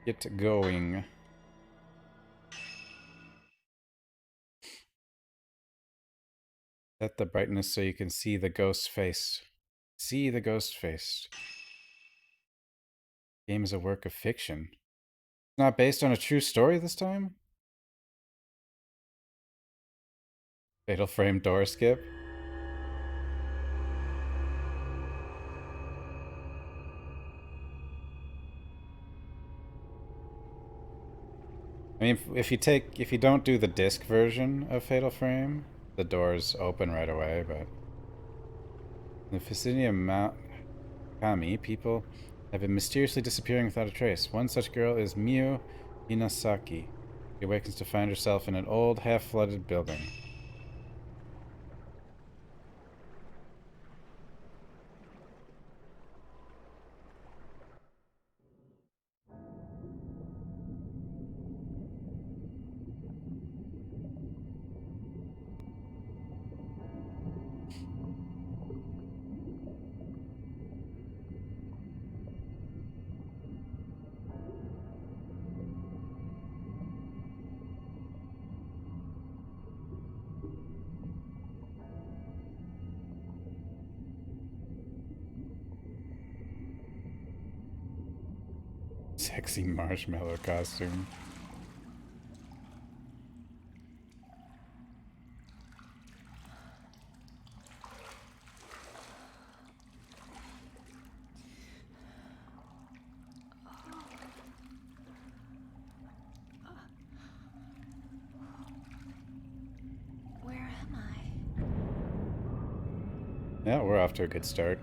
Get going. Set the brightness so you can see the ghost face. See the ghost face. Game is a work of fiction. It's not based on a true story this time? Fatal Frame door skip? I mean, if you don't do the disc version of Fatal Frame, the doors open right away, but in the vicinity of Mount Kami, people have been mysteriously disappearing without a trace. One such girl is Miu Inasaki. She awakens to find herself in an old, half-flooded building. Sexy marshmallow costume. Where am I? Yeah, we're off to a good start.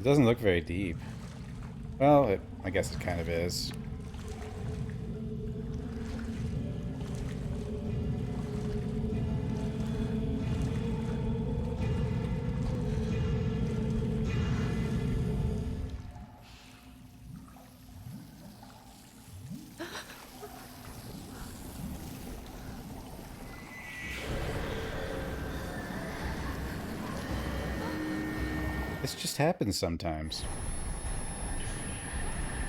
It doesn't look very deep. Well, I guess it kind of is. This just happens sometimes.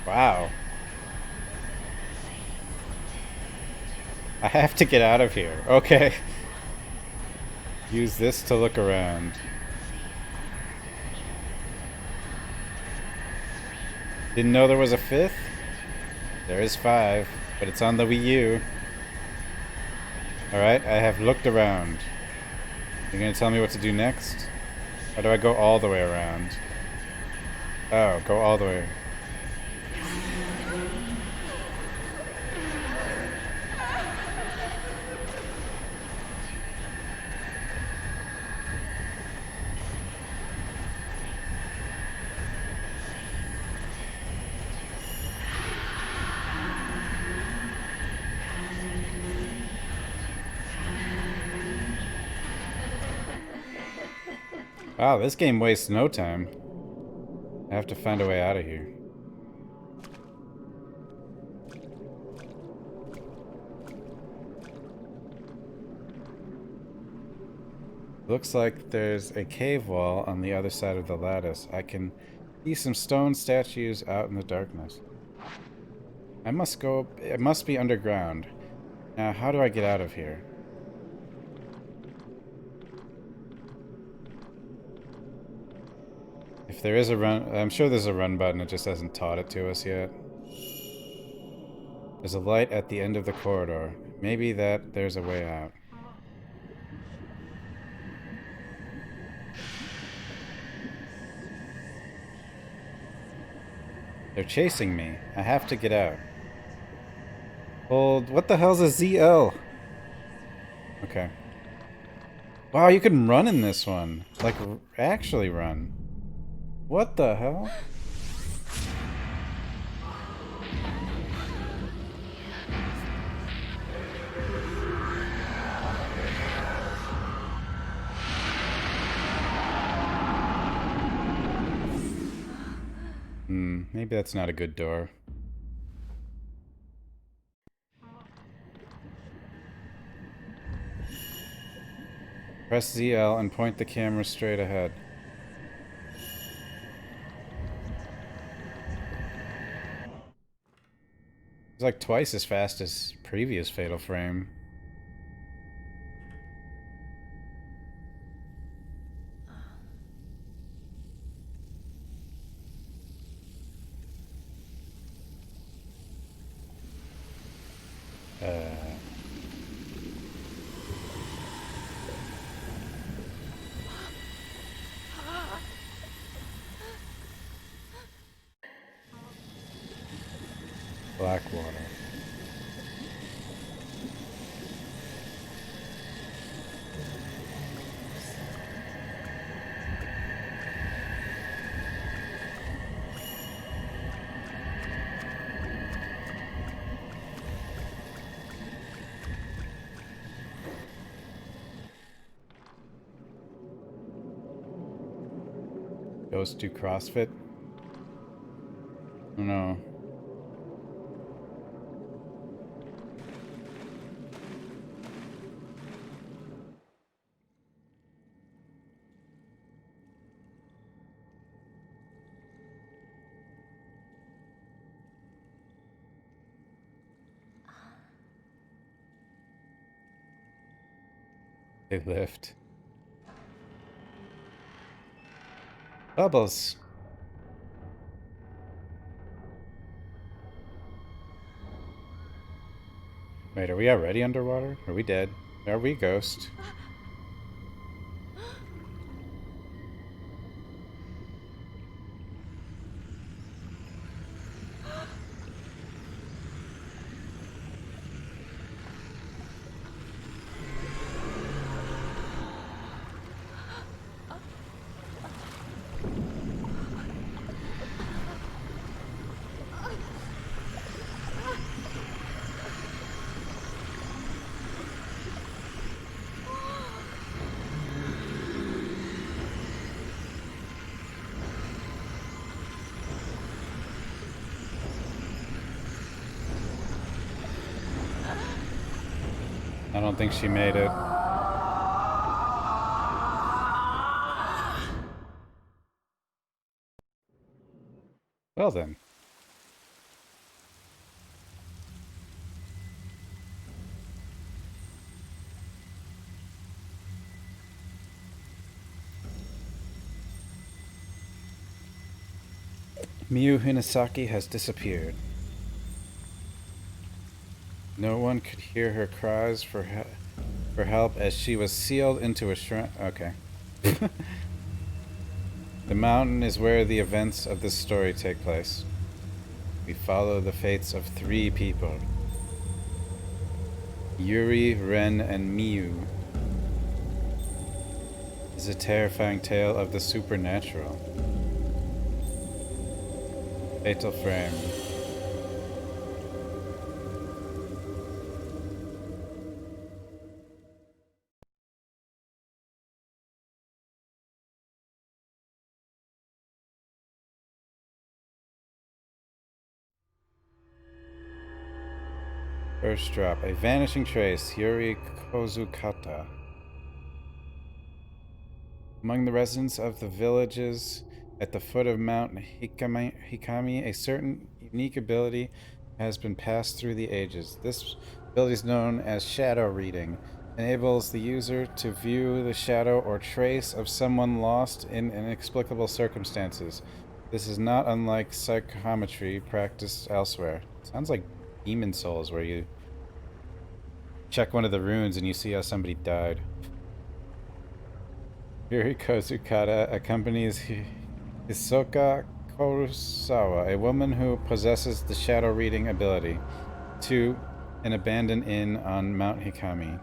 Wow. I have to get out of here. Okay. Use this to look around. Didn't know there was a fifth? There is 5, but it's on the Wii U. Alright, I have looked around. You're gonna tell me what to do next? Or do I go all the way around? Oh, go all the way. Wow, this game wastes no time. I have to find a way out of here. Looks like there's a cave wall on the other side of the lattice. I can see some stone statues out in the darkness. I must go... It must be underground. Now, how do I get out of here? If there is a run... I'm sure there's a run button, it just hasn't taught it to us yet. There's a light at the end of the corridor. Maybe there's a way out. They're chasing me. I have to get out. Hold... What the hell's a ZL? Okay. Wow, you can run in this one. Like, actually run. What the hell? Maybe that's not a good door. Press ZL and point the camera straight ahead. It's like twice as fast as previous Fatal Frame. Blackwater. Ghosts do CrossFit? Oh no. They lift. Bubbles. Wait, are we already underwater? Are we dead? Are we ghost? I don't think she made it. Well then. Miyu Hinasaki has disappeared. No one could hear her cries for help as she was sealed into a shrine. Okay. The mountain is where the events of this story take place. We follow the fates of 3 people. Yuri, Ren, and Miyu. Is a terrifying tale of the supernatural. Fatal Frame. First drop. A vanishing trace. Yuri Kozukata. Among the residents of the villages at the foot of Mount Hikami, a certain unique ability has been passed through the ages. This ability is known as shadow reading. Enables the user to view the shadow or trace of someone lost in inexplicable circumstances. This is not unlike psychometry practiced elsewhere. Sounds like Demon Souls, where you check one of the runes and you see how somebody died. Yuri Kozukata accompanies Hisoka Kurosawa, a woman who possesses the shadow reading ability, to an abandoned inn on Mount Hikami.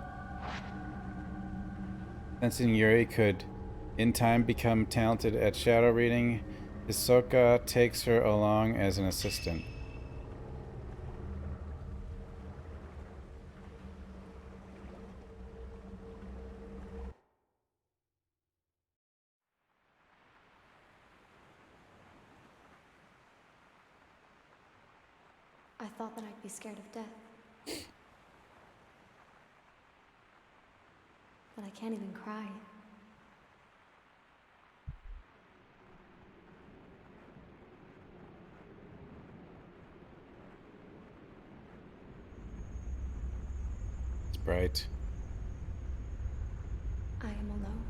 Sensing Yuri could, in time, become talented at shadow reading, Hisoka takes her along as an assistant. I thought that I'd be scared of death. but I can't even cry. It's bright. I am alone.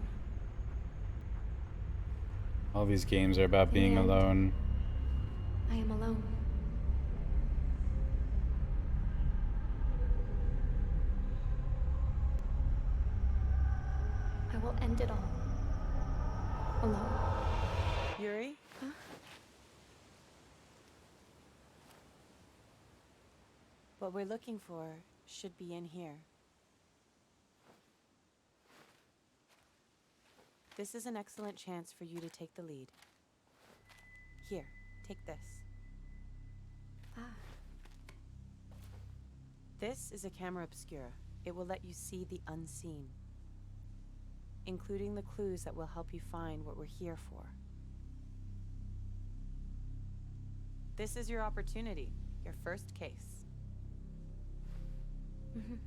All these games are about being And alone. I am alone. I will end it all. Alone. Yuri? Huh? What we're looking for should be in here. This is an excellent chance for you to take the lead. Here, take this. Ah. This is a camera obscura. It will let you see the unseen, including the clues that will help you find what we're here for. This is your opportunity, your first case.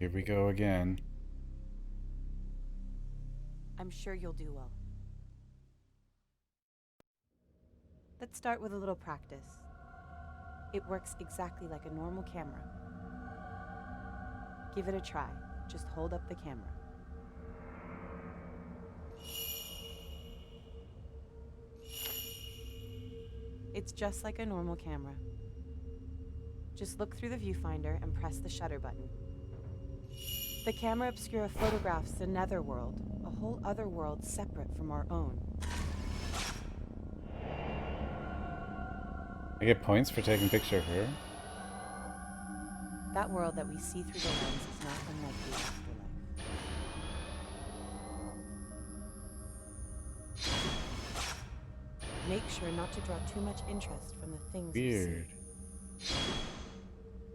Here we go again. I'm sure you'll do well. Let's start with a little practice. It works exactly like a normal camera. Give it a try. Just hold up the camera. It's just like a normal camera. Just look through the viewfinder and press the shutter button. The camera obscura photographs the netherworld, a whole other world separate from our own. I get points for taking a picture of her. That world that we see through the lens is not unlike the afterlife. Make sure not to draw too much interest from the things you Weird. see.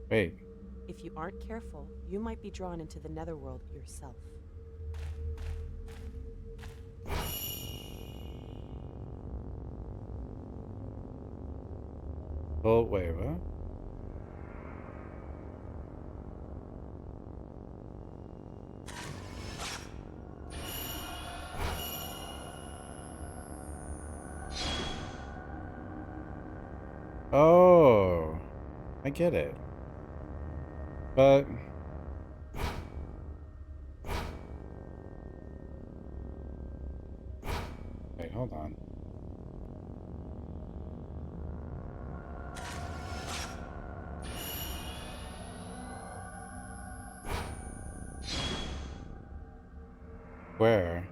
Wait. If you aren't careful, you might be drawn into the netherworld yourself. Oh, wait, what? Oh, I get it. But wait, hold on. Where?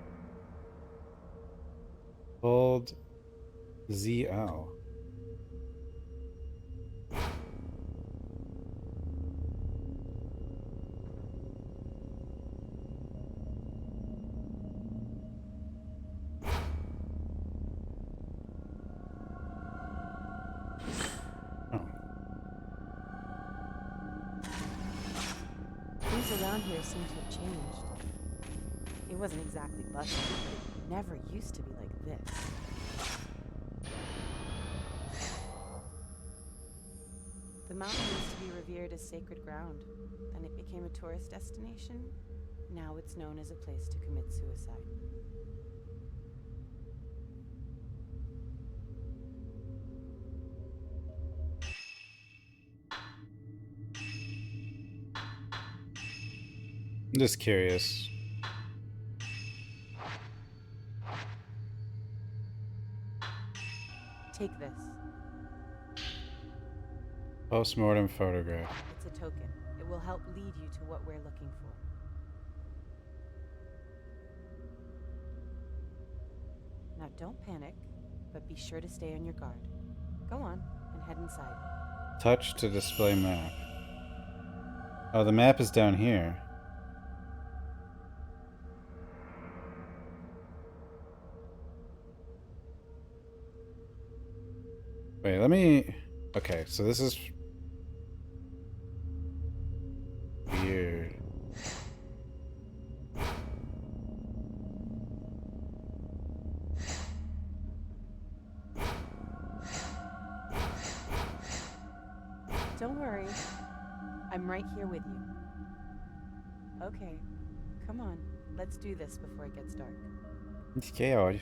Hold ZL. Oh. Things around here seem to have changed. It wasn't exactly busted, but it never used to be like this. The mountain used to be revered as sacred ground. Then it became a tourist destination. Now it's known as a place to commit suicide. I'm just curious. Take this. Postmortem photograph. It's a token. It will help lead you to what we're looking for. Now don't panic, but be sure to stay on your guard. Go on and head inside. Touch to display map. Oh, the map is down here. Wait, let me... Okay, so this is... weird. Don't worry. I'm right here with you. Okay, come on. Let's do this before it gets dark. Okay.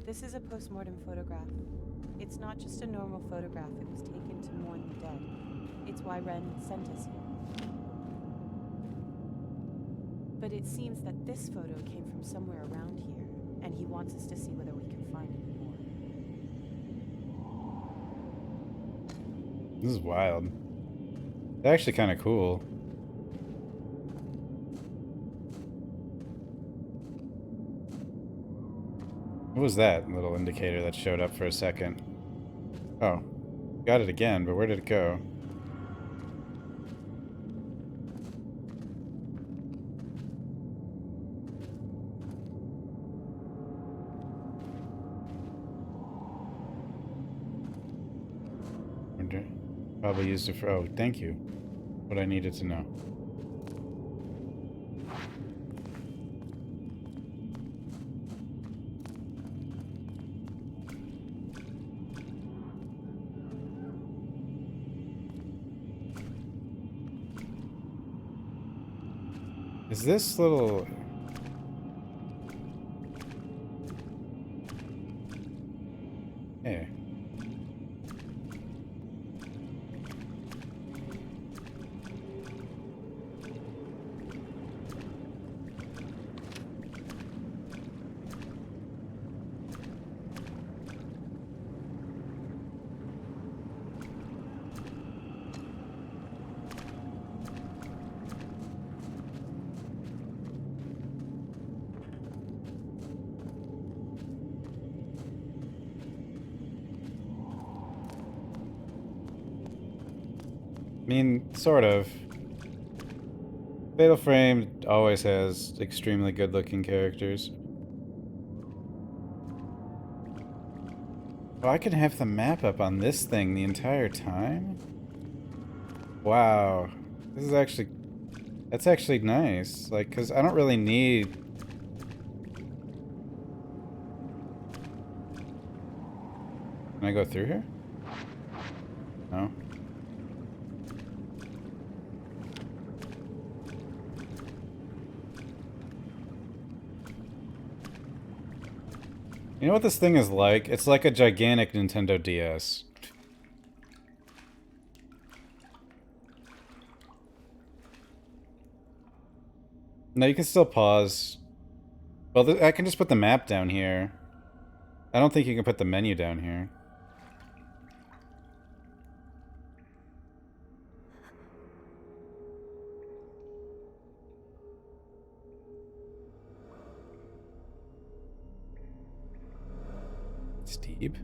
This is a postmortem photograph. It's not just a normal photograph, it was taken to mourn the dead. It's why Ren sent us here. But it seems that this photo came from somewhere around here, and he wants us to see whether we can find any more. This is wild. It's actually kind of cool. What was that little indicator that showed up for a second? Oh, got it again, but where did it go? Wonder. Probably used it for. Oh, thank you. What I needed to know. Is this little... Hey. I mean, sort of. Fatal Frame always has extremely good-looking characters. Oh, I can have the map up on this thing the entire time? Wow. This is actually... That's actually nice. Like, because I don't really need... Can I go through here? No? You know what this thing is like? It's like a gigantic Nintendo DS. No, you can still pause. Well, I can just put the map down here. I don't think you can put the menu down here. Steve?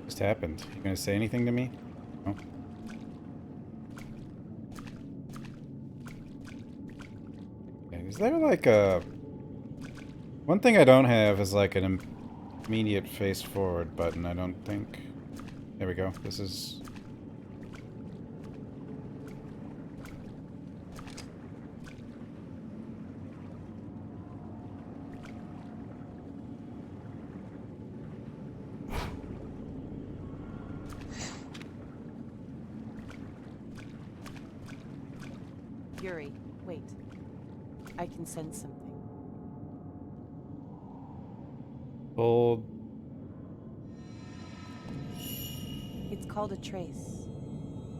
Just happened. You gonna say anything to me? No? Okay, is there like a... One thing I don't have is like an immediate face forward button, I don't think. There we go. This is... Yuri, wait. I can sense something. Old... It's called a trace.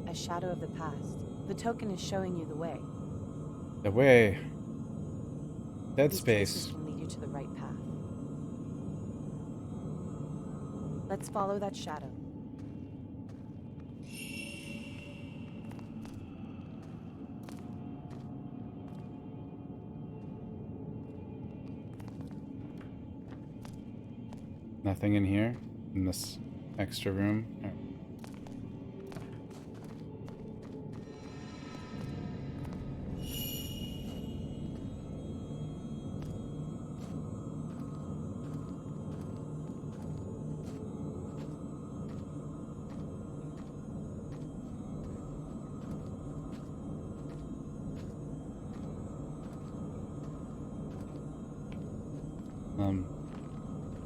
A shadow of the past. The token is showing you the way. The way. Dead These space. traces can lead you to the right path. Let's follow that shadow. Nothing in here? In this extra room.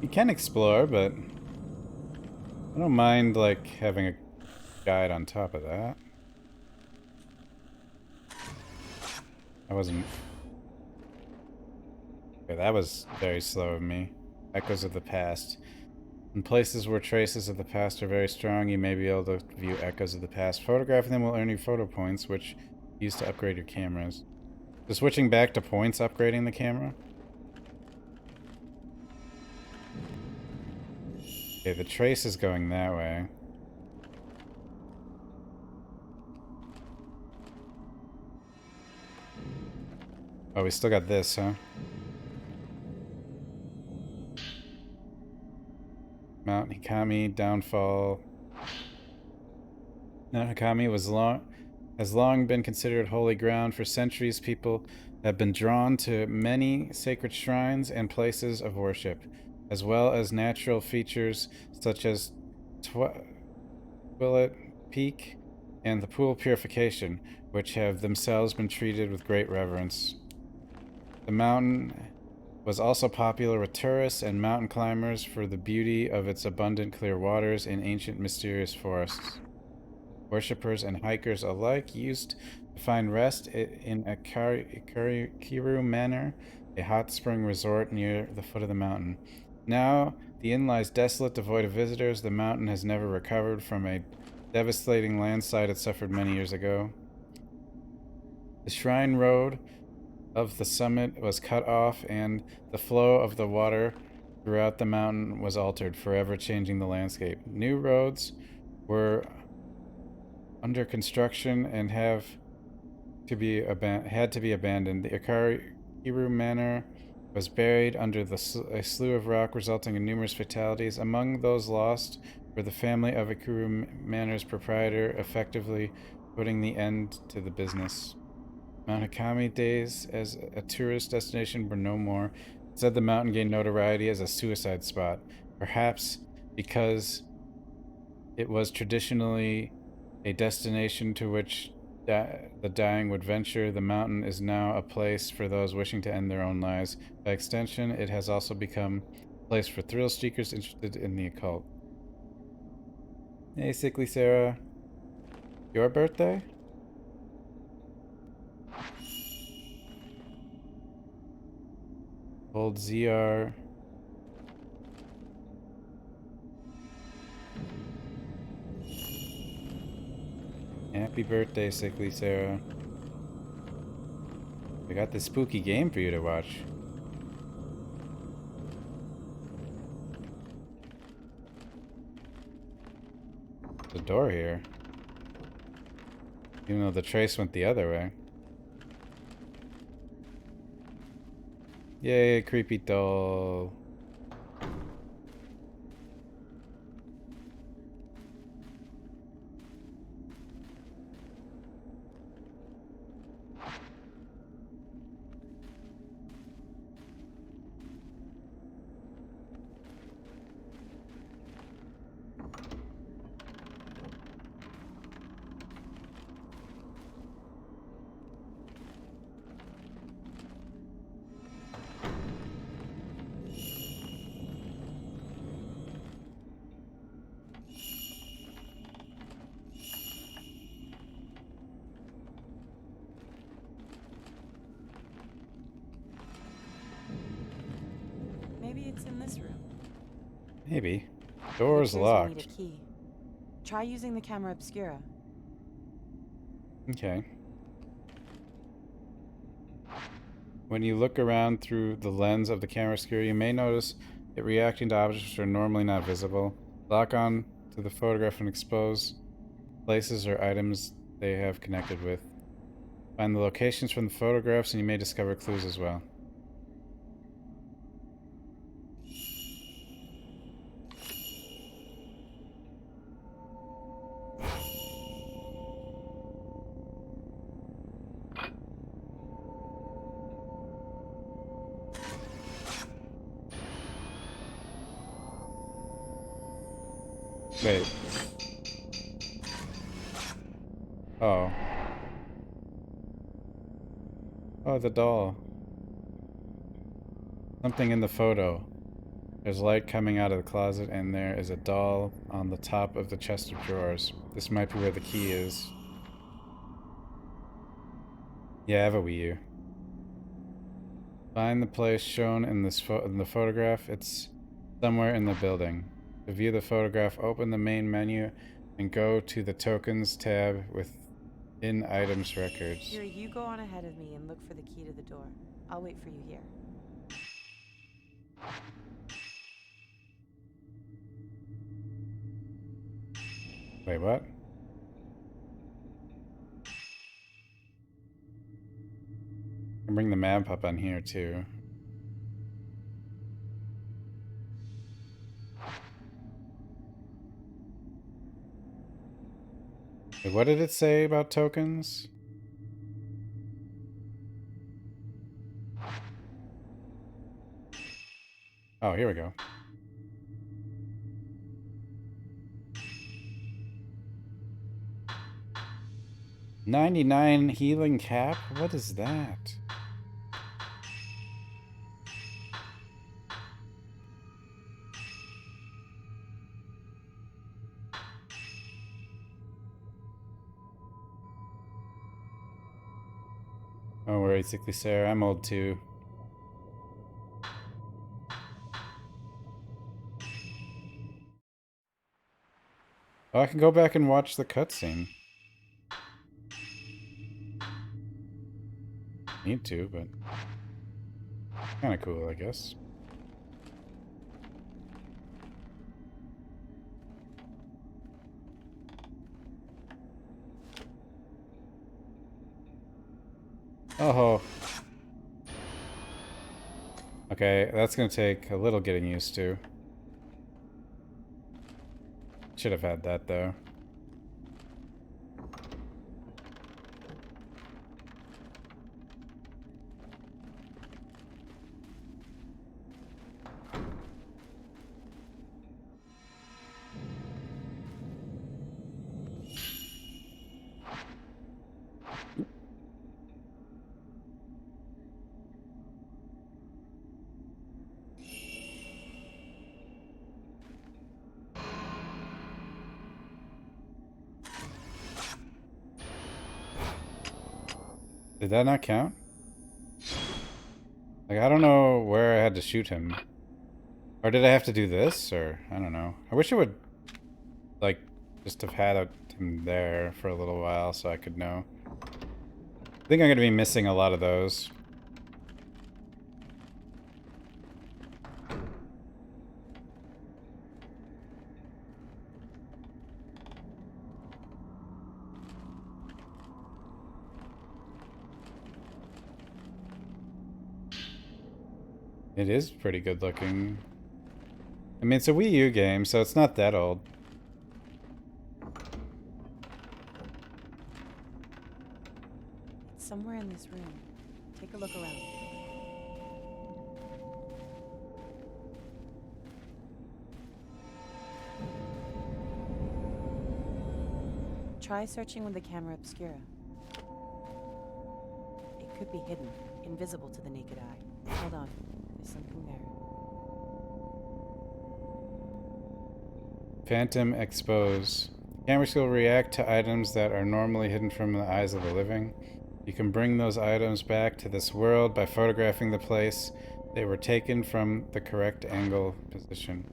You can explore, but I don't mind like having a guide on top of that. I wasn't. Okay, that was very slow of me. Echoes of the past. In places where traces of the past are very strong, you may be able to view echoes of the past. Photographing them will earn you photo points, which you use to upgrade your cameras. So switching back to points upgrading the camera? Okay, the trace is going that way. Oh, we still got this, huh? Mount Hikami, downfall. Mount Hikami has long been considered holy ground. For centuries, people have been drawn to many sacred shrines and places of worship, as well as natural features such as Twillet Peak and the Pool of Purification, which have themselves been treated with great reverence. The mountain was also popular with tourists and mountain climbers for the beauty of its abundant clear waters and ancient mysterious forests. Worshippers and hikers alike used to find rest in Kiru Manor, a hot spring resort near the foot of the mountain. Now, the inn lies desolate, devoid of visitors. The mountain has never recovered from a devastating landslide it suffered many years ago. The shrine road of the summit was cut off, and the flow of the water throughout the mountain was altered, forever changing the landscape. New roads were under construction and had to be abandoned. The Kiru Manor was buried under a slew of rock, resulting in numerous fatalities. Among those lost were the family of Kiru Manor's proprietor, effectively putting the end to the business. Mount Hikami days as a tourist destination were no more. Instead, the mountain gained notoriety as a suicide spot, perhaps because it was traditionally a destination to which the dying would venture. The mountain is now a place for those wishing to end their own lives. By extension, it has also become a place for thrill seekers interested in the occult. Hey, Sickly Sarah. Your birthday? Hold ZR. Happy birthday, Sickly Sarah. I got this spooky game for you to watch. The door here. Even though the trace went the other way. Yay, creepy doll. Maybe it's in this room. Maybe. It Door's appears you'll locked. need a key. Try using the camera obscura. Okay. When you look around through the lens of the camera obscura, you may notice it reacting to objects which are normally not visible. Lock on to the photograph and expose places or items they have connected with. Find the locations from the photographs and you may discover clues as well. Wait. Oh. Oh, the doll. Something in the photo. There's light coming out of the closet, and there is a doll on the top of the chest of drawers. This might be where the key is. Yeah, I have a Wii U. Find the place shown in this in the photograph. It's somewhere in the building. To view the photograph, open the main menu and go to the Tokens tab within Items Records. Here, you go on ahead of me and look for the key to the door. I'll wait for you here. Wait, what? I can bring the map up on here too. Wait, what did it say about tokens? Oh, here we go. $99 healing cap? What is that? Don't worry, Sickly Sarah, I'm old too. Oh, I can go back and watch the cutscene. Need to, but kind of cool, I guess. Oh. Okay, that's gonna take a little getting used to. Should have had that though. Did that not count? Like, I don't know where I had to shoot him. Or did I have to do this? Or, I don't know. I wish it would, like, just have had him there for a little while so I could know. I think I'm going to be missing a lot of those. It is pretty good looking. I mean, it's a Wii U game, so it's not that old. It's somewhere in this room. Take a look around. Try searching with the camera obscura. It could be hidden, invisible to the naked eye. Hold on. There's something there. Phantom Expose. Cameras will react to items that are normally hidden from the eyes of the living. You can bring those items back to this world by photographing the place they were taken from the correct angle position.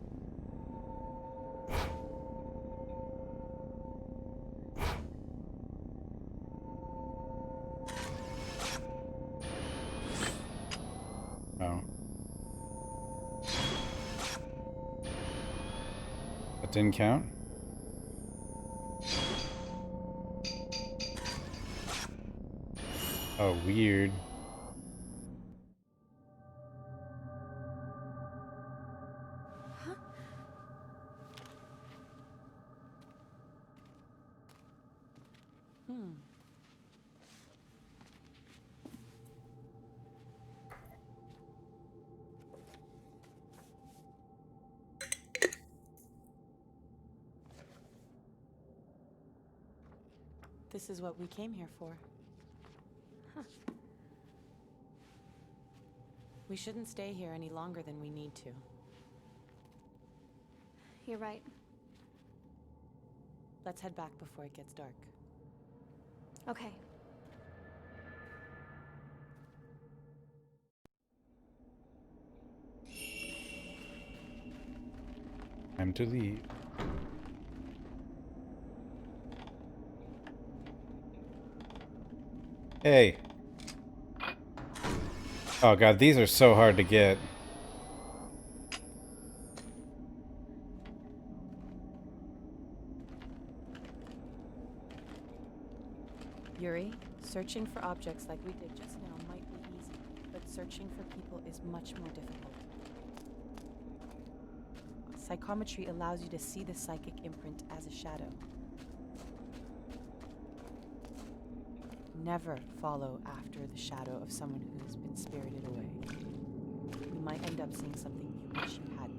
Oh. That didn't count? Oh, weird. This is what we came here for. Huh. We shouldn't stay here any longer than we need to. You're right. Let's head back before it gets dark. Okay. Time to leave. Hey. Oh god, these are so hard to get. Yuri, searching for objects like we did just now might be easy, but searching for people is much more difficult. Psychometry allows you to see the psychic imprint as a shadow. Never follow after the shadow of someone who has been spirited away. You might end up seeing something you wish you hadn't.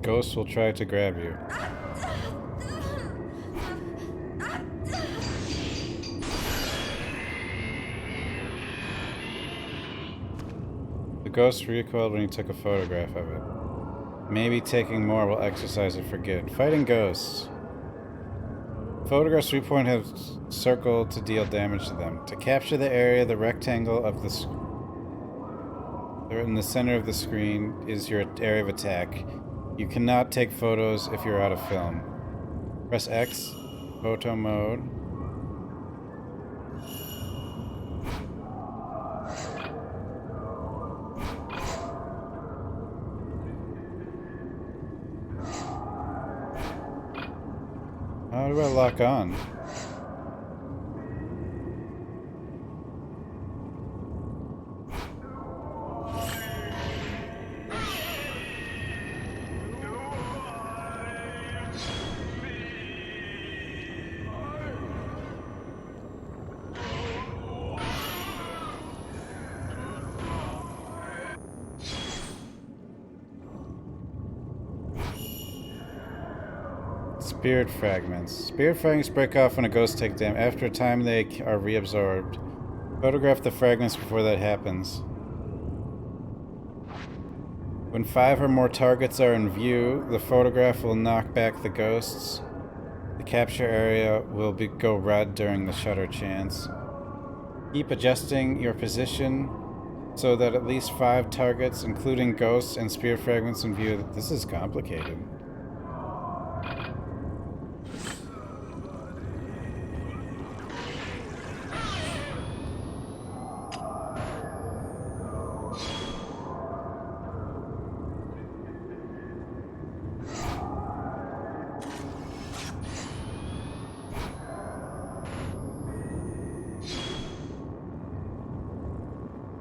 Ghosts will try to grab you. The ghost recoiled when he took a photograph of it. Maybe taking more will exercise it for good. Fighting ghosts. Photographs Repoint has circled to deal damage to them. To capture the area, the rectangle of the in the center of the screen is your area of attack. You cannot take photos if you're out of film. Press X, photo mode. How do I lock on? Spirit fragments. Spirit fragments break off when a ghost takes damage. After a time, they are reabsorbed. Photograph the fragments before that happens. When 5 or more targets are in view, the photograph will knock back the ghosts. The capture area will go red during the shutter chance. Keep adjusting your position so that at least 5 targets, including ghosts and spirit fragments in view. This is complicated.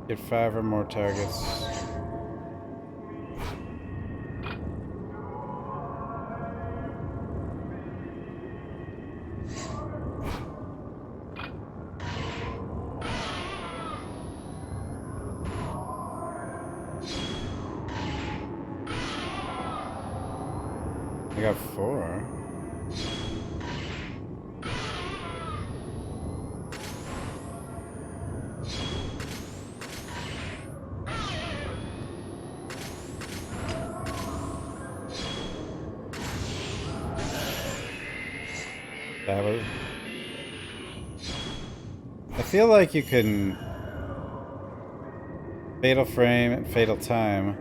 Get 5 or more targets. I got 4. That was I feel like you can fatal frame and fatal time.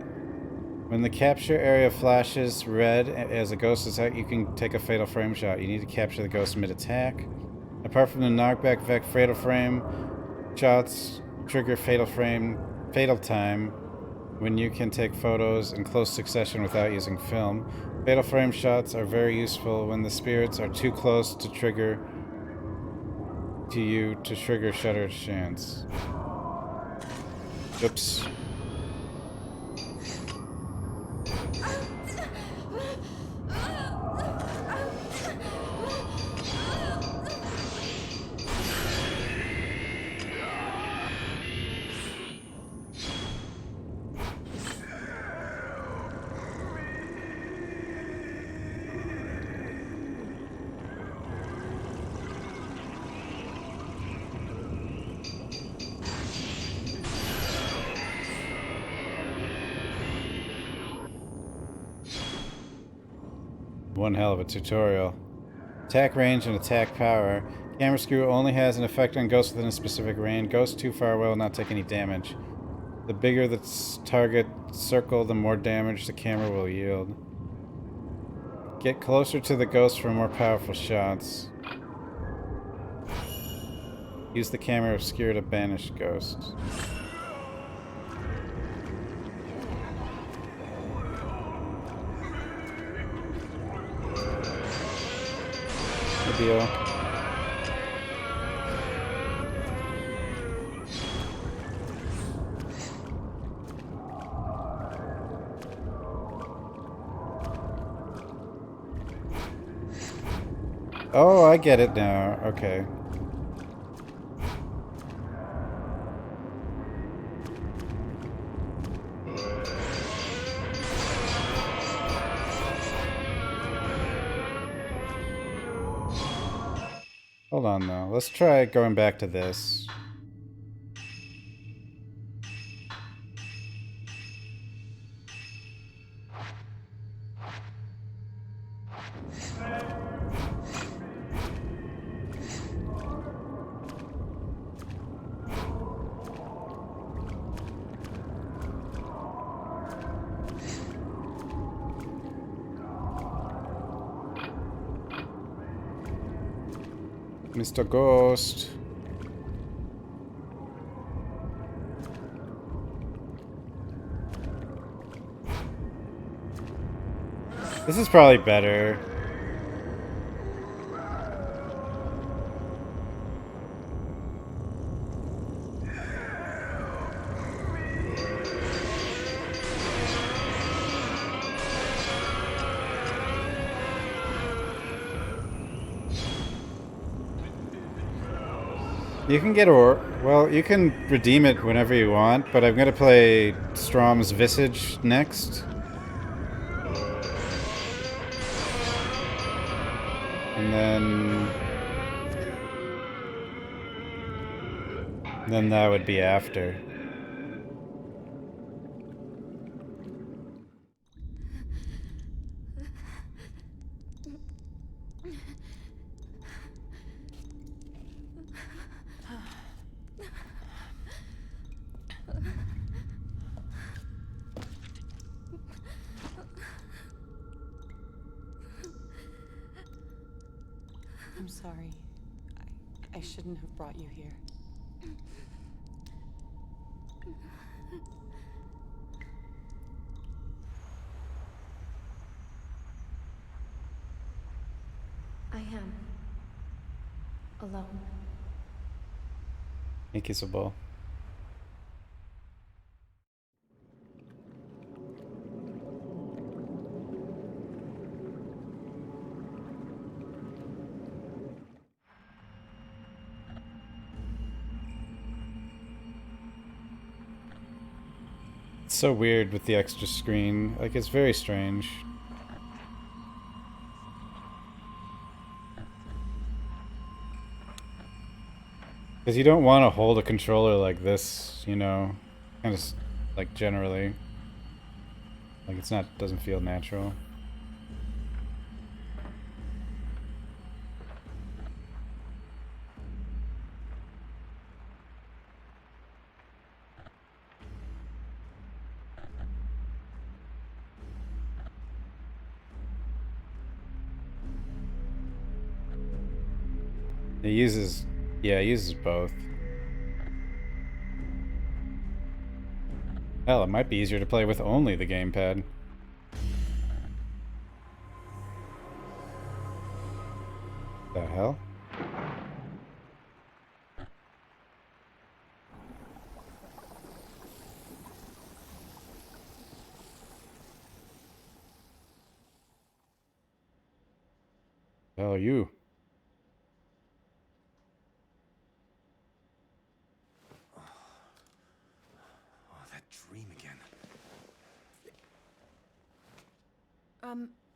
When the capture area flashes red as a ghost is out, you can take a fatal frame shot. You need to capture the ghost mid-attack. Apart from the knockback effect, fatal frame shots trigger fatal time when you can take photos in close succession without using film. Fatal frame shots are very useful when the spirits are too close to trigger shutter chance. Oops. One hell of a tutorial. Attack range and attack power. Camera screw only has an effect on ghosts within a specific range. Ghosts too far away will not take any damage. The bigger the target circle, the more damage the camera will yield. Get closer to the ghost for more powerful shots. Use the camera obscure to banish ghosts. Good deal. Oh, I get it now. Okay. Hold on, though. Let's try going back to this. Mr. Ghost. This is probably better. You can get well, you can redeem it whenever you want, but I'm gonna play Strom's Visage next. And then that would be after. I'm sorry. I shouldn't have brought you here. I am alone. Inkissable. It's so weird with the extra screen. Like, it's very strange. Because you don't want to hold a controller like this, you know? Kind of, like, generally. Like, it's not, doesn't feel natural. It uses, yeah, it uses both. Hell, it might be easier to play with only the gamepad. The hell? Hell, you. Oh, that dream again.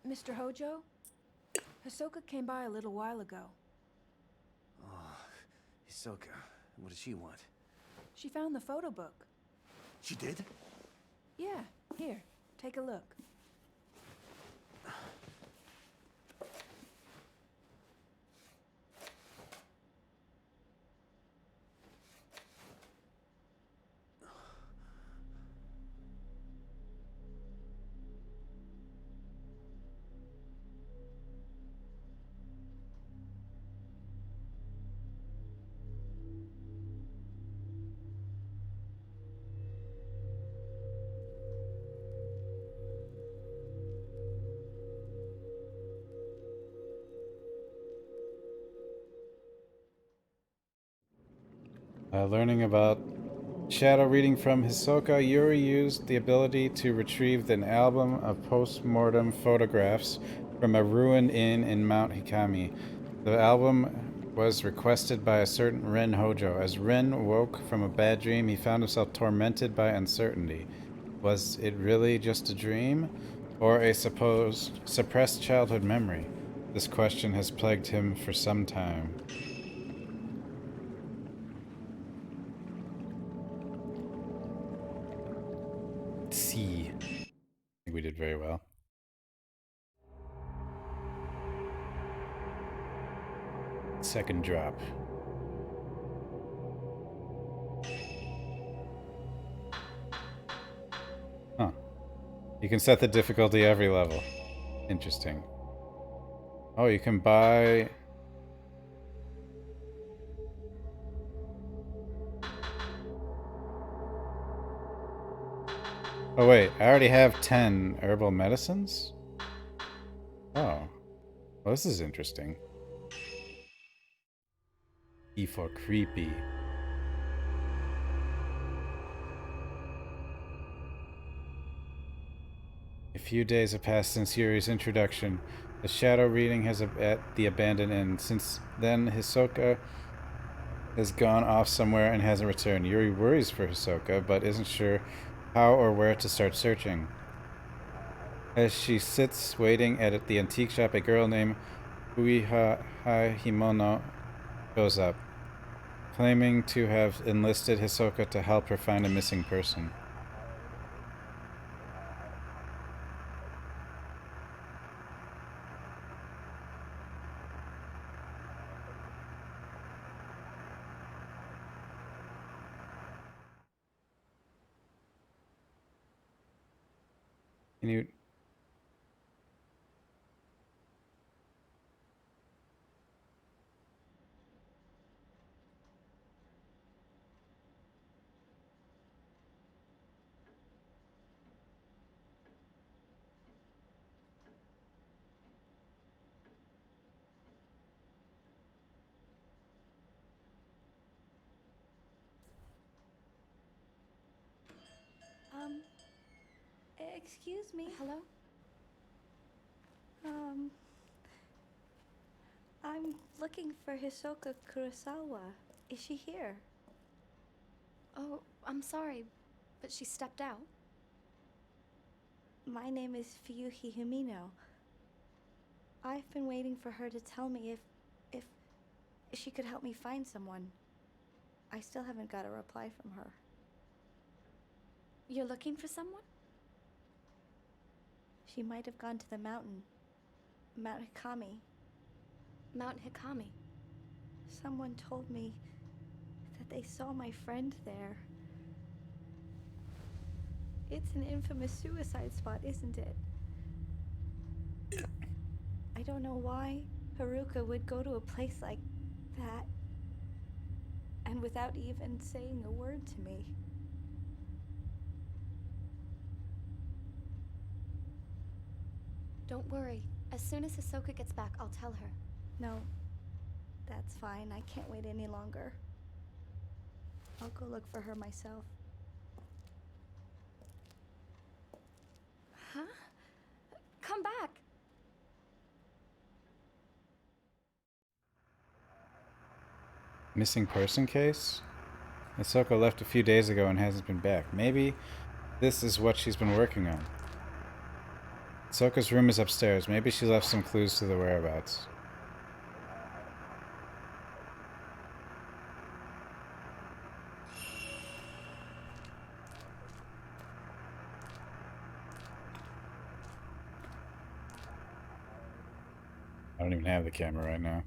Mr. Hojo? Hisoka came by a little while ago. Oh, Hisoka. What does she want? She found the photo book. She did? Yeah, here, take a look. Learning about shadow reading from Hisoka, Yuri used the ability to retrieve an album of post-mortem photographs from a ruined inn in Mount Hikami. The album was requested by a certain Ren Hojo. As Ren woke from a bad dream, he found himself tormented by uncertainty. Was it really just a dream, or a supposed suppressed childhood memory? This question has plagued him for some time. C. I think we did very well. Second drop. Huh. You can set the difficulty every level. Interesting. Oh, you can buy... Oh wait, I already have 10 herbal medicines? Oh. Well, this is interesting. E for creepy. A few days have passed since Yuri's introduction. The shadow reading has at the abandoned inn. Since then, Hisoka has gone off somewhere and hasn't returned. Yuri worries for Hisoka, but isn't sure how or where to start searching. As she sits waiting at the antique shop, a girl named Uiha Himono shows up, claiming to have enlisted Hisoka to help her find a missing person. Can you... Excuse me. Hello? I'm looking for Hisoka Kurosawa. Is she here? Oh, I'm sorry, but she stepped out. My name is Fuyuhi Himino. I've been waiting for her to tell me if she could help me find someone. I still haven't got a reply from her. You're looking for someone? She might have gone to the mountain. Mount Hikami. Mount Hikami. Someone told me that they saw my friend there. It's an infamous suicide spot, isn't it? I don't know why Haruka would go to a place like that. And without even saying a word to me. Don't worry. As soon as Ahsoka gets back, I'll tell her. No, that's fine. I can't wait any longer. I'll go look for her myself. Huh? Come back! Missing person case? Ahsoka left a few days ago and hasn't been back. Maybe this is what she's been working on. Ahsoka's room is upstairs. Maybe she left some clues to the whereabouts. I don't even have the camera right now.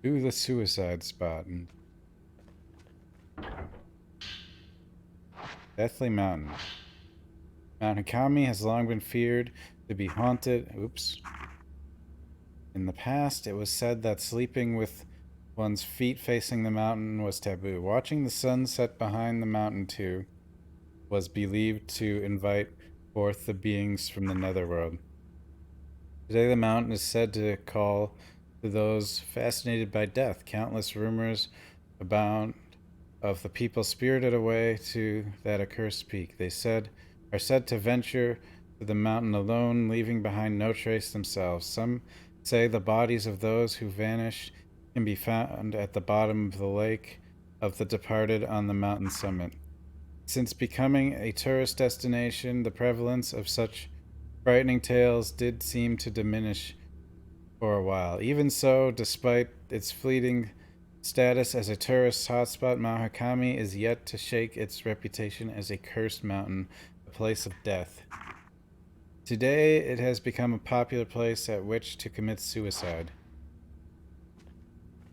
To the suicide spot. Deathly Mountain. Mount Hakami has long been feared to be haunted. Oops. In the past, it was said that sleeping with one's feet facing the mountain was taboo. Watching the sun set behind the mountain, too, was believed to invite forth the beings from the netherworld. Today, the mountain is said to call to those fascinated by death. Countless rumors abound of the people spirited away to that accursed peak. They are said to venture to the mountain alone, leaving behind no trace themselves. Some say the bodies of those who vanish can be found at the bottom of the lake of the departed on the mountain summit. Since becoming a tourist destination, the prevalence of such frightening tales did seem to diminish for a while. Even so, despite its fleeting status as a tourist hotspot, Mount Hakami is yet to shake its reputation as a cursed mountain, a place of death. Today, it has become a popular place at which to commit suicide.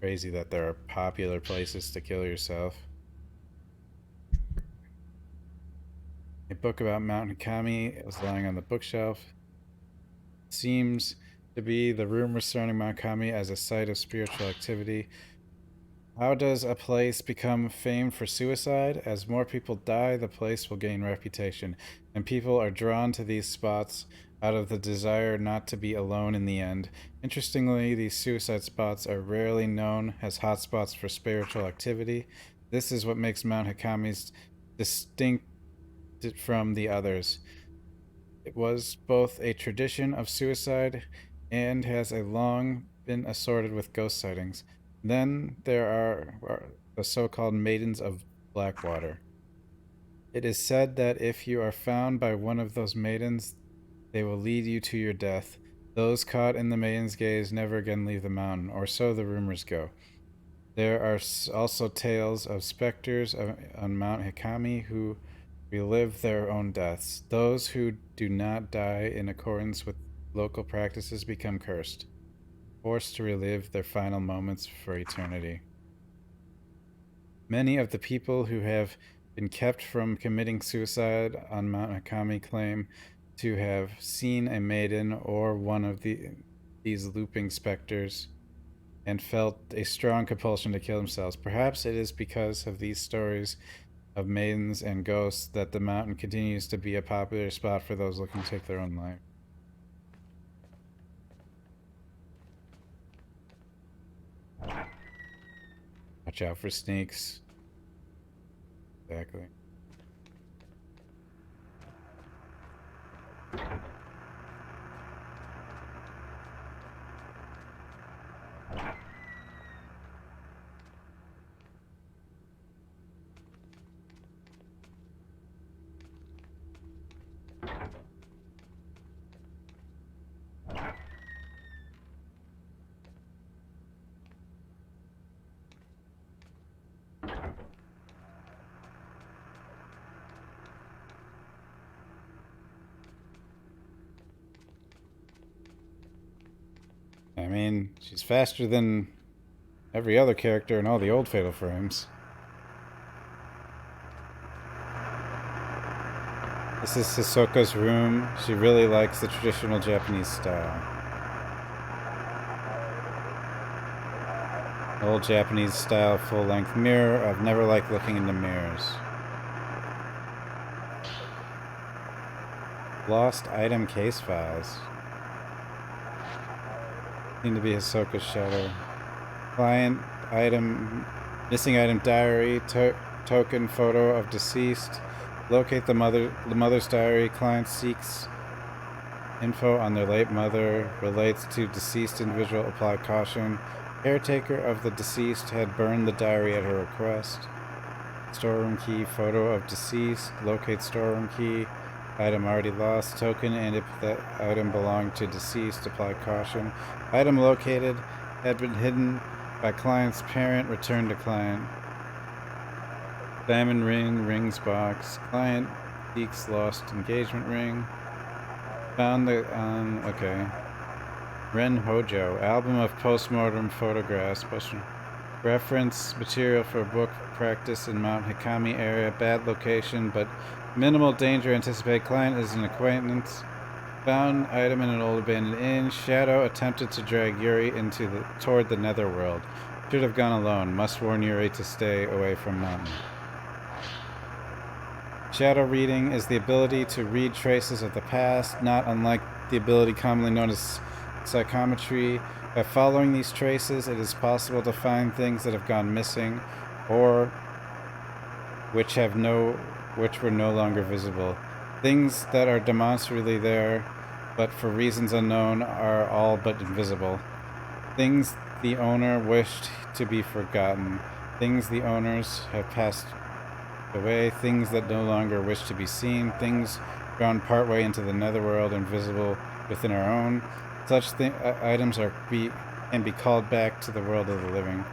Crazy that there are popular places to kill yourself. A book about Mount Hakami is lying on the bookshelf. Seems to be the rumors surrounding Mount Hakami as a site of spiritual activity. How does a place become famed for suicide? As more people die, the place will gain reputation, and people are drawn to these spots out of the desire not to be alone in the end. Interestingly, these suicide spots are rarely known as hotspots for spiritual activity. This is what makes Mount Hakami's distinct from the others. It was both a tradition of suicide and has long been assorted with ghost sightings. Then there are the so-called Maidens of Blackwater. It is said that if you are found by one of those maidens, they will lead you to your death. Those caught in the maiden's gaze never again leave the mountain, or so the rumors go. There are also tales of specters on Mount Hakami who relive their own deaths. Those who do not die in accordance with local practices become cursed, forced to relive their final moments for eternity. Many of the people who have been kept from committing suicide on Mount Hakami claim to have seen a maiden or one of these looping specters and felt a strong compulsion to kill themselves. Perhaps it is because of these stories of maidens and ghosts that the mountain continues to be a popular spot for those looking to take their own life. Watch out for sneaks. Exactly. I mean, she's faster than every other character in all the old Fatal Frames. This is Hisoka's room. She really likes the traditional Japanese style. Old Japanese style full-length mirror. I've never liked looking into mirrors. Lost item case files. Seem to be Hisoka's shadow. Client item, missing item diary, token photo of deceased. Locate the mother's diary. Client seeks info on their late mother. Relates to deceased individual. Apply caution. Caretaker of the deceased had burned the diary at her request. Storeroom key. Photo of deceased. Locate storeroom key. Item already lost. Token and if that item belonged to deceased, apply caution. Item located. Had been hidden by client's parent. Return to client. Diamond ring. Rings box. Client seeks lost engagement ring. Found the okay. Ren Hojo. Album of postmortem photographs. Reference material for book practice in Mount Hikami area. Bad location, but minimal danger. Anticipate client is an acquaintance. Found item in an old abandoned inn. Shadow attempted to drag Yuri toward the netherworld. Should have gone alone. Must warn Yuri to stay away from mountain. Shadow reading is the ability to read traces of the past, not unlike the ability commonly known as psychometry. By following these traces, it is possible to find things that have gone missing, or which were no longer visible. Things that are demonstrably there, but for reasons unknown, are all but invisible. Things the owner wished to be forgotten. Things the owners have passed away. Things that no longer wish to be seen. Things drawn partway into the netherworld, invisible within our own. Such items can be called back to the world of the living.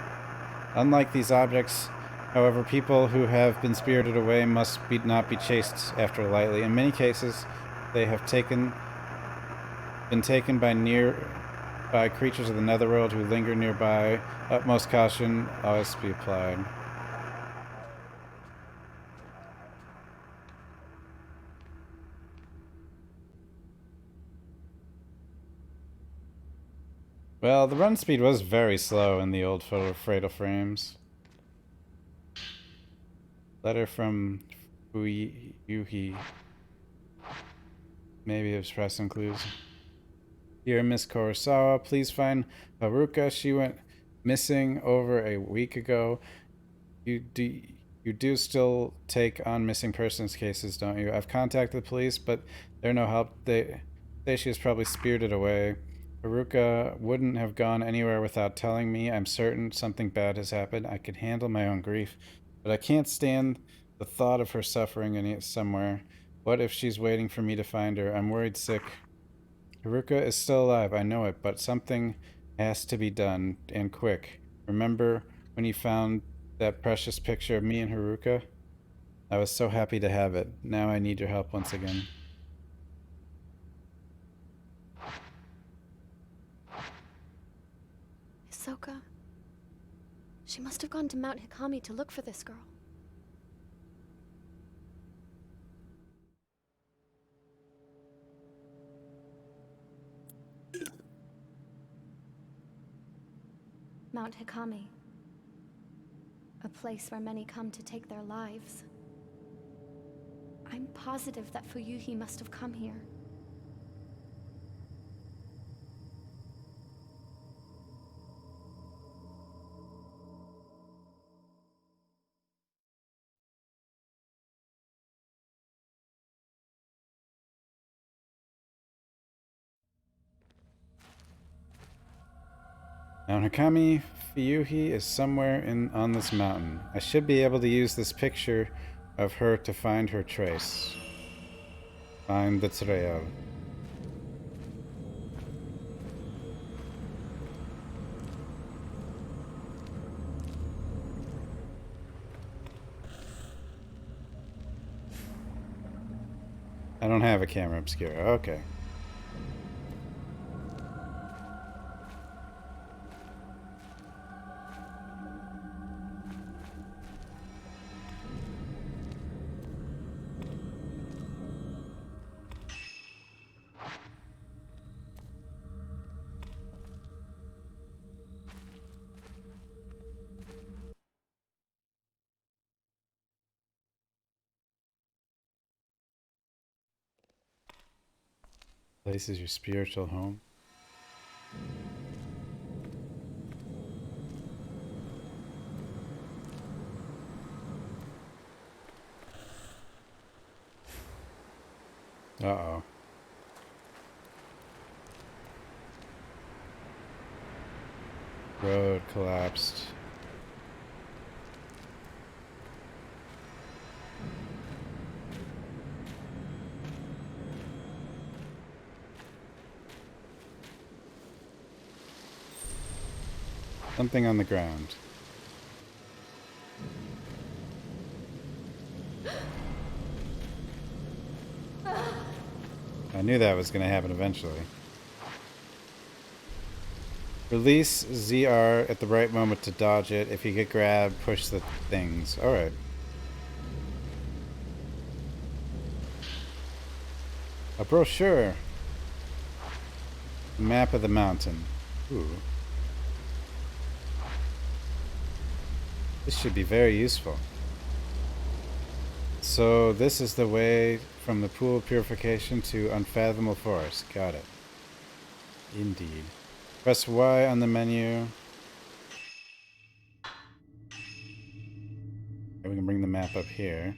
Unlike these objects, however, people who have been spirited away must not be chased after lightly. In many cases, they have been taken by creatures of the netherworld who linger nearby. Utmost caution always be applied. Well, the run speed was very slow in the old Fatal Frames. Letter from Fuyuhi. Maybe it was press and clues. Dear Miss Kurosawa, please find Haruka. She went missing over a week ago. You do still take on missing persons cases, don't you? I've contacted the police, but they're no help. They say she is probably spirited away. Haruka wouldn't have gone anywhere without telling me. I'm certain something bad has happened. I can handle my own grief, but I can't stand the thought of her suffering somewhere. What if she's waiting for me to find her? I'm worried sick. Haruka is still alive, I know it, but something has to be done, and quick. Remember when you found that precious picture of me and Haruka? I was so happy to have it. Now I need your help once again. Hisoka. She must have gone to Mount Hikami to look for this girl. Mount Hikami. A place where many come to take their lives. I'm positive that Fuyuhi must have come here. Mount Hikami Fuyuhi is somewhere on this mountain. I should be able to use this picture of her to find her trace. Find the trail. I don't have a camera obscura. Okay. Place is your spiritual home. Uh-oh. Road collapsed. Something on the ground. I knew that was going to happen eventually. Release ZR at the right moment to dodge it. If you get grabbed, push the things. Alright. A brochure. Map of the mountain. Ooh. This should be very useful. So this is the way from the pool of purification to unfathomable forest. Got it. Indeed. Press Y on the menu. Okay, we can bring the map up here.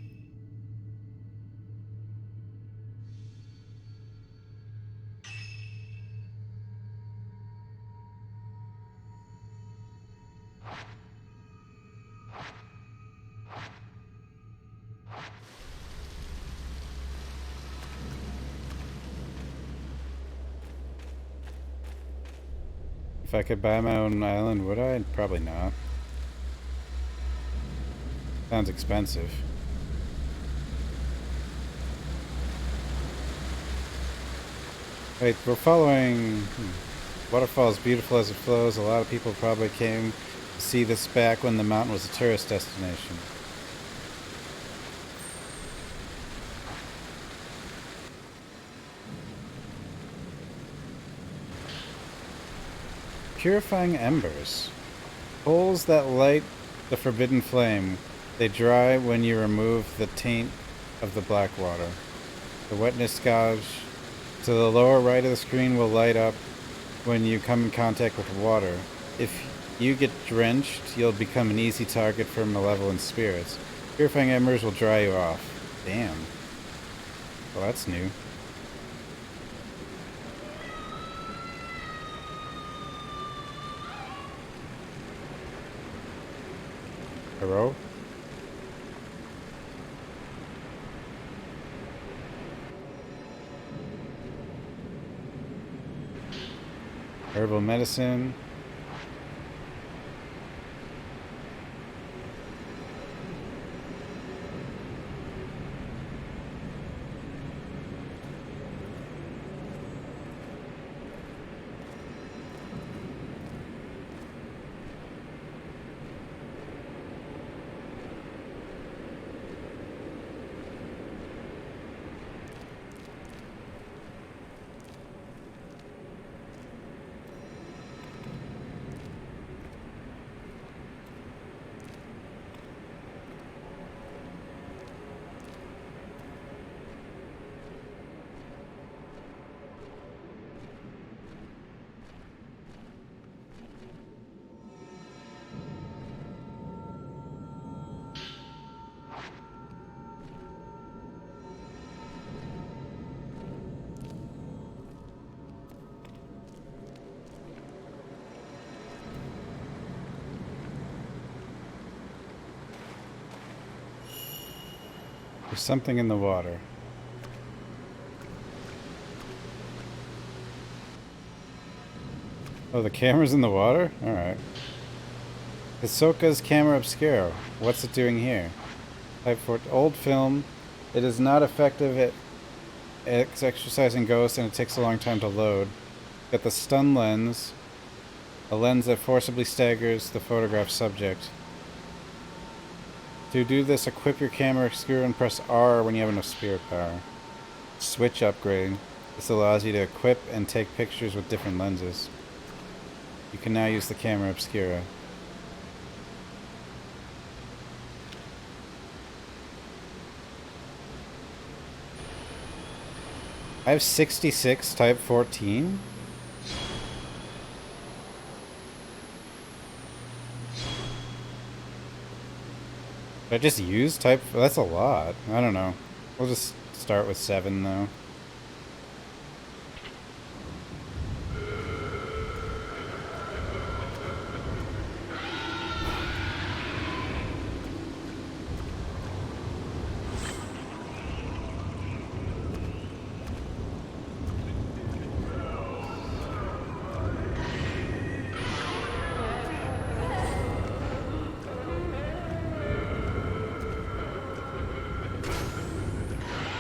If I could buy my own island, would I? Probably not. Sounds expensive. Wait, we're following... Waterfall's beautiful as it flows. A lot of people probably came to see this back when the mountain was a tourist destination. Purifying embers. Coals that light the forbidden flame. They dry when you remove the taint of the black water. The wetness gauge to the lower right of the screen will light up when you come in contact with water. If you get drenched, you'll become an easy target for malevolent spirits. Purifying embers will dry you off. Damn. Well, that's new. Hello? Herbal medicine. There's something in the water. Oh, the camera's in the water? Alright. Hisoka's camera obscura. What's it doing here? Type for old film. It is not effective at exercising ghosts and it takes a long time to load. Got the stun lens. A lens that forcibly staggers the photograph subject. To do this, equip your camera obscura and press R when you have enough spirit power. Switch upgrade. This allows you to equip and take pictures with different lenses. You can now use the camera obscura. I have 66 type 14? Did I just use type? That's a lot. I don't know. We'll just start with 7 though.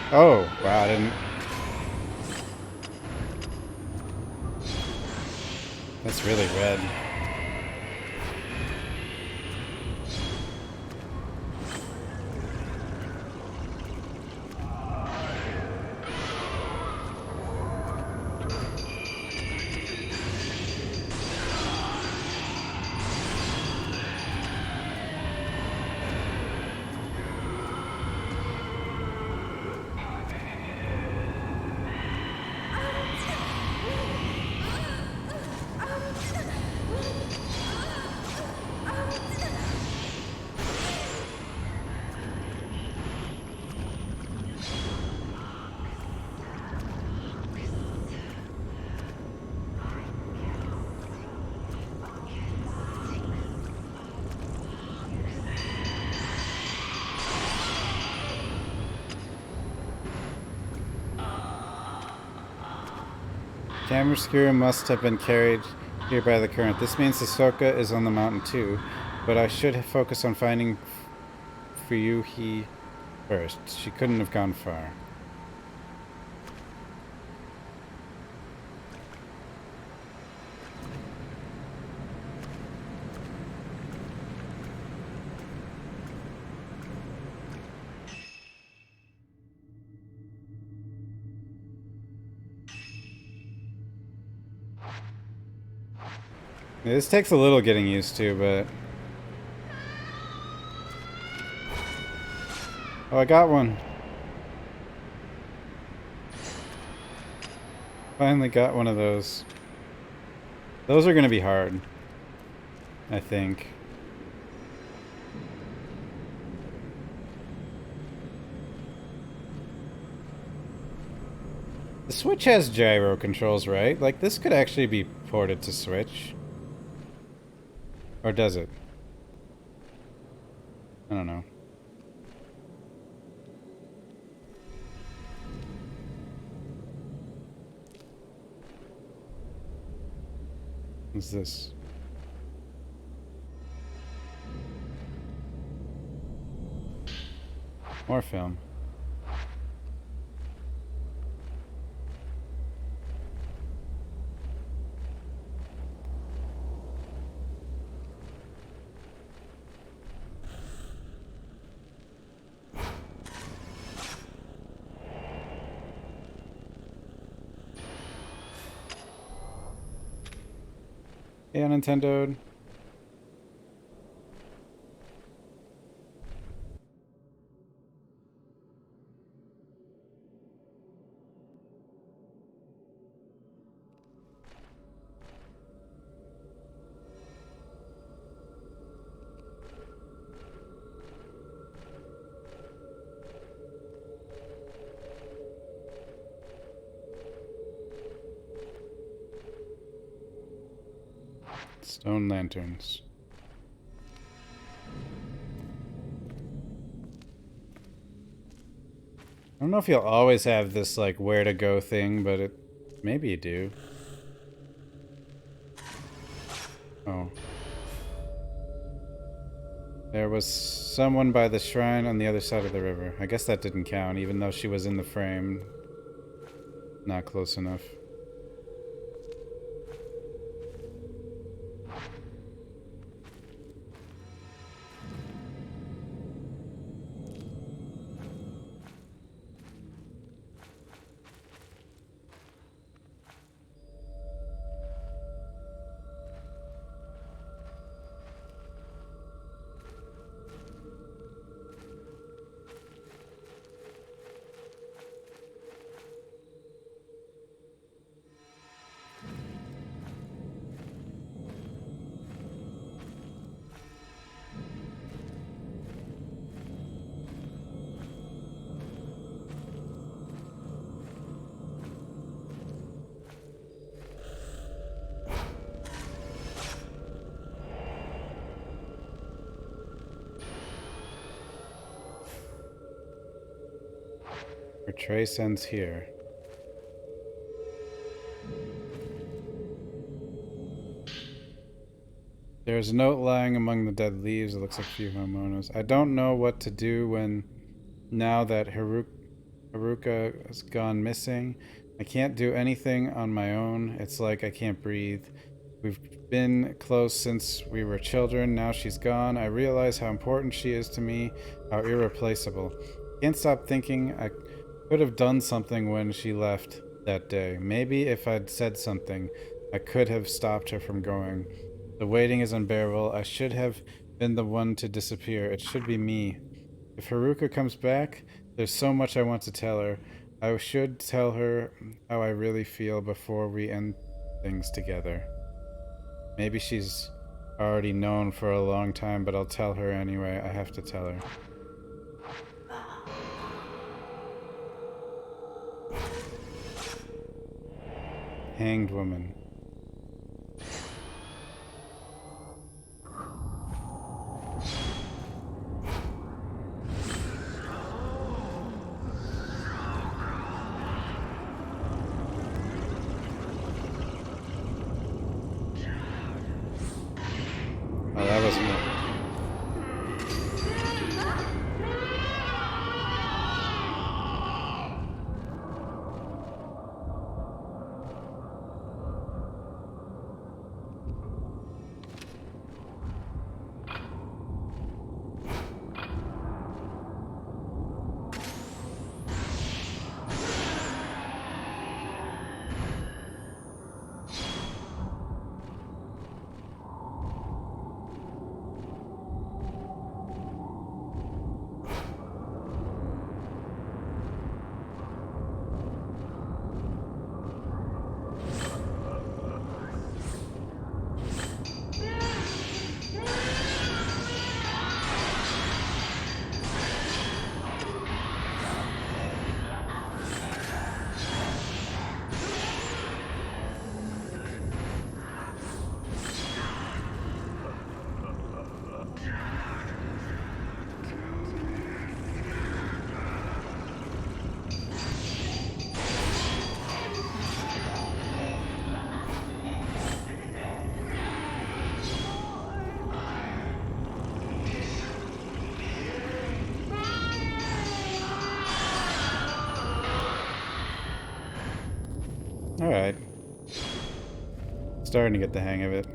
Oh, wow, I didn't... That's really red. Camera screw must have been carried here by the current. This means Ahsoka is on the mountain too, but I should focus on finding Fuyuhi first. She couldn't have gone far. Yeah, this takes a little getting used to, but... Oh, I got one. Finally got one of those. Those are gonna be hard, I think. The Switch has gyro controls, right? Like, this could actually be ported to Switch. Or does it? I don't know. What's this? More film. Yeah, Nintendo. Stone lanterns. I don't know if you'll always have this, like, where to go thing, but it... Maybe you do. Oh. There was someone by the shrine on the other side of the river. I guess that didn't count, even though she was in the frame. Not close enough. Her trace ends here. There's a note lying among the dead leaves. It looks like a few homonos. I don't know what to do when, now that Haruka has gone missing. I can't do anything on my own. It's like I can't breathe. We've been close since we were children. Now she's gone. I realize how important she is to me, how irreplaceable. Can't stop thinking I could have done something when she left that day. Maybe if I'd said something, I could have stopped her from going. The waiting is unbearable. I should have been the one to disappear. It should be me. If Haruka comes back, there's so much I want to tell her. I should tell her how I really feel before we end things together. Maybe she's already known for a long time, but I'll tell her anyway. I have to tell her. Hanged woman. Oh, that was me. Alright. Starting to get the hang of it.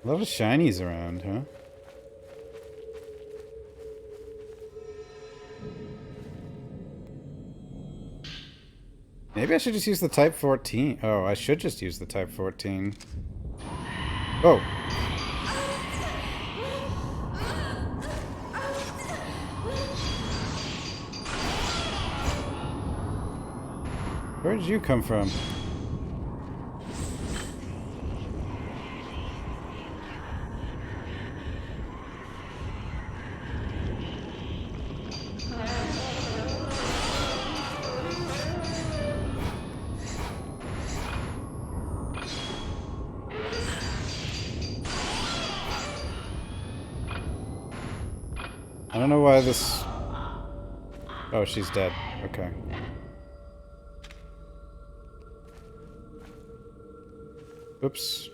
A lot of shinies around, huh? Maybe I should just use the Type 14. Oh, I should just use the Type 14. Oh! Where did you come from? I don't know why this... Oh, she's dead. Okay. Oops.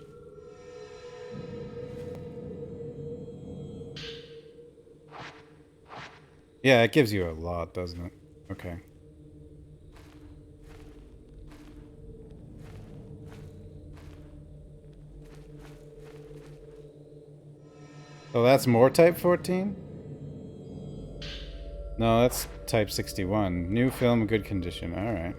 Yeah, it gives you a lot, doesn't it? Okay. Oh, that's more Type 14? No, that's Type 61. New film, good condition. Alright.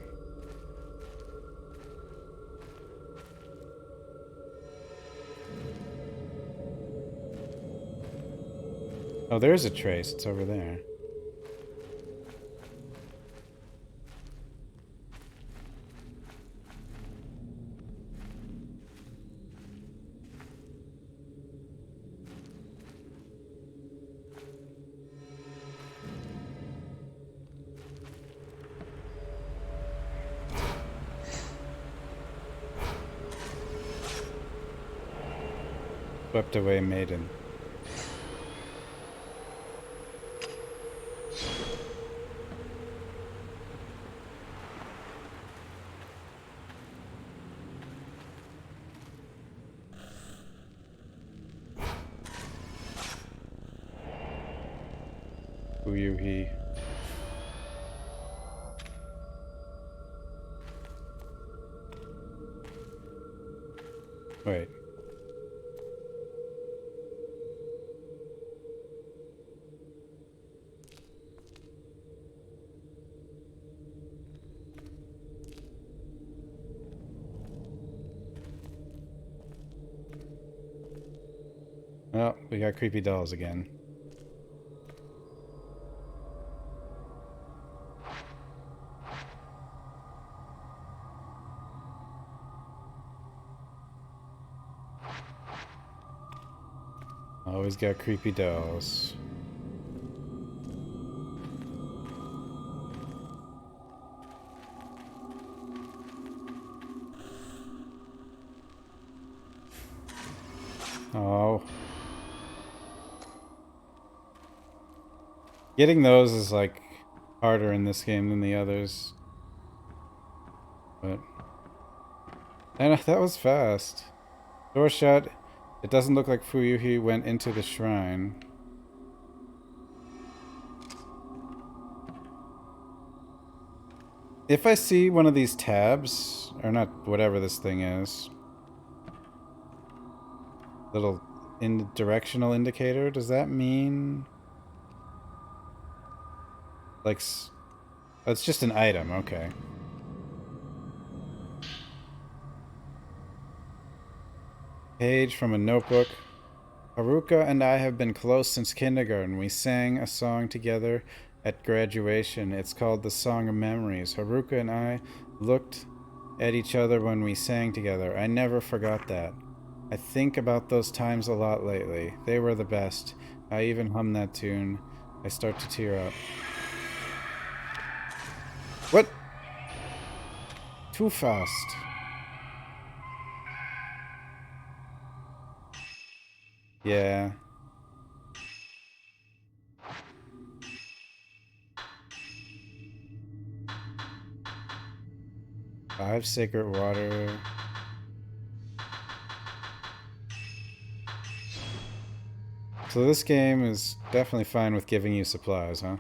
Oh, there's a trace. It's over there. Swept away maiden. Uyuhi. Wait. Oh, we got creepy dolls again. Always got creepy dolls. Oh. Getting those is like harder in this game than the others. But and that was fast. Door shut. It doesn't look like Fuyuhi went into the shrine. If I see one of these tabs, or not, whatever this thing is, little directional indicator, does that mean like it's just an item? Okay. Page from a notebook. Haruka and I have been close since kindergarten. We sang a song together at graduation. It's called The Song of Memories. Haruka and I looked at each other when we sang together. I never forgot that. I think about those times a lot lately. They were the best. I even hum that tune. I start to tear up. What? Too fast. Yeah. Five sacred water. So this game is definitely fine with giving you supplies, huh?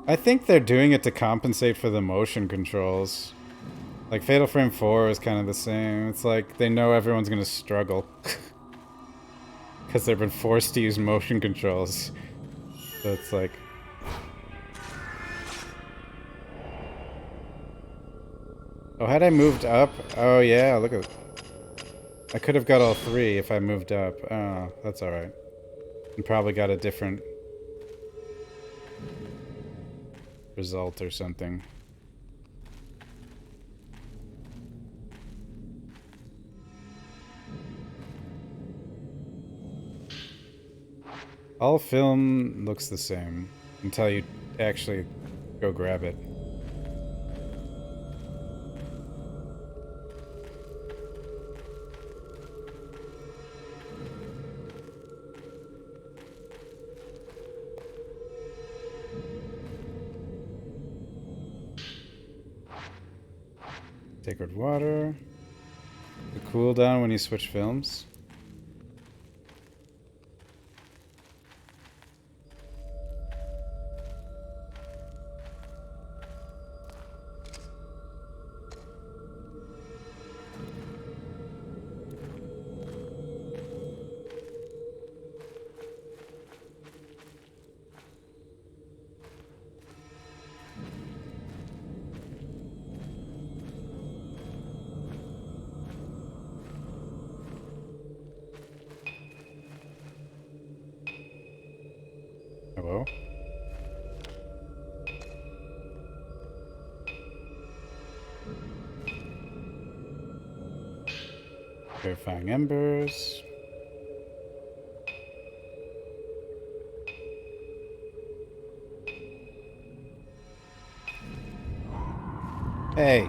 I think they're doing it to compensate for the motion controls. Like Fatal Frame 4 is kind of the same. It's like they know everyone's gonna struggle. Because they've been forced to use motion controls. So it's like... Oh, had I moved up? Oh yeah, look at... I could have got all three if I moved up. Oh, that's alright. And probably got a different... result or something. All film looks the same until you actually go grab it. Sacred water. The cooldown when you switch films. Hello? Verifying embers. Hey.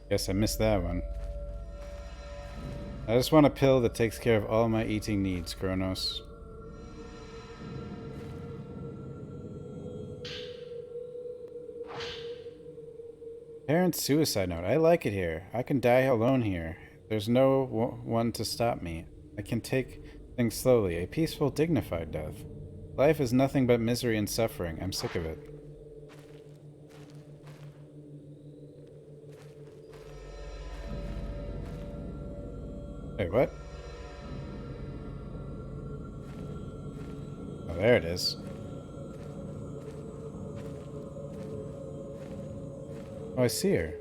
Guess I missed that one. I just want a pill that takes care of all my eating needs, Kronos. Parents' suicide note. I like it here. I can die alone here. There's no one to stop me. I can take things slowly. A peaceful, dignified death. Life is nothing but misery and suffering. I'm sick of it. Wait, what? Oh, there it is. Oh, I see her.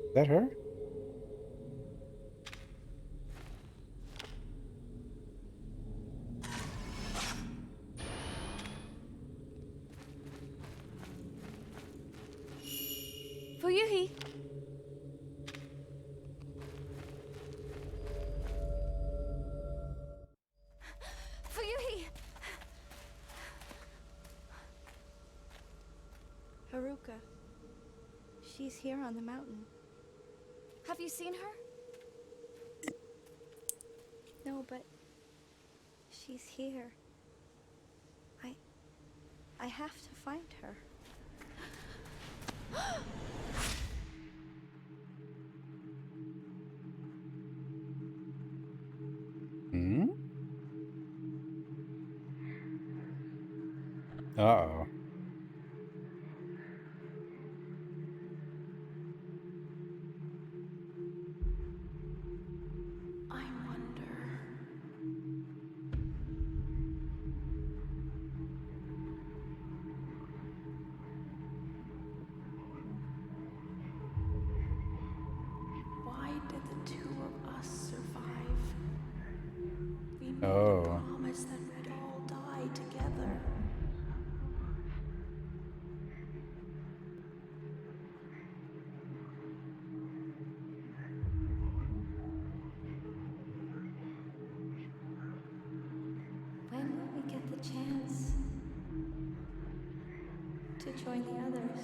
Is that her? Fuyuhi! Fuyuhi! Haruka. She's here on the mountain. Have you seen her? No, but she's here. I have to find her. Hmm? Uh-oh. I wonder. Why did the two of us survive? We made Oh. a promise that we'd all die together. When will we get the chance to join the others?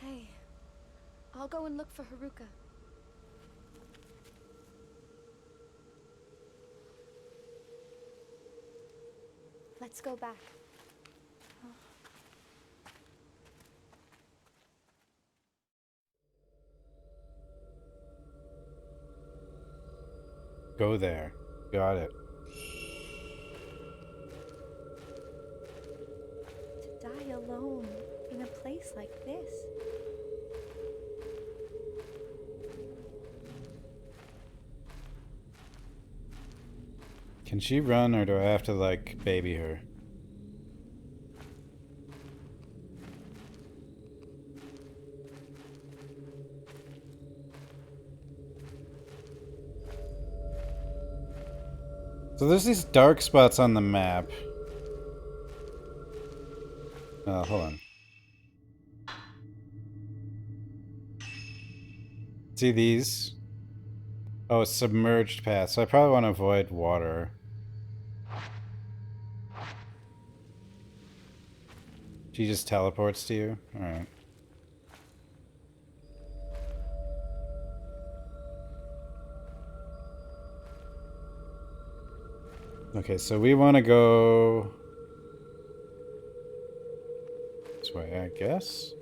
Hey, I'll go and look for Haruka. Let's go back. Go there. Got it. To die alone in a place like this. Can she run, or do I have to, like, baby her? So there's these dark spots on the map. Hold on. See these? Oh, it's submerged path, so I probably want to avoid water. She just teleports to you? Alright. Okay, so we want to go this way, I guess.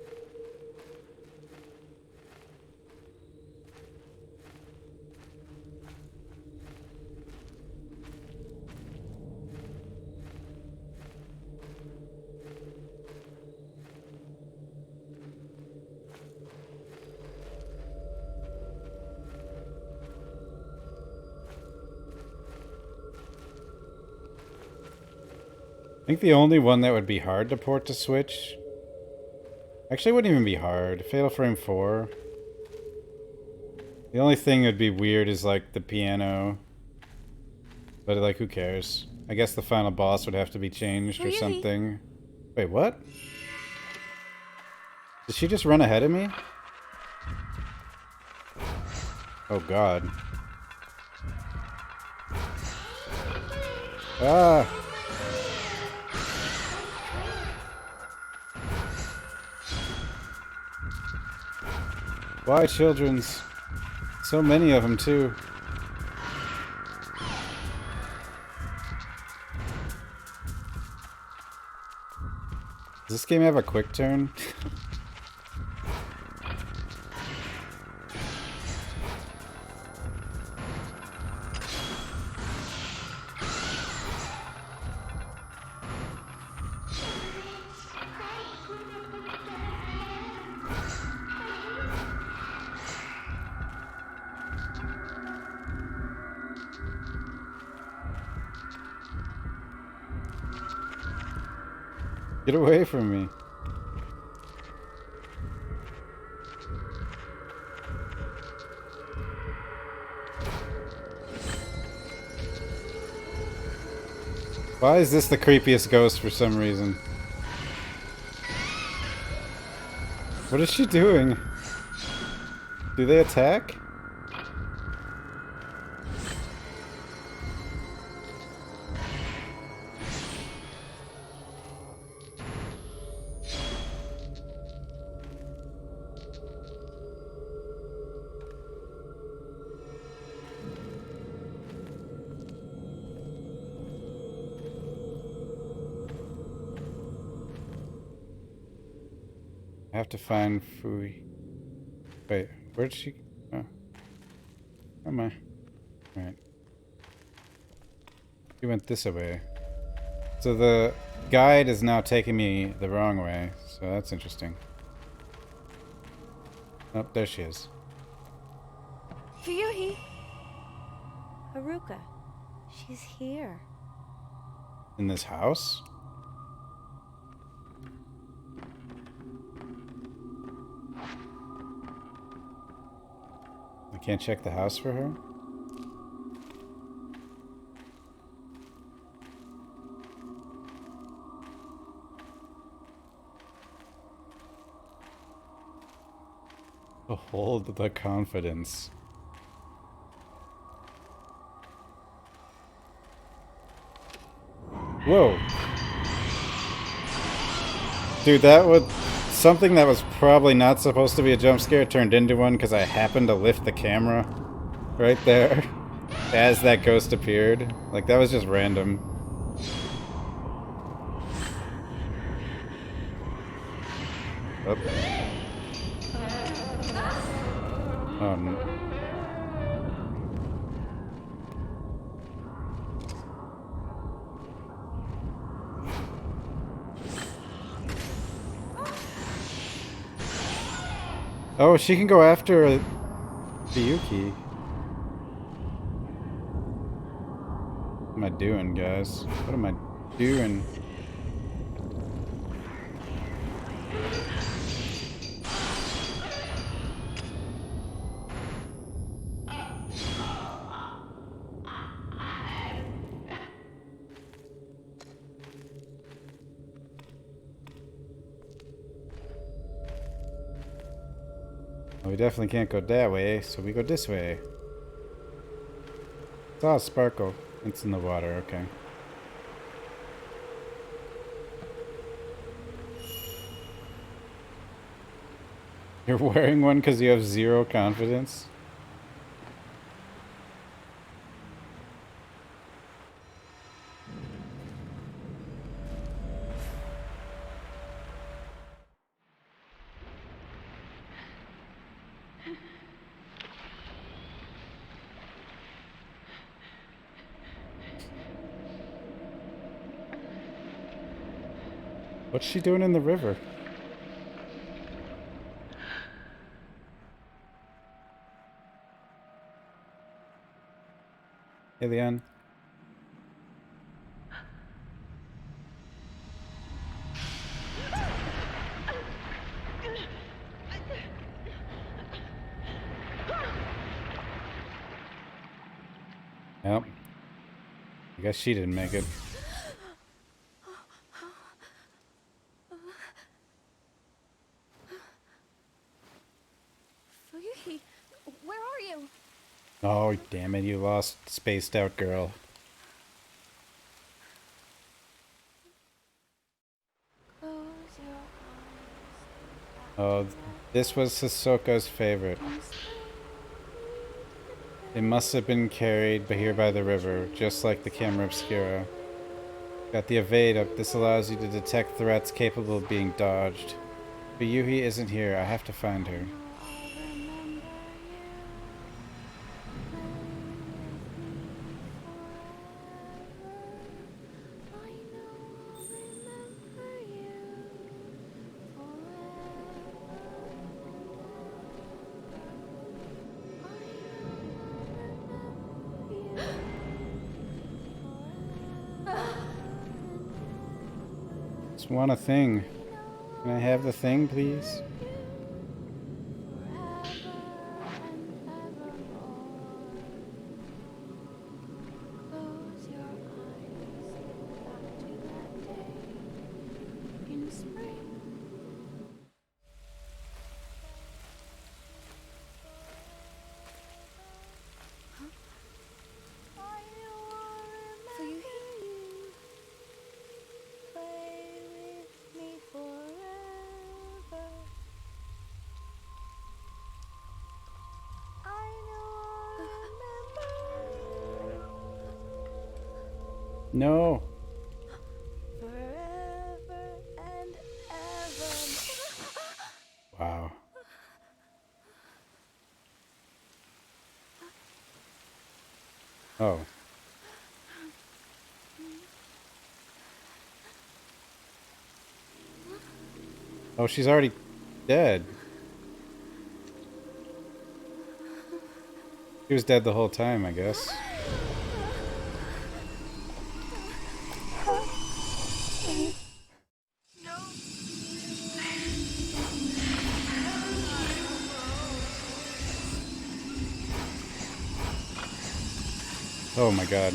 think the only one that would be hard to port to Switch... Actually, it wouldn't even be hard. Fatal Frame 4. The only thing that'd be weird is, like, the piano. But, like, who cares? I guess the final boss would have to be changed or Ryuhi. something. Wait, what? Did she just run ahead of me? Oh, God. Ah! Why children's? So many of them, too. Does this game have a quick turn? Get away from me. Why is this the creepiest ghost for some reason? What is she doing? Do they attack? I have to find Fui. Wait, where'd she... Oh. Where am I? Alright. She went this way. So the guide is now taking me the wrong way, so that's interesting. Oh, there she is. Ryuhi! Haruka. She's here. In this house? I can't check the house for her? Behold the confidence. Whoa. Dude, that was something that was probably not supposed to be a jump scare turned into one because I happened to lift the camera right there as that ghost appeared. Like, that was just random. Oh. Oh, no. Oh, she can go after Ryuki. What am I doing, guys? What am I doing? Well, we definitely can't go that way, so we go this way. It's all sparkle. It's in the water, okay. You're wearing one because you have zero confidence? What's she doing in the river? Hey, Leon. Yep. I guess she didn't make it. Fuyuhi, where are you? Oh, damn it, you lost Spaced Out Girl. Close your Oh, this was Hisoka's favorite. eyes. It must have been carried here by the river, just like the camera obscura. Got the evade up. This allows you to detect threats capable of being dodged. But Yuhi isn't here. I have to find her. Just want a thing. Can I have the thing, please? No. Forever and ever. Wow. Oh. Oh, she's already dead. She was dead the whole time, I guess. Oh my god.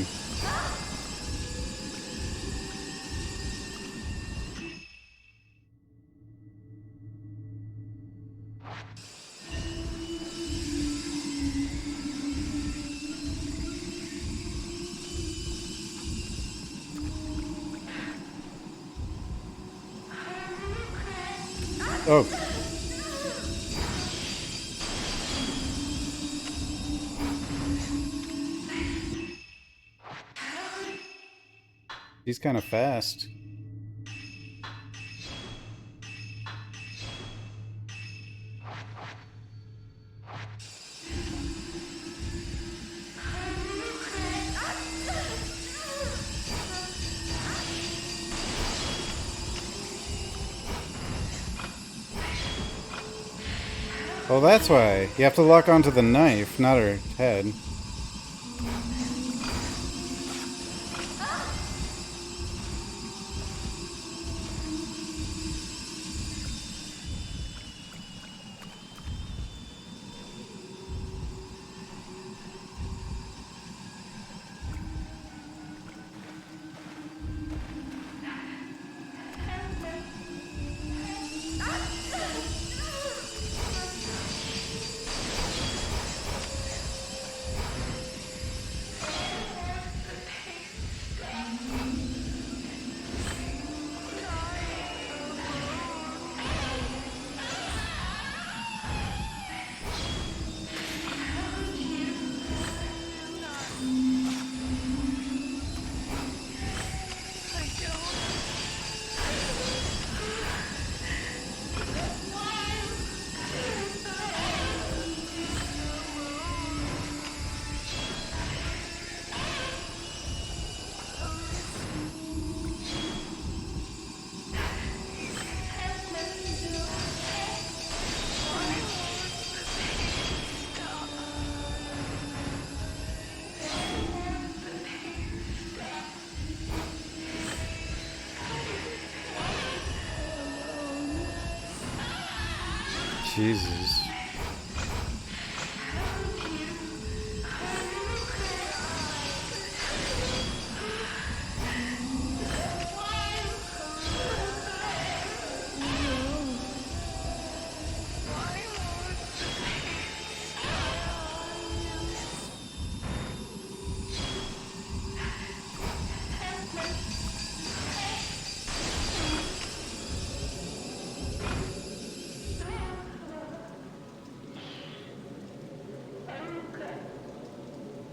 Oh. He's kind of fast. Oh, that's why. You have to lock onto the knife, not her head. Jesus.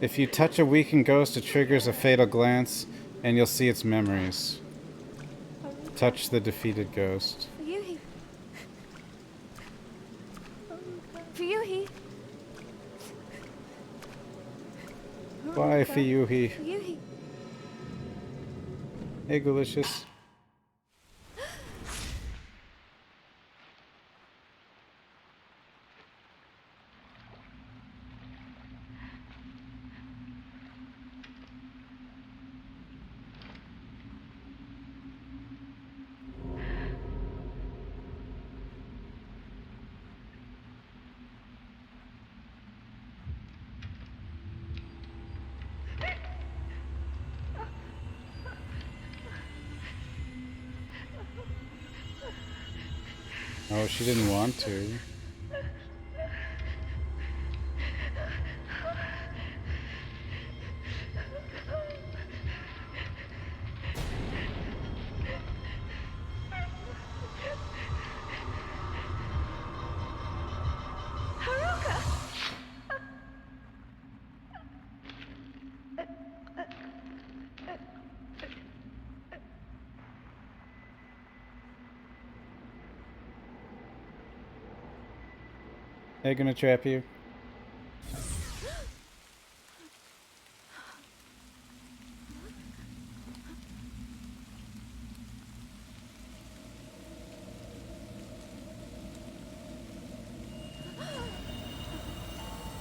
If you touch a weakened ghost, it triggers a fatal glance, and you'll see its memories. Touch the defeated ghost. Fuyuhi. Fuyuhi. Why, Fiyuhi? Fuyuhi. Hey, Delicious. Oh, she didn't want to. They're gonna trap you.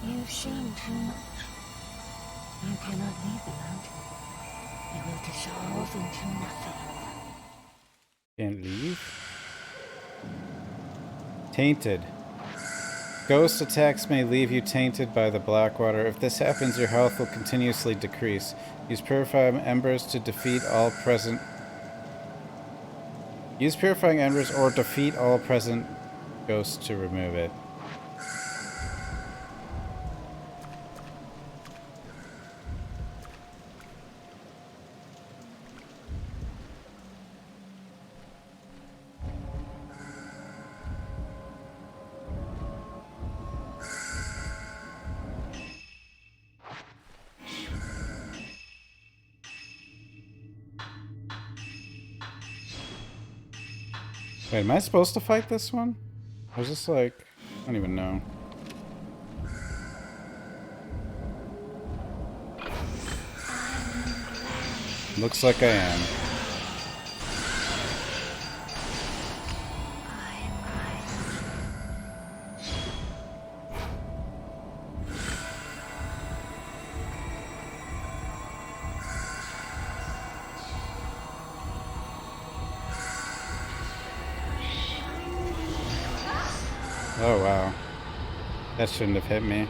You've seen too much. You cannot leave the mountain. You will dissolve into nothing. Can't leave. Tainted. Ghost attacks may leave you tainted by the black water. If this happens, your health will continuously decrease. Use purifying embers to defeat all present. Use purifying embers or defeat all present ghosts to remove it. Wait, am I supposed to fight this one? Or is this like... I don't even know. Looks like I am. Oh wow. That shouldn't have hit me.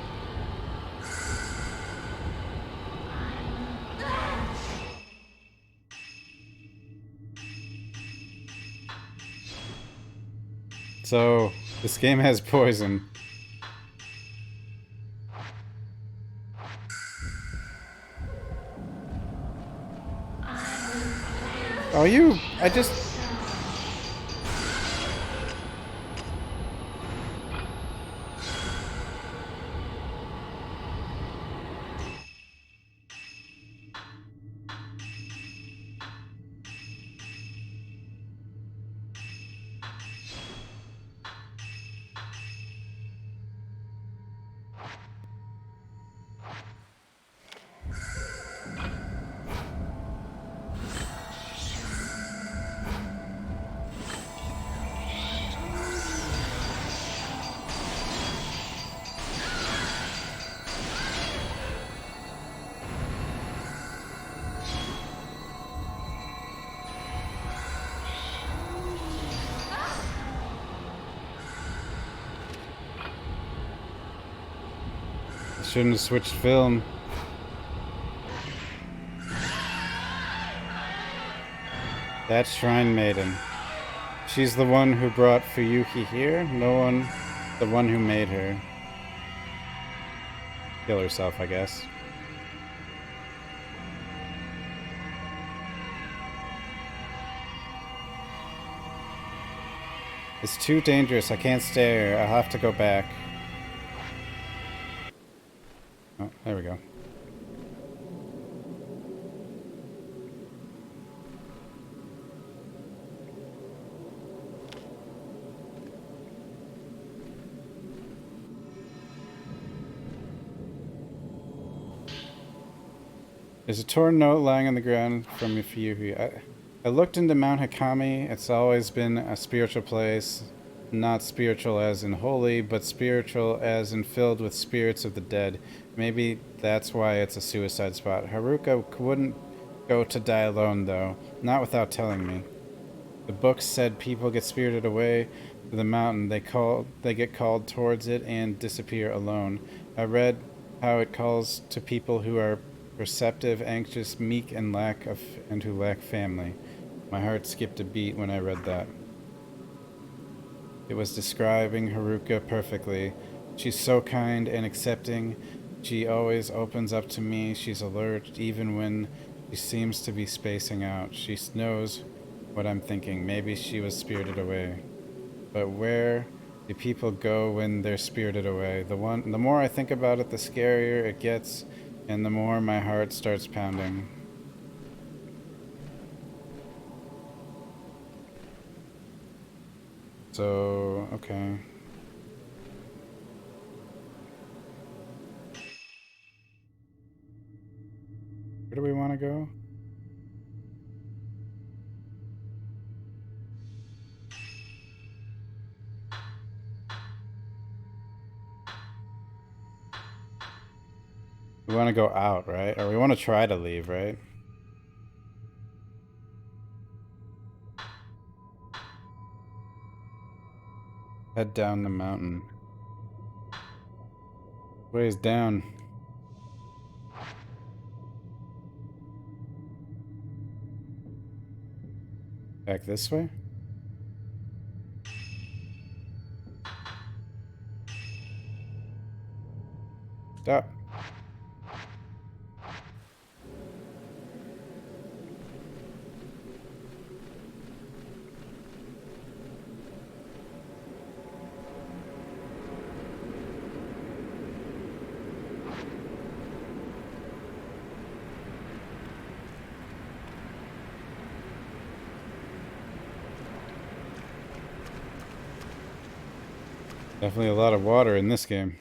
So, this game has poison. Oh, you... I just... Shouldn't have switched film. That's Shrine Maiden. She's the one who brought Fuyuhi here. No one... the one who made her. Kill herself, I guess. It's too dangerous. I can't stay here. I'll have to go back. Oh, there we go. There's a torn note lying on the ground from Yuyuhi. I looked into Mount Hakami. It's always been a spiritual place. Not spiritual as in holy, but spiritual as in filled with spirits of the dead. Maybe that's why it's a suicide spot. Haruka wouldn't go to die alone, though. Not without telling me. The book said people get spirited away to the mountain. They get called towards it and disappear alone. I read how it calls to people who are perceptive, anxious, meek, and who lack family. My heart skipped a beat when I read that. It was describing Haruka perfectly. She's so kind and accepting. She always opens up to me. She's alert even when she seems to be spacing out. She knows what I'm thinking. Maybe she was spirited away. But where do people go when they're spirited away? The more I think about it, the scarier it gets, and the more my heart starts pounding. So, okay. Where do we want to go? We want to go out, right? Or we want to try to leave, right? Head down the mountain. Ways down. Back this way? Stop. Definitely a lot of water in this game.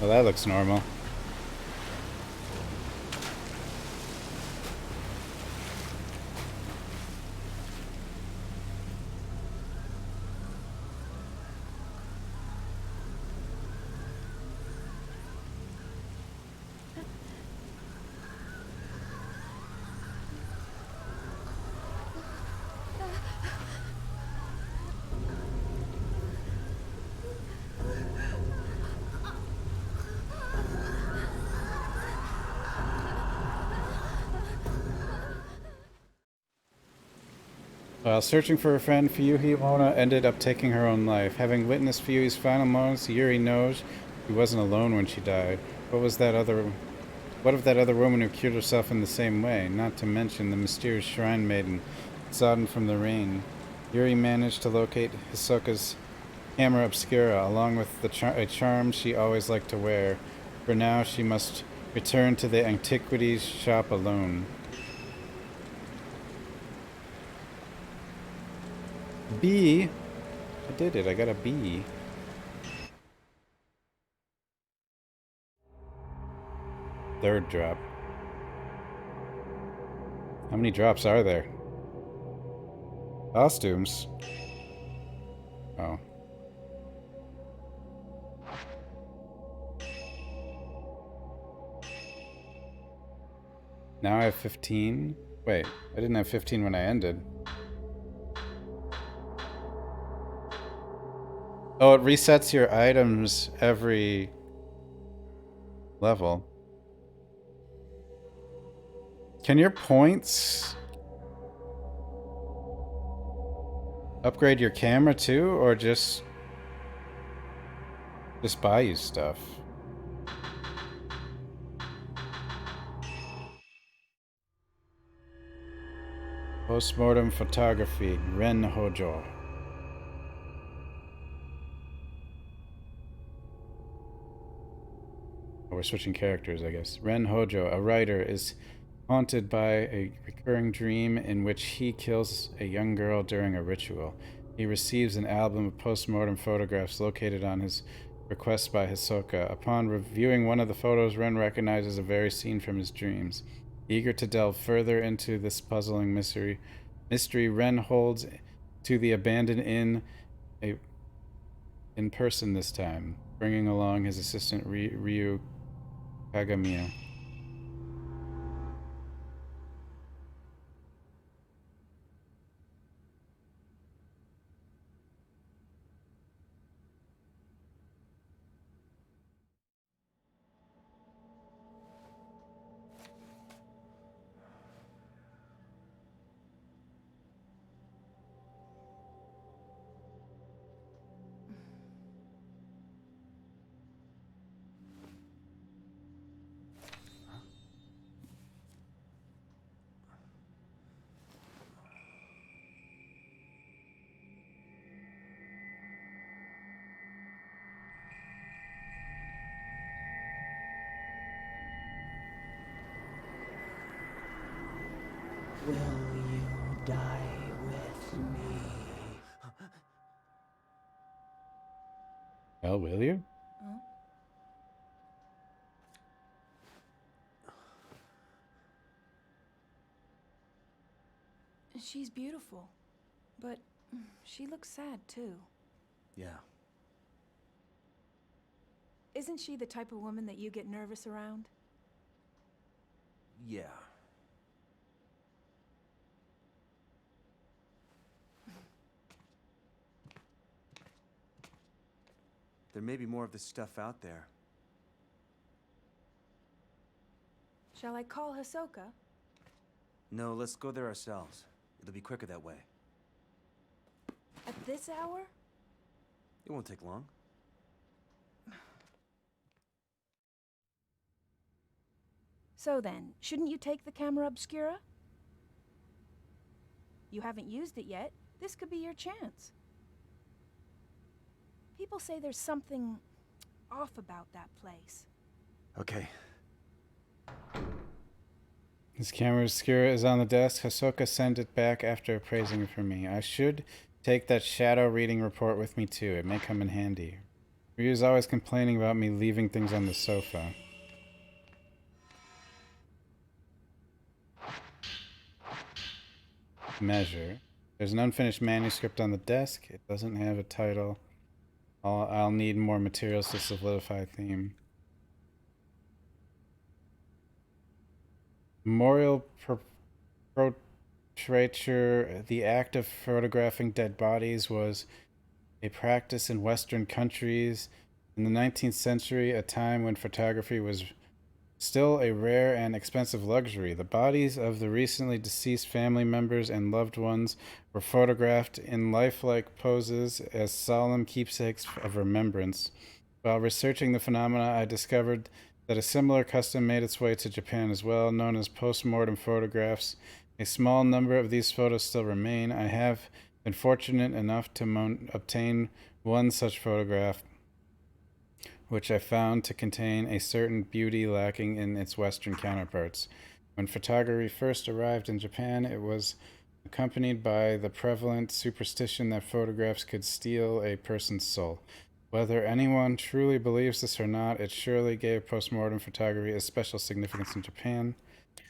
Well, that looks normal. While searching for a friend, Fuyuhi Mona ended up taking her own life. Having witnessed Fuyuhi's final moments, Yuri knows she wasn't alone when she died. What of that other woman who cured herself in the same way? Not to mention the mysterious shrine maiden, sodden from the rain. Yuri managed to locate Hisoka's camera obscura, along with a charm she always liked to wear. For now, she must return to the antiquities shop alone. B. I did it. I got a B. Third drop. How many drops are there? Costumes. Oh. Now I have 15. Wait, I didn't have 15 when I ended. Oh, it resets your items every level. Can your points upgrade your camera too, or just buy you stuff? Postmortem photography, Ren Hojo. We're switching characters, I guess. Ren Hojo, a writer, is haunted by a recurring dream in which he kills a young girl during a ritual. he receives an album of post-mortem photographs located on his request by Hisoka. Upon reviewing one of the photos, Ren recognizes a very scene from his dreams. Eager to delve further into this puzzling mystery, Ren holds to the abandoned inn in person this time, bringing along his assistant Ryu Kagamiya. Will you die with me? Well, will you? She's beautiful, but she looks sad too. Yeah. Isn't she the type of woman that you get nervous around? Yeah. There may be more of this stuff out there. Shall I call Hisoka? No, let's go there ourselves. It'll be quicker that way. At this hour? It won't take long. So then, shouldn't you take the camera obscura? You haven't used it yet. This could be your chance. People say there's something off about that place. Okay. His camera obscura is on the desk. Hisoka sent it back after appraising it for me. I should take that shadow reading report with me too. It may come in handy. Ryu's always complaining about me leaving things on the sofa. Measure. There's an unfinished manuscript on the desk. It doesn't have a title. I'll need more materials to solidify theme. Memorial portraiture. The act of photographing dead bodies was a practice in Western countries in the 19th century, a time when photography was still a rare and expensive luxury. The bodies of the recently deceased family members and loved ones were photographed in lifelike poses as solemn keepsakes of remembrance. While researching the phenomena, I discovered that a similar custom made its way to Japan as well, known as post-mortem photographs. A small number of these photos still remain. I have been fortunate enough to obtain one such photograph, which I found to contain a certain beauty lacking in its Western counterparts. When photography first arrived in Japan, it was accompanied by the prevalent superstition that photographs could steal a person's soul. Whether anyone truly believes this or not, it surely gave postmortem photography a special significance in Japan.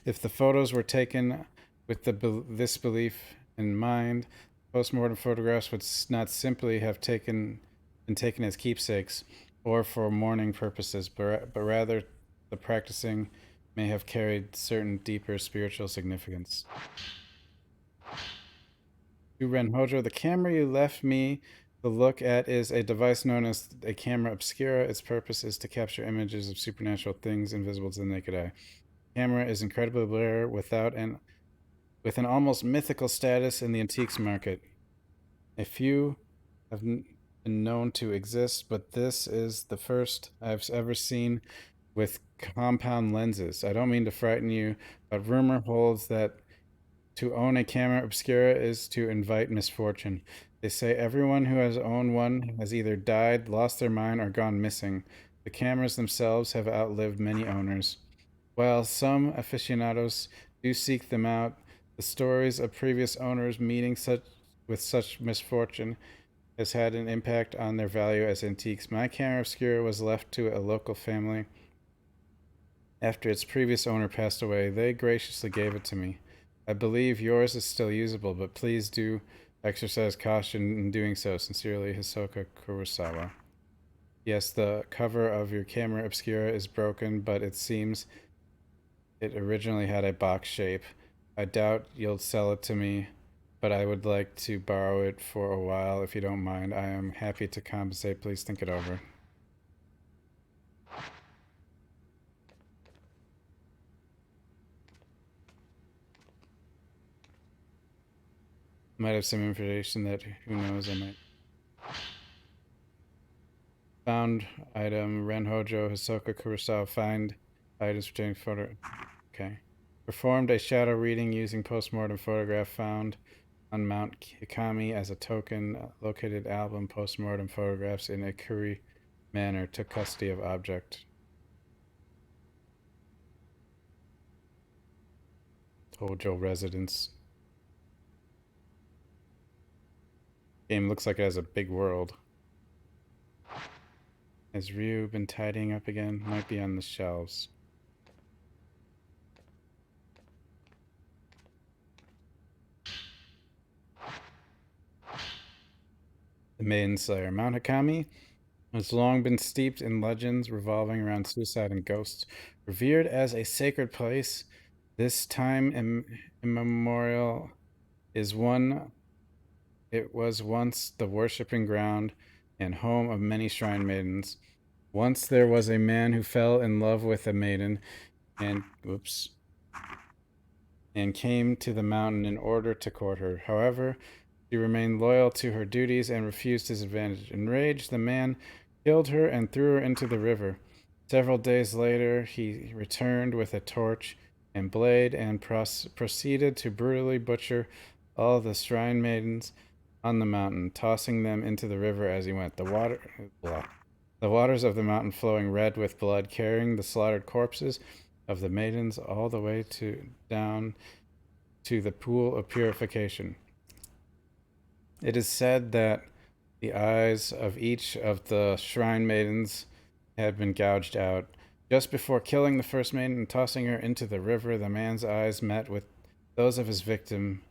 If the photos were taken with this belief in mind, postmortem photographs would not simply have been taken as keepsakes or for mourning purposes, but rather the practicing may have carried certain deeper spiritual significance. To Renhojo, the camera you left me to look at is a device known as a camera obscura. Its purpose is to capture images of supernatural things invisible to the naked eye. The camera is incredibly rare with an almost mythical status in the antiques market. A few have been known to exist, but this is the first I've ever seen with compound lenses. I don't mean to frighten you, but rumor holds that to own a camera obscura is to invite misfortune. They say everyone who has owned one has either died, lost their mind, or gone missing. The cameras themselves have outlived many owners. While some aficionados do seek them out, the stories of previous owners meeting such with such misfortune has had an impact on their value as antiques. My camera obscura was left to a local family after its previous owner passed away. They graciously gave it to me. I believe yours is still usable, but please do exercise caution in doing so. Sincerely, Hisoka Kurosawa. Yes, the cover of your camera obscura is broken, but it seems it originally had a box shape. I doubt you'll sell it to me, but I would like to borrow it for a while if you don't mind. I am happy to compensate. Please think it over. Might have some information that, who knows, I might. Found item, Renhojo Hisoka Kurosawa. Find items pertaining photo. Okay. Performed a shadow reading using postmortem photograph found on Mount Hikami as a token. Located album postmortem photographs in a Kuri manner. Took custody of object. Hojo residence. Game looks like it has a big world. Has Ryu been tidying up again? Might be on the shelves. The Maiden Slayer. Mount Hikami has long been steeped in legends revolving around suicide and ghosts. Revered as a sacred place, this time immemorial is one. It was once the worshipping ground and home of many shrine maidens. Once there was a man who fell in love with a maiden and came to the mountain in order to court her. However, she remained loyal to her duties and refused his advantage. Enraged, the man killed her and threw her into the river. Several days later, he returned with a torch and blade and proceeded to brutally butcher all the shrine maidens on the mountain, tossing them into the river as he went. The waters of the mountain flowing red with blood, carrying the slaughtered corpses of the maidens all the way down to the pool of purification. It is said that the eyes of each of the shrine maidens had been gouged out. Just before killing the first maiden and tossing her into the river, the man's eyes met with those of his victim.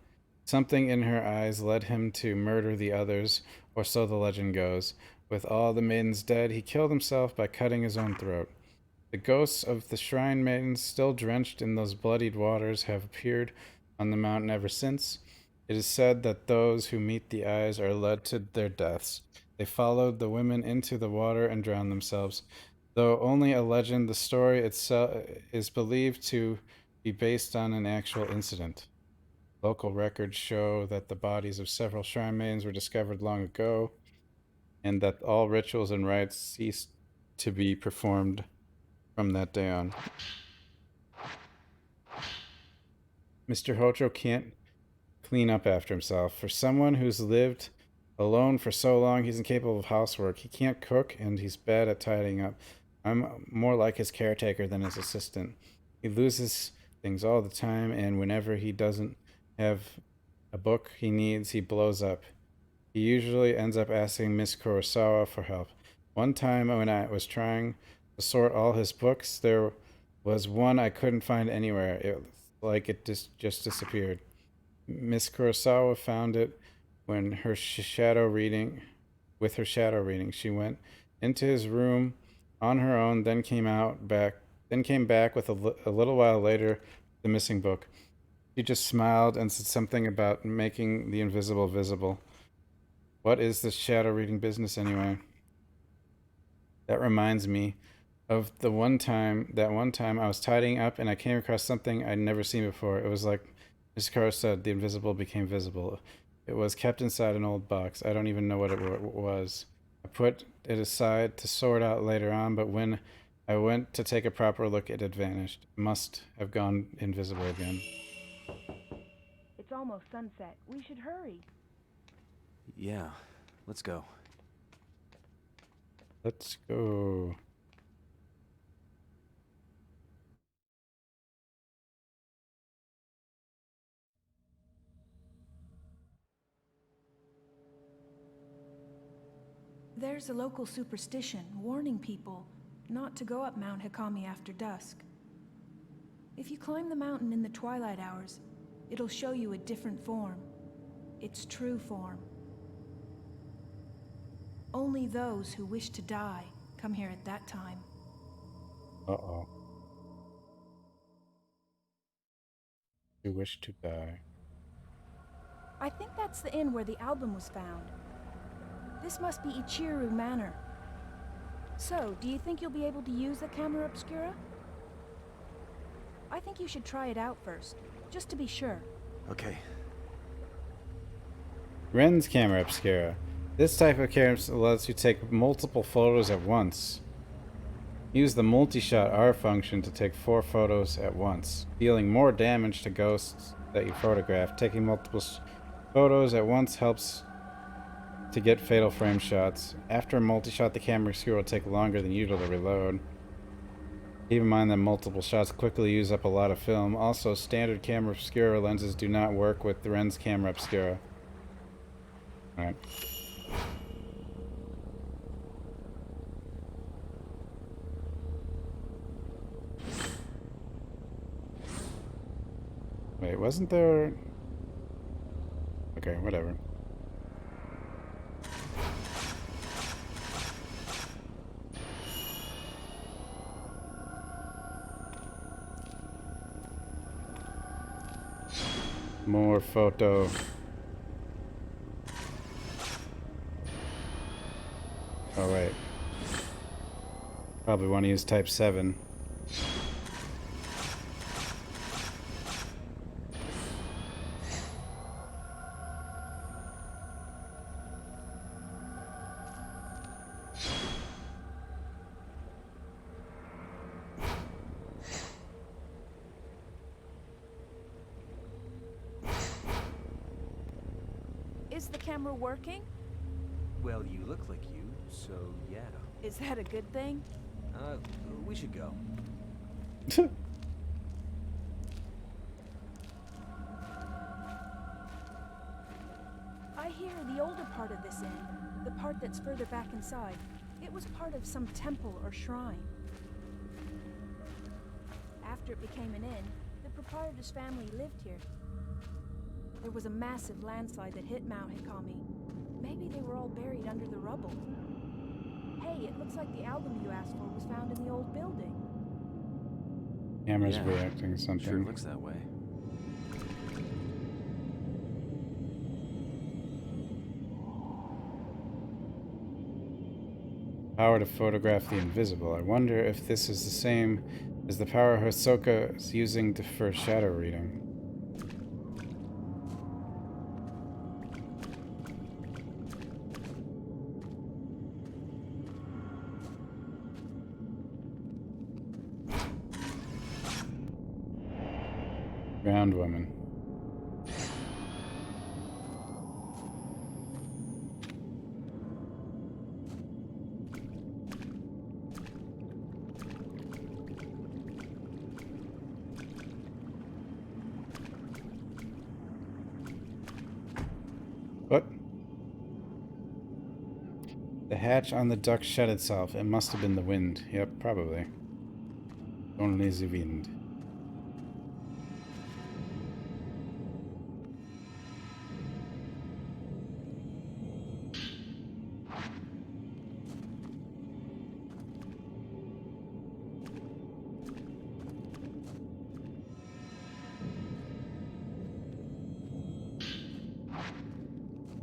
Something in her eyes led him to murder the others, or so the legend goes. With all the maidens dead, he killed himself by cutting his own throat. The ghosts of the shrine maidens, still drenched in those bloodied waters, have appeared on the mountain ever since. It is said that those who meet the eyes are led to their deaths. They followed the women into the water and drowned themselves. Though only a legend, the story itself is believed to be based on an actual incident. Local records show that the bodies of several shrine maidens were discovered long ago, and that all rituals and rites ceased to be performed from that day on. Mr. Hojo can't clean up after himself. For someone who's lived alone for so long, he's incapable of housework. He can't cook, and he's bad at tidying up. I'm more like his caretaker than his assistant. He loses things all the time, and whenever he doesn't have a book he needs, he blows up. He usually ends up asking Miss Kurosawa for help. One time when I was trying to sort all his books, there was one I couldn't find anywhere. It just disappeared. Miss Kurosawa found it when her shadow reading. She went into his room on her own, then came back with a little while later the missing book. She just smiled and said something about making the invisible visible. What is this shadow reading business anyway? That reminds me of that one time I was tidying up and I came across something I'd never seen before. It was like Miss Carr said, the invisible became visible. It was kept inside an old box. I don't even know what it was. I put it aside to sort out later on, but when I went to take a proper look, it had vanished. It must have gone invisible again. It's almost sunset. We should hurry. Yeah, let's go. Let's go. There's a local superstition warning people not to go up Mount Hikami after dusk. If you climb the mountain in the twilight hours, it'll show you a different form. Its true form. Only those who wish to die come here at that time. Uh-oh. You wish to die. I think that's the inn where the album was found. This must be Ichiru Manor. So, do you think you'll be able to use the camera obscura? I think you should try it out first, just to be sure. Okay. Ren's camera obscura. This type of camera lets you take multiple photos at once. Use the multi-shot R function to take 4 photos at once, dealing more damage to ghosts that you photograph. Taking multiple photos at once helps to get fatal frame shots. After a multi-shot, the camera obscura will take longer than usual to reload. Keep in mind that multiple shots quickly use up a lot of film. Also, standard camera obscura lenses do not work with the Ren's camera obscura. Alright. Wait, wasn't there... Okay, whatever. More photo. Oh, wait. Probably want to use type 7. Is the camera working? Well, you look like you, so yeah. Is that a good thing? We should go. I hear the older part of this inn, the part that's further back inside, it was part of some temple or shrine. After it became an inn, the proprietor's family lived here. There was a massive landslide that hit Mount Hikami. Maybe they were all buried under the rubble. Hey, it looks like the album you asked for was found in the old building. Camera's Yeah, reacting to something. Sure looks that way. Power to photograph the invisible. I wonder if this is the same as the power Hisoka is using for shadow reading. Ground woman. What? The hatch on the duct shut itself. It must have been the wind. Yep, probably. Only the wind.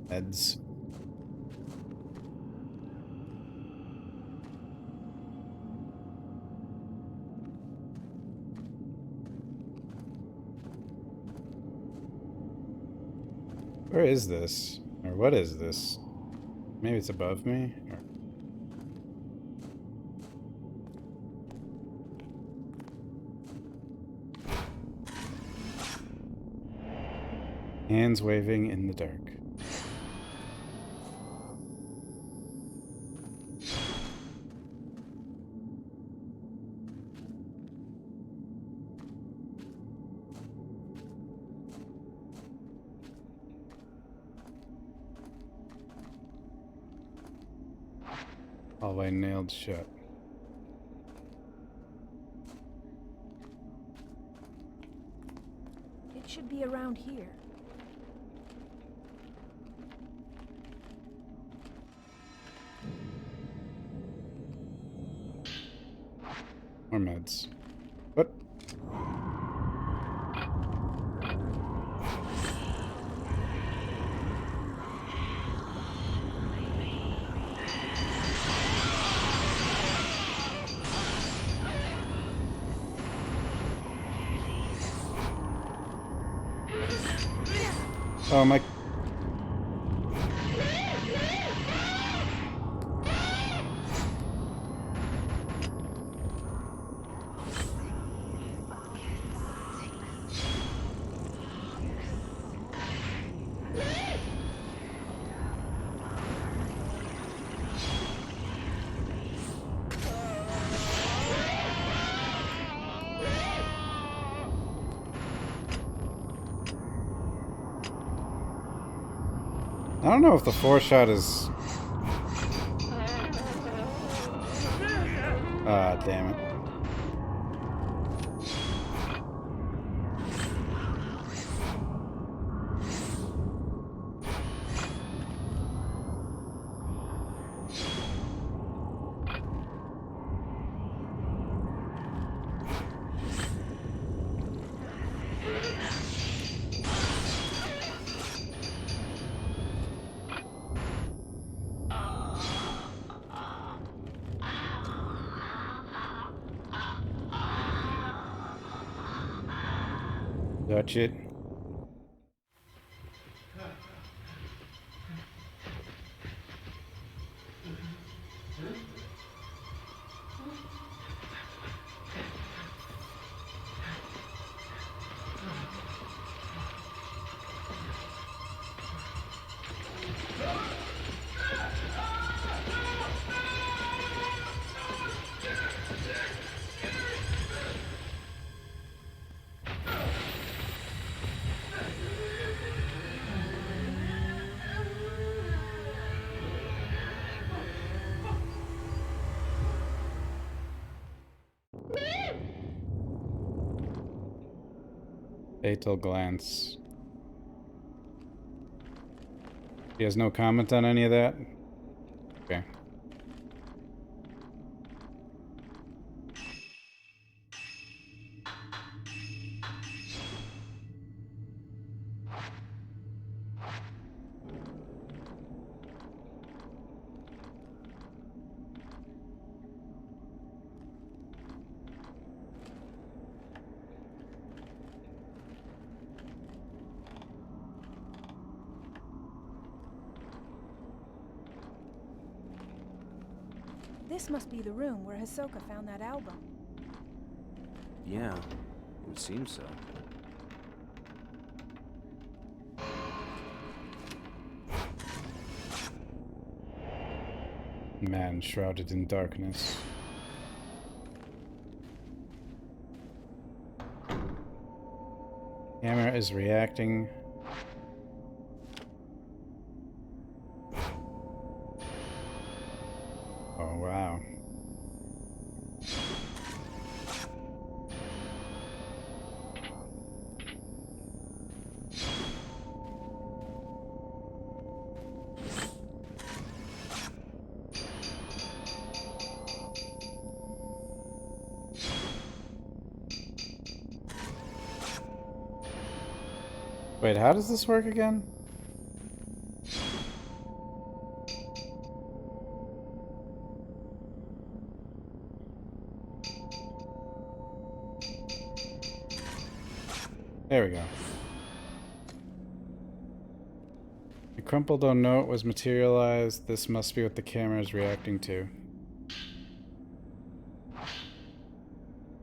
Heads. Where is this? Or what is this? Maybe it's above me? Or... Hands waving in the dark. Hallway nailed shut. It should be around here. More meds. What? Oh my. I don't know if the 4-shot is... Ah, damn it. That's it. Fatal glance. He has no comment on any of that? Okay. This must be the room where Hisoka found that album. Yeah, it would seem so. Man shrouded in darkness. Camera is reacting. Oh, wow. Wait, how does this work again? There we go. The crumpled on note was materialized. This must be what the camera is reacting to.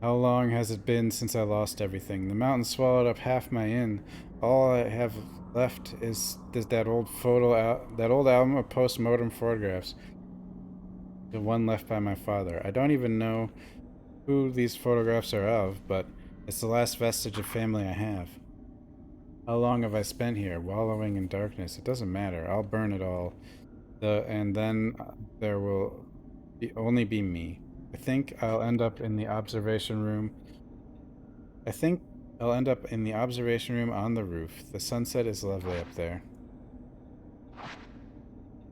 How long has it been since I lost everything? The mountain swallowed up half my inn. All I have left is that old that old album of post-mortem photographs. The one left by my father. I don't even know who these photographs are of, but it's the last vestige of family I have. How long have I spent here, wallowing in darkness? It doesn't matter. I'll burn it all. And then there will only be me. I think I'll end up in the observation room. I think I'll end up in the observation room on the roof. The sunset is lovely up there.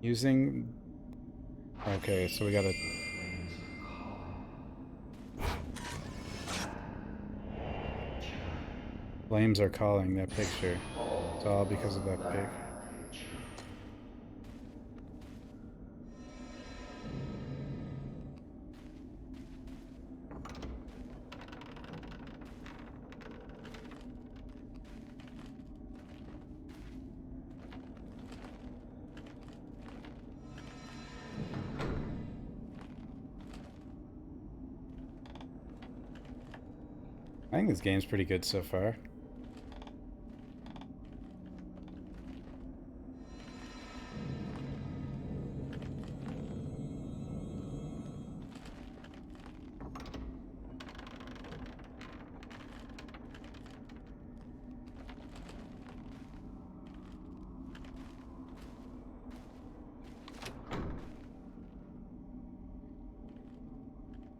Using... Okay, so we gotta... Flames are calling that picture. It's all because of that pig. I think this game's pretty good so far.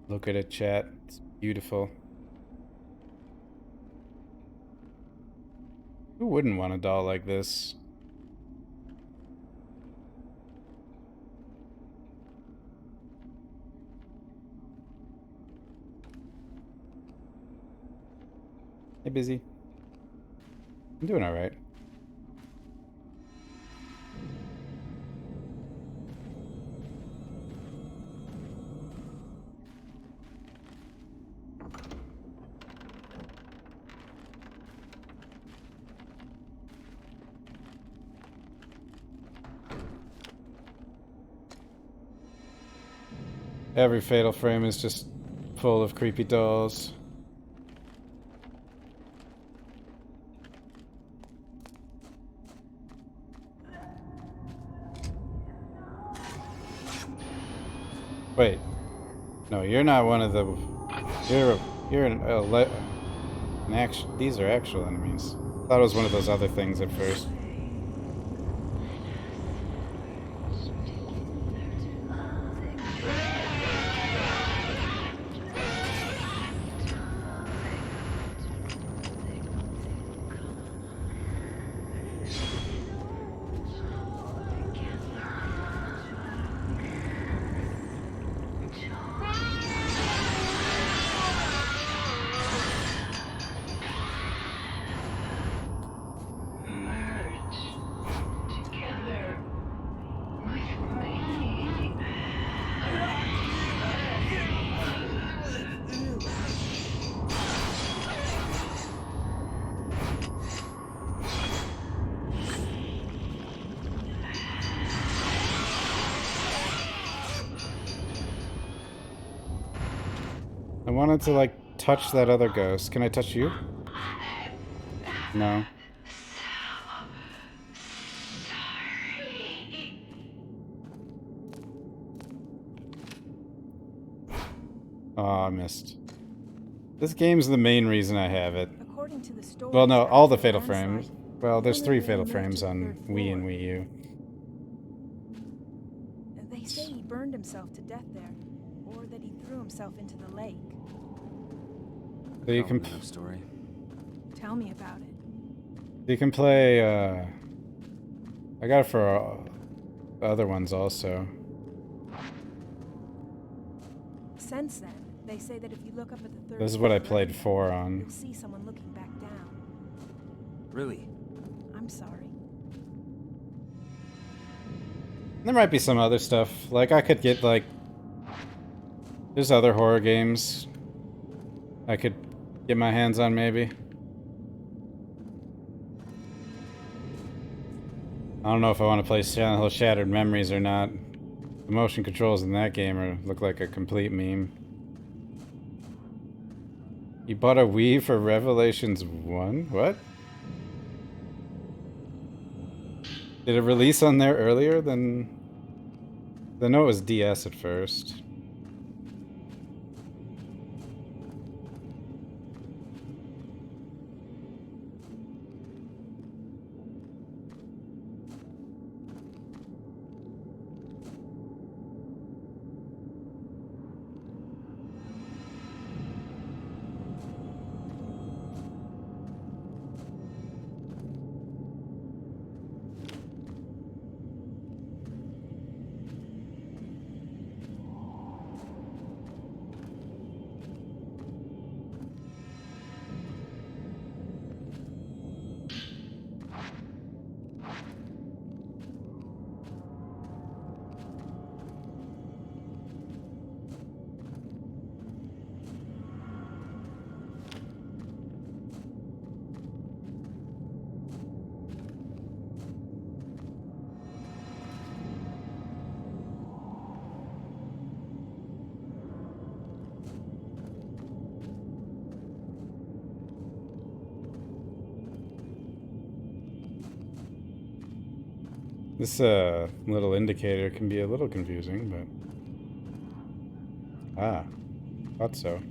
Look at it, chat. It's beautiful. Who wouldn't want a doll like this? Hey, Busy. I'm doing alright. Every Fatal Frame is just full of creepy dolls. Wait. No, you're not one of the... You're an actual... These are actual enemies. I thought it was one of those other things at first. I wanted to, like, touch that other ghost. Can I touch you? No. Oh, I missed. This game's the main reason I have it. According to the story, Well, no, all the Fatal landslide, Frames. Well, there's one 3 of them Fatal moved Frames to the on third Wii and floor. Wii U. They say he burned himself to death there, or that he threw himself into the lake. So you can... Enough story. Tell me about it. You can play, I got it for other ones also. Since then, they say that if you look up at the third This is what I floor, played 4 on. you'll see someone looking back down. Really? I'm sorry. There might be some other stuff. Like, I could get, like... There's other horror games I could get my hands on, maybe. I don't know if I want to play Silent Hill Shattered Memories or not. The motion controls in that game look like a complete meme. You bought a Wii for Revelations 1? What? Did it release on there earlier than... I know it was DS at first. This little indicator can be a little confusing, but... Ah, thought so.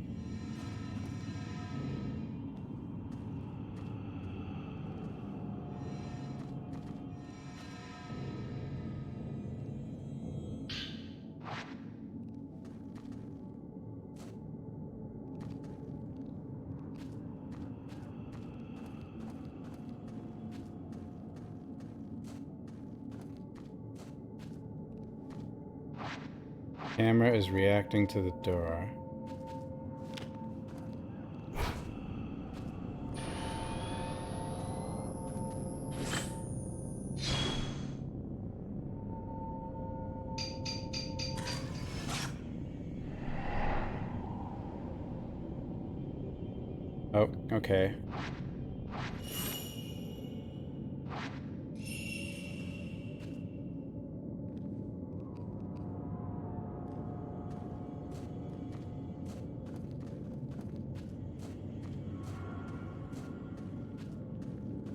Camera is reacting to the door. Oh, okay.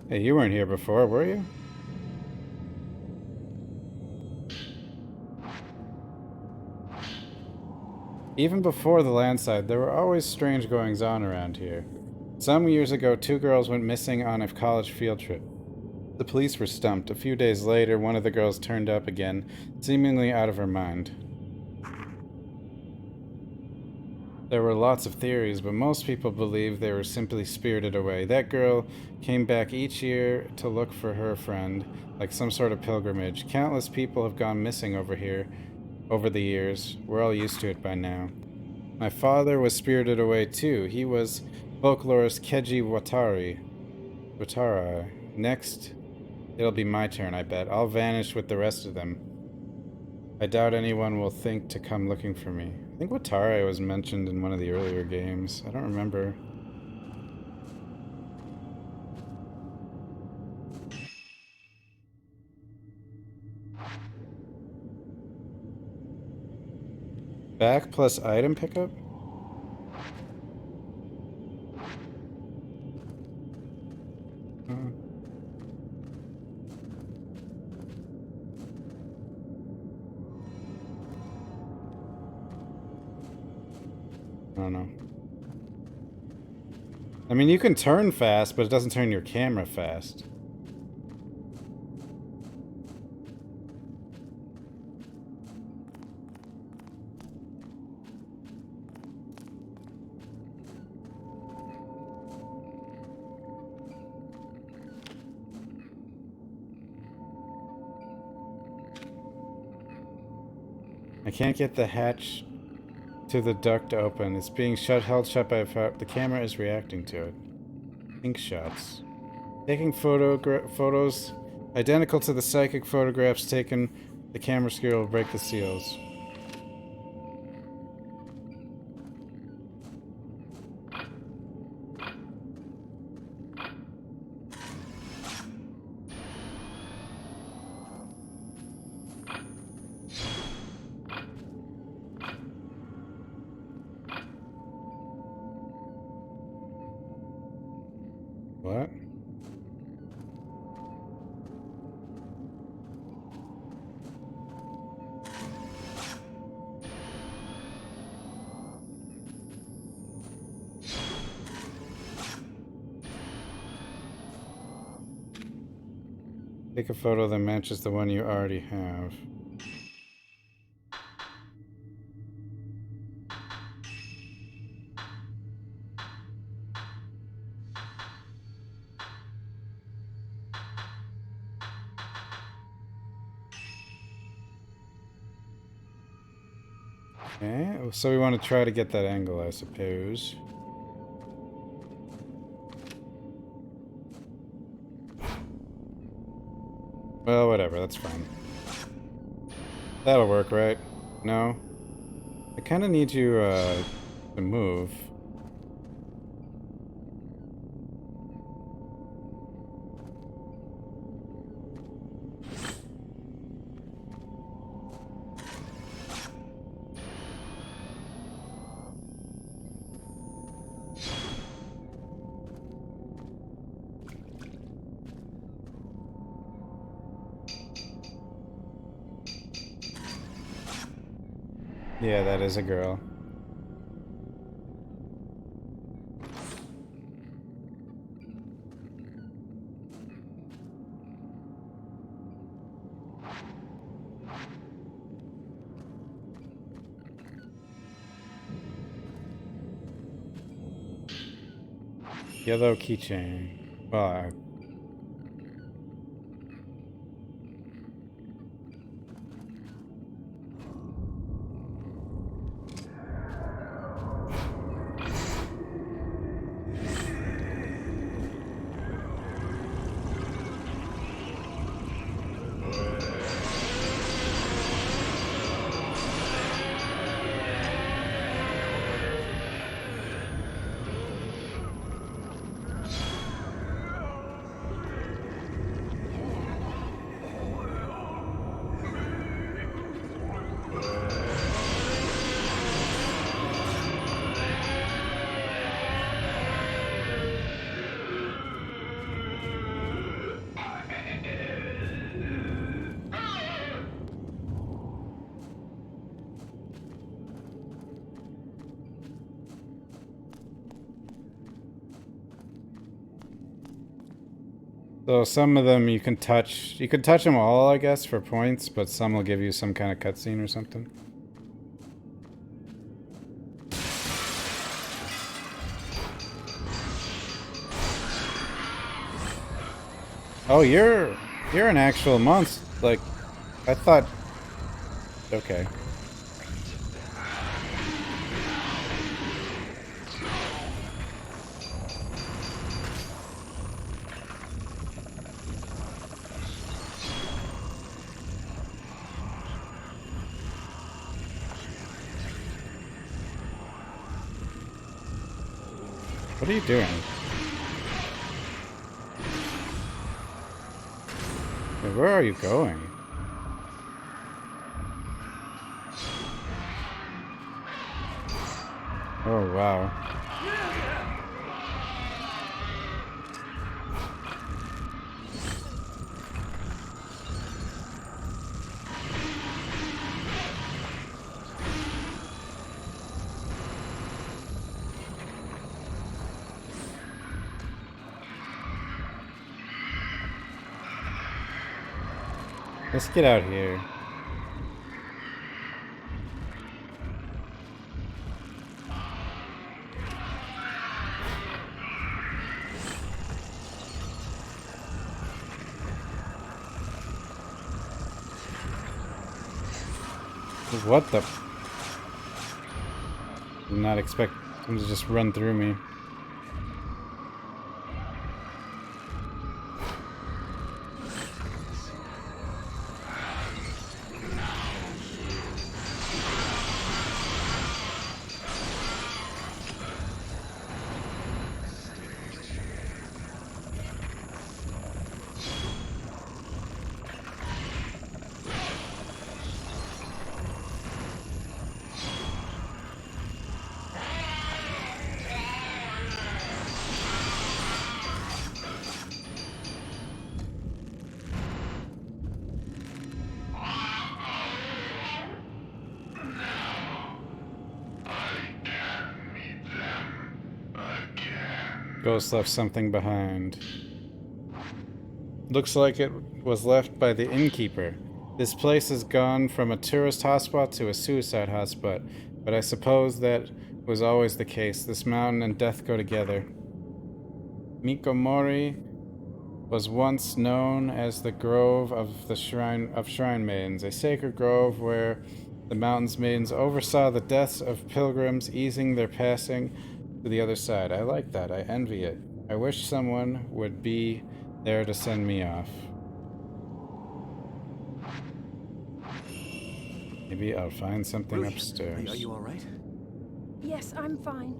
Hey, you weren't here before, were you? Even before the landslide, there were always strange goings-on around here. Some years ago, 2 girls went missing on a college field trip. The police were stumped. A few days later, one of the girls turned up again, seemingly out of her mind. There were lots of theories, but most people believe they were simply spirited away. That girl came back each year to look for her friend, like some sort of pilgrimage. Countless people have gone missing over here over the years. We're all used to it by now. My father was spirited away too. He was folklorist Keiji Watara. Next, it'll be my turn, I bet. I'll vanish with the rest of them. I doubt anyone will think to come looking for me. I think Watara was mentioned in one of the earlier games. I don't remember. Back plus item pickup? I don't know. I mean, you can turn fast, but it doesn't turn your camera fast. I can't get the hatch to the duct open. It's being held shut by a the camera is reacting to it. Ink shots. Taking photos identical to the psychic photographs taken, the camera screw will break the seals. What? Take a photo that matches the one you already have. Okay, so we want to try to get that angle, I suppose. Well, whatever, that's fine. That'll work, right? No? I kind of need you, to move. Yeah, that is a girl. Yellow keychain. Well, so some of them you can touch. You can touch them all, I guess, for points, but some will give you some kind of cutscene or something. Oh, you're an actual monster. Like, I thought. Okay. What are you doing? Hey, where are you going? Oh, wow. Let's get out here. What the? Did not expect him to just run through me. Ghost left something behind. Looks like it was left by the innkeeper. This place has gone from a tourist hotspot to a suicide hotspot, but I suppose that was always the case. This mountain and death go together. Mikomori was once known as the Grove of the Shrine Maidens, a sacred grove where the mountain's maidens oversaw the deaths of pilgrims, easing their passing to the other side. I like that. I envy it. I wish someone would be there to send me off. Maybe I'll find something Ruby, Are upstairs. you all right? Yes, I'm fine.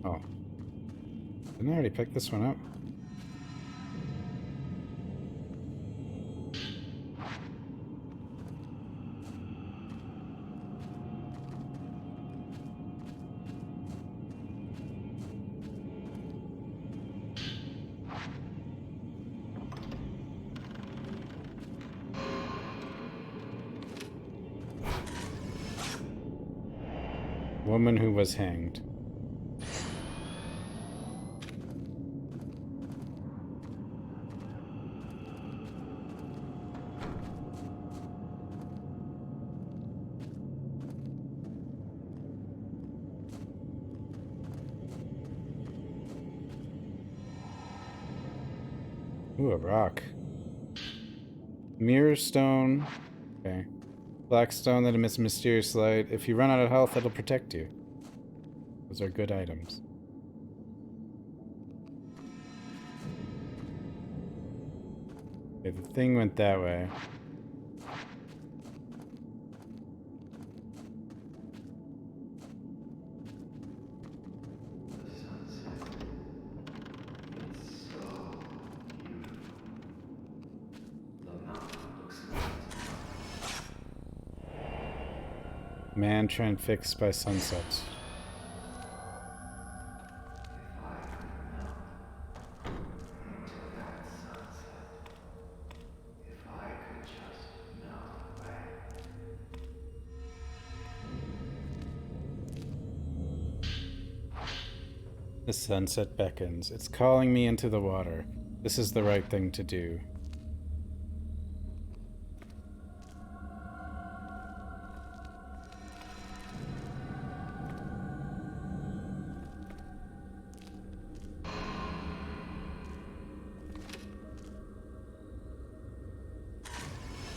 Oh. Didn't I already pick this one up? Woman who was hanged. Ooh, a rock. Mirror stone. Okay. Black stone that emits mysterious light. If you run out of health, it'll protect you. Those are good items. Okay, the thing went that way. Man transfixed by sunsets. The sunset beckons. It's calling me into the water. This is the right thing to do.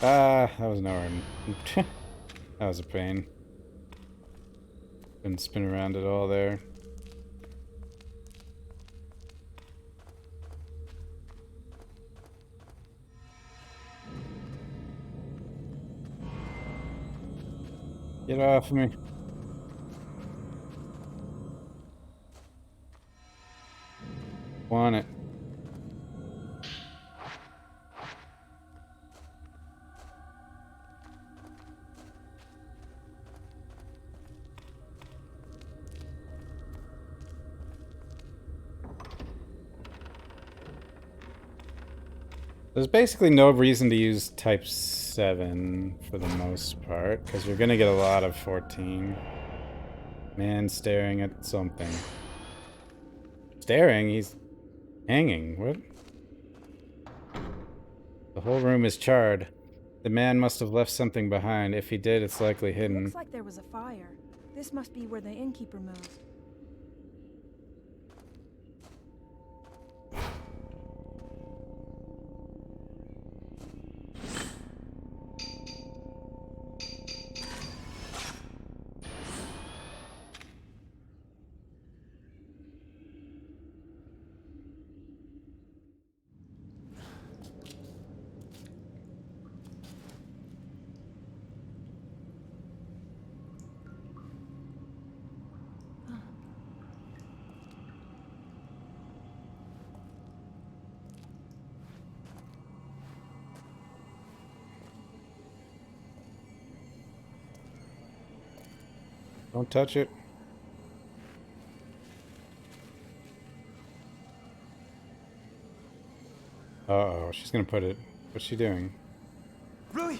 Ah, that was nowhere. That was a pain. Couldn't spin around at all there. Get off me. Want it. There's basically no reason to use type 7 for the most part, because you're gonna get a lot of 14. Man staring at something. Staring? He's hanging. What? The whole room is charred. The man must have left something behind. If he did, it's likely hidden. Looks like there was a fire. This must be where the innkeeper moves. Don't touch it. Uh-oh, she's gonna put it... What's she doing? Rui!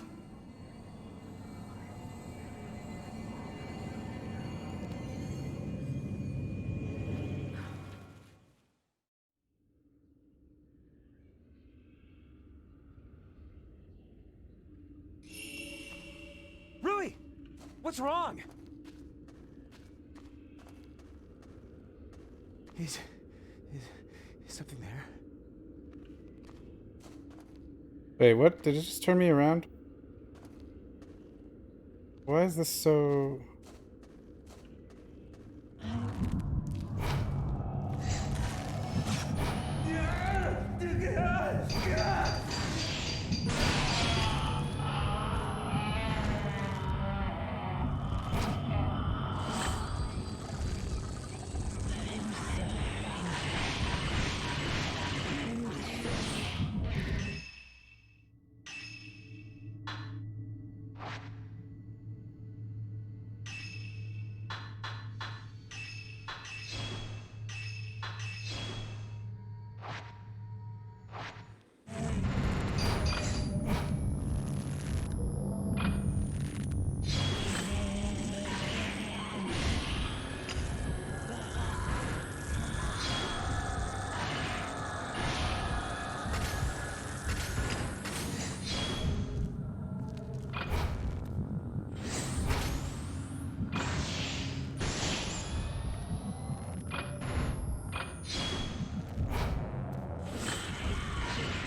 Rui! What's wrong? Is something there? Wait, what? Did it just turn me around? Why is this so...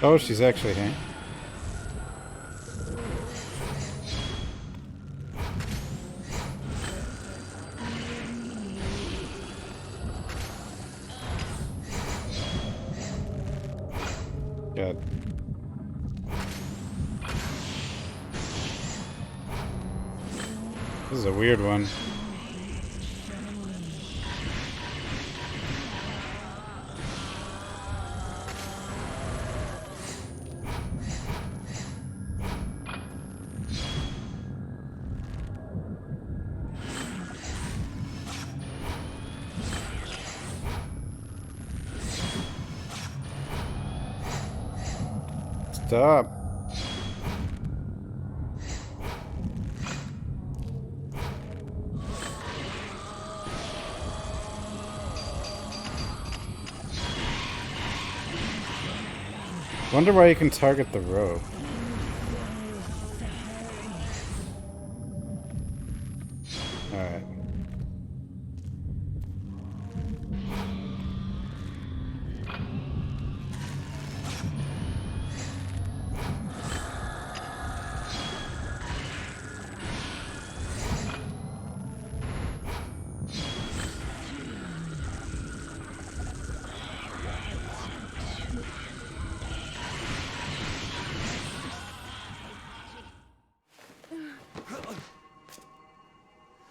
Oh, she's actually here. God. This is a weird one. Stop. Wonder why you can target the rope. Alright.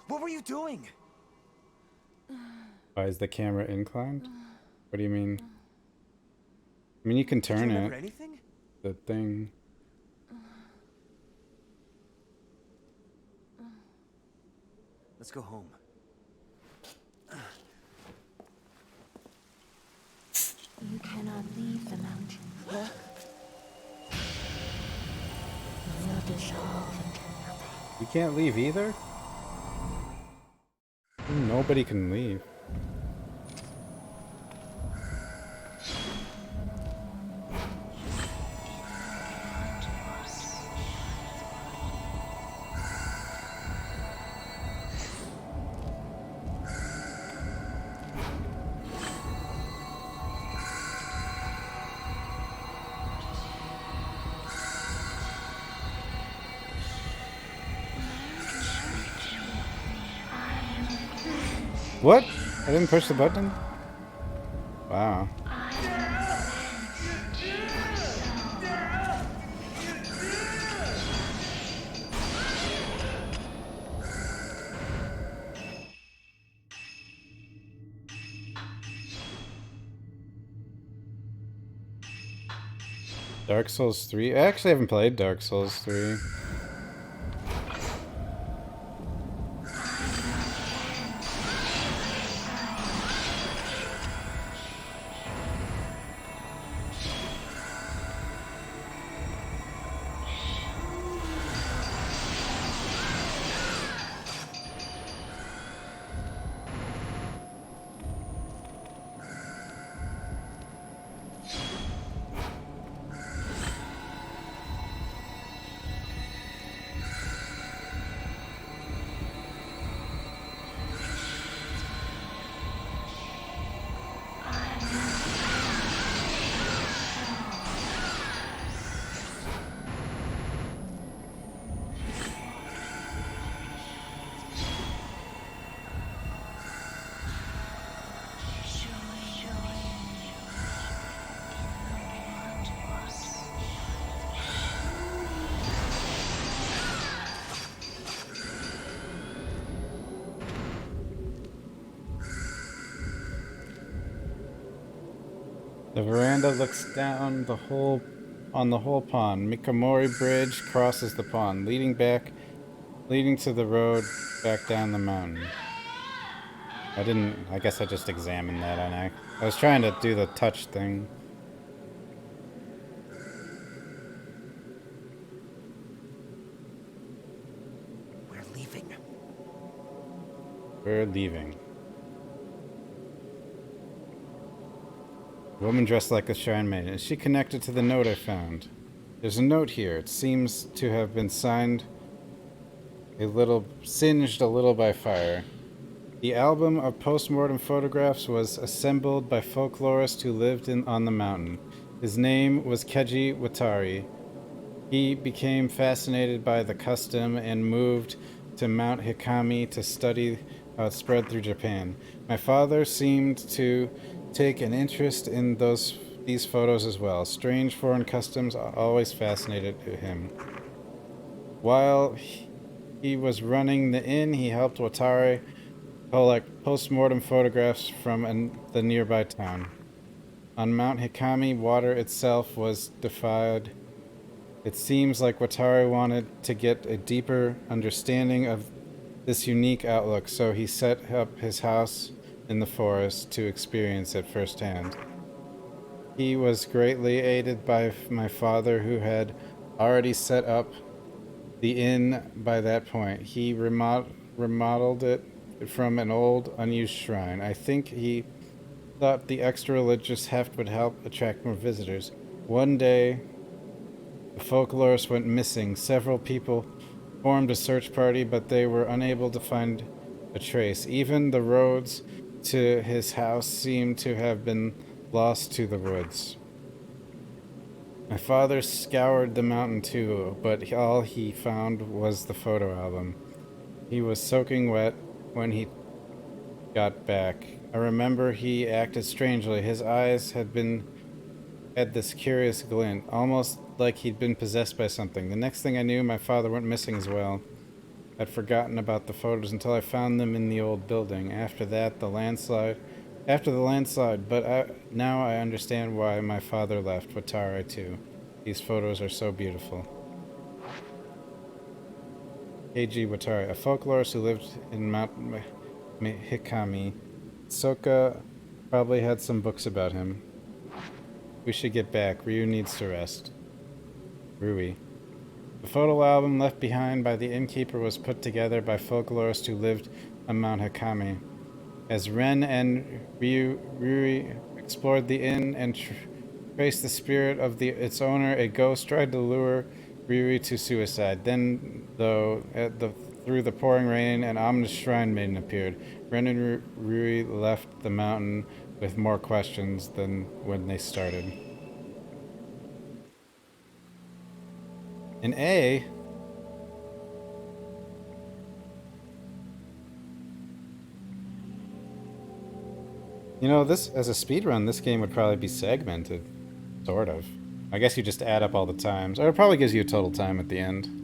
What were you doing? Why is the camera inclined? What do you mean? I mean, you can Do you turn remember it. anything? The thing. Let's go home. You cannot leave the mountain. Look. You will dissolve into nothing. We can't leave either? Nobody can leave. What? I didn't push the button? Wow. Dark Souls 3? I actually haven't played Dark Souls 3. The veranda looks down on the whole pond. Mikamori Bridge crosses the pond, leading to the road back down the mountain. I guess I just examined that, and I was trying to do the touch thing. We're leaving. We're leaving. A woman dressed like a shrine maiden. Is she connected to the note I found? There's a note here. It seems to have been singed a little by fire. The album of post-mortem photographs was assembled by folklorists who lived on the mountain. His name was Keiji Watari. He became fascinated by the custom and moved to Mount Hikami to study how it spread through Japan. My father seemed to take an interest in these photos as well. Strange foreign customs always fascinated him. While he was running the inn, he helped Watari collect post-mortem photographs from the nearby town. On Mount Hikami, water itself was defiled. It seems like Watari wanted to get a deeper understanding of this unique outlook, so he set up his house in the forest to experience it firsthand. He was greatly aided by my father, who had already set up the inn by that point. He remodeled it from an old, unused shrine. I think he thought the extra religious heft would help attract more visitors. One day, the folklorist went missing. Several people formed a search party, but they were unable to find a trace. Even the roads to his house seemed to have been lost to the woods. My father scoured the mountain too, but all he found was the photo album. He was soaking wet when he got back. I remember he acted strangely. His eyes had this curious glint, almost like he'd been possessed by something. The next thing I knew, my father went missing as well. I'd forgotten about the photos until I found them in the old building. After the landslide, but now I understand why my father left Watari too. These photos are so beautiful. Keiji Watari, a folklorist who lived in Mount Hikami. Soka probably had some books about him. We should get back. Ryu needs to rest. Rui. The photo album left behind by the innkeeper was put together by folklorists who lived on Mount Hikami. As Ren and Rui explored the inn and traced the spirit of its owner, a ghost tried to lure Rui to suicide. Then, though, through the pouring rain, an ominous shrine maiden appeared. Ren and Rui left the mountain with more questions than when they started. In A, you know, this as a speedrun, this game would probably be segmented, sort of. I guess you just add up all the times, or it probably gives you a total time at the end.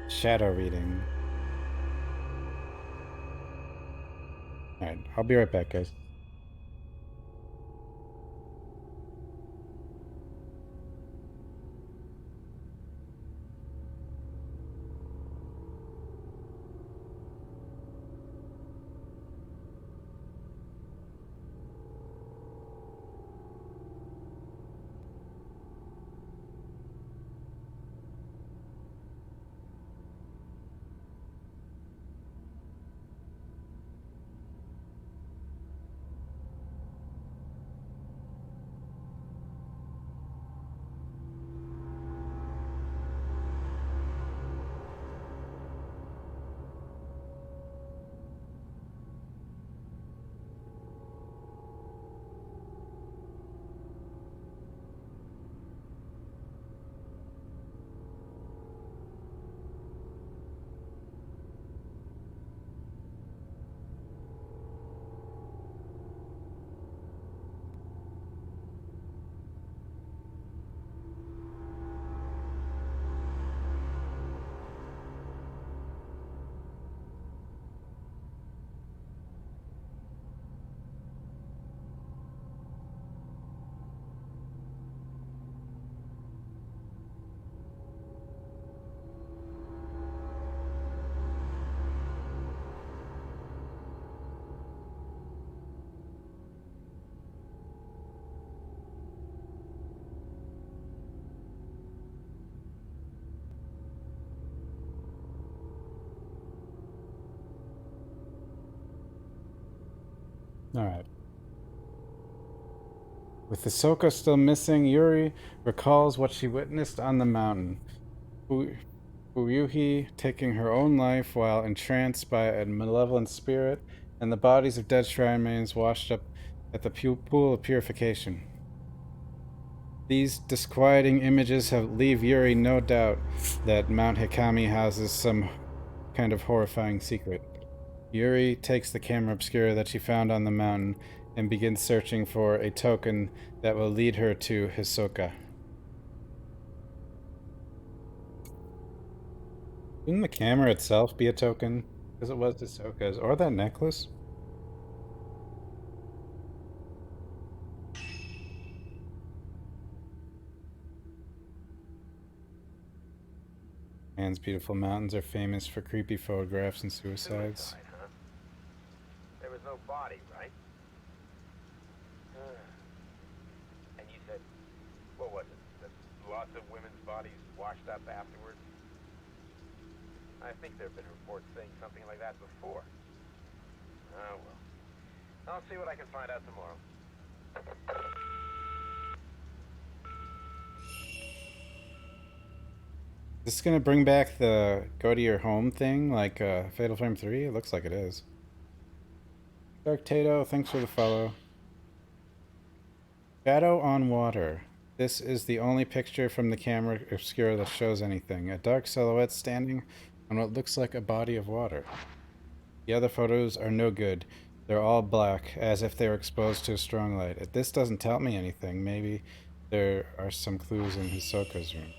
Shadow reading. Alright, I'll be right back, guys. Alright. With Hisoka still missing, Yuri recalls what she witnessed on the mountain. Fuyuhi taking her own life while entranced by a malevolent spirit, and the bodies of dead shrine maidens washed up at the pool of purification. These disquieting images leave Yuri no doubt that Mount Hikami houses some kind of horrifying secret. Yuri takes the camera obscura that she found on the mountain and begins searching for a token that will lead her to Hisoka. Shouldn't the camera itself be a token? Because it was Hisoka's. Or that necklace? Man's beautiful mountains are famous for creepy photographs and suicides. Suicide, huh? There was no body, right? And you said, what was it? That lots of women's bodies washed up afterwards? I think there have been reports saying something like that before. Oh, well. I'll see what I can find out tomorrow. Is this gonna bring back the go to your home thing like Fatal Frame 3? It looks like it is. Dark Tato, thanks for the follow. Shadow on water. This is the only picture from the camera obscura that shows anything. A dark silhouette standing on what looks like a body of water. The other photos are no good. They're all black, as if they were exposed to a strong light. This doesn't tell me anything. Maybe there are some clues in Hisoka's room.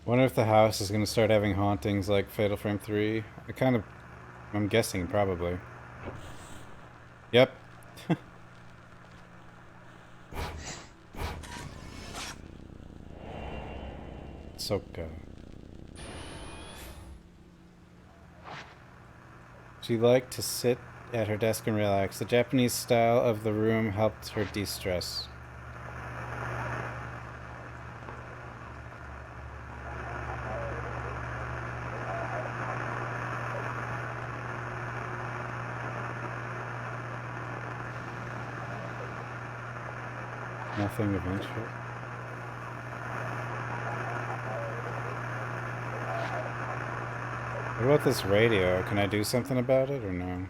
Wonder if the house is going to start having hauntings like Fatal Frame 3. I'm guessing probably. Yep. Soka. She liked to sit at her desk and relax. The Japanese style of the room helped her de-stress. Nothing of interest. What about this radio? Can I do something about it or no?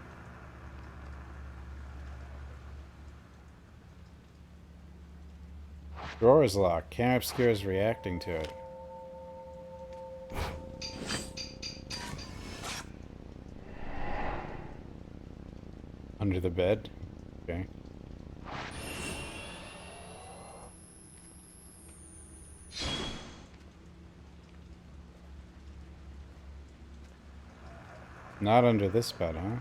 Drawer is locked. Camera obscura is reacting to it. Under the bed? Okay. Not under this bed, huh?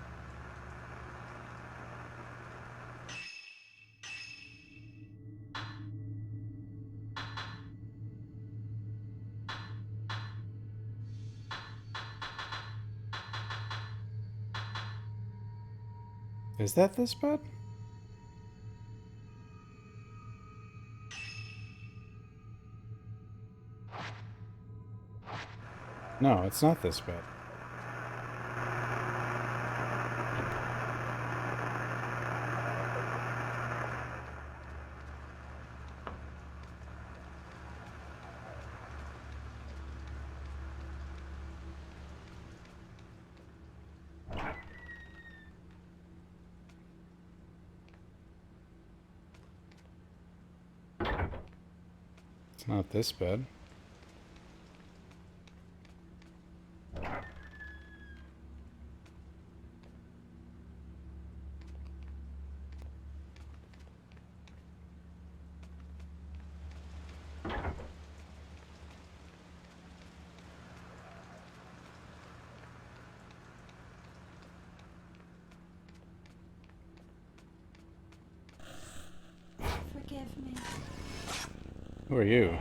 Is that this bed? No, it's not this bed. It's not this bed. forgive me. Who are you?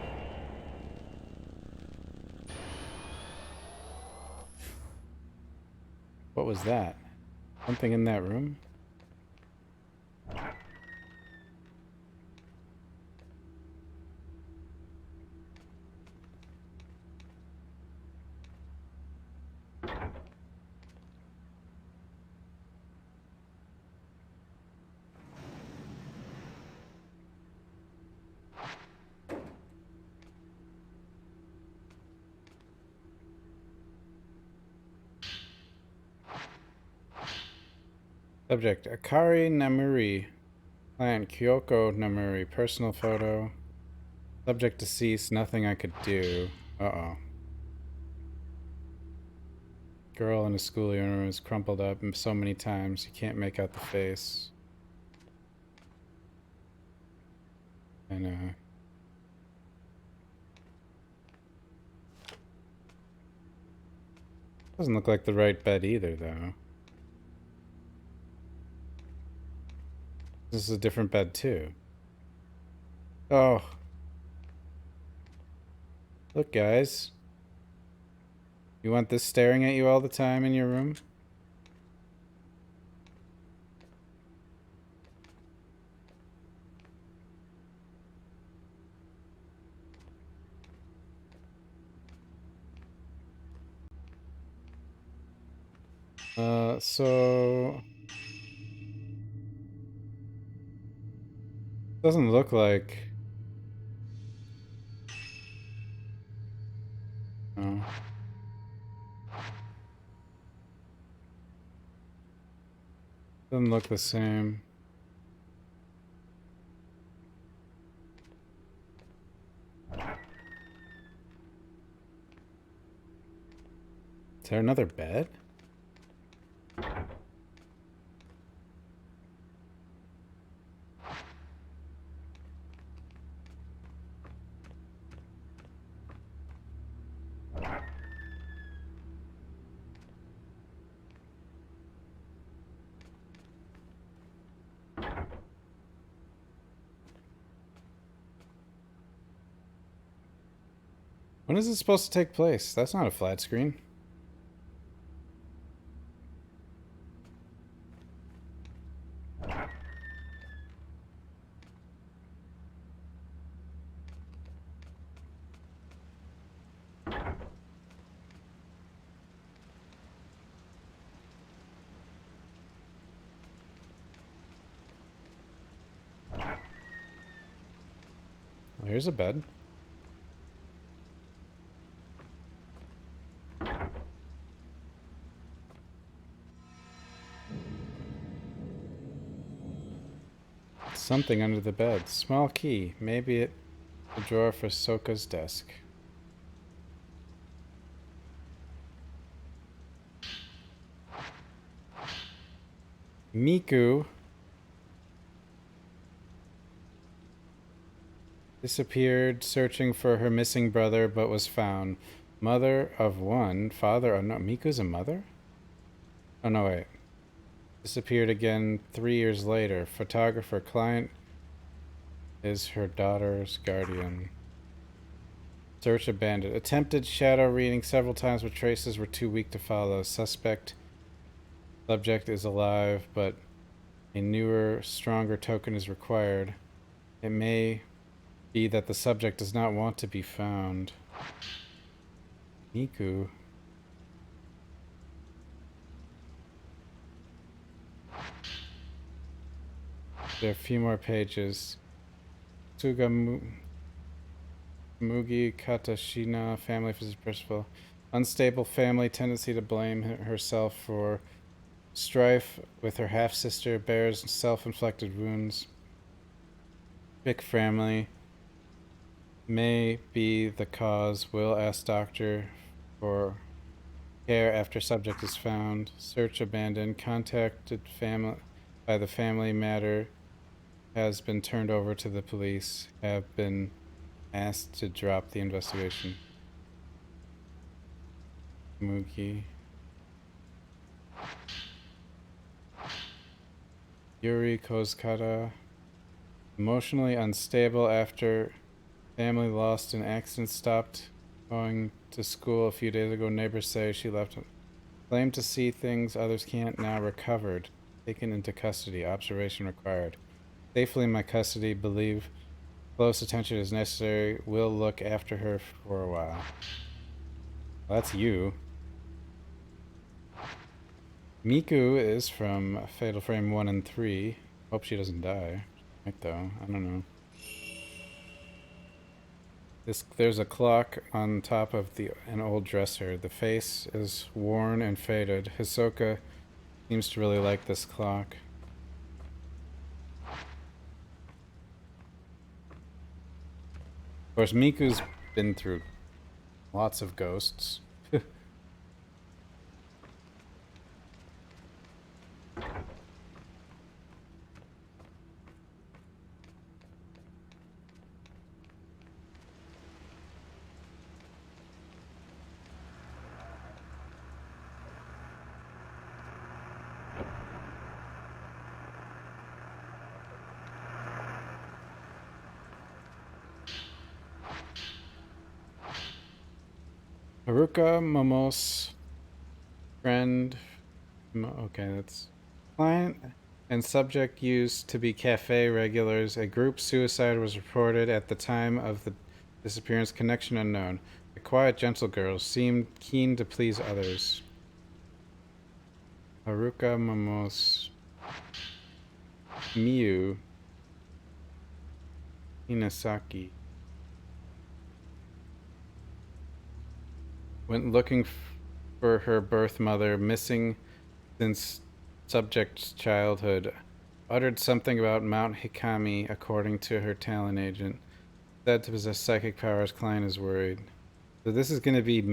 What was that? Something in that room? Subject Akari Namuri. Client Kyoko Namuri. Personal photo. Subject deceased. Nothing I could do. Uh-oh. Girl in a school uniform is crumpled up so many times you can't make out the face. And doesn't look like the right bed either, though. This is a different bed too. Oh. Look, guys. You want this staring at you all the time in your room? So doesn't look like. Oh. Doesn't look the same. Is there another bed? When is it supposed to take place? That's not a flat screen. Well, here's a bed. Something under the bed. Small key. Maybe it's a drawer for Soka's desk. Miku disappeared searching for her missing brother but was found. Mother of one, father of no. Miku's a mother? Oh no, wait. Disappeared again 3 years later. Photographer client is her daughter's guardian. Search abandoned. Attempted shadow reading several times, but traces were too weak to follow. Suspect subject is alive, but a newer, stronger token is required. It may be that the subject does not want to be found. Miku. There are a few more pages. Mugi Katashina, family physical principal. Unstable family, tendency to blame herself for strife with her half-sister, bears self-inflicted wounds. Big family may be the cause. Will ask doctor for care after subject is found. Search abandoned. Contacted family by the family matter has been turned over to the police. Have been asked to drop the investigation. Mugi. Yuri Kozkata. Emotionally unstable after family lost in accident, stopped going to school a few days ago. Neighbors say she left. Claimed to see things others can't, now recovered. Taken into custody. Observation required. Safely in my custody. Believe close attention is necessary. Will look after her for a while. Well, that's you. Miku is from Fatal Frame 1 and 3. Hope she doesn't die. Right though, I don't know. There's a clock on top of an old dresser. The face is worn and faded. Hisoka seems to really like this clock. Of course, Miku's been through lots of ghosts. Haruka Momo's friend. Okay, that's client and subject used to be cafe regulars. A group suicide was reported at the time of the disappearance. Connection unknown. A quiet, gentle girl seemed keen to please others. Haruka Momo's Miyu Hinasaki went looking for her birth mother, missing since subject's childhood. Uttered something about Mount Hikami, according to her talent agent. Said to possess psychic powers. Client is worried. So this is going to be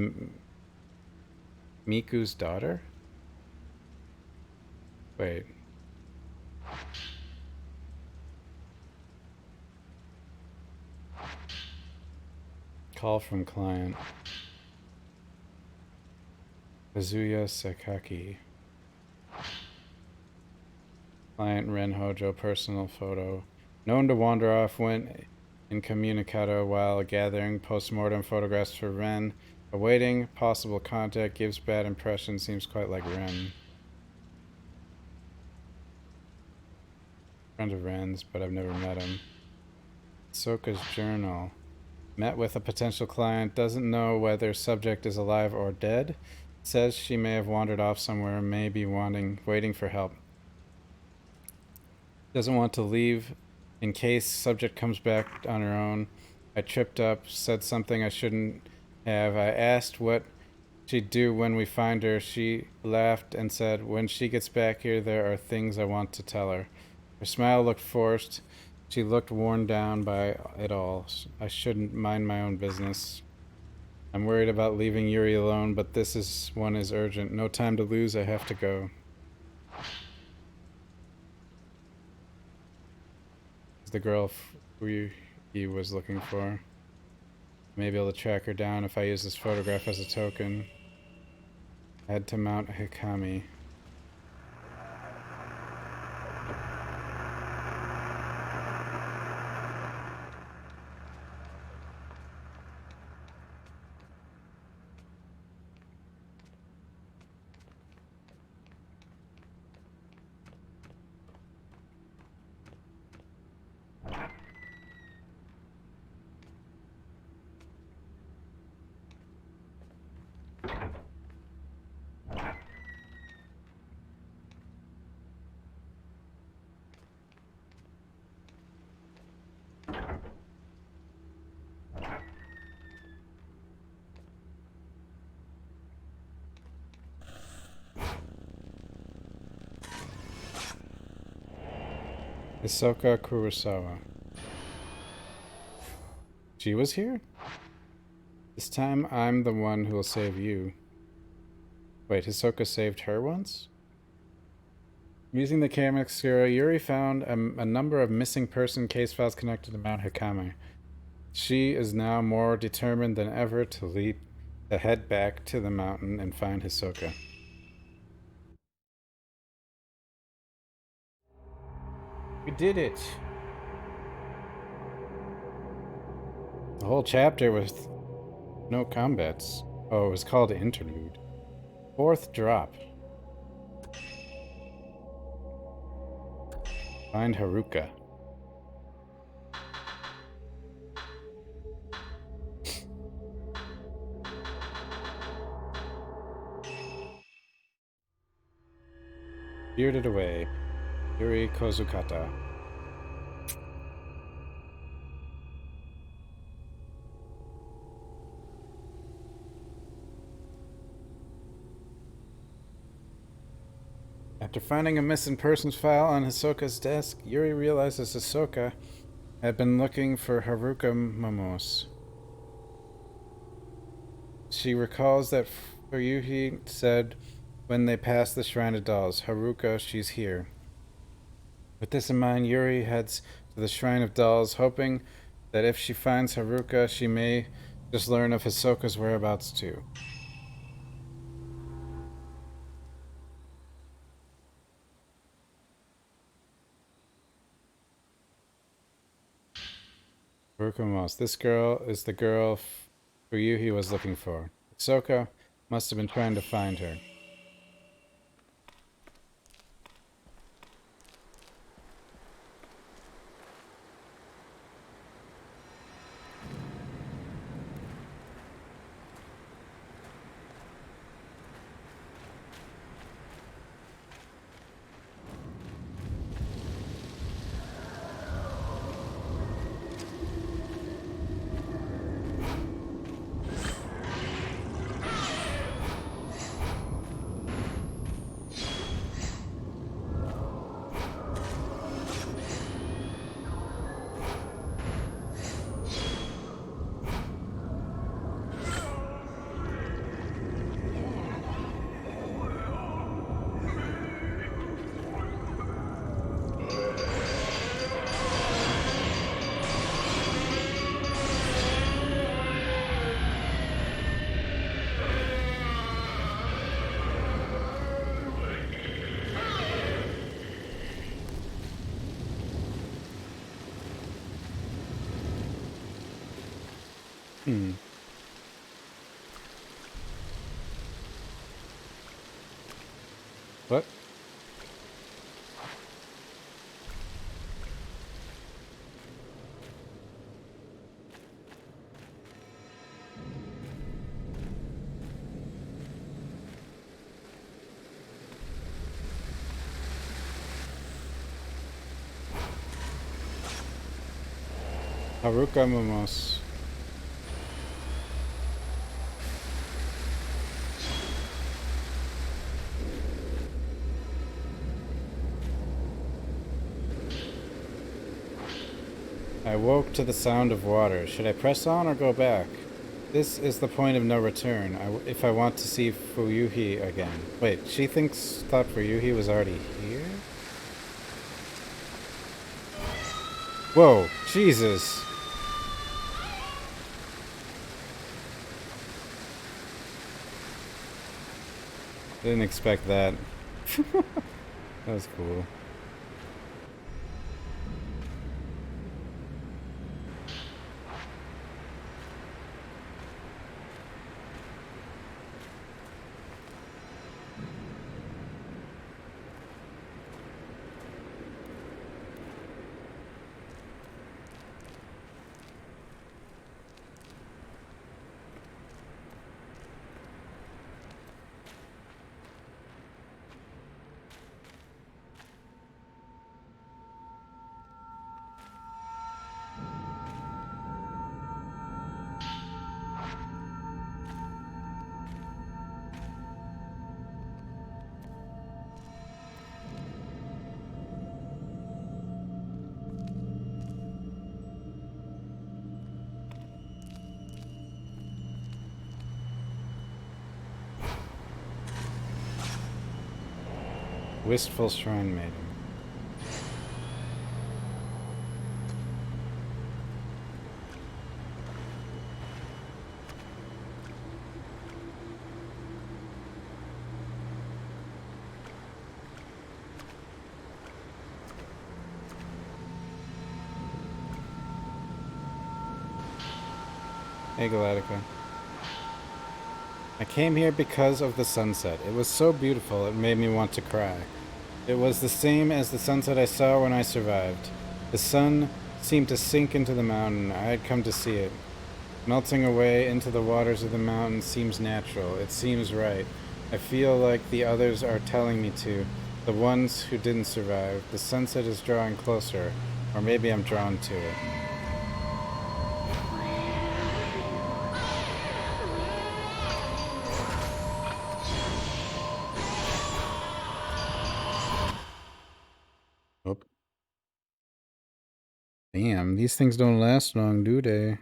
Miku's daughter? Wait. Call from client. Kazuya Sakaki. Client Ren Hojo, personal photo. Known to wander off, went incommunicado while gathering post-mortem photographs for Ren. Awaiting possible contact, gives bad impression, seems quite like Ren. Friend of Ren's, but I've never met him. Soka's journal. Met with a potential client, doesn't know whether subject is alive or dead. Says she may have wandered off somewhere, may be waiting for help. Doesn't want to leave in case subject comes back on her own. I tripped up, said something I shouldn't have. I asked what she'd do when we find her. She laughed and said, when she gets back here, there are things I want to tell her. Her smile looked forced. She looked worn down by it all. I shouldn't mind my own business. I'm worried about leaving Yuri alone, but this one is urgent. No time to lose, I have to go. Is the girl who he was looking for. May be able to track her down if I use this photograph as a token. Head to Mount Hikami. Hisoka Kurosawa. She was here? This time I'm the one who will save you. Wait, Hisoka saved her once? Using the camera obscura, Yuri found a number of missing person case files connected to Mount Hikami. She is now more determined than ever to head back to the mountain and find Hisoka. We did it! The whole chapter with no combats. Oh, it was called Interlude. 4th drop. Find Haruka. Spirited Away. Yuri Kozukata. After finding a missing persons file on Hisoka's desk, Yuri realizes Hisoka had been looking for Haruka Momose. She recalls that Fuyuhi said when they passed the Shrine of Dolls, "Haruka, she's here." With this in mind, Yuri heads to the Shrine of Dolls, hoping that if she finds Haruka, she may just learn of Hisoka's whereabouts too. Haruka Momose. This girl is the girl Fuyuhi was looking for. Hisoka must have been trying to find her. What? Haruka Momose. I woke to the sound of water. Should I press on or go back? This is the point of no return, if I want to see Fuyuhi again. Wait, she thought Fuyuhi was already here? Whoa, Jesus! Didn't expect that. That was cool. Wistful Shrine Maiden. Hey, Galactica. I came here because of the sunset. It was so beautiful, it made me want to cry. It was the same as the sunset I saw when I survived. The sun seemed to sink into the mountain. I had come to see it. Melting away into the waters of the mountain seems natural. It seems right. I feel like the others are telling me to. The ones who didn't survive. The sunset is drawing closer. Or maybe I'm drawn to it. Oh. Damn, these things don't last long, do they?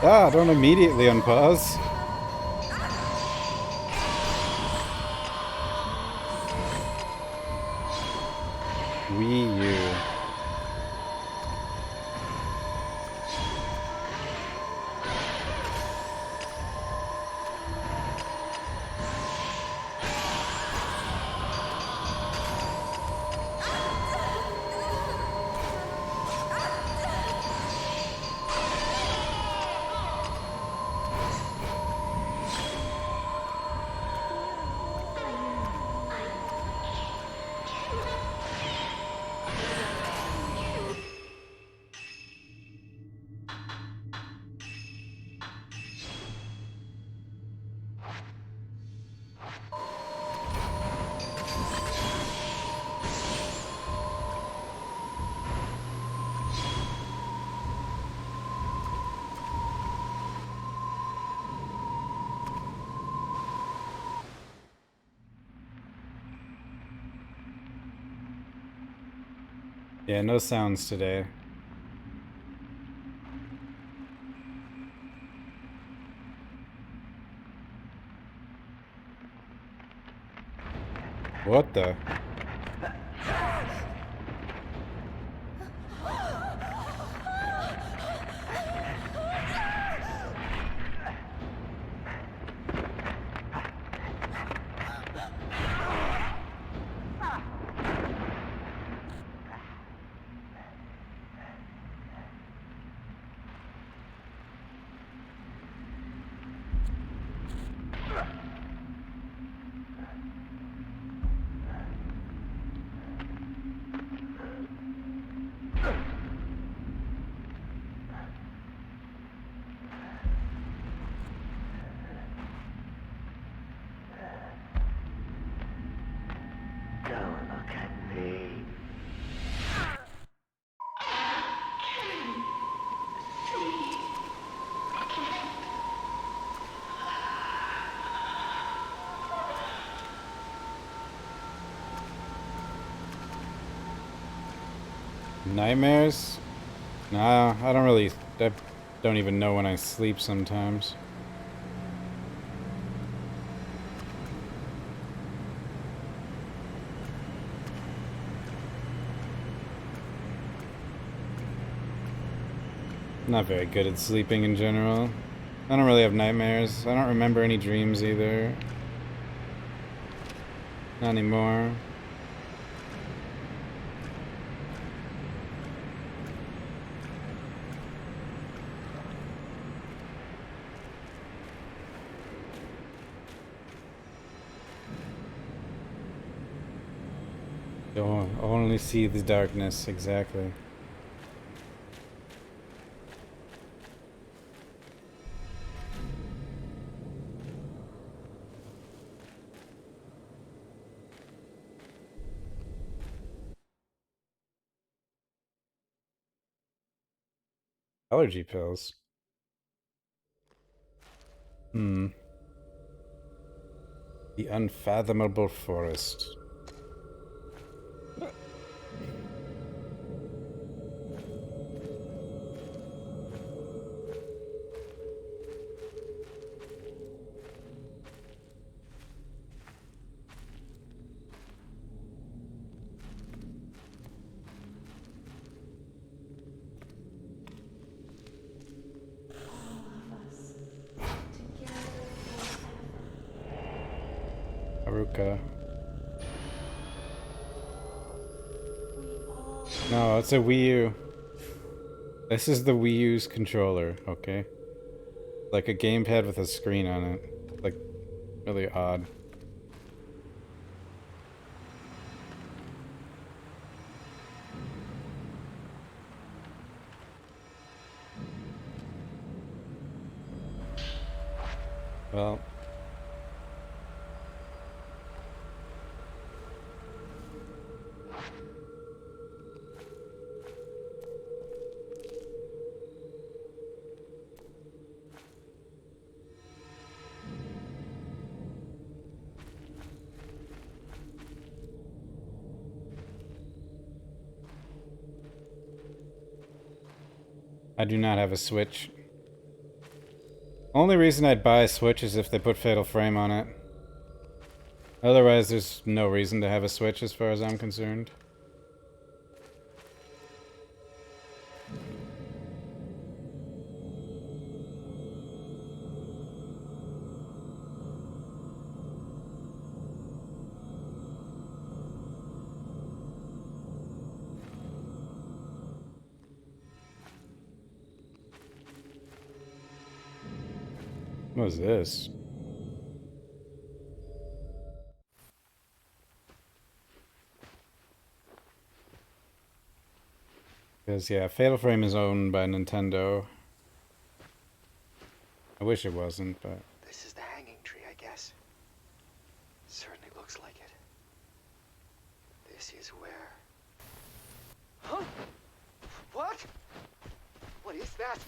Ah, don't immediately unpause. Wii U. Yeah, no sounds today. What the? Don't look at me. Nightmares? Nah, I don't even know when I sleep sometimes. I'm not very good at sleeping in general. I don't really have nightmares. I don't remember any dreams either. Not anymore. Don't only see the darkness, exactly. Allergy pills. The unfathomable forest. Haruka. No, it's a Wii U. This is the Wii U's controller, okay? Like a gamepad with a screen on it. Like, really odd. Well. I do not have a Switch. Only reason I'd buy a Switch is if they put Fatal Frame on it. Otherwise, there's no reason to have a Switch as far as I'm concerned. What is this? Because, yeah, Fatal Frame is owned by Nintendo. I wish it wasn't, but... This is the hanging tree, I guess. Certainly looks like it. This is where... Huh? What? What is that?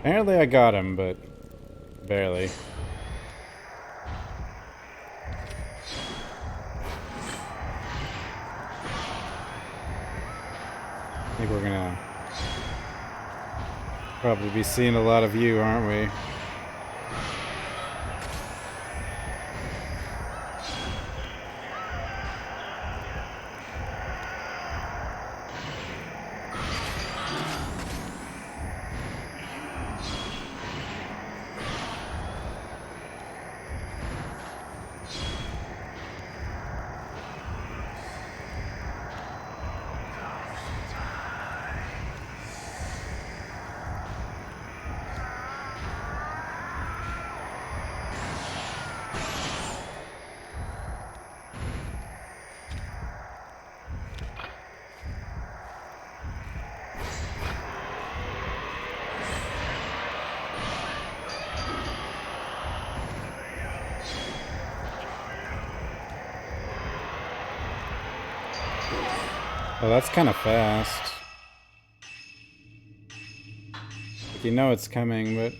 Apparently I got him, but barely. I think we're gonna probably be seeing a lot of you, aren't we? Well, that's kind of fast. Like, you know it's coming, but...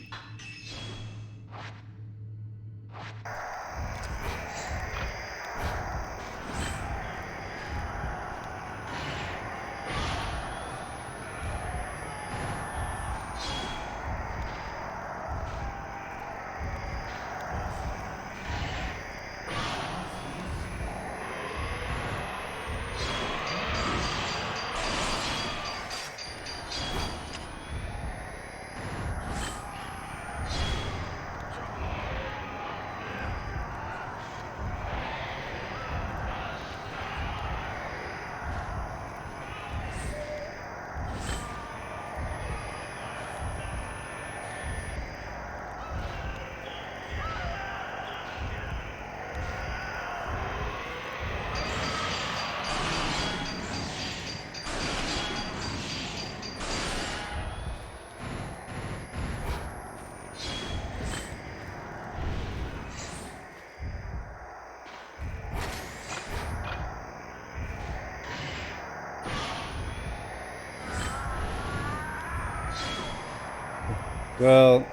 Well,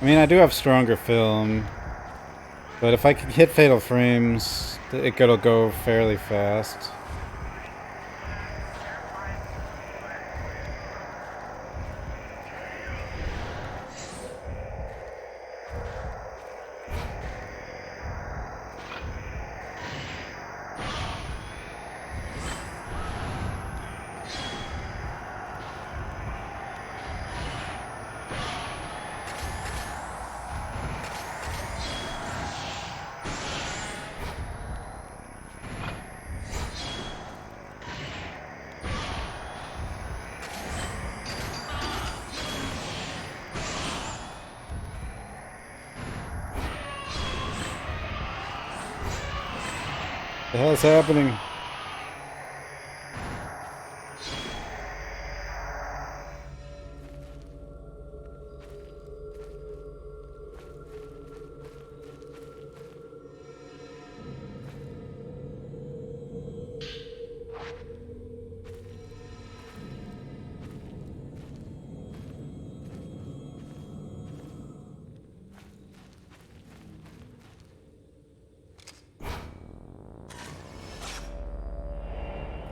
I mean, I do have stronger film, but if I could hit Fatal Frames, it'll go fairly fast. The hell's happening?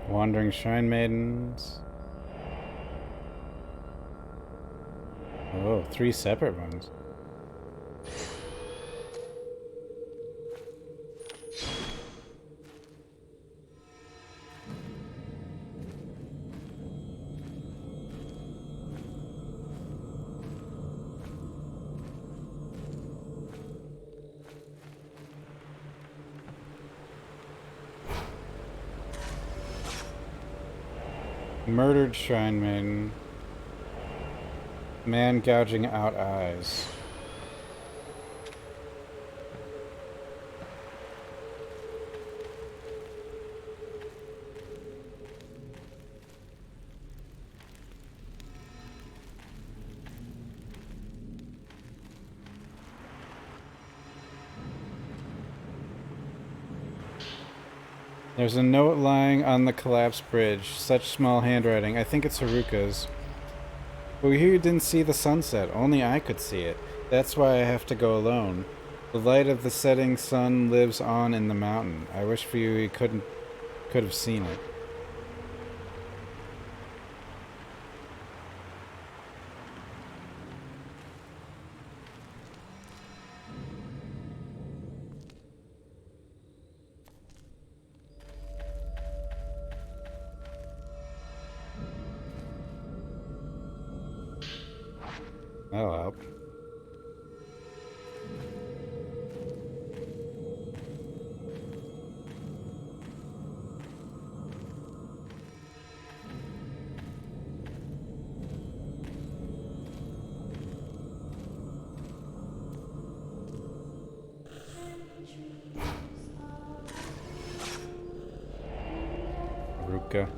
Wandering Shrine Maidens. Oh, 3 separate ones. Murdered Shrine Maiden. Man gouging out eyes. There's a note lying on the collapsed bridge. Such small handwriting. I think it's Haruka's. But we hear you didn't see the sunset. Only I could see it. That's why I have to go alone. The light of the setting sun lives on in the mountain. I wish for you could have seen it. That'll help. Haruka.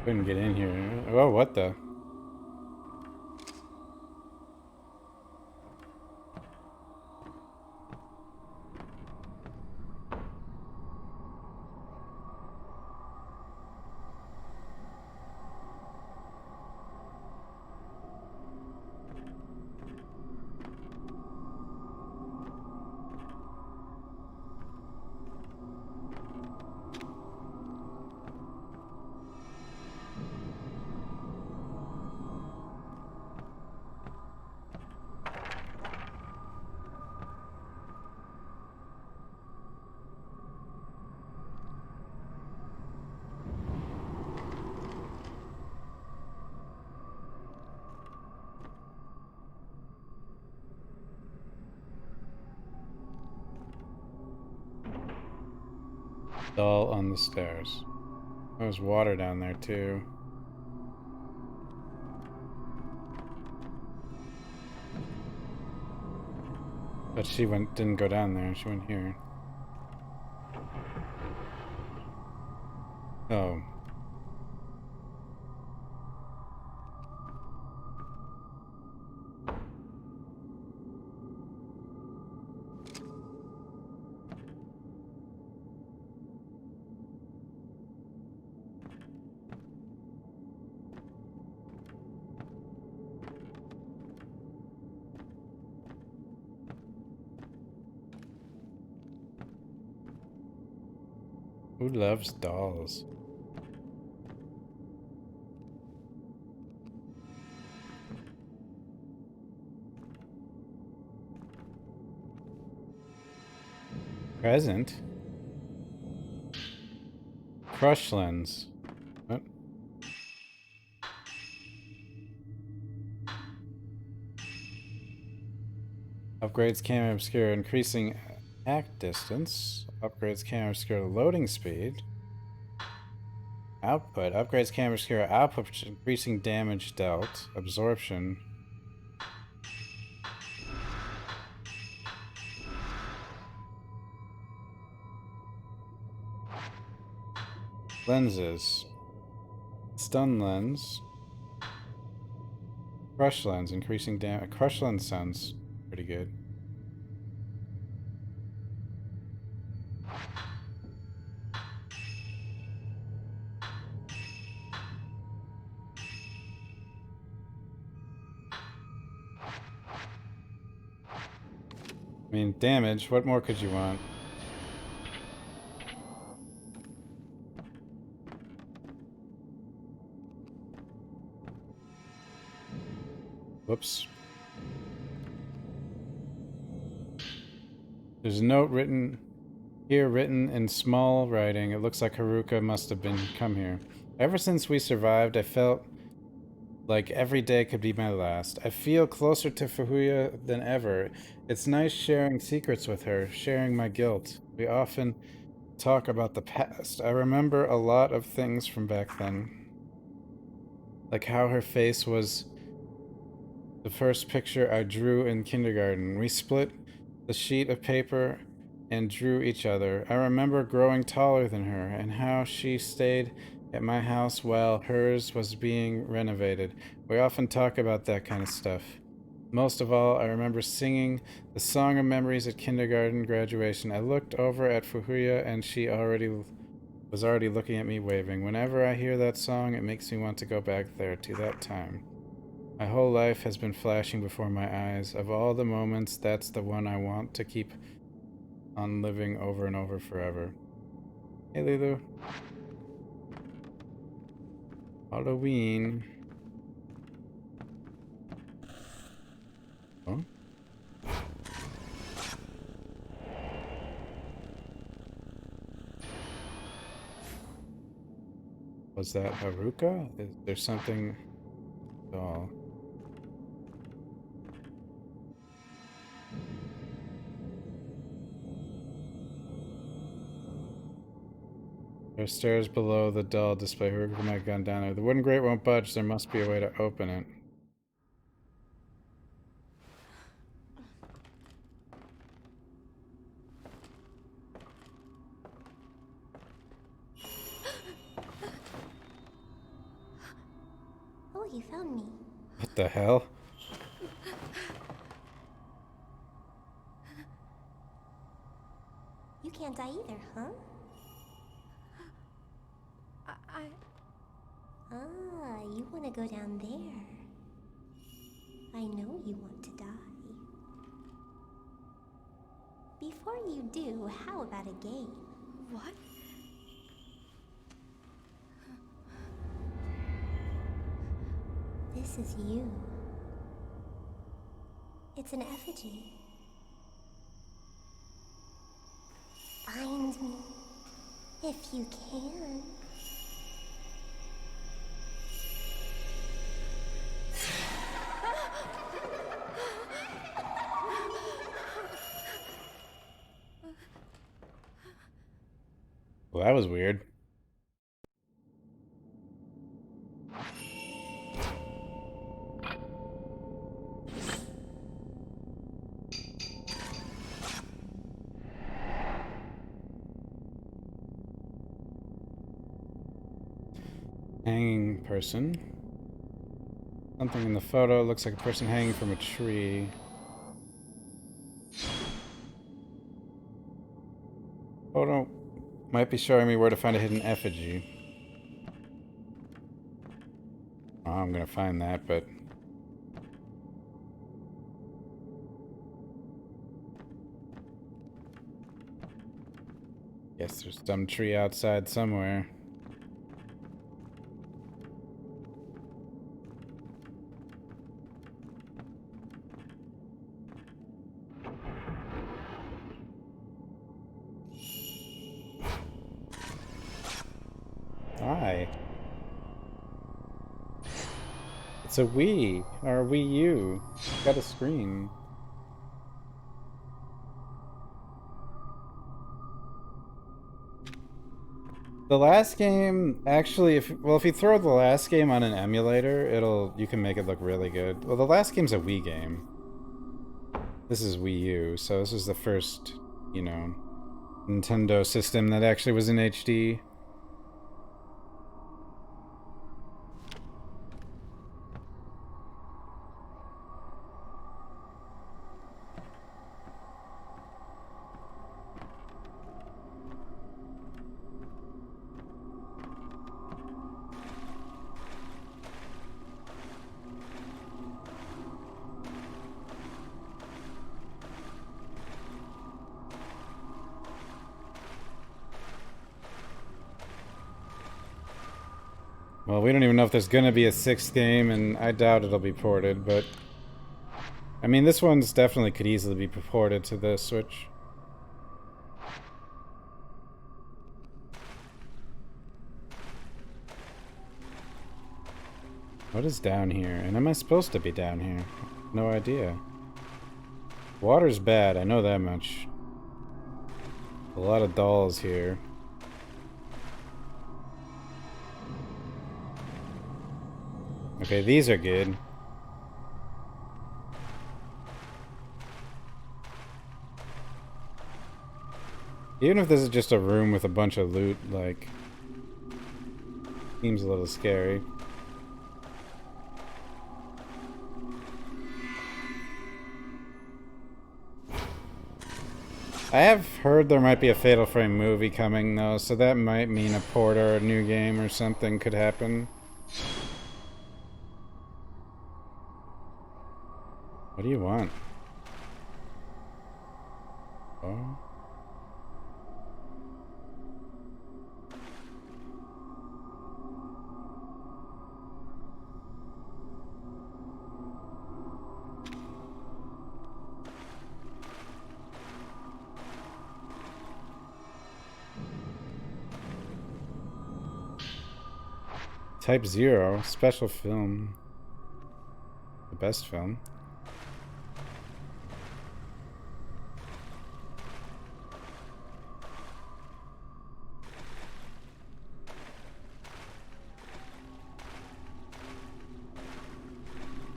Couldn't get in here. Oh, what the? Doll on the stairs. There's water down there too. But she didn't go down there, she went here. Oh. Who loves dolls? Present? Crush lens. What? Upgrades camera obscure, increasing act distance. Upgrades camera obscure loading speed. Output. Upgrades camera obscure output, increasing damage dealt. Absorption. Lenses. Stun lens. Crush lens, increasing damage. Crush lens sounds pretty good. I mean, damage, what more could you want? Whoops. There's a note written here, written in small writing. It looks like Haruka must have come here. Ever since we survived, I felt like every day could be my last. I feel closer to Fuhuya than ever. It's nice sharing secrets with her, sharing my guilt. We often talk about the past. I remember a lot of things from back then. Like how her face was the first picture I drew in kindergarten. We split the sheet of paper and drew each other. I remember growing taller than her and how she stayed at my house while hers was being renovated. We often talk about that kind of stuff. Most of all, I remember singing the Song of Memories at kindergarten graduation. I looked over at Fuhuya and she was already looking at me waving. Whenever I hear that song, it makes me want to go back there to that time. My whole life has been flashing before my eyes. Of all the moments, that's the one I want to keep on living over and over forever. Hey, Lulu. Halloween. Oh? Was that Haruka? Is there something at all? There are stairs below the doll display. Haruka might have gone down there. The wooden grate won't budge. There must be a way to open it. Oh, you found me. What the hell? You can't die either, huh? Ah, you want to go down there. I know you want to die. Before you do, how about a game? What? This is you. It's an effigy. Find me, if you can. Well, that was weird. Hanging person. Something in the photo looks like a person hanging from a tree. Photo might be showing me where to find a hidden effigy. Oh, I'm gonna find that, but... Guess there's some tree outside somewhere. It's a Wii or a Wii U. It's got a screen. The last game, actually, if you throw the last game on an emulator, you can make it look really good. Well, the last game's a Wii game. This is Wii U, so this is the first, you know, Nintendo system that actually was in HD. Well, we don't even know if there's gonna be a 6th game, and I doubt it'll be ported, but... I mean, this one's definitely could easily be ported to the Switch. What is down here? And am I supposed to be down here? No idea. Water's bad, I know that much. A lot of dolls here. Okay, these are good. Even if this is just a room with a bunch of loot, like... seems a little scary. I have heard there might be a Fatal Frame movie coming, though, so that might mean a port or a new game or something could happen. What do you want? Oh. Type 0, special film. The best film.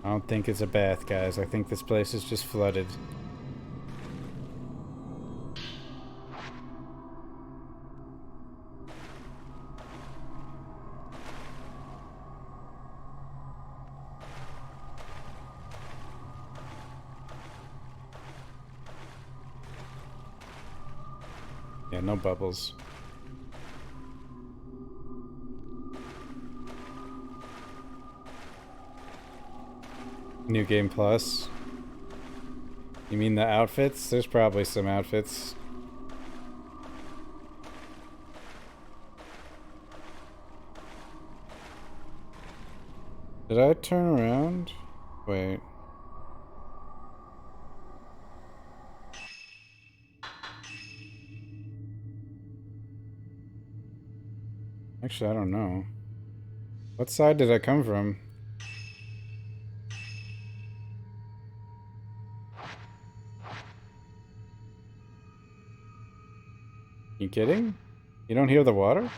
I don't think it's a bath, guys. I think this place is just flooded. Yeah, no bubbles. New Game Plus. You mean the outfits? There's probably some outfits. Did I turn around? Wait. Actually, I don't know. What side did I come from? You kidding? You don't hear the water?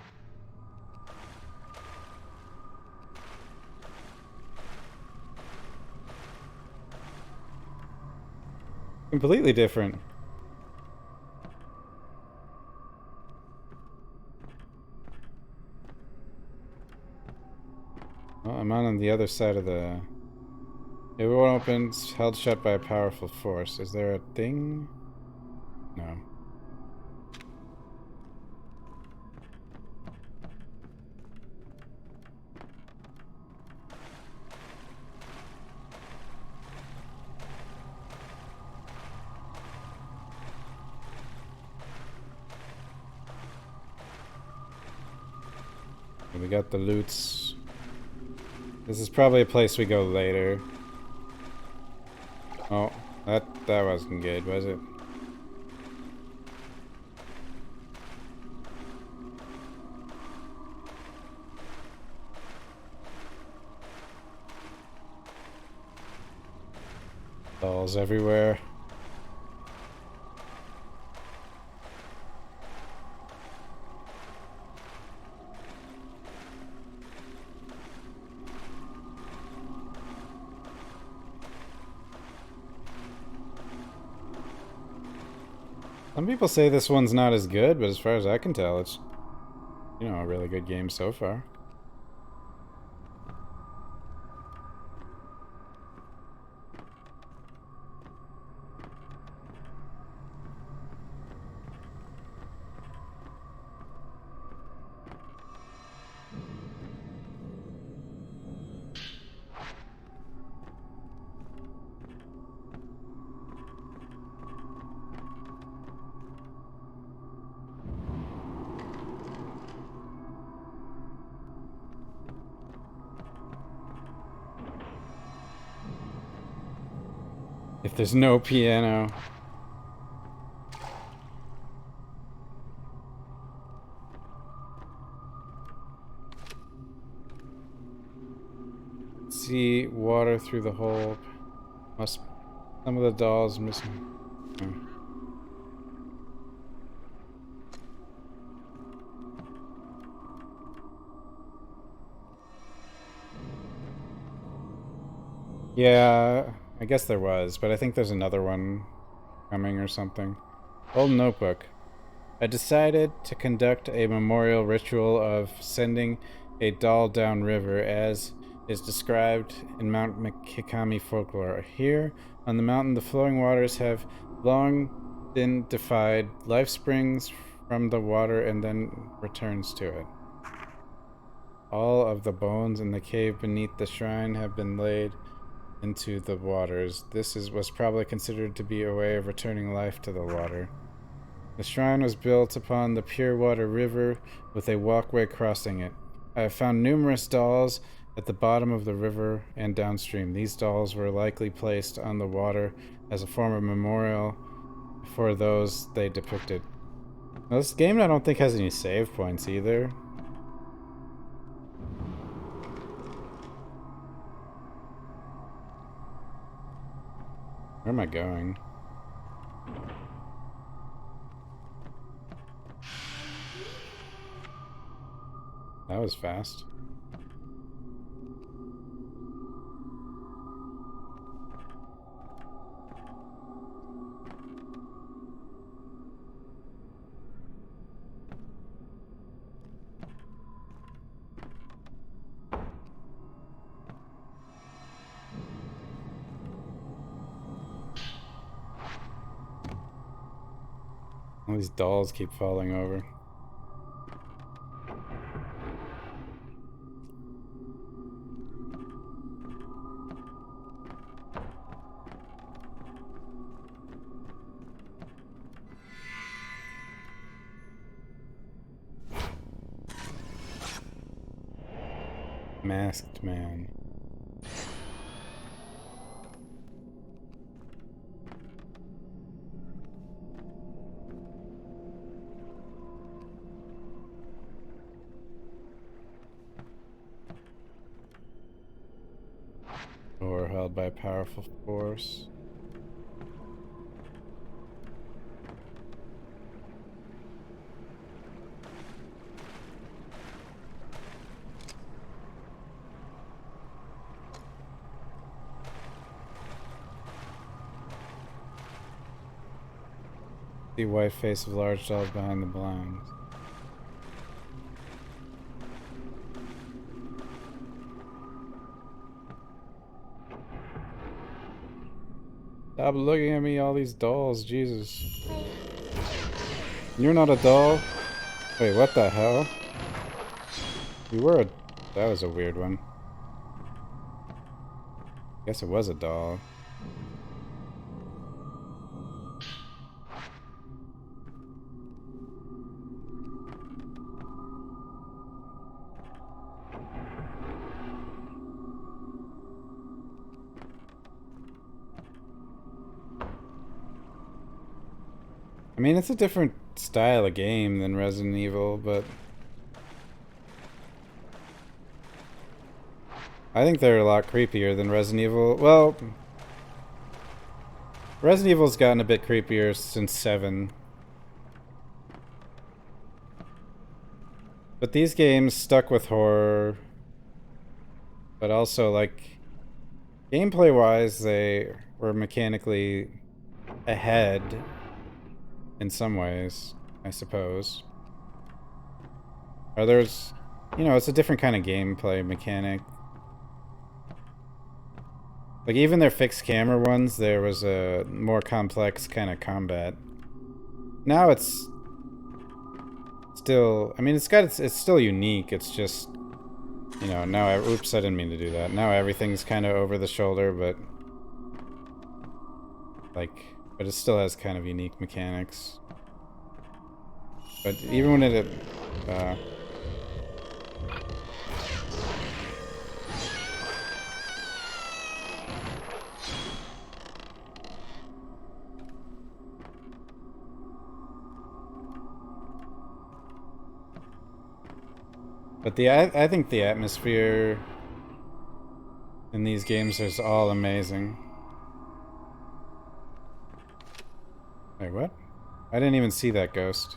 Completely different. Oh, I'm on the other side of the... It won't open, held shut by a powerful force. Is there a thing? No. We got the loots. This is probably a place we go later. Oh, that wasn't good, was it? Dolls everywhere. Some people say this one's not as good, but as far as I can tell, it's, you know, a really good game so far. If there's no piano. See water through the hole. Must some of the dolls missing. Hmm. Yeah, I guess there was, but I think there's another one coming or something. Old notebook. I decided to conduct a memorial ritual of sending a doll downriver as is described in Mount Hikami folklore. Here on the mountain, the flowing waters have long been defied. Life springs from the water and then returns to it. All of the bones in the cave beneath the shrine have been laid into the waters. This was probably considered to be a way of returning life to the water. The shrine was built upon the Pure Water River with a walkway crossing it. I have found numerous dolls at the bottom of the river and downstream. These dolls were likely placed on the water as a form of memorial for those they depicted. Now, this game I don't think has any save points either. Where am I going? That was fast. All these dolls keep falling over. Masked man. Or held by powerful force. The white face of large dolls behind the blinds. Stop looking at me, all these dolls, Jesus. You're not a doll? Wait, what the hell? You were a... That was a weird one. Guess it was a doll. I mean, it's a different style of game than Resident Evil, but I think they're a lot creepier than Resident Evil. Well, Resident Evil's gotten a bit creepier since 7. But these games stuck with horror. But also, like, gameplay-wise, they were mechanically ahead in some ways, I suppose. Or there's, you know, it's a different kind of gameplay mechanic. Like, even their fixed camera ones, there was a more complex kind of combat. Now it's still, I mean, it's still unique. It's just, you know, now, oops, I didn't mean to do that. Now everything's kind of over the shoulder, but it still has kind of unique mechanics. But even when it, but I think the atmosphere in these games is all amazing. Wait, what? I didn't even see that ghost.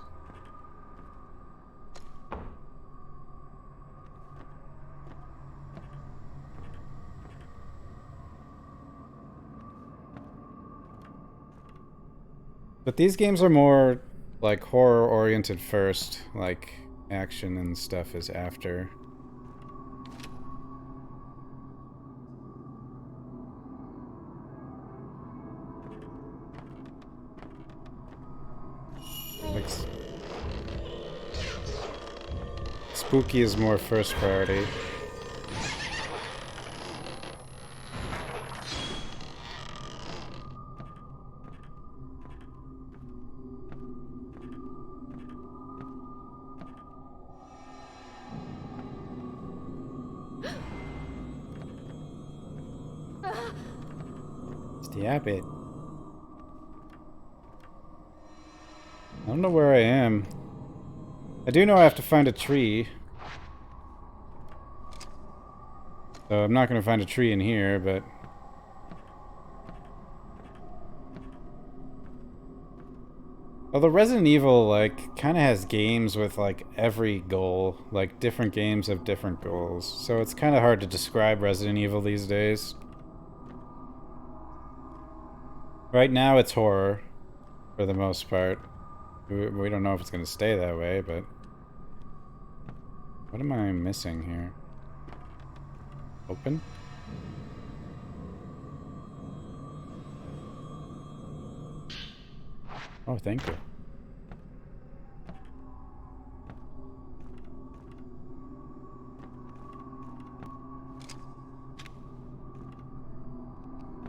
But these games are more like horror oriented first, like action and stuff is after. Like, spooky is more first priority. Stop it. I don't know where I am. I do know I have to find a tree. So I'm not going to find a tree in here, but... Although Resident Evil, like, kind of has games with, like, every goal. Like, different games have different goals. So it's kind of hard to describe Resident Evil these days. Right now it's horror, for the most part. We don't know if it's going to stay that way, but... What am I missing here? Open? Oh, thank you.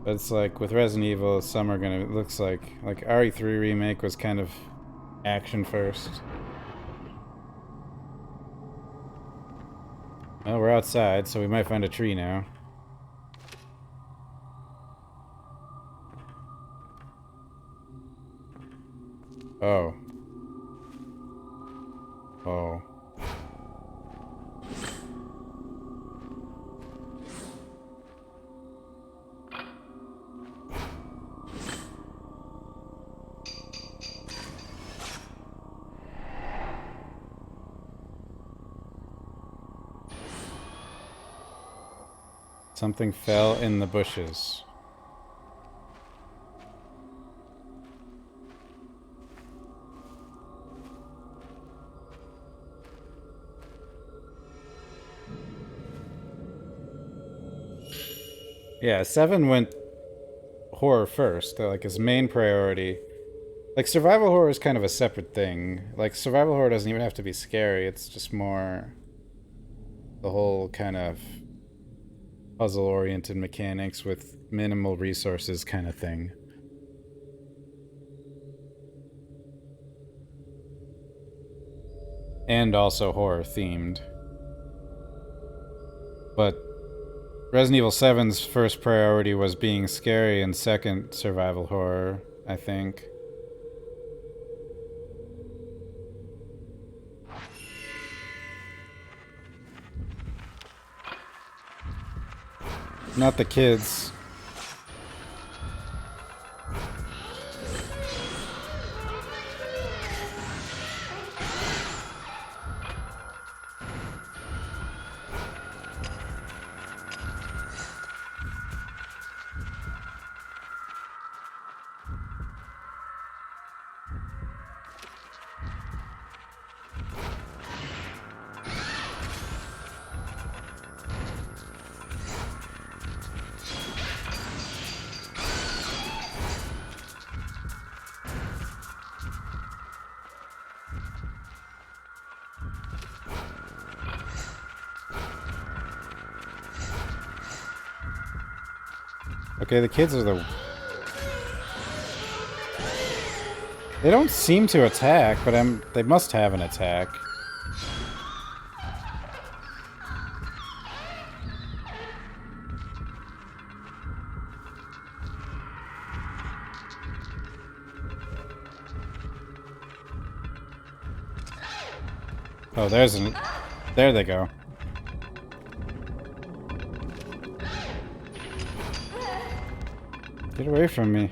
But it's like, with Resident Evil, some are gonna... It looks like RE3 Remake was kind of action first. Well, we're outside, so we might find a tree now. Oh. Oh. Something fell in the bushes. Yeah, 7 went horror first, like his main priority. Like, survival horror is kind of a separate thing. Like, survival horror doesn't even have to be scary, it's just more the whole kind of puzzle-oriented mechanics with minimal resources kind of thing. And also horror-themed. But Resident Evil 7's first priority was being scary, and second, survival horror, I think. Not the kids. Okay, the kids are the... They don't seem to attack, but they must have an attack. Oh, there's an... There they go. Get away from me.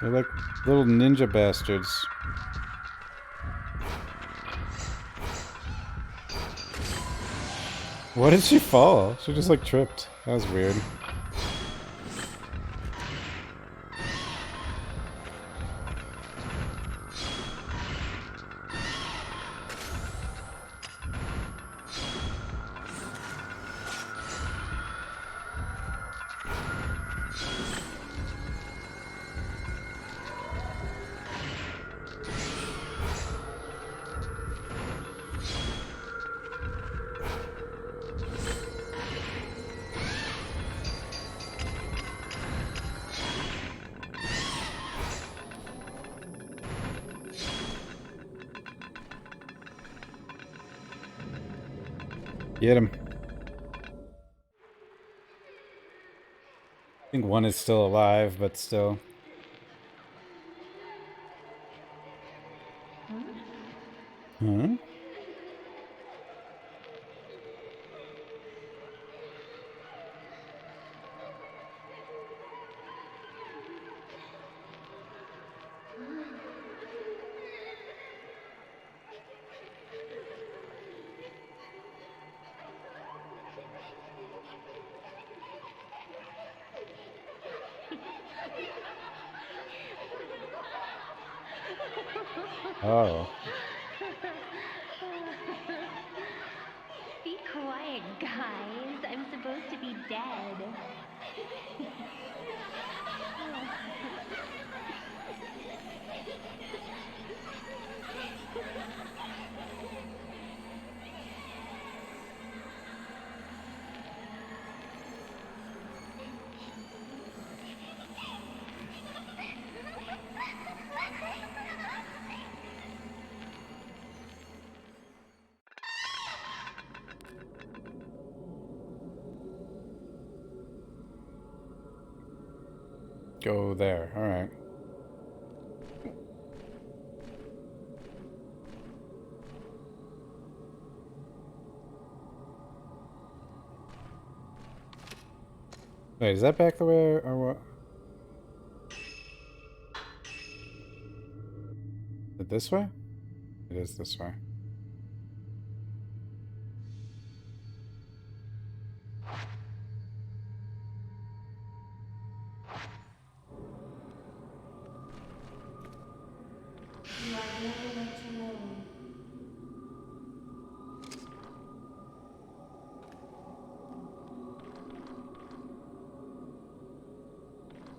They're like little ninja bastards. What did she fall? She just like tripped. That was weird. Get him. I think one is still alive, but still. Huh? Oh. Be quiet, guys. I'm supposed to be dead. Go there. All right. Wait, is that back the way or what? Is it this way? It is this way.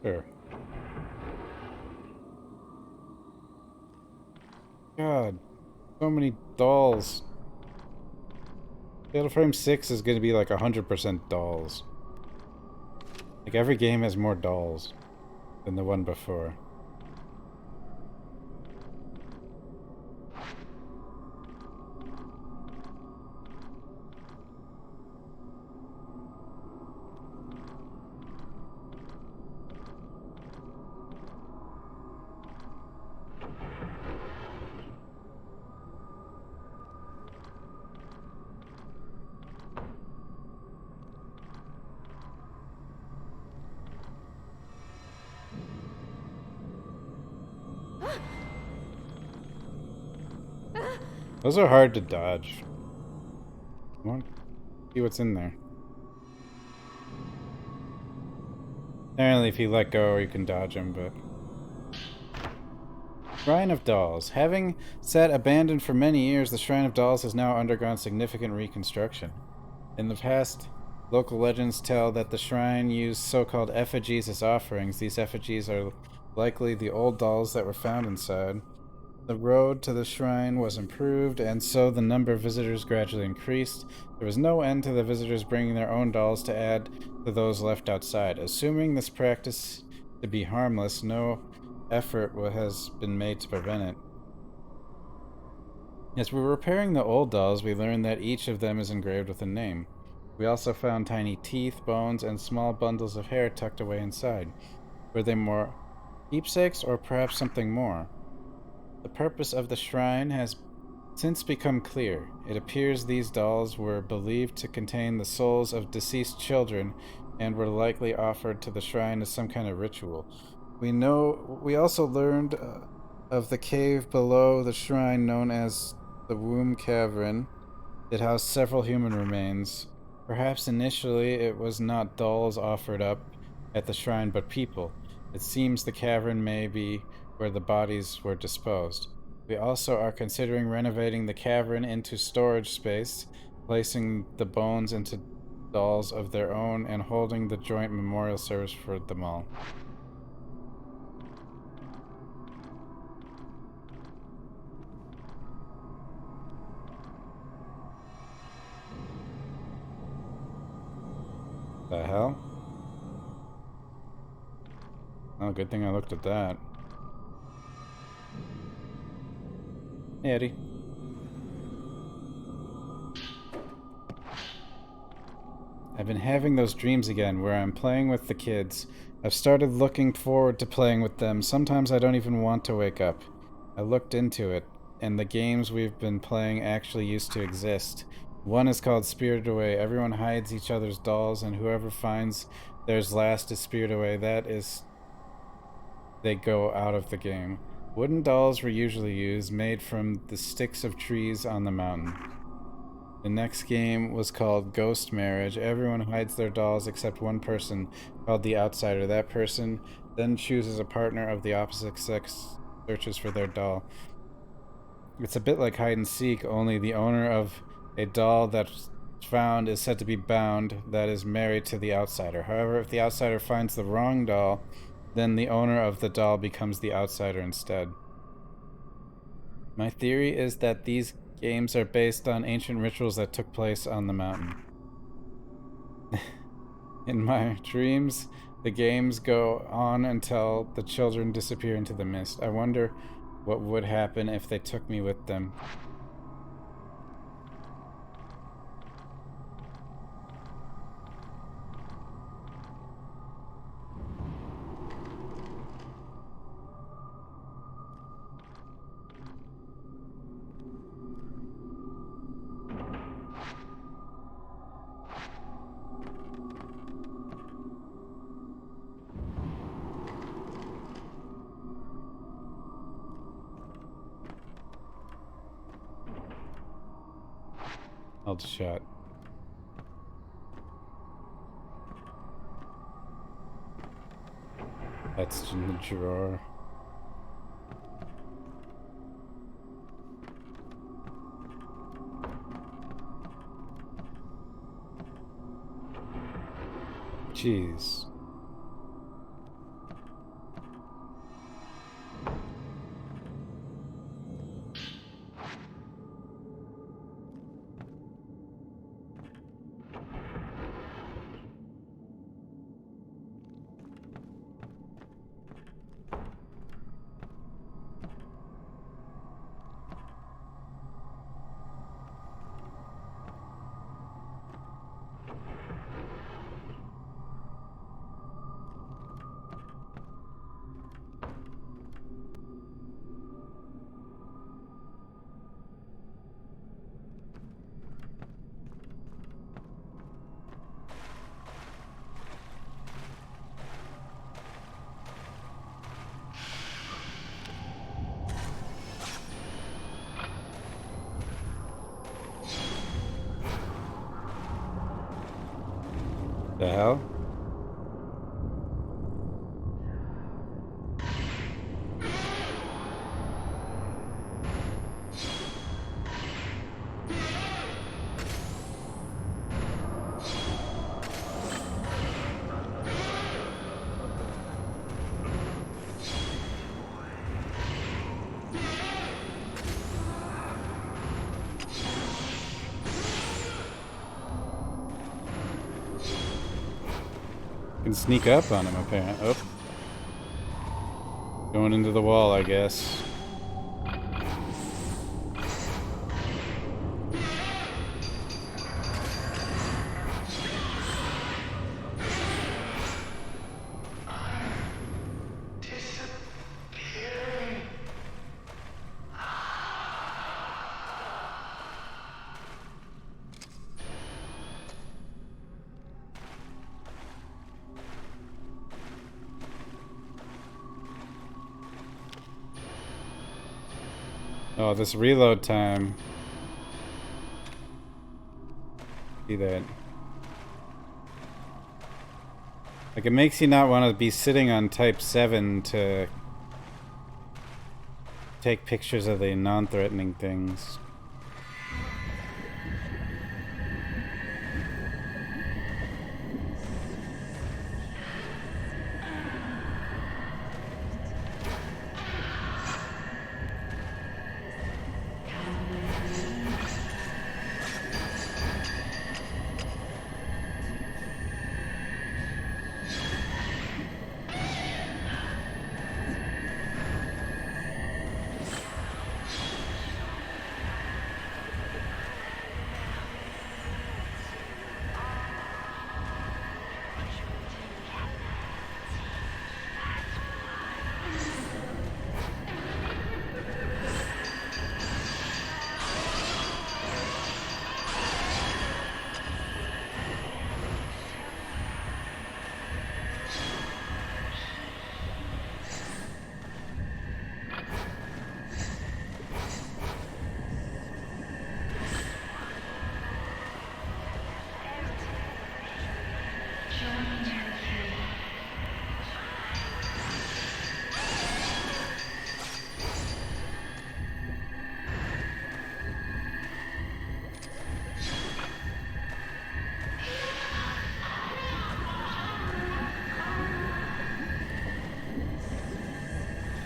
Sure. God, so many dolls. Fatal Frame 6 is going to be like 100% dolls. Like every game has more dolls than the one before. Those are hard to dodge. Come on, see what's in there. Apparently if you let go, you can dodge them, but... Shrine of Dolls. Having sat abandoned for many years, the Shrine of Dolls has now undergone significant reconstruction. In the past, local legends tell that the shrine used so-called effigies as offerings. These effigies are likely the old dolls that were found inside. The road to the shrine was improved, and so the number of visitors gradually increased. There was no end to the visitors bringing their own dolls to add to those left outside. Assuming this practice to be harmless, no effort has been made to prevent it. As we were repairing the old dolls, we learned that each of them is engraved with a name. We also found tiny teeth, bones, and small bundles of hair tucked away inside. Were they more keepsakes, or perhaps something more? The purpose of the shrine has since become clear. It appears these dolls were believed to contain the souls of deceased children and were likely offered to the shrine as some kind of ritual. We also learned of the cave below the shrine known as the Womb Cavern. It housed several human remains. Perhaps initially it was not dolls offered up at the shrine, but people. It seems the cavern may be where the bodies were disposed. We also are considering renovating the cavern into storage space, placing the bones into dolls of their own, and holding the joint memorial service for them all. The hell? Oh, good thing I looked at that. Hey, Eddie. I've been having those dreams again where I'm playing with the kids. I've started looking forward to playing with them. Sometimes I don't even want to wake up. I looked into it, and the games we've been playing actually used to exist. One is called Spirited Away. Everyone hides each other's dolls, and whoever finds theirs last is spirited away. That is, they go out of the game. Wooden dolls were usually used, made from the sticks of trees on the mountain. The next game was called Ghost Marriage. Everyone hides their dolls except one person, called the Outsider. That person then chooses a partner of the opposite sex, searches for their doll. It's a bit like hide and seek, only the owner of a doll that's found is said to be bound, that is married to the Outsider. However, if the Outsider finds the wrong doll, then the owner of the doll becomes the Outsider instead. My theory is that these games are based on ancient rituals that took place on the mountain. In my dreams, the games go on until the children disappear into the mist. I wonder what would happen if they took me with them. Held shut. That's in the drawer. Jeez. The hell? Can sneak up on him, apparently. Oh. Going into the wall, I guess. Oh, this reload time. See that? Like, it makes you not want to be sitting on Type 7 to take pictures of the non-threatening things.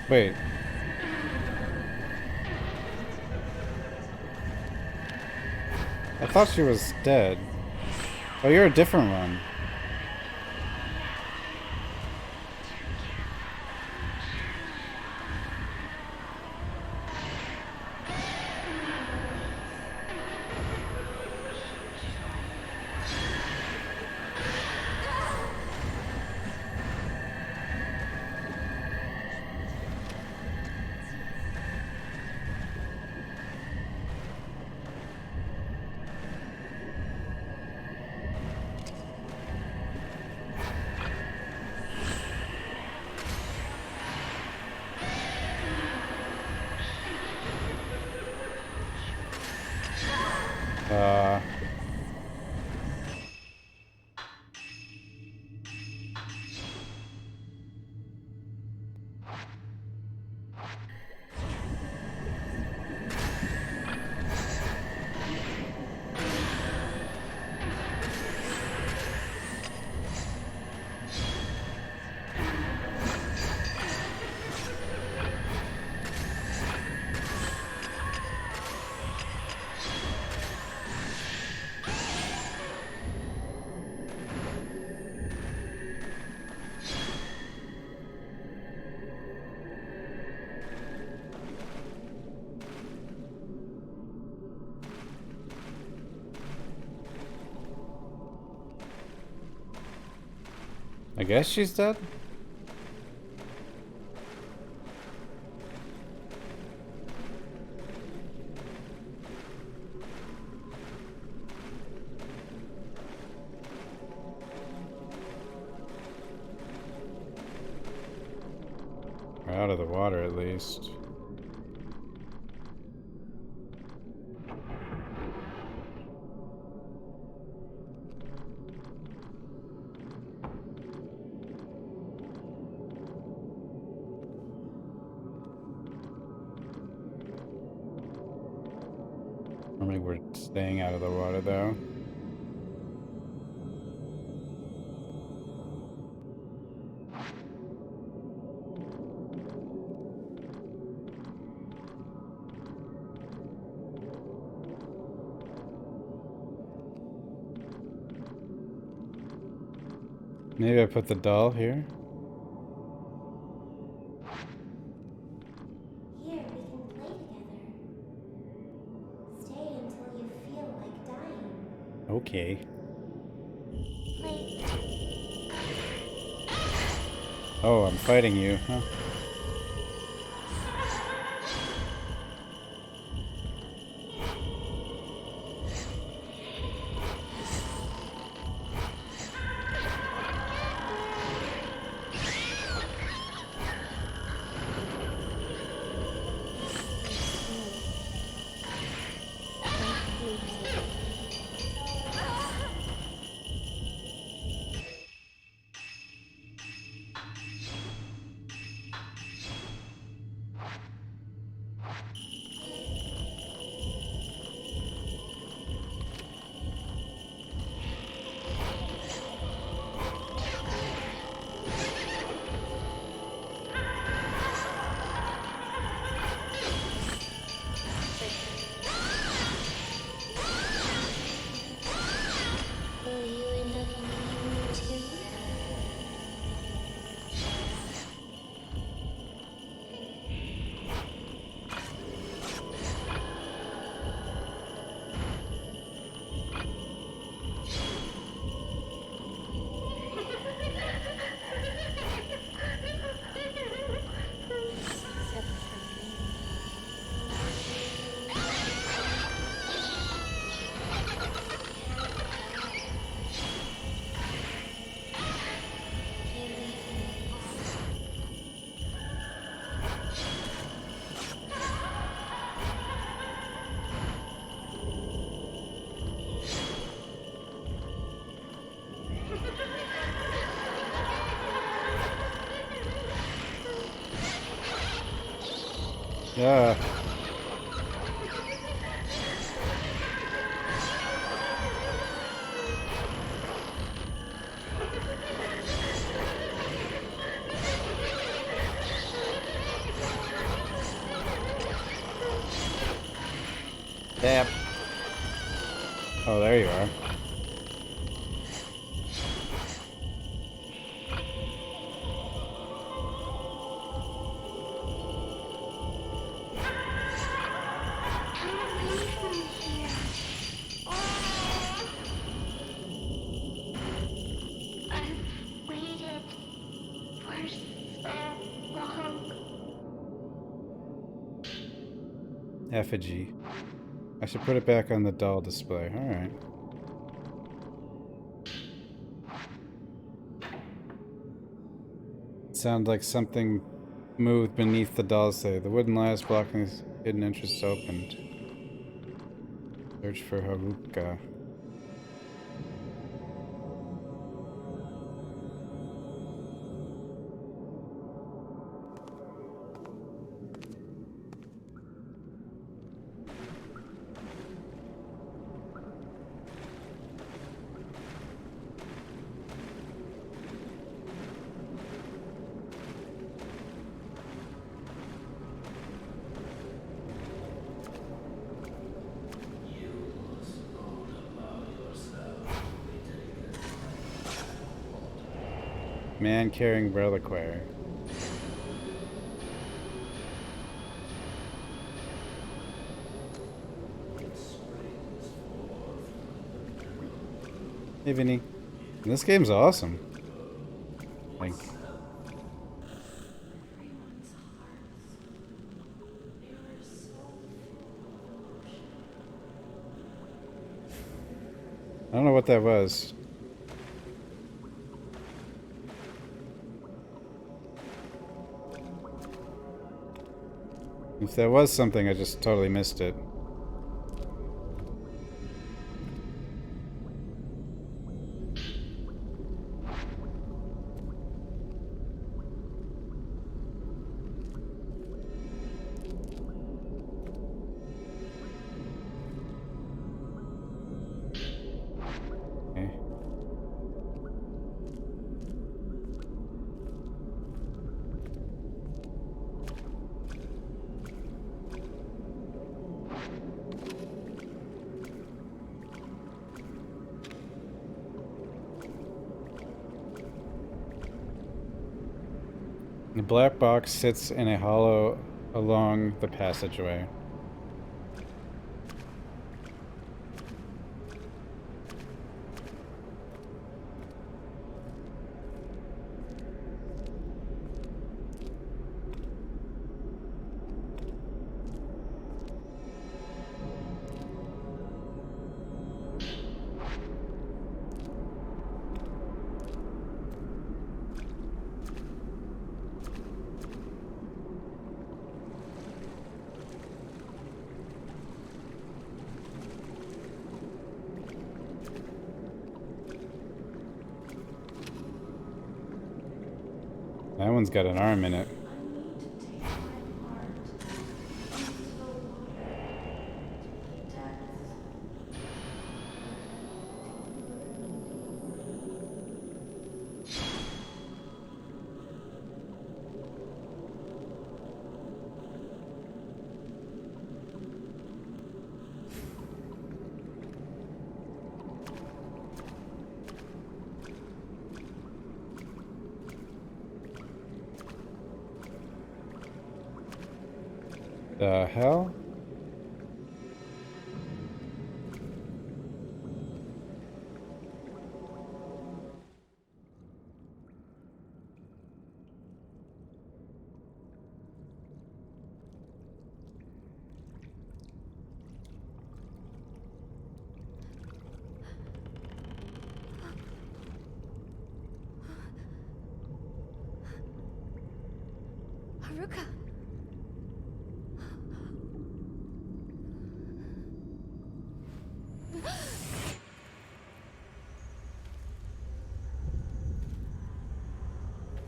Wait. I thought she was dead. Oh, you're a different one. I guess she's dead? Or out of the water, at least. Normally we're staying out of the water, though. Maybe I put the doll here? Here, we can play together. Stay until you feel like dying. Okay. Play. Oh, I'm fighting you, huh? Will you end up leaving too? Yeah. Yep. Oh, there you are. I've waited for so long. Effigy. I should put it back on the doll display. Alright. Sounds like something moved beneath the doll's say. The wooden lattice blocking his hidden entrance opened. Search for Haruka. Man carrying reliquary. Hey Vinny. This game's awesome. Like I don't know what that was. If there was something, I just totally missed it. Okay. The black box sits in a hollow along the passageway. That one's got an arm in it. The hell? Haruka!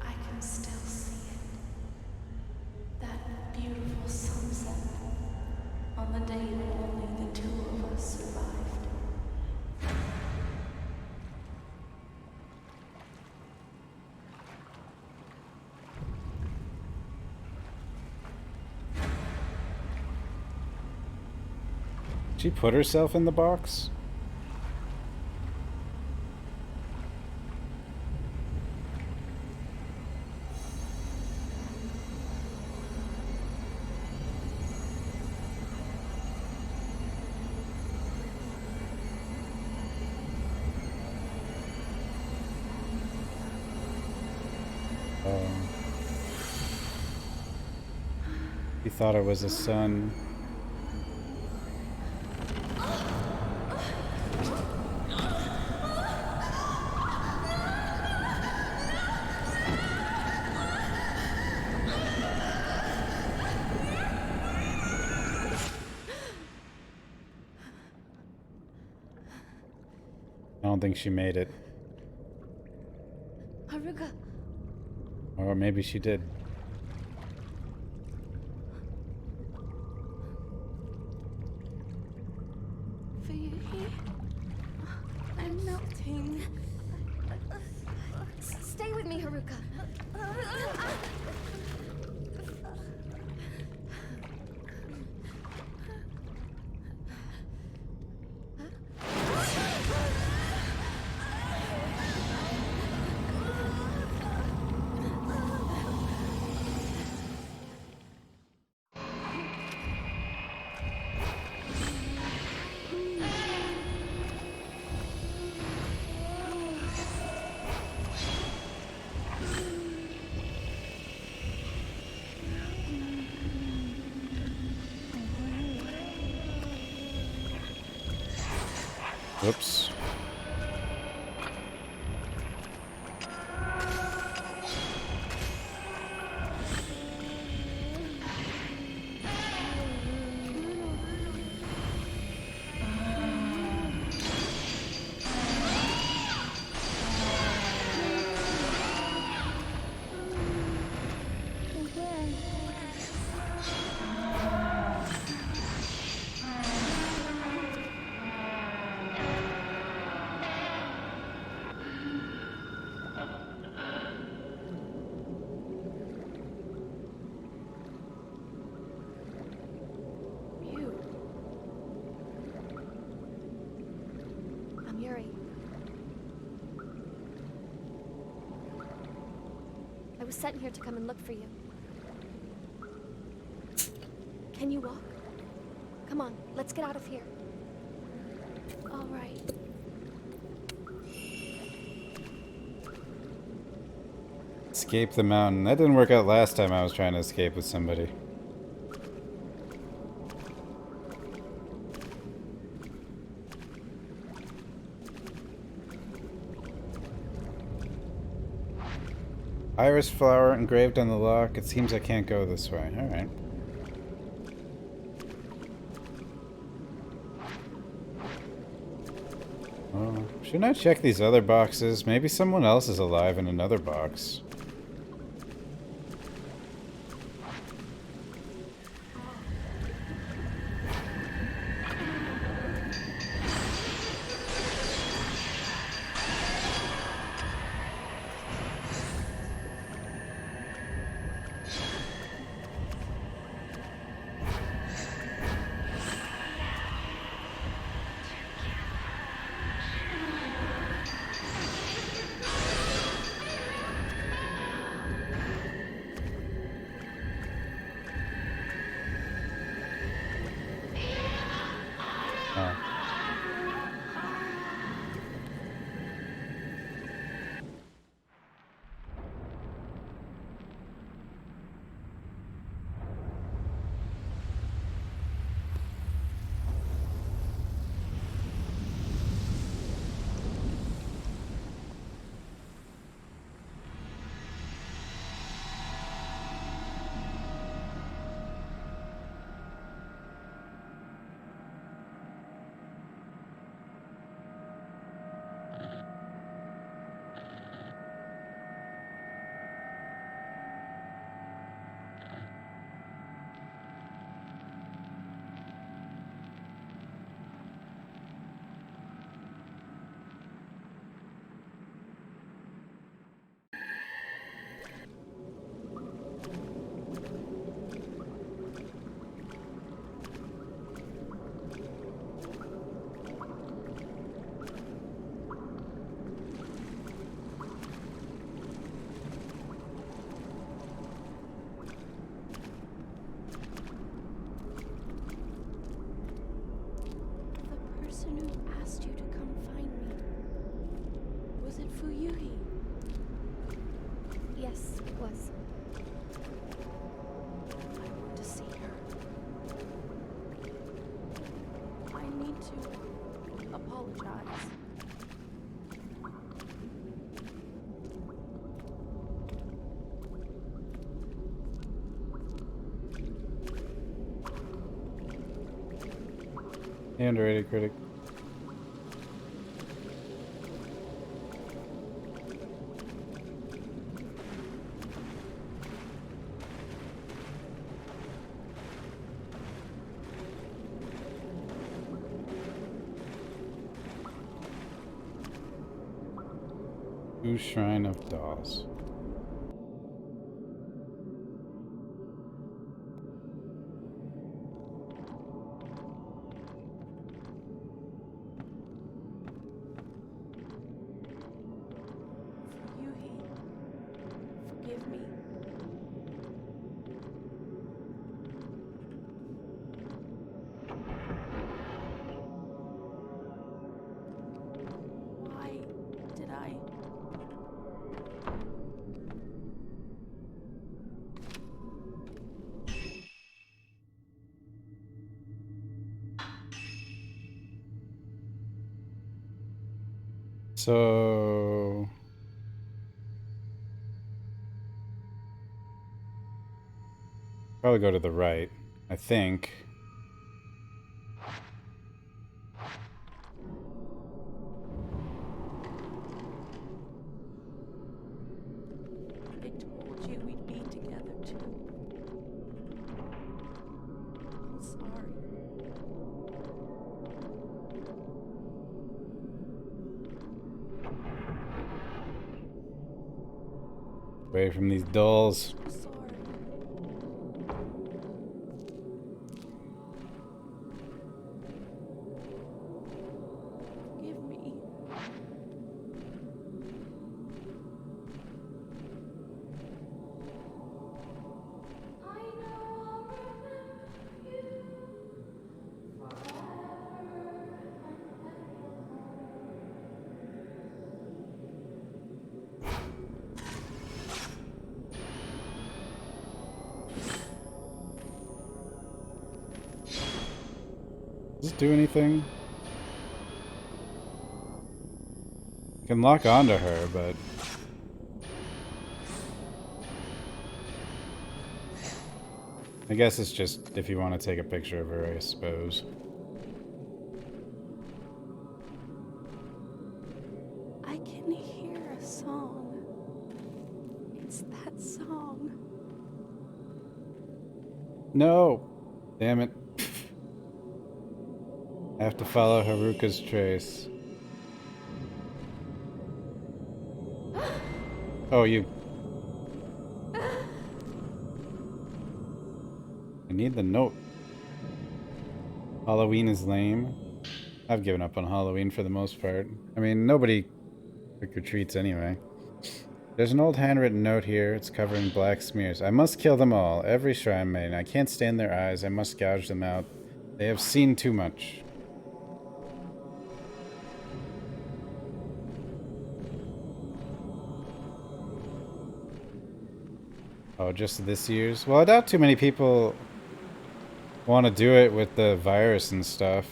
I can still see it. That beautiful sunset on the day when only the two of us survived. She put herself in the box? He thought it was a son. I don't think she made it. Haruka! Or maybe she did. Fuyuhi, I'm melting. Stay with me, Haruka. Whoops. I was sent here to come and look for you. Can you walk? Come on, let's get out of here. All right. Escape the mountain. That didn't work out last time I was trying to escape with somebody. Iris flower engraved on the lock. It seems I can't go this way. Alright. Oh, shouldn't I check these other boxes? Maybe someone else is alive in another box. The person who asked you to come find me. Was it Fuyuhi? Yes, it was. I want to see her. I need to apologize. Underrated critic. Ooh, Shrine of Dolls. Fuyuhi, forgive me. Why did I? So probably go to the right, I think. I told you we'd be together too. I'm sorry. Away from these dolls. I'm sorry. Forgive me. Does this do anything? I can lock onto her, but... I guess it's just if you want to take a picture of her, I suppose. I can hear a song. It's that song. No! Damn it. I have to follow Haruka's trace. Oh, you... I need the note. Halloween is lame. I've given up on Halloween for the most part. I mean, nobody trick-or-treats anyway. There's an old handwritten note here. It's covering black smears. I must kill them all. Every shrine maiden. I can't stand their eyes. I must gouge them out. They have seen too much. Oh, just this year's? Well, I doubt too many people want to do it with the virus and stuff.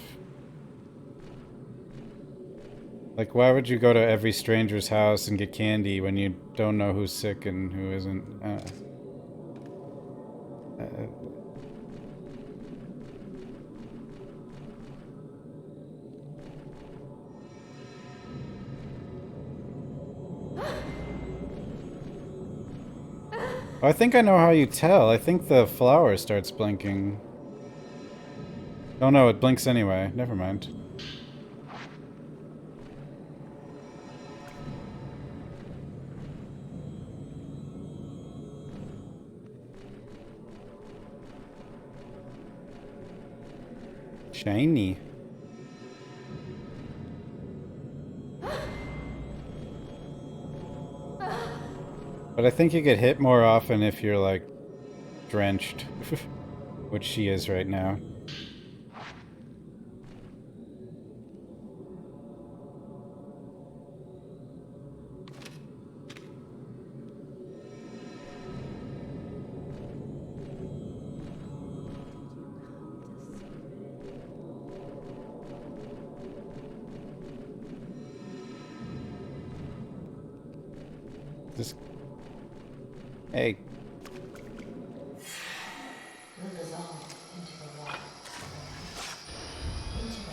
Like, why would you go to every stranger's house and get candy when you don't know who's sick and who isn't? I think I know how you tell. I think the flower starts blinking. Oh no, it blinks anyway. Never mind. Shiny. But I think you get hit more often if you're, like, drenched. Which she is right now. Just... Hey. Will dissolve into the water, into the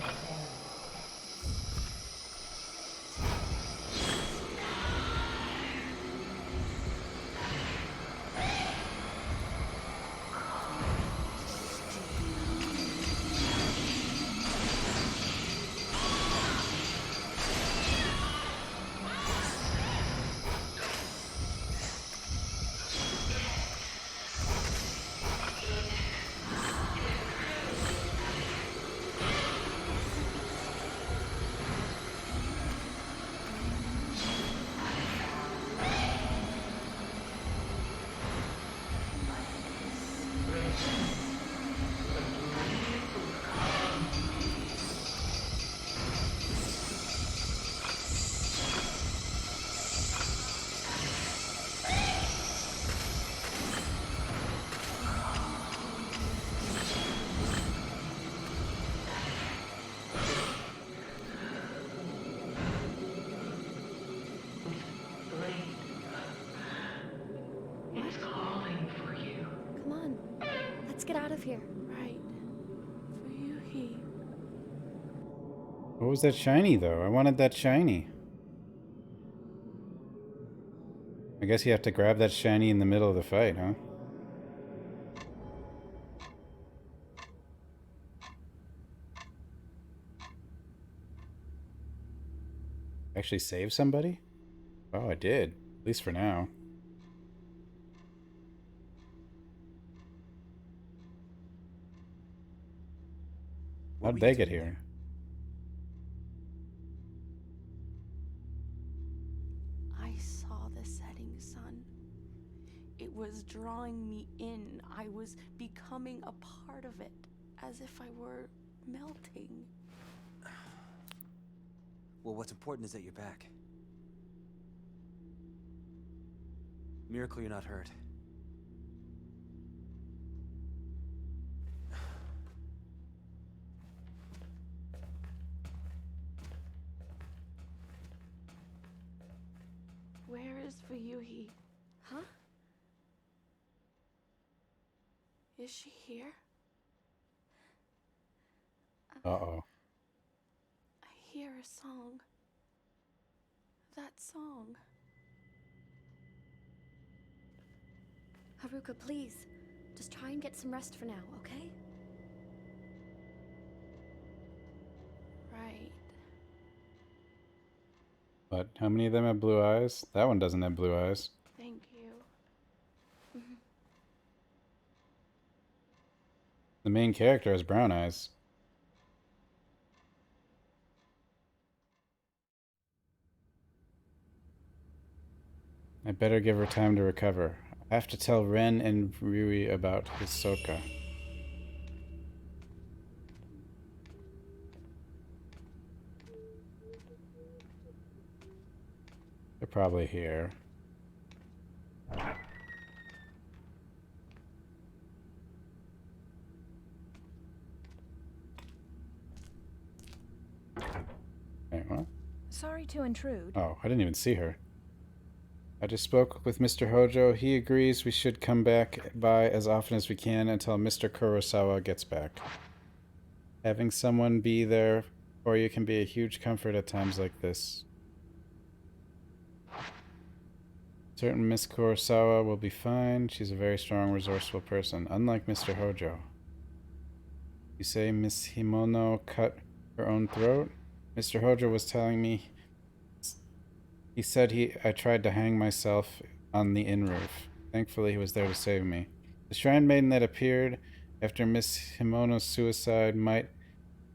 very Get out of here. Right. For you, he. What was that shiny, though? I wanted that shiny. I guess you have to grab that shiny in the middle of the fight, huh? Actually save somebody? Oh, I did. At least for now. How did they get here? I saw the setting sun. It was drawing me in. I was becoming a part of it, as if I were melting. Well, what's important is that you're back. Miracle you're not hurt. is for Yuhi. Huh? Is she here? Uh-oh. I hear a song. That song. Haruka, please. Just try and get some rest for now, okay? Right. But how many of them have blue eyes? That one doesn't have blue eyes. Thank you. The main character has brown eyes. I better give her time to recover. I have to tell Ren and Rui about Hisoka. They're probably here. Wait, what? Sorry to intrude. Oh, I didn't even see her. I just spoke with Mr. Hojo. He agrees we should come back by as often as we can until Mr. Kurosawa gets back. Having someone be there for you can be a huge comfort at times like this. Certain Miss Kurosawa will be fine. She's a very strong, resourceful person, unlike Mr. Hojo. You say Miss Himono cut her own throat? Mr. Hojo was telling me. He said I tried to hang myself on the inn roof. Thankfully, he was there to save me. The shrine maiden that appeared after Miss Himono's suicide might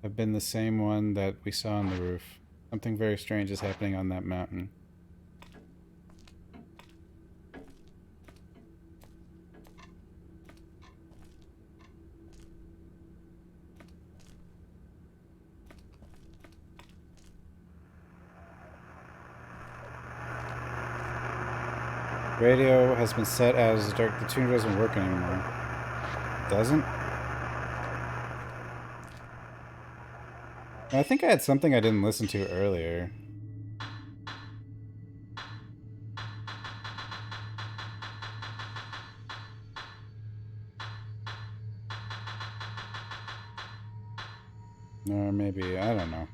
have been the same one that we saw on the roof. Something very strange is happening on that mountain. Radio has been set as dark. The tuner doesn't work anymore. Doesn't? I think I had something I didn't listen to earlier. Or maybe, I don't know.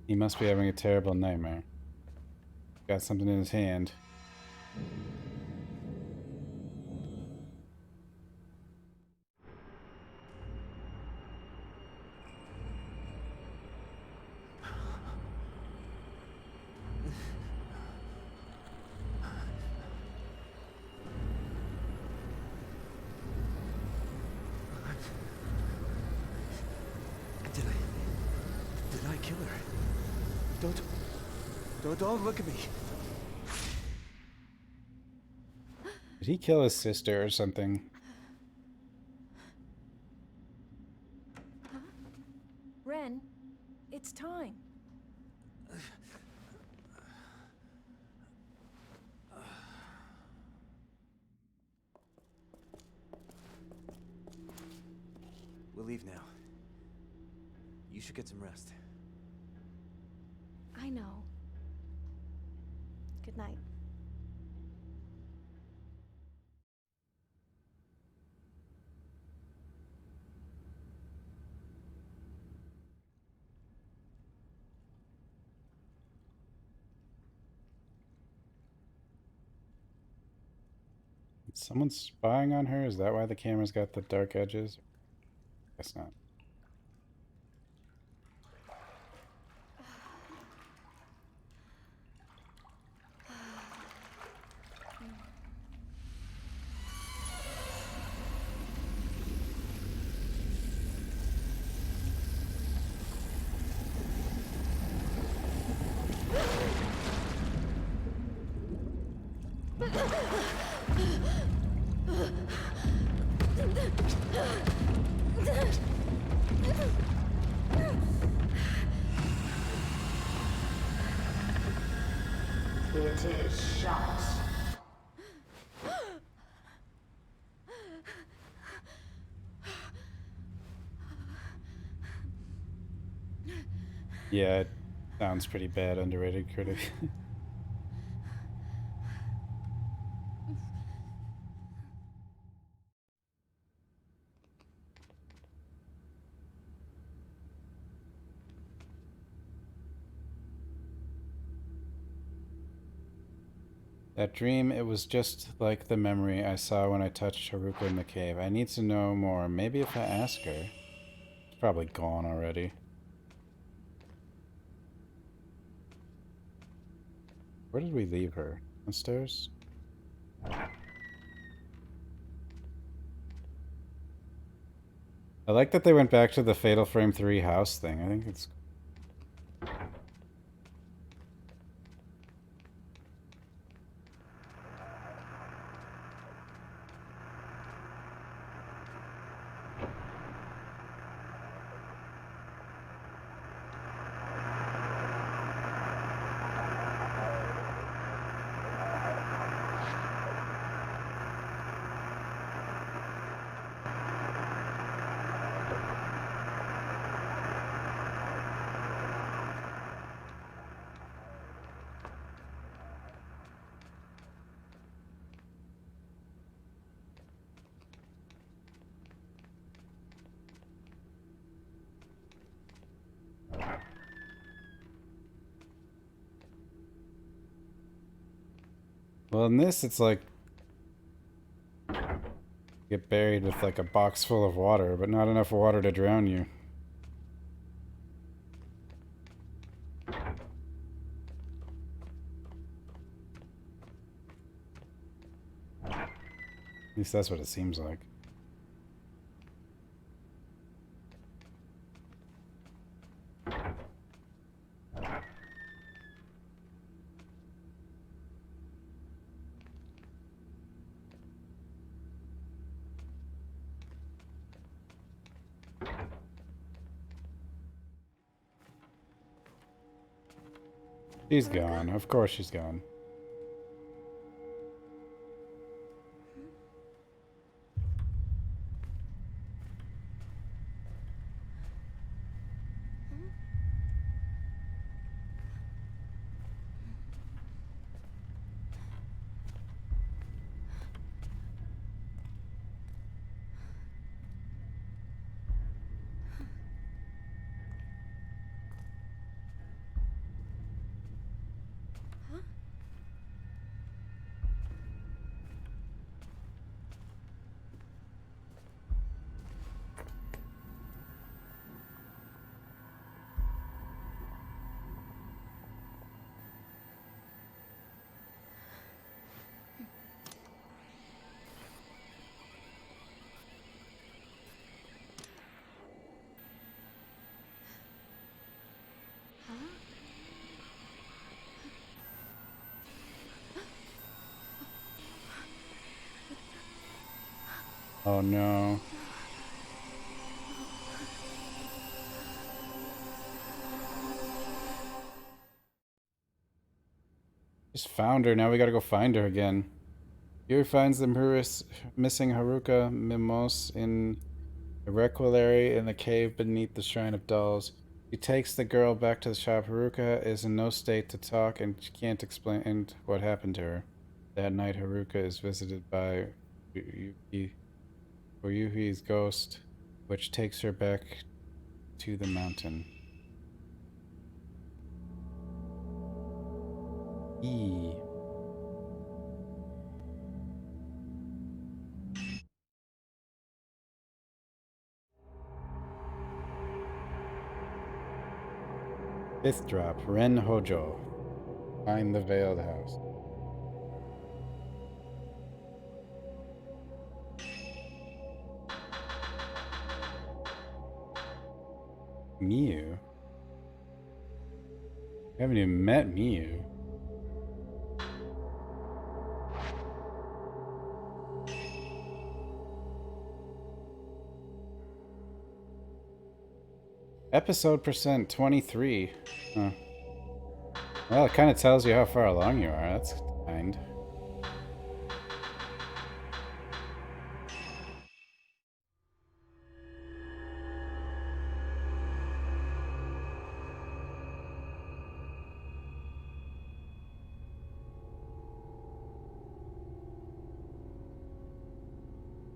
He must be having a terrible nightmare. Got something in his hand. Did I kill her? Don't look at me. Did he kill his sister or something? Ren, it's time. We'll leave now. You should get some rest. I know. Good night. Is someone spying on her? Is that why the camera's got the dark edges? Guess not. is shut. Yeah, it sounds pretty bad, underrated critic. That dream, it was just like the memory I saw when I touched Haruka in the cave. I need to know more. Maybe if I ask her. She's probably gone already. Where did we leave her? Downstairs? I like that they went back to the Fatal Frame 3 house thing. I think it's... Well, in this, it's like... get buried with like a box full of water, but not enough water to drown you. At least that's what it seems like. She's gone. Of course she's gone. Oh no. Just found her, now we gotta go find her again. Yuri finds the missing Haruka Mimos in a requilary in the cave beneath the Shrine of Dolls. He takes the girl back to the shop. Haruka is in no state to talk and she can't explain what happened to her. That night Haruka is visited by Ryuhi's ghost, which takes her back to the mountain. Fifth drop, Ren Hojo. Find the Veiled House. Miyu? I haven't even met Miyu. Episode percent 23. Huh. Well, it kind of tells you how far along you are. That's kind.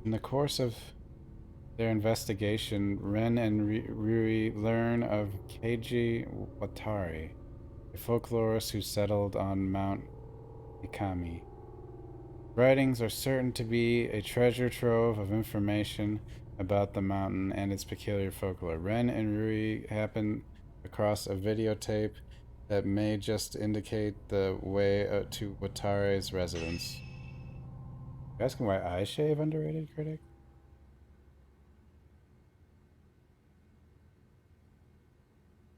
In the course of their investigation, Ren and Rui learn of Keiji Watari, a folklorist who settled on Mount Ikami. Writings are certain to be a treasure trove of information about the mountain and its peculiar folklore. Ren and Rui happen across a videotape that may just indicate the way to Watari's residence. You asking why I shave, underrated critic?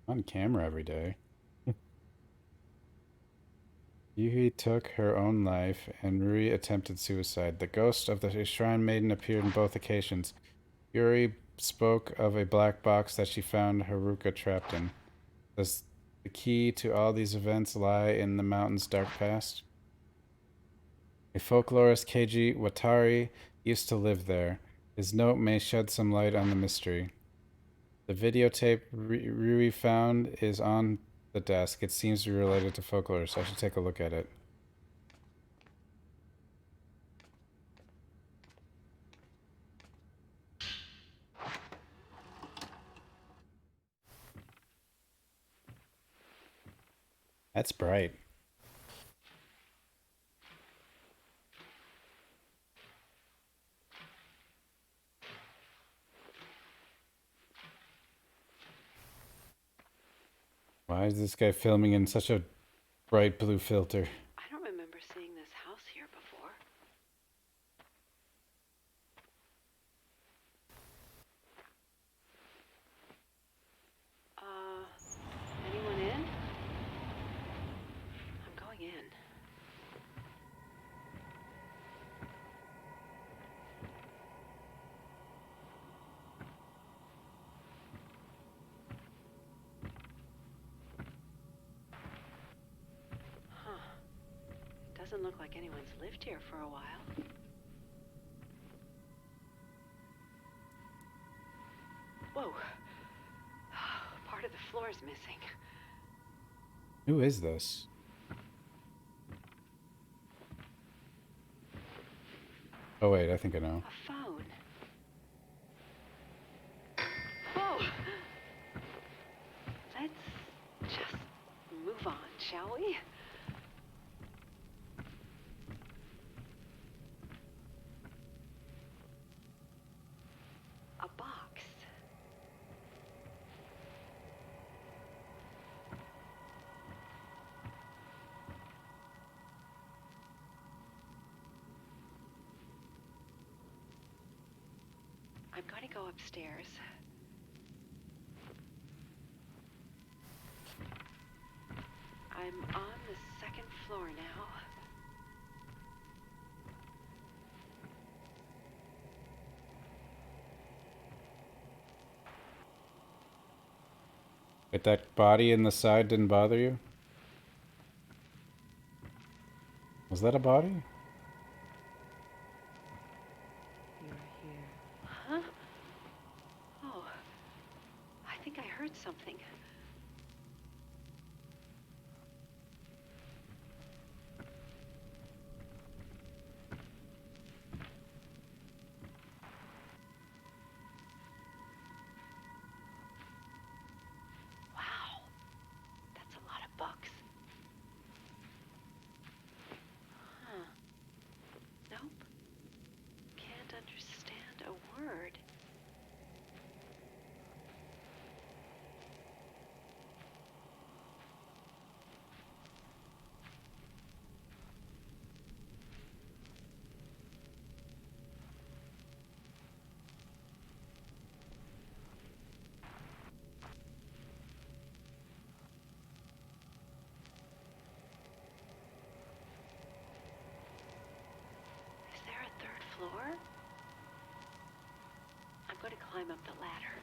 On camera every day. Yuhi took her own life, and Rui attempted suicide. The ghost of the Shrine Maiden appeared on both occasions. Yuri spoke of a black box that she found Haruka trapped in. Does the key to all these events lie in the mountain's dark past? A folklorist, Keiji Watari, used to live there. His note may shed some light on the mystery. The videotape Rui found is on the desk. It seems to be related to folklore, so I should take a look at it. That's bright. Why is this guy filming in such a bright blue filter? I don't remember seeing this house here before. Anyone in? I'm going in. Huh. Doesn't look like anyone's lived here for a while. Whoa. Part of the floor is missing. Who is this? Oh wait, I think I know. A phone. Whoa. Let's just move on, shall we? A box. I'm going to go upstairs. I'm on the second floor now. Wait, that body in the side didn't bother you? Was that a body? Huh? Oh, I think I heard something. Wow, that's a lot of bucks. Huh. Nope. Can't understand a word. Is there a third floor? I'm going to climb up the ladder.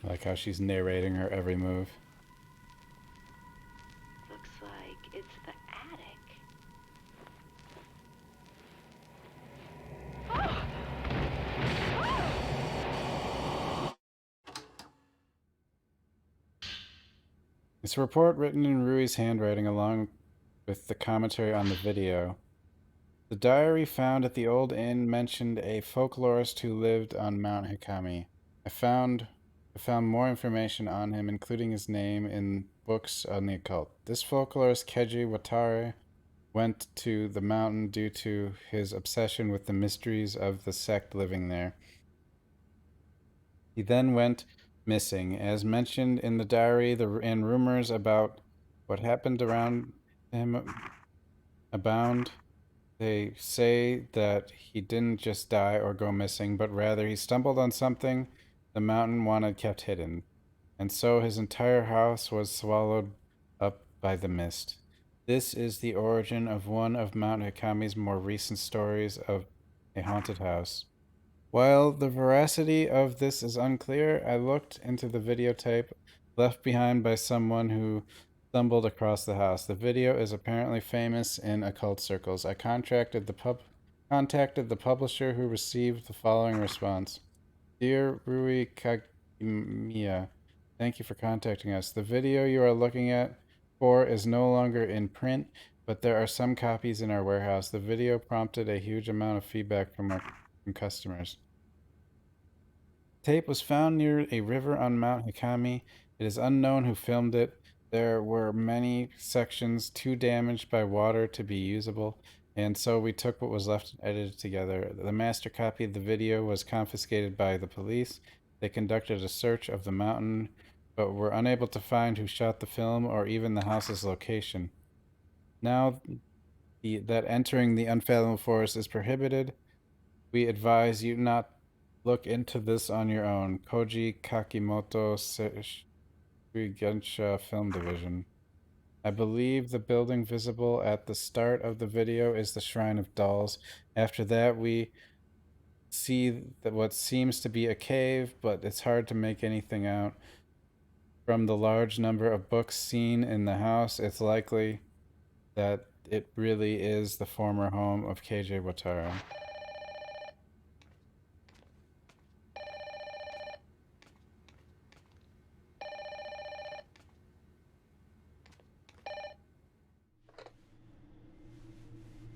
like how she's narrating her every move. Looks like it's the attic. It's a report written in Rui's handwriting along with the commentary on the video. The diary found at the old inn mentioned a folklorist who lived on Mount Hikami. I found more information on him, including his name, in books on the occult. This folklorist, Keiji Watare, went to the mountain due to his obsession with the mysteries of the sect living there. He then went missing. As mentioned in the diary, and rumors about what happened around him abound. They say that he didn't just die or go missing, but rather he stumbled on something the mountain wanted kept hidden, and so his entire house was swallowed up by the mist. This is the origin of one of Mount Hikami's more recent stories of a haunted house. While the veracity of this is unclear, I looked into the videotape left behind by someone who stumbled across the house. The video is apparently famous in occult circles. I contacted the publisher, who received the following response. Dear Rui Kagemiya, thank you for contacting us. The video you are looking at is no longer in print, but there are some copies in our warehouse. The video prompted a huge amount of feedback from customers. The tape was found near a river on Mount Hikami. It is unknown who filmed it. There were many sections too damaged by water to be usable, and so we took what was left and edited together. The master copy of the video was confiscated by the police. They conducted a search of the mountain, but were unable to find who shot the film or even the house's location. Now that entering the unfathomable forest is prohibited, we advise you not look into this on your own. Koji Kakimoto, Gensha Film Division. I believe the building visible at the start of the video is the Shrine of Dolls. After that, we see that what seems to be a cave, but it's hard to make anything out. From the large number of books seen in the house, it's likely that it really is the former home of Keiji Watara.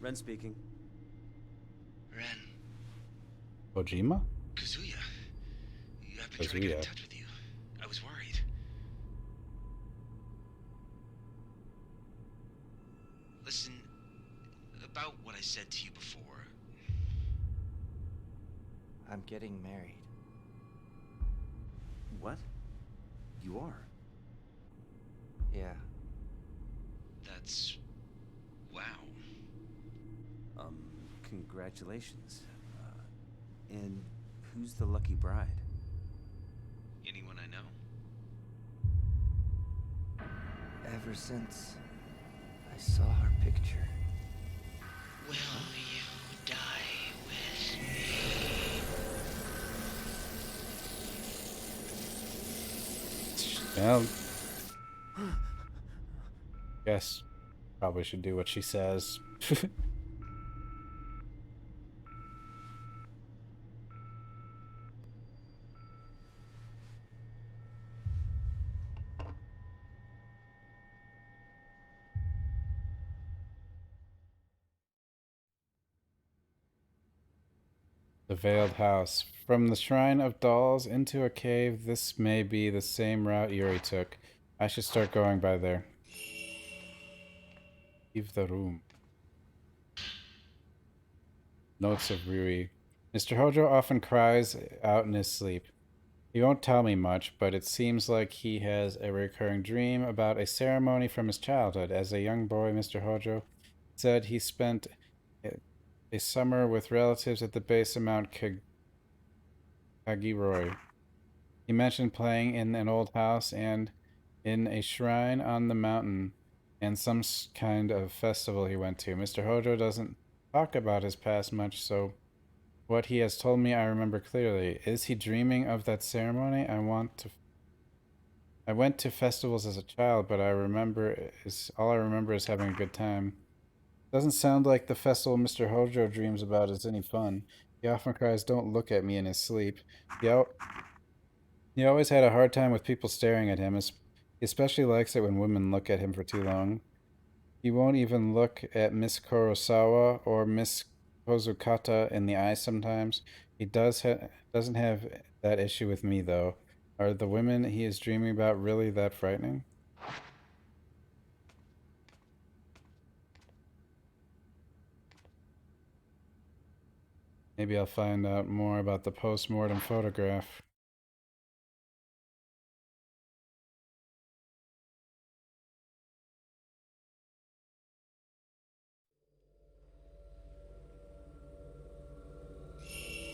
Ren speaking. Ren. Kojima? Kazuya. I've been trying to get in touch with you. I was worried. Listen, about what I said to you before. I'm getting married. What? You are? Yeah. That's... wow. Congratulations. And who's the lucky bride? Anyone I know. Ever since I saw her picture. Will you die with me? Well, guess probably should do what she says. The Veiled House. From the Shrine of Dolls into a cave, this may be the same route Yuri took. I should start going by there. Leave the room. Notes of Rui. Mr. Hojo often cries out in his sleep. He won't tell me much, but it seems like he has a recurring dream about a ceremony from his childhood. As a young boy, Mr. Hojo said he spent a summer with relatives at the base of Mount Kagiroi. He mentioned playing in an old house and in a shrine on the mountain and some kind of festival he went to. Mr. Hojo doesn't talk about his past much, so what he has told me I remember clearly. Is he dreaming of that ceremony? I want to I went to festivals as a child, but all I remember is having a good time. Doesn't sound like the festival Mr. Hojo dreams about is any fun. He often cries, "Don't look at me" in his sleep. He always had a hard time with people staring at him. He especially likes it when women look at him for too long. He won't even look at Miss Kurosawa or Miss Kozukata in the eye sometimes. He doesn't have that issue with me, though. Are the women he is dreaming about really that frightening? Maybe I'll find out more about the post-mortem photograph.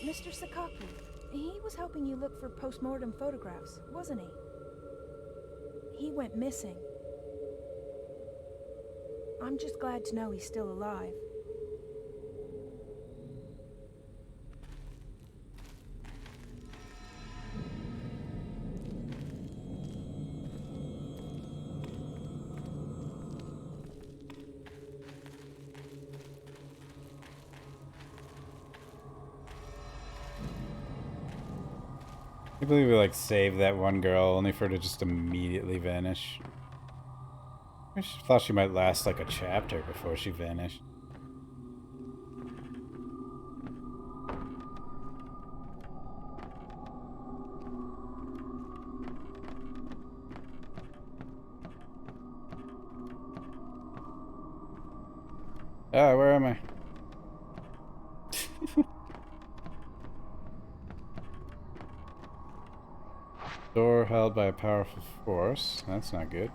Mr. Sakaki, he was helping you look for post-mortem photographs, wasn't he? He went missing. I'm just glad to know he's still alive. I believe we like saved that one girl only for her to just immediately vanish. I thought she might last like a chapter before she vanished. Ah, where am I? Door held by a powerful force. That's not good.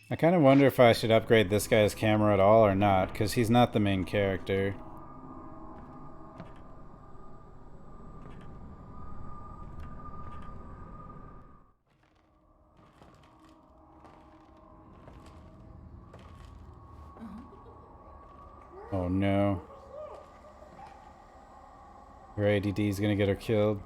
I kind of wonder if I should upgrade this guy's camera at all or not, because he's not the main character. Oh no. Her ADD is gonna get her killed.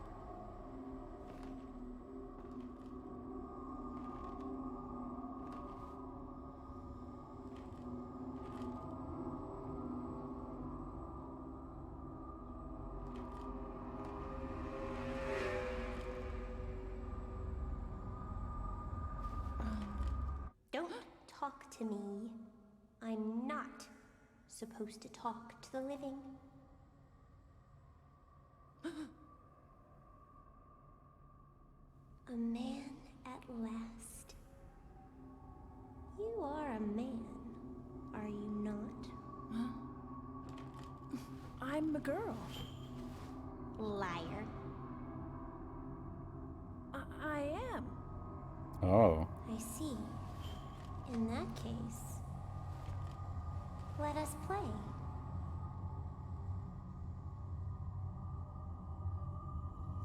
Don't talk to me. I'm not supposed to talk to the living. A man at last. You are a man, are you not? I'm a girl. Liar. I am. Oh. I see. In that case, let us play.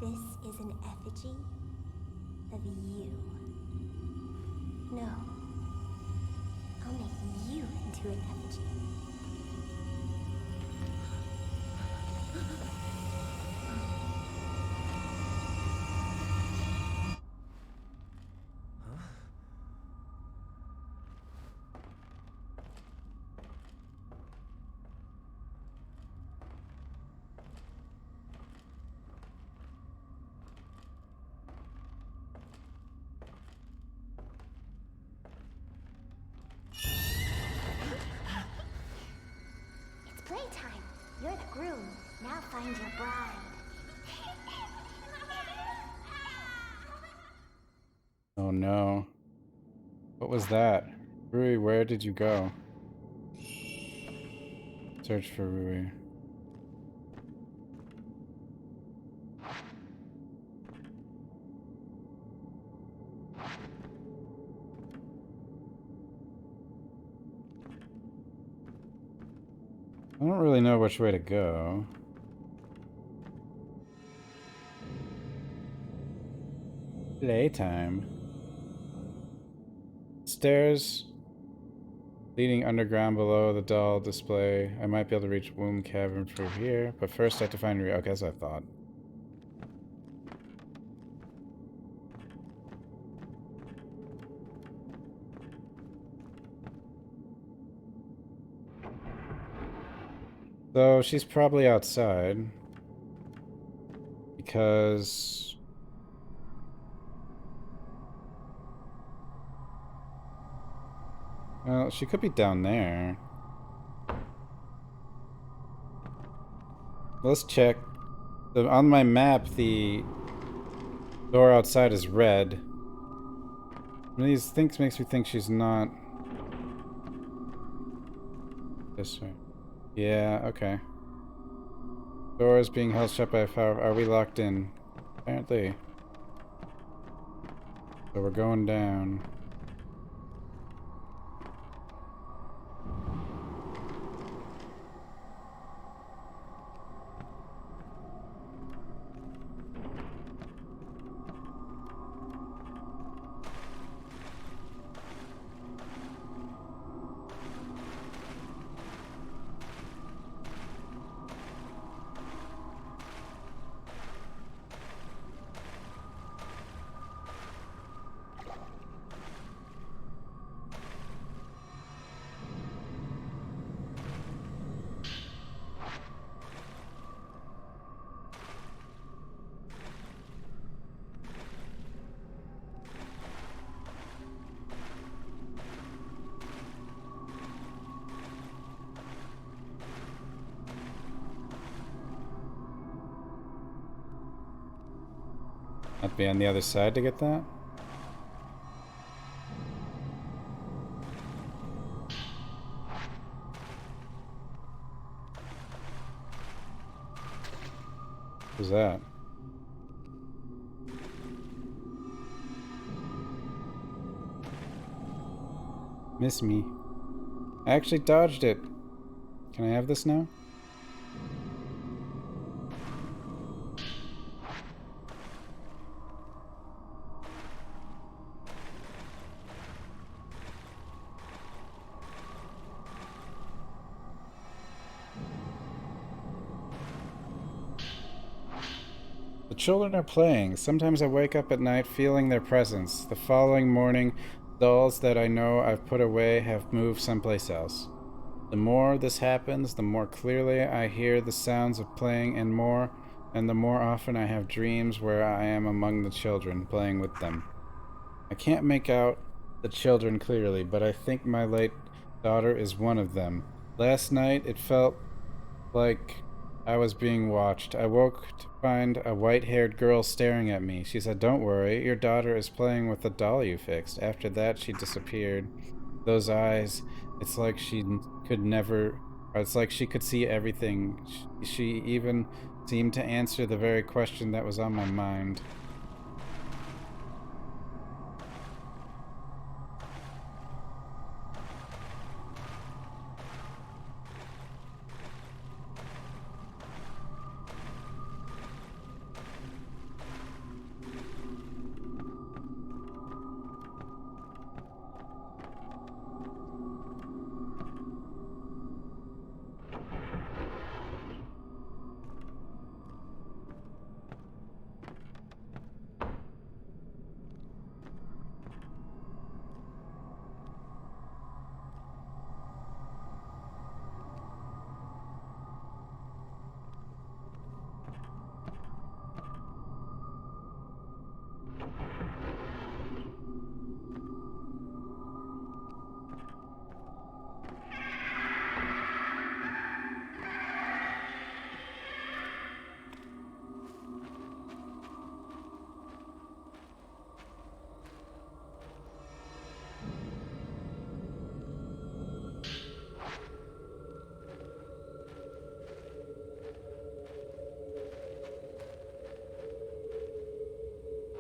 This is an effigy of you. No. I'll make you into an effigy. Playtime. You're the groom. Now find your bride. Oh no. What was that? Rui, where did you go? Search for Rui. I don't really know which way to go. Playtime. Stairs Leading underground below the doll display. I might be able to reach Womb Cavern through here, but first I have to find Rui. Okay, as I thought. So she's probably outside. Because... well, she could be down there. Let's check. On my map, the door outside is red. One of these things makes me think she's not... this way. Yeah, okay. Door is being held shut by a power. Are we locked in? Apparently. So we're going down. Have to be on the other side to get that? Who's that? Miss me. I actually dodged it. Can I have this now? Children are playing. Sometimes I wake up at night feeling their presence. The following morning, dolls that I know I've put away have moved someplace else. The more this happens, the more clearly I hear the sounds of playing and the more often I have dreams where I am among the children, playing with them. I can't make out the children clearly, but I think my late daughter is one of them. Last night, it felt like I was being watched. I woke to find a white-haired girl staring at me. She said, "Don't worry, your daughter is playing with the doll you fixed." After that, she disappeared. Those eyes, it's like she could see everything. She even seemed to answer the very question that was on my mind.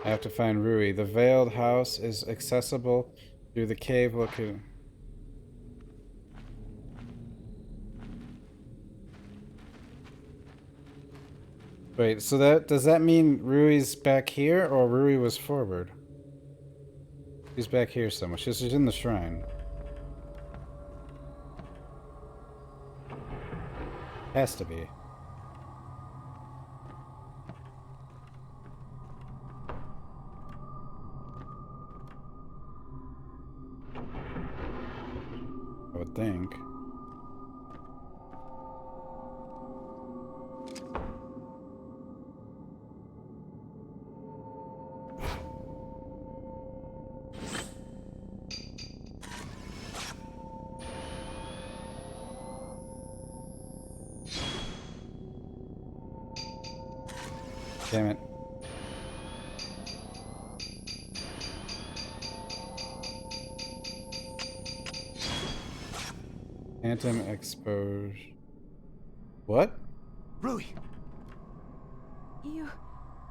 I have to find Rui. The veiled house is accessible through the cave looking. Wait, so does that mean Rui's back here or Rui was forward? She's back here somewhere. She's in the shrine. Has to be. I would think. Damn it. Phantom exposure. What? Rui! You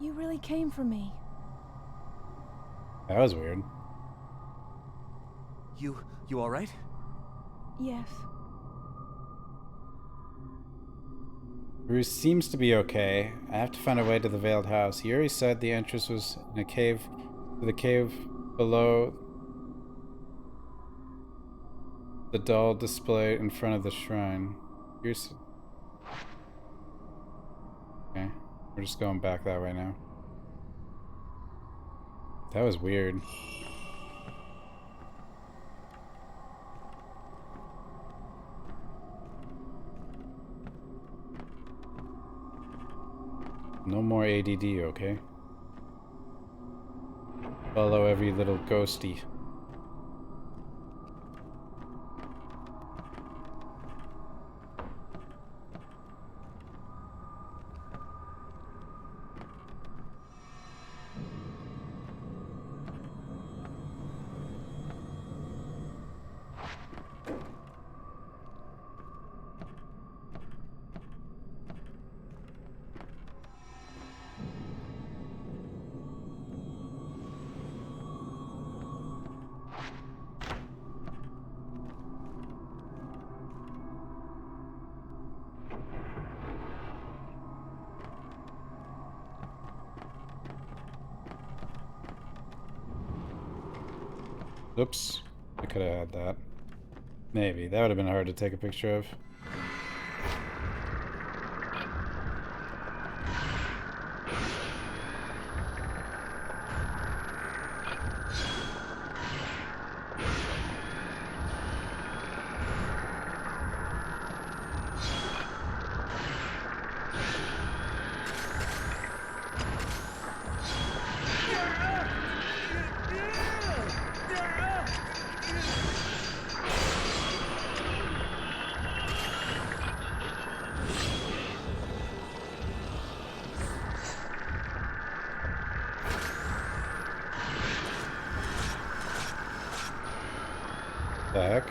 really came for me. That was weird. You alright? Yes. Bruce seems to be okay. I have to find a way to the Veiled House. Yuri said the entrance was in a cave, to the cave below the doll display in front of the shrine. Here's... Okay, we're just going back that way now. That was weird. No more ADD, okay? Follow every little ghosty. Oops, I could have had that. Maybe. That would have been hard to take a picture of. The heck?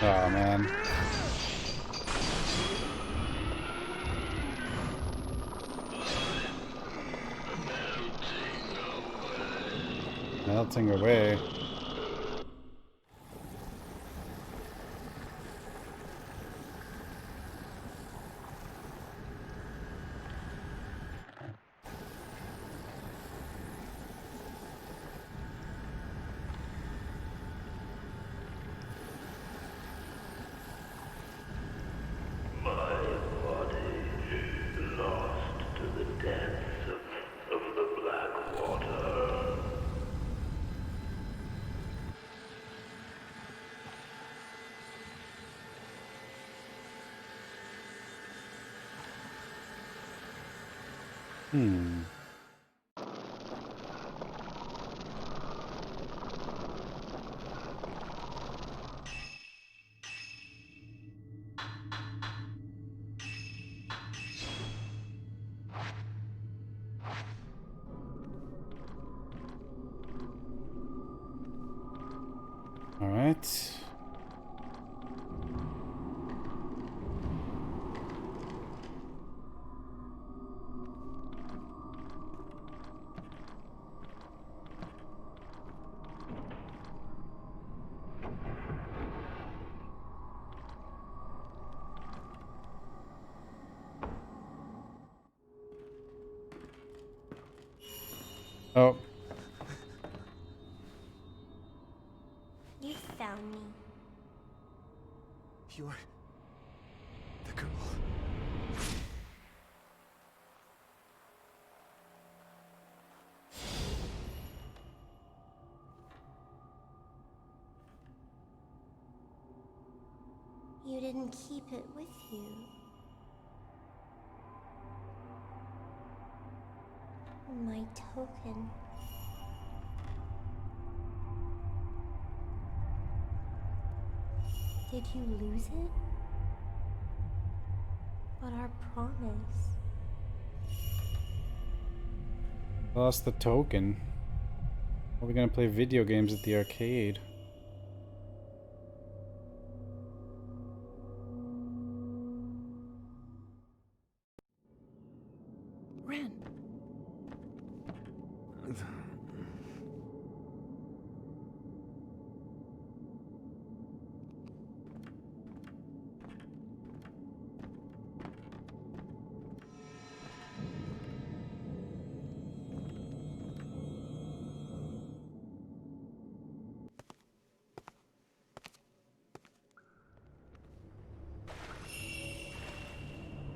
Oh man. Melting away. Hmm. All right. Oh, You found me. You're the girl. You didn't keep it with you. My token. Did you lose it? But our promise. lost the token. Are we gonna play video games at the arcade? Ren.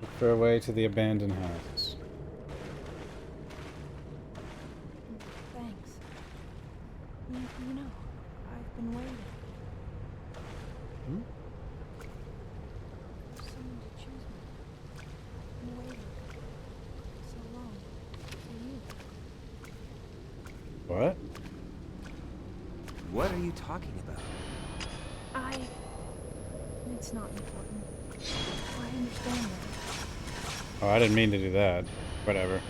Look for a way to the abandoned house. Thanks. You know, I've been waiting. Hmm? For someone to choose me. I've been waiting so long for you. What? What are you talking about? It's not important. I understand that. Oh, I didn't mean to do that. Whatever.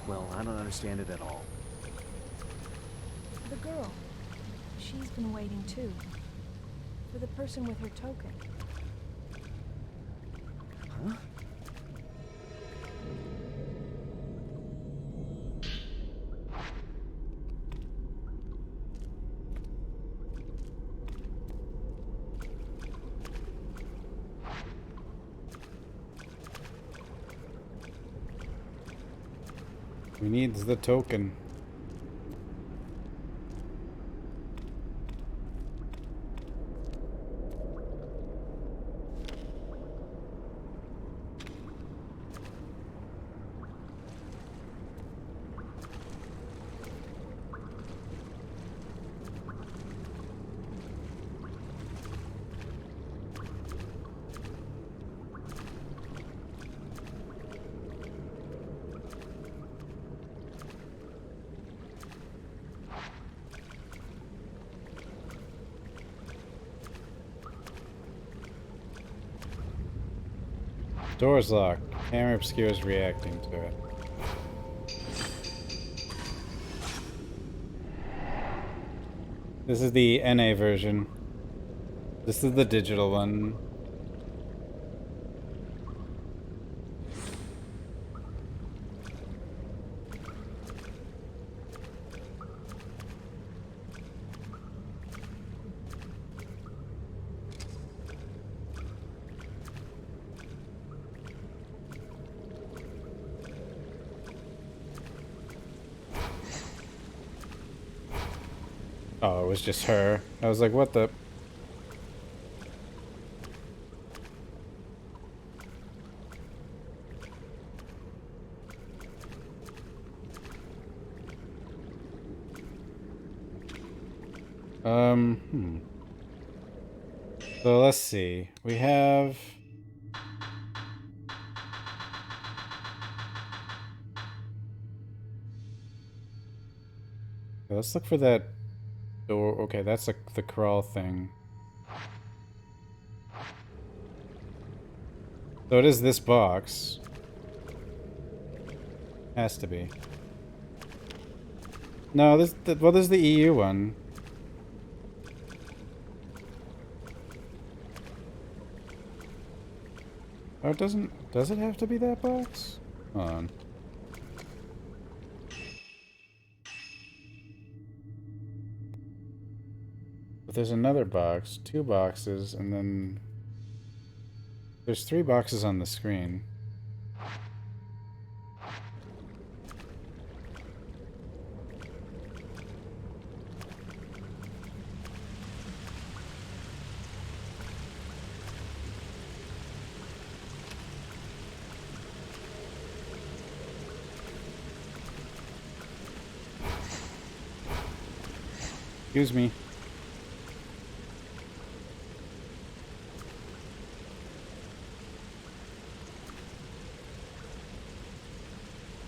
Well, I don't understand it at all. The girl. She's been waiting too. For the person with her token. Huh? We need the token. Door's locked. Camera obscures reacting to it. This is the NA version. This is the digital one. Oh, it was just her. I was like, what the... So let's see. We have... Let's look for that door. Okay, that's the crawl thing. So it is this box. Has to be. No, well, there's the EU one. Oh, it doesn't. Does it have to be that box? Hold on. But there's another box, 2 boxes, and then there's 3 boxes on the screen. Excuse me.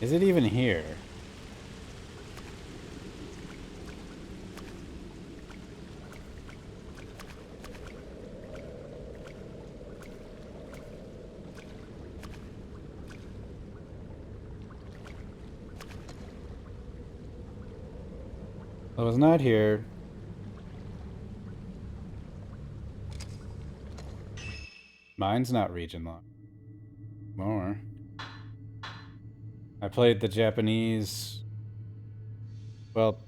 Is it even here? Well, it's not here. Mine's not region locked. More. I played the Japanese. Well,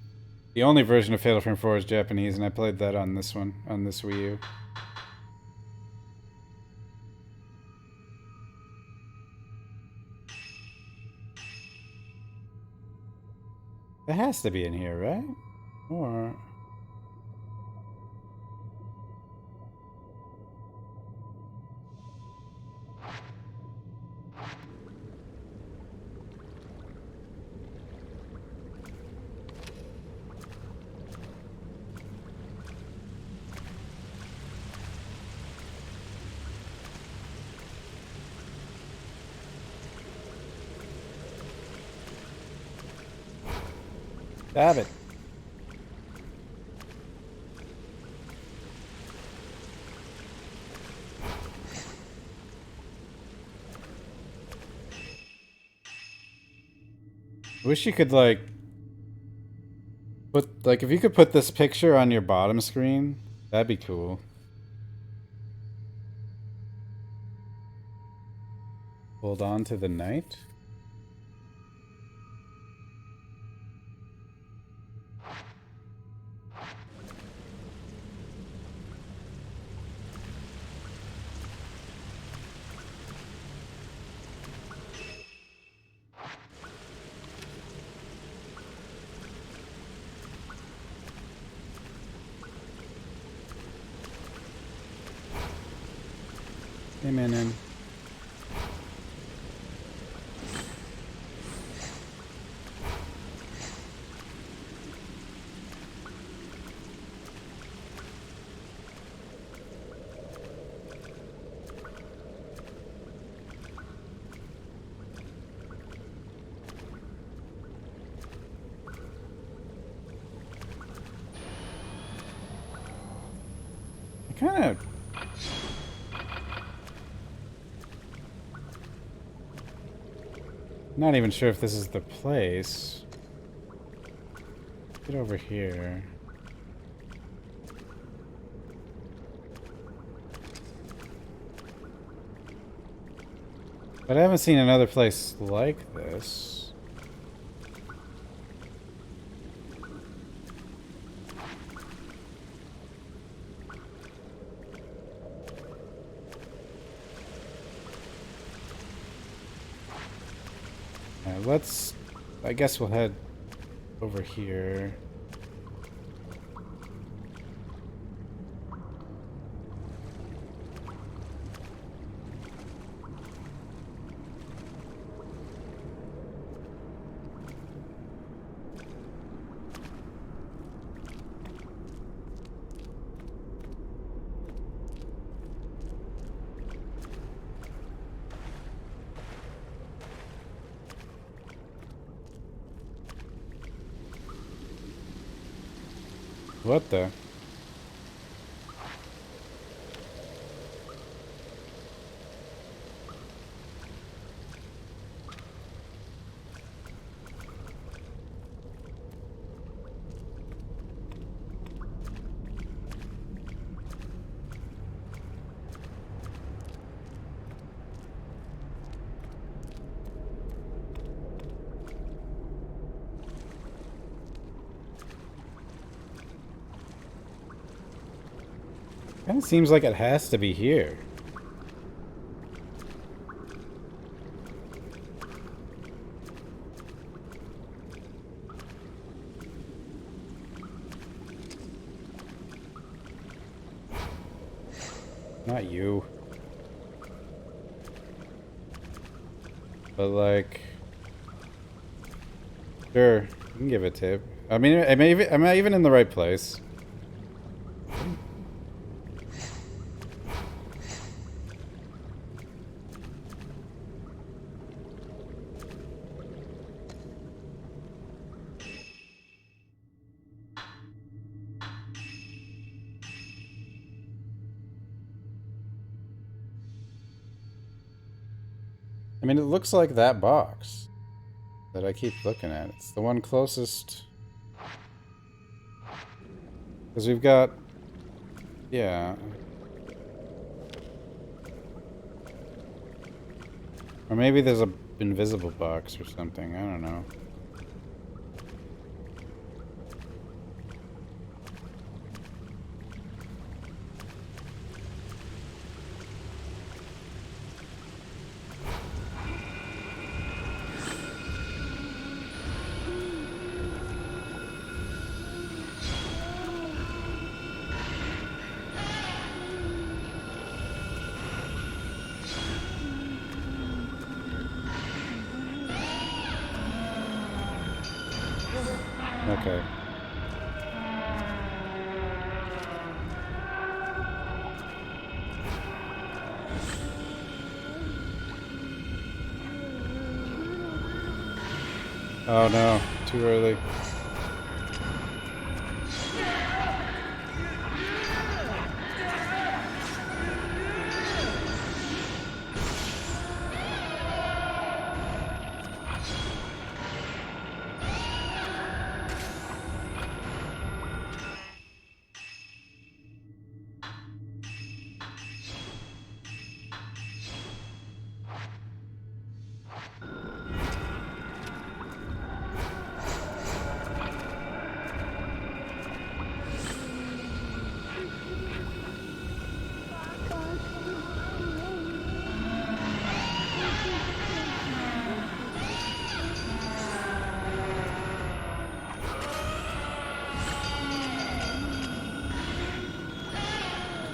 the only version of Fatal Frame 4 is Japanese, and I played that on this one, on this Wii U. It has to be in here, right? Or... Stab it. Wish you could, like, if you could put this picture on your bottom screen, that'd be cool. Hold on to the night. Came in. I kind of... Not even sure if this is the place. Get over here. But I haven't seen another place like this. Let's... I guess we'll head over here. What the? Kind of seems like it has to be here. Not you. But like, sure, you can give a tip. I mean, am I even in the right place? I mean, it looks like that box that I keep looking at. It's the one closest. Because we've got... Yeah. Or maybe there's a invisible box or something. I don't know. Okay. Oh no, too early.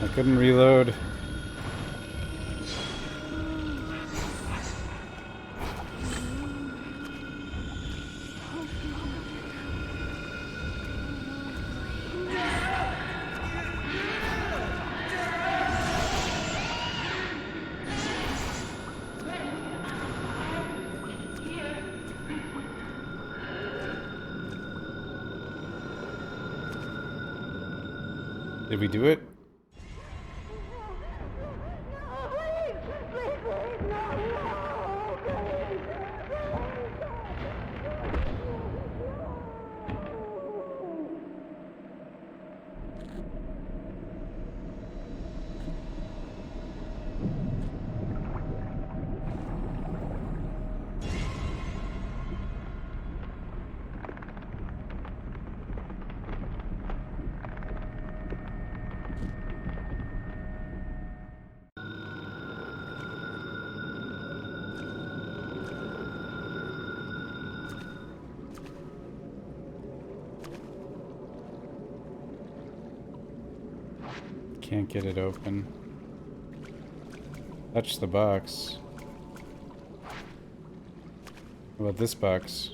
I couldn't reload. Did we do it? Can't get it open. Touch the box. What about this box?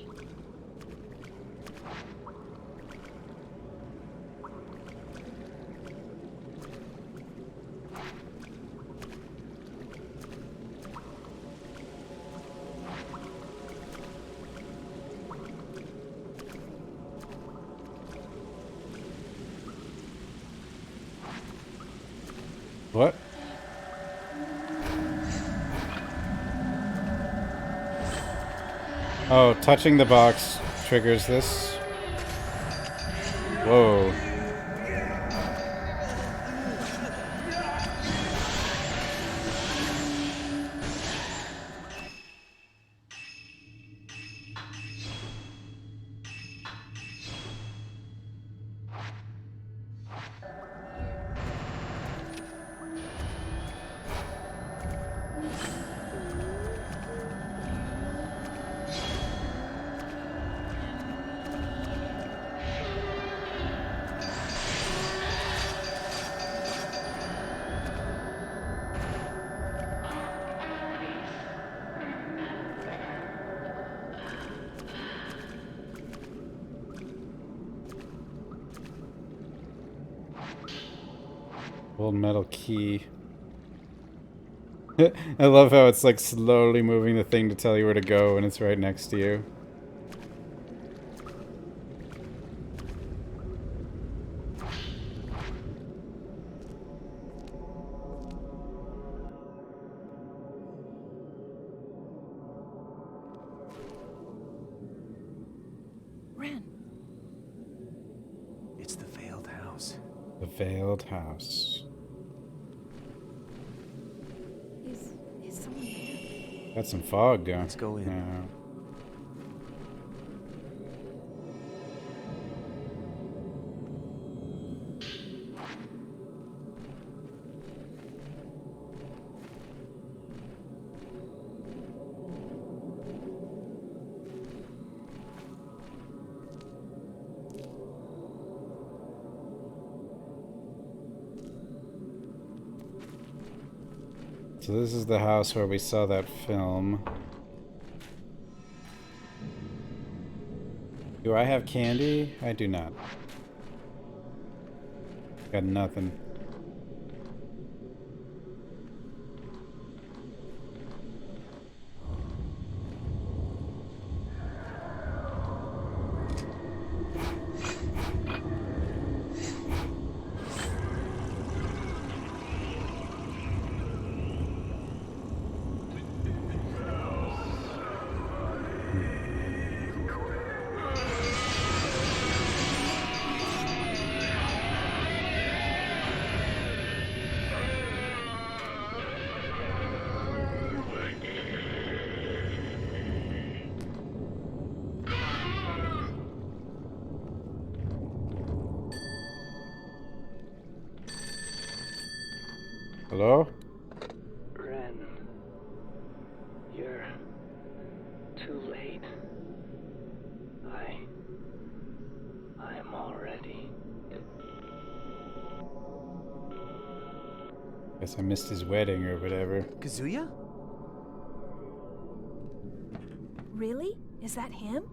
What? Oh, touching the box triggers this. Whoa. Old metal key. I love how it's like slowly moving the thing to tell you where to go when it's right next to you. Ren. It's the Veiled House. The Veiled House. Is someone there? Got some fog going. Let's go in. Yeah. So this is the house where we saw that film. Do I have candy? I do not. Got nothing. Hello? Ren, you're too late. I'm already. Guess I missed his wedding or whatever. Kazuya? Really? Is that him?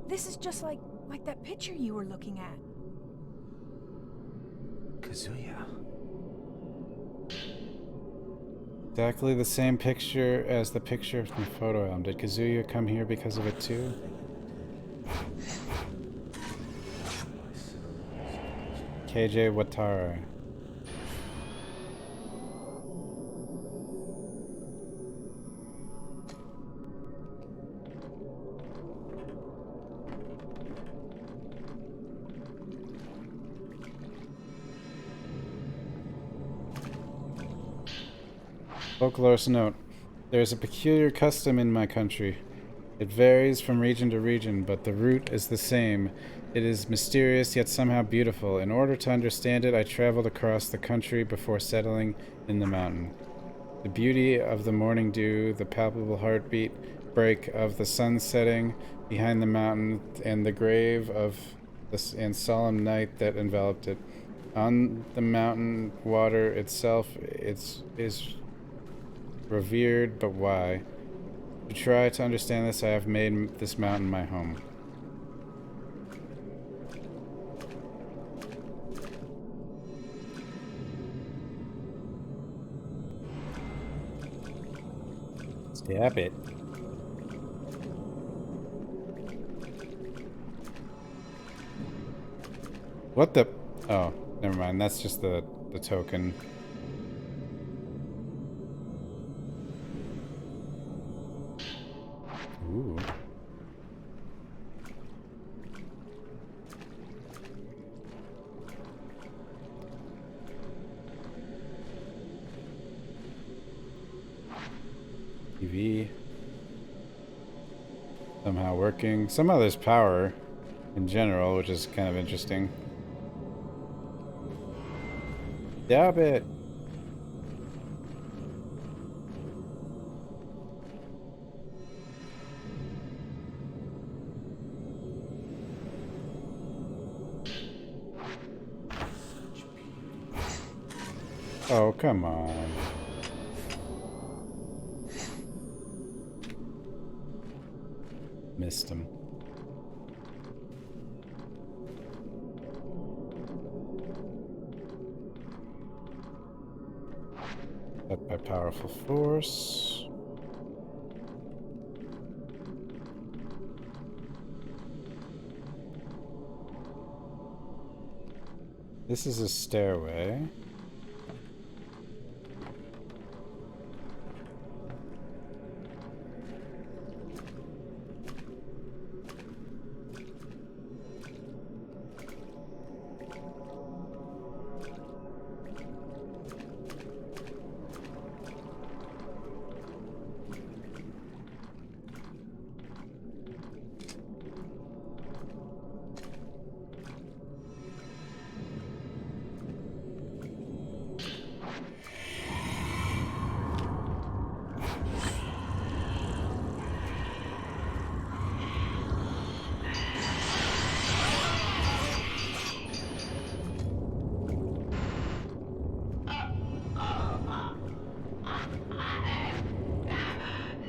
This is just like that picture you were looking at. Kazuya. Exactly the same picture as the picture from the photo album. Did Kazuya come here because of it too? KJ Watara. Folklore's note. There is a peculiar custom in my country. It varies from region to region, but the root is the same. It is mysterious yet somehow beautiful. In order to understand it, I traveled across the country before settling in the mountain. The beauty of the morning dew, the palpable heartbeat break of the sun setting behind the mountain, and the grave of the and solemn night that enveloped it. On the mountain water itself is revered, but why? To try to understand this, I have made this mountain my home. Stab it. What the? Oh, never mind. That's just the the token. Ooh. TV. Somehow working. Somehow there's power in general, which is kind of interesting. Dab it! Oh, come on. Missed him. Set by powerful force. This is a stairway.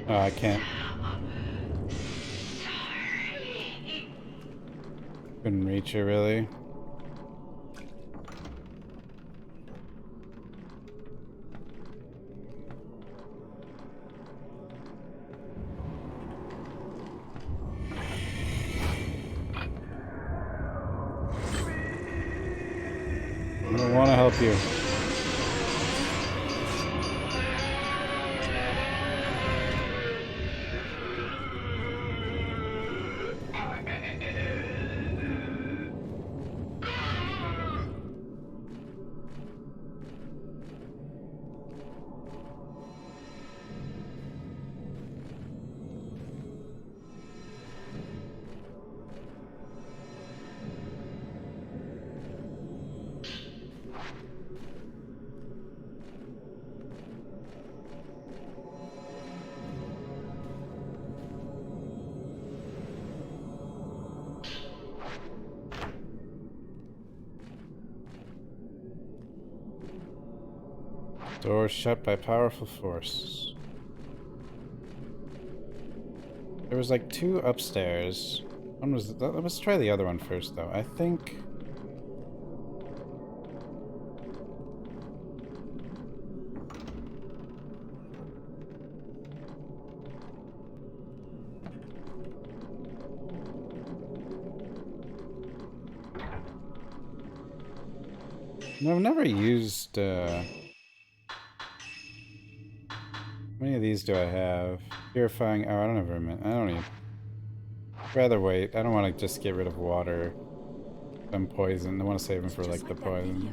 Oh, I can't. Couldn't reach her, really. I don't want to help you. Door shut by powerful force. There was like two upstairs. One was... Let's try the other one first, though. I think... No, I've never used... How many of these do I have? Purifying... Oh, I don't have I don't even... I'd rather wait. I don't want to just get rid of water. I'm poisoned. I want to save them for like the poison. Yeah.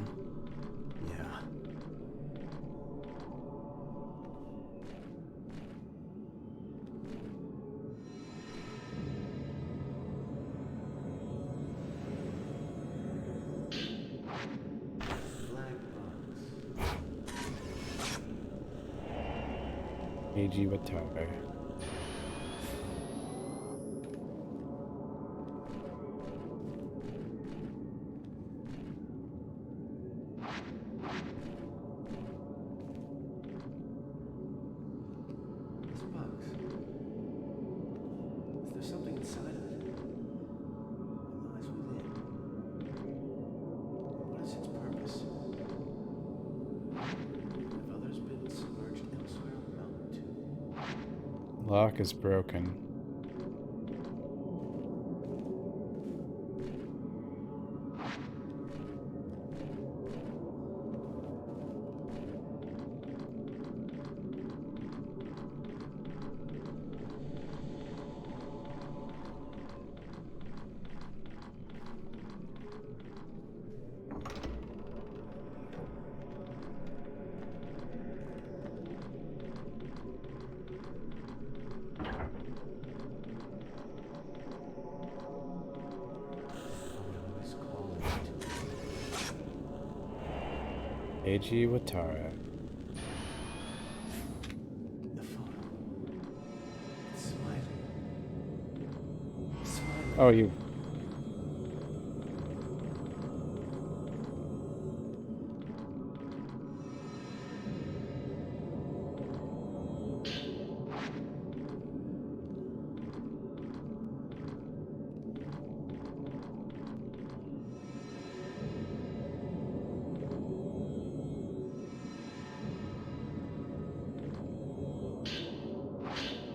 Eiji Watabe. This box. Is there something inside of it? It lies within. What is its purpose? Have others been submerged elsewhere on the mountain too? Lock is broken. Eiji Watara. The photo. It's smiling. Smiling. Oh, you.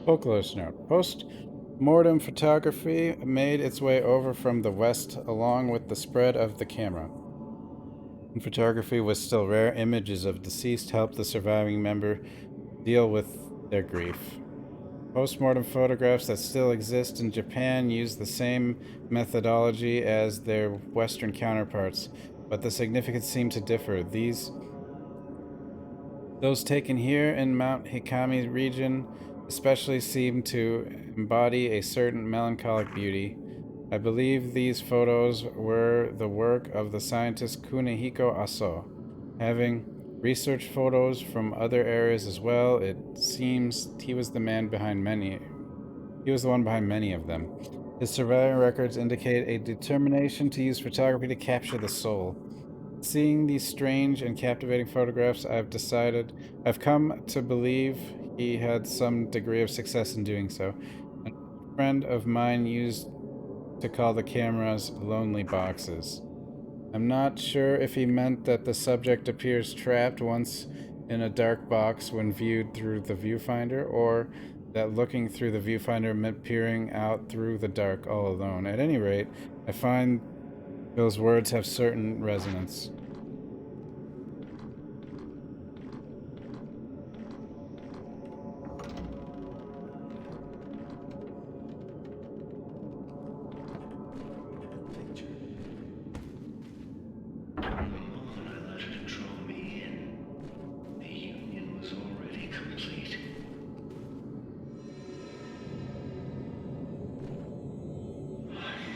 Folklore note. Post-mortem photography made its way over from the West along with the spread of the camera. When photography was still rare, images of deceased helped the surviving member deal with their grief. Post-mortem photographs that still exist in Japan use the same methodology as their Western counterparts, but the significance seemed to differ. Those taken here in Mount Hikami region especially seem to embody a certain melancholic beauty. I believe these photos were the work of the scientist Kunihiko Aso. Having researched photos from other areas as well, it seems he was the one behind many of them. His surviving records indicate a determination to use photography to capture the soul. Seeing these strange and captivating photographs, I've come to believe he had some degree of success in doing so. A friend of mine used to call the cameras lonely boxes. I'm not sure if he meant that the subject appears trapped once in a dark box when viewed through the viewfinder, or that looking through the viewfinder meant peering out through the dark all alone. At any rate, I find those words have certain resonance.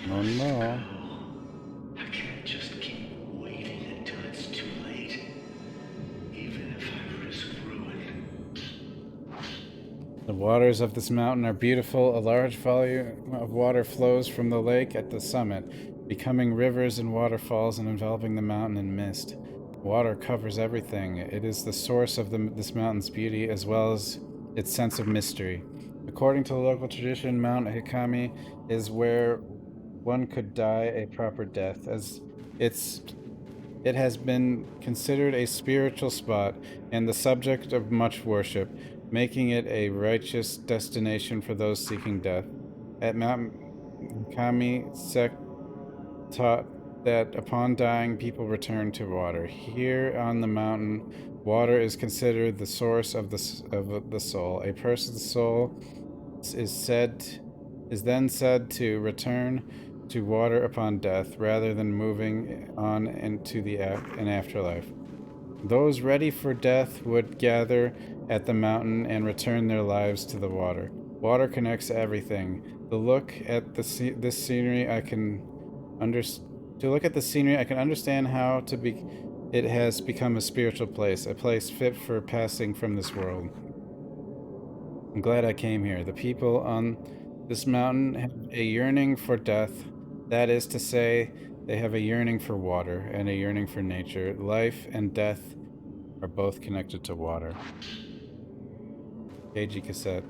Oh no. I can't just keep waiting until it's too late. Even if I risk ruin. The waters of this mountain are beautiful. A large volume of water flows from the lake at the summit, becoming rivers and waterfalls and enveloping the mountain in mist. Water covers everything. It is the source of this mountain's beauty as well as its sense of mystery. According to the local tradition, Mount Hikami is where one could die a proper death, as it has been considered a spiritual spot and the subject of much worship, making it a righteous destination for those seeking death. At Mount Hikami, sect taught that upon dying, people return to water. Here on the mountain, water is considered the source of the soul. A person's soul is then said to return to water upon death, rather than moving on into an afterlife. Those ready for death would gather at the mountain and return their lives to the water. Water connects everything. To look at the scenery, I can understand how it has become a spiritual place, a place fit for passing from this world. I'm glad I came here. The people on this mountain have a yearning for death. That is to say, they have a yearning for water and a yearning for nature. Life and death are both connected to water. Keiji cassette.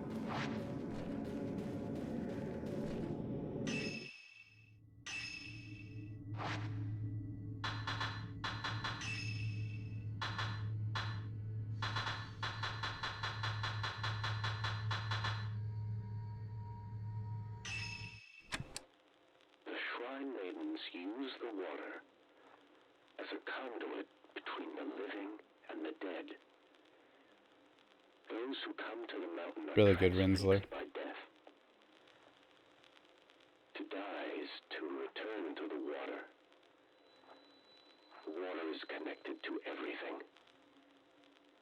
Shrine maidens use the water as a conduit between the living and the dead. Those who come to the mountain are Really good, Rinsler. by death. To die is to return to the water. Water is connected to everything.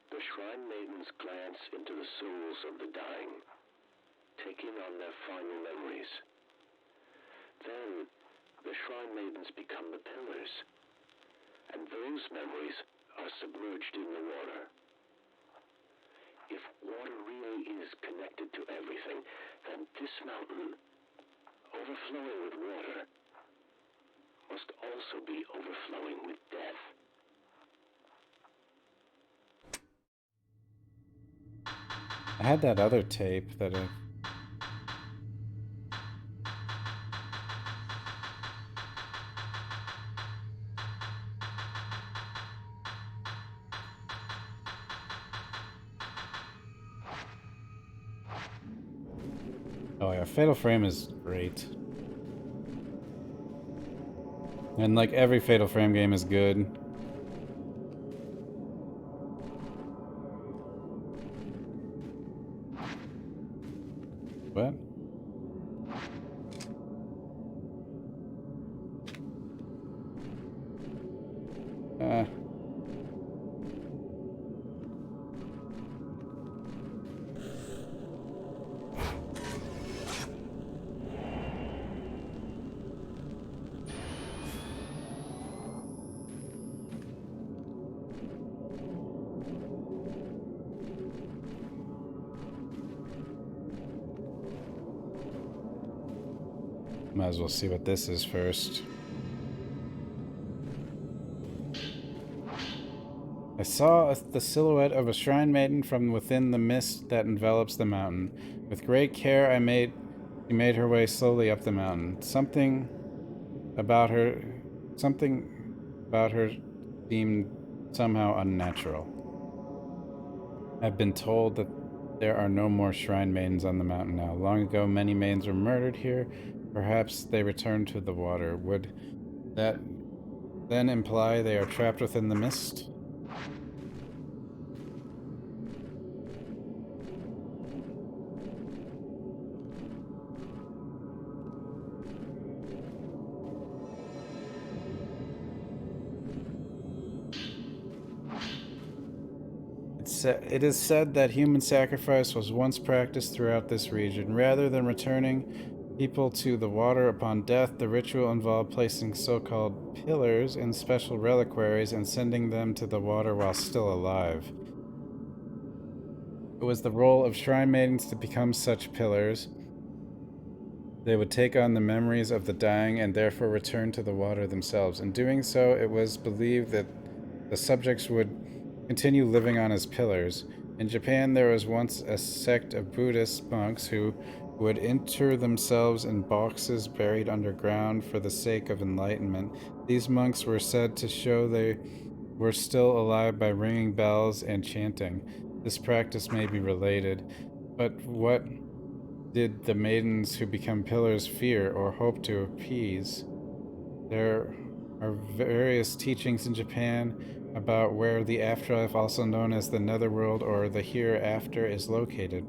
The shrine maidens glance into the souls of the dying, taking on their final memories. Then, the shrine maidens become the pillars, and those memories are submerged in the water. If water really is connected to everything, then this mountain, overflowing with water, must also be overflowing with death. I had that other tape that I... Oh yeah, Fatal Frame is great. And like every Fatal Frame game is good. What? Might as well see what this is first. I saw the silhouette of a shrine maiden from within the mist that envelops the mountain. With great care, she made her way slowly up the mountain. Something about her seemed somehow unnatural. I've been told that there are no more shrine maidens on the mountain now. Long ago, many maidens were murdered here. Perhaps they returned to the water. Would that then imply they are trapped within the mist? It is said that human sacrifice was once practiced throughout this region. Rather than returning people to the water upon death, the ritual involved placing so-called pillars in special reliquaries and sending them to the water while still alive. It was the role of shrine maidens to become such pillars. They would take on the memories of the dying and therefore return to the water themselves. In doing so, it was believed that the subjects would continue living on as pillars. In Japan, there was once a sect of Buddhist monks who would inter themselves in boxes buried underground for the sake of enlightenment. These monks were said to show they were still alive by ringing bells and chanting. This practice may be related, but what did the maidens who become pillars fear or hope to appease? There are various teachings in Japan about where the afterlife, also known as the netherworld or the hereafter, is located.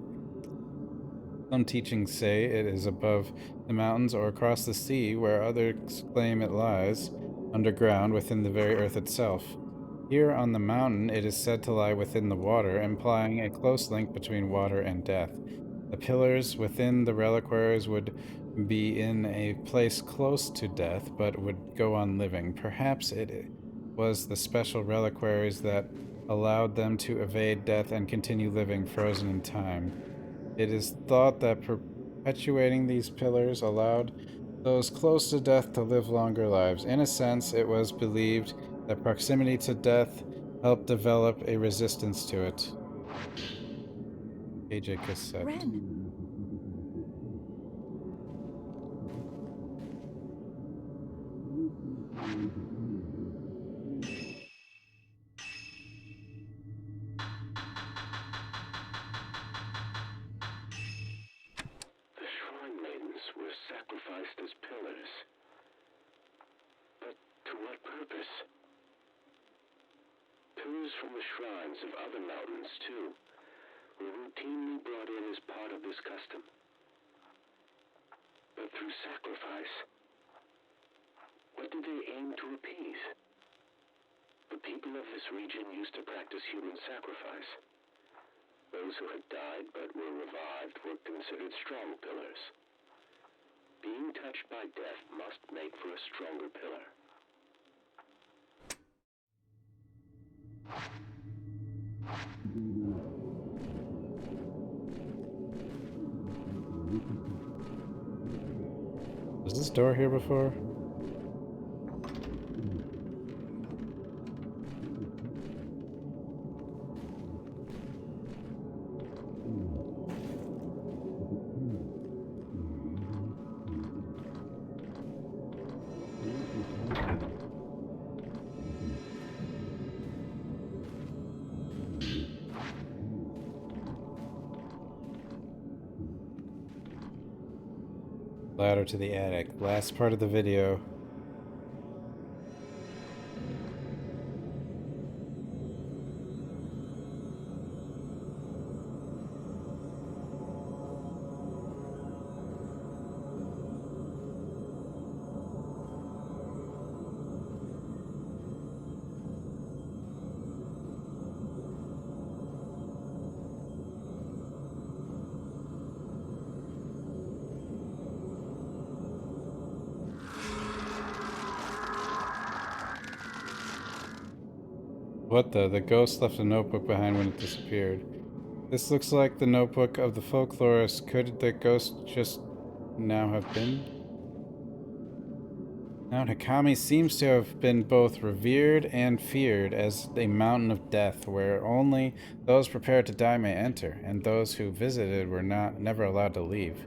Some teachings say it is above the mountains or across the sea, where others claim it lies underground within the very earth itself. Here on the mountain, it is said to lie within the water, implying a close link between water and death. The pillars within the reliquaries would be in a place close to death, but would go on living. Perhaps it was the special reliquaries that allowed them to evade death and continue living, frozen in time. It is thought that perpetuating these pillars allowed those close to death to live longer lives. In a sense, it was believed that proximity to death helped develop a resistance to it. AJ Cassette. Ren. The shrine maidens were sacrificed as pillars. But to what purpose? Pillars from the shrines of other mountains, too, were routinely brought in as part of this custom. But through sacrifice, what did they aim to appease? The people of this region used to practice human sacrifice. Those who had died but were revived were considered strong pillars. Being touched by death must make for a stronger pillar. Was this door here before? Ladder to the attic. Last part of the video. What the ghost left a notebook behind when it disappeared. This looks like the notebook of the folklorist. Could the ghost just now have been? Mount Hakami seems to have been both revered and feared as a mountain of death, where only those prepared to die may enter, and those who visited were never allowed to leave.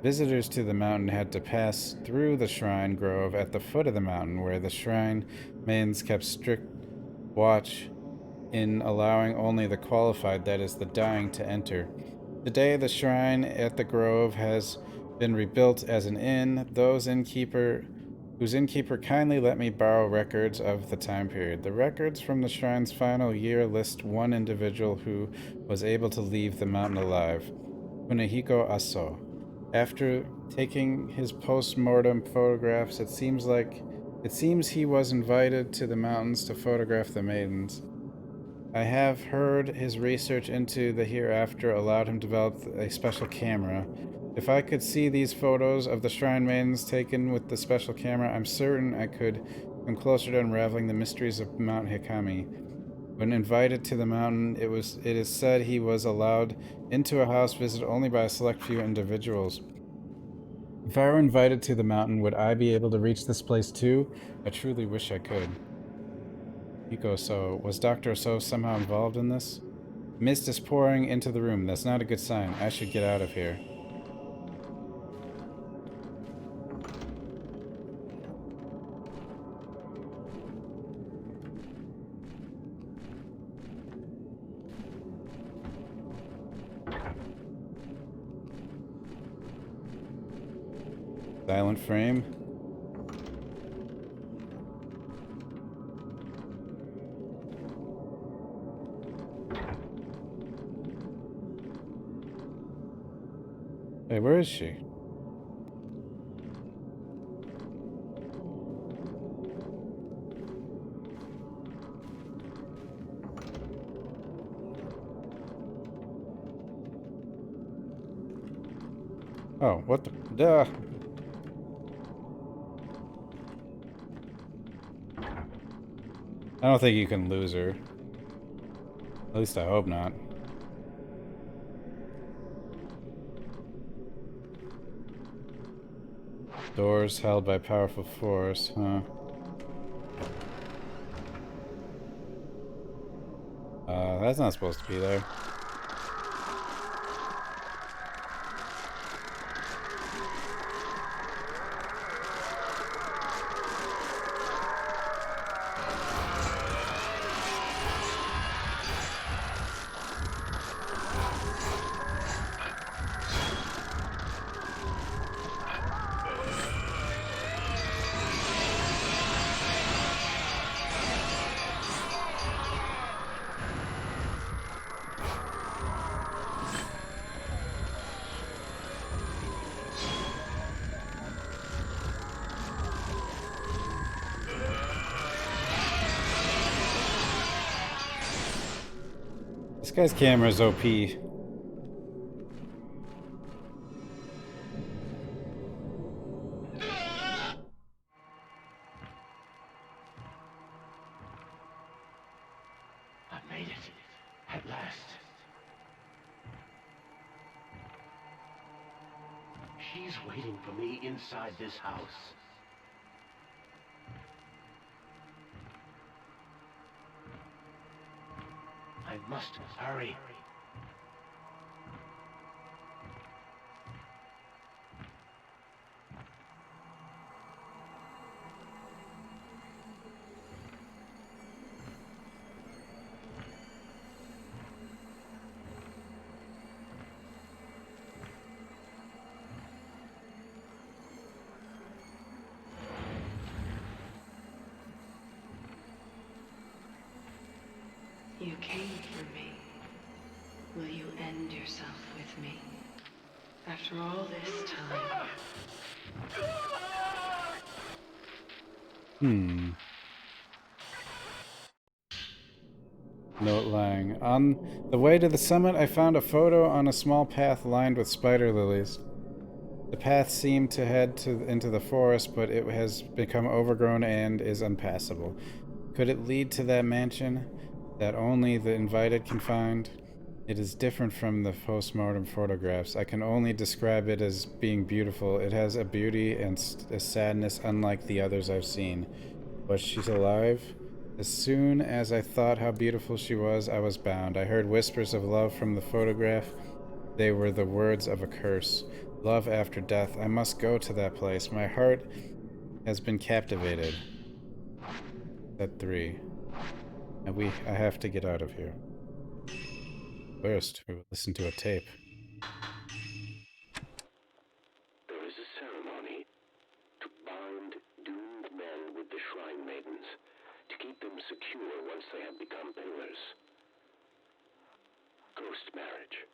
Visitors to the mountain had to pass through the shrine grove at the foot of the mountain, where the shrine maidens kept strict watch in allowing only the qualified, that is, the dying, to enter. Today, the shrine at the grove has been rebuilt as an inn. Whose innkeeper kindly let me borrow records of the time period. The records from the shrine's final year list one individual who was able to leave the mountain alive, Kunihiko Aso. After taking his post-mortem photographs, it seems he was invited to the mountains to photograph the maidens. I have heard his research into the hereafter allowed him to develop a special camera. If I could see these photos of the shrine maidens taken with the special camera, I'm certain I could come closer to unraveling the mysteries of Mount Hakami. When invited to the mountain, it is said he was allowed into a house visited only by a select few individuals. If I were invited to the mountain, would I be able to reach this place too? I truly wish I could. So, was Dr. So somehow involved in this? Mist is pouring into the room. That's not a good sign. I should get out of here. Silent frame. Hey, where is she? Oh, what the... Duh! I don't think you can lose her. At least I hope not. Doors held by powerful force, huh? That's not supposed to be there. This guy's camera is OP. He's waiting for me inside this house. I must hurry. You came for me. Will you end yourself with me? After all this time. Note lying. On the way to the summit, I found a photo on a small path lined with spider lilies. The path seemed to head into the forest, but it has become overgrown and is unpassable. Could it lead to that mansion that only the invited can find? It is different from the post-mortem photographs. I can only describe it as being beautiful. It has a beauty and a sadness unlike the others I've seen. Was she alive? As soon as I thought how beautiful she was, I was bound. I heard whispers of love from the photograph. They were the words of a curse. Love after death. I must go to that place. My heart has been captivated. At 3. And I have to get out of here. First, we will listen to a tape. There is a ceremony to bind doomed men with the Shrine Maidens, to keep them secure once they have become pillars. Ghost marriage.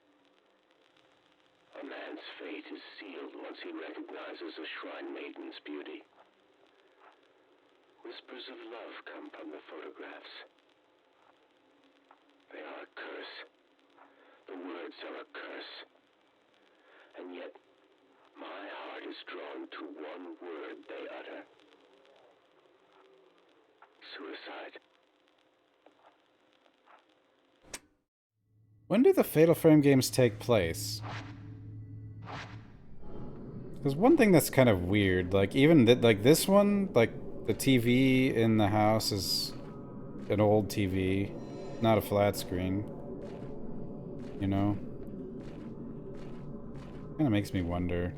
A man's fate is sealed once he recognizes a Shrine Maiden's beauty. Whispers of love come from the photographs. They are a curse. The words are a curse. And yet, my heart is drawn to one word they utter. Suicide. When do the Fatal Frame games take place? There's one thing that's kind of weird. Like, even like this one, like the TV in the house is an old TV, not a flat screen. You know? Kind of makes me wonder.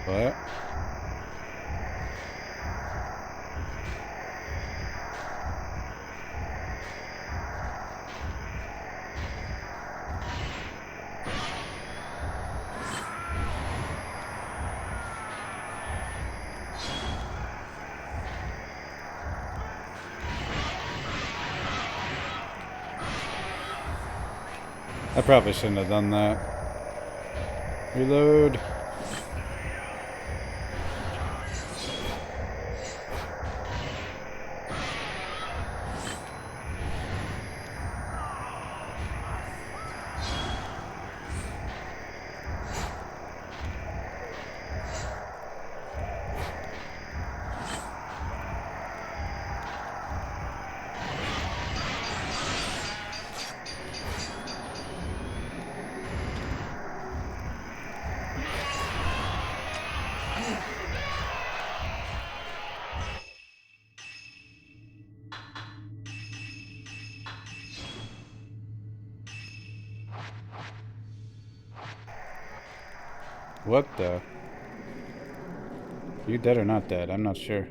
What? I probably shouldn't have done that. Reload. What the? You dead or not dead? I'm not sure.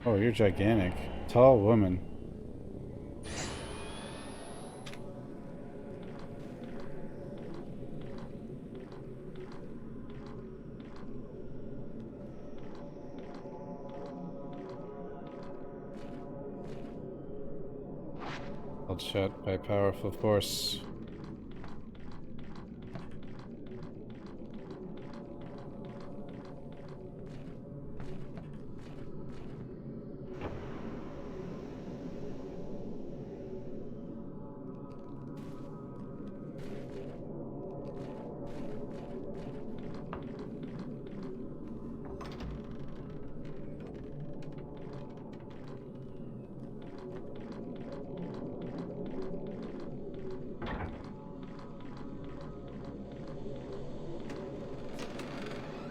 Oh, you're gigantic. Tall woman. Held shut by powerful force.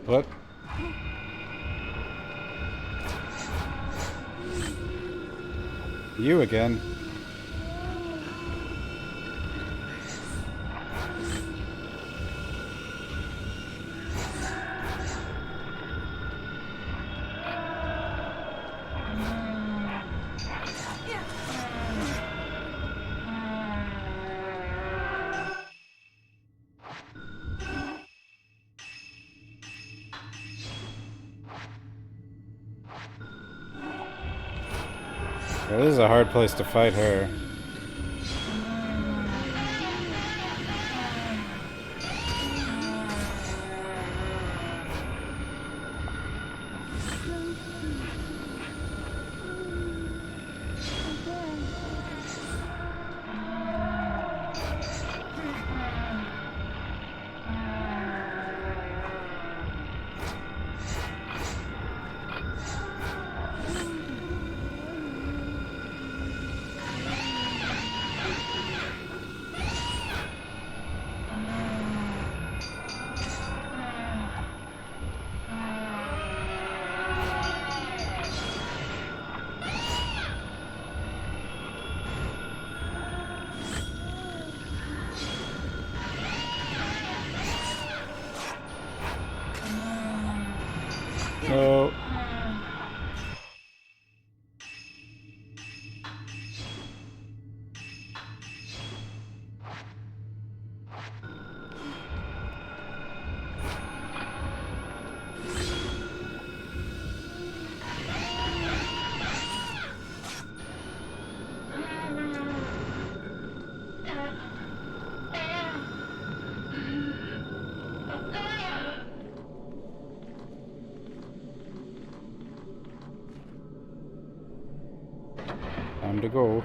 What? You again? Yeah, this is a hard place to fight her. No. Time to go.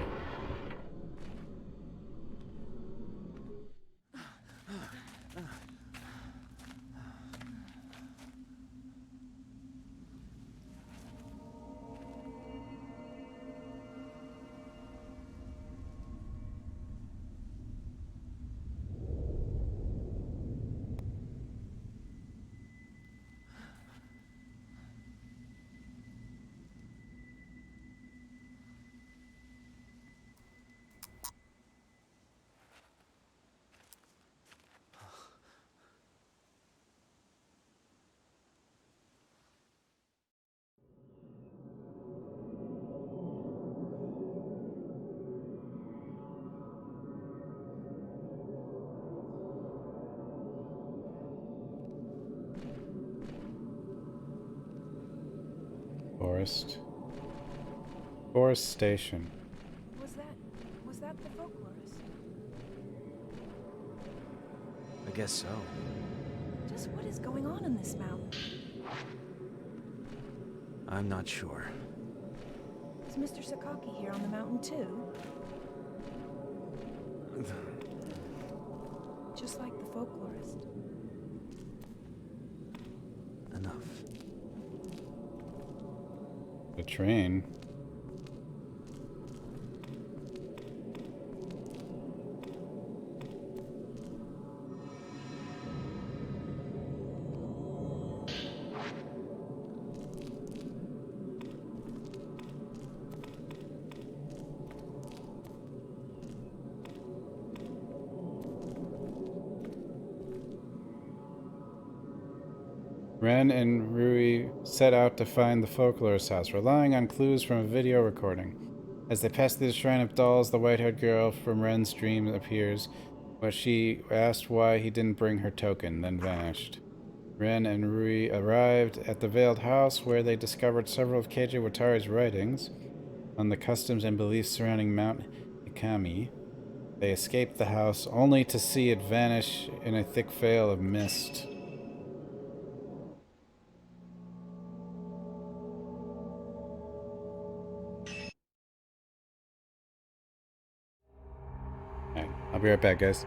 Forest Station. Was that the folklorist? I guess so. Just what is going on in this mountain? I'm not sure. Is Mr. Sakaki here on the mountain too? Just like the folklorist. Enough. The train. Ren and Rui set out to find the folklorist's house, relying on clues from a video recording. As they pass through the shrine of dolls, the white-haired girl from Ren's dream appears, but she asked why he didn't bring her token, then vanished. Ren and Rui arrived at the veiled house, where they discovered several of Keiji Watari's writings on the customs and beliefs surrounding Mount Hakami. They escape the house only to see it vanish in a thick veil of mist. Alright, I'll be right back, guys.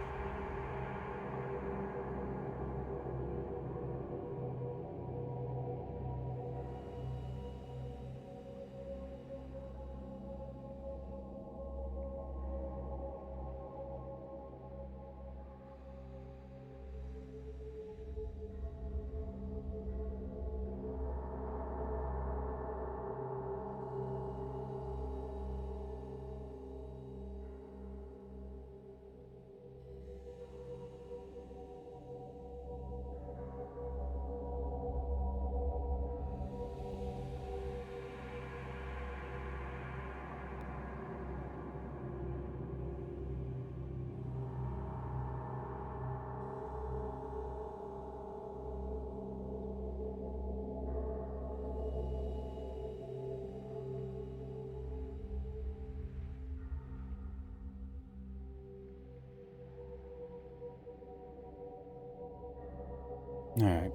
Alright.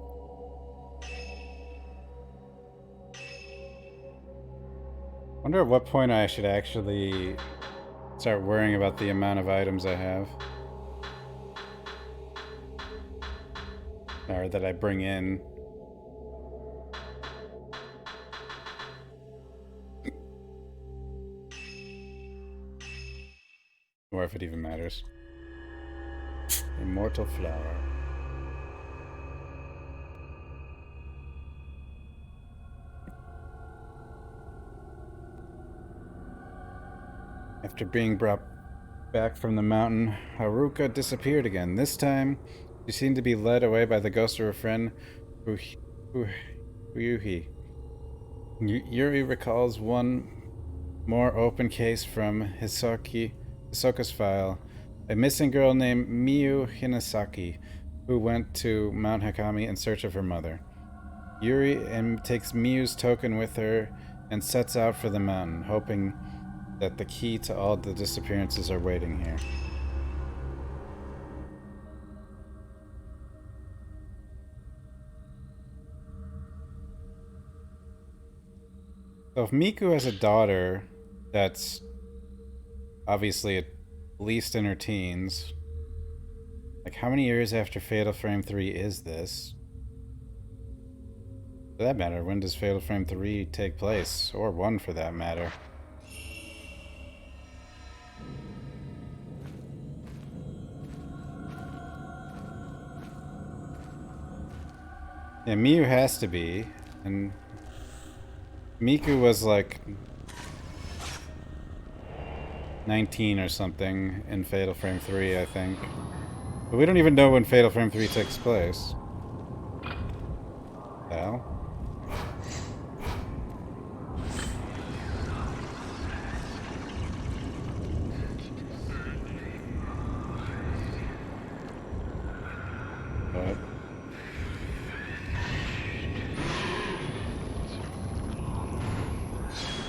Wonder at what point I should actually start worrying about the amount of items I have. Or that I bring in. Or if it even matters. Immortal flower. After being brought back from the mountain, Haruka disappeared again. This time, she seemed to be led away by the ghost of her friend, Ryuhi. Yuri recalls one more open case from Hisoka's file. A missing girl named Miyu Hinasaki, who went to Mount Hakami in search of her mother. Yuri takes Miyu's token with her and sets out for the mountain, hoping that the key to all the disappearances are waiting here. So if Miku has a daughter that's obviously at least in her teens, like how many years after Fatal Frame 3 is this? For that matter, when does Fatal Frame 3 take place? Or 1 for that matter. Yeah, Miyu has to be, and Miku was like 19 or something in Fatal Frame 3, I think. But we don't even know when Fatal Frame 3 takes place. Well. What?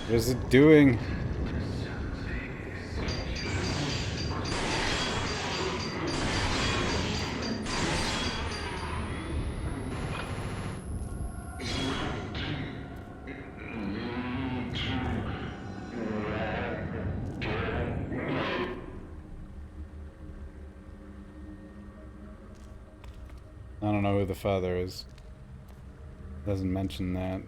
What is it doing? I don't know who the father is. Doesn't mention that.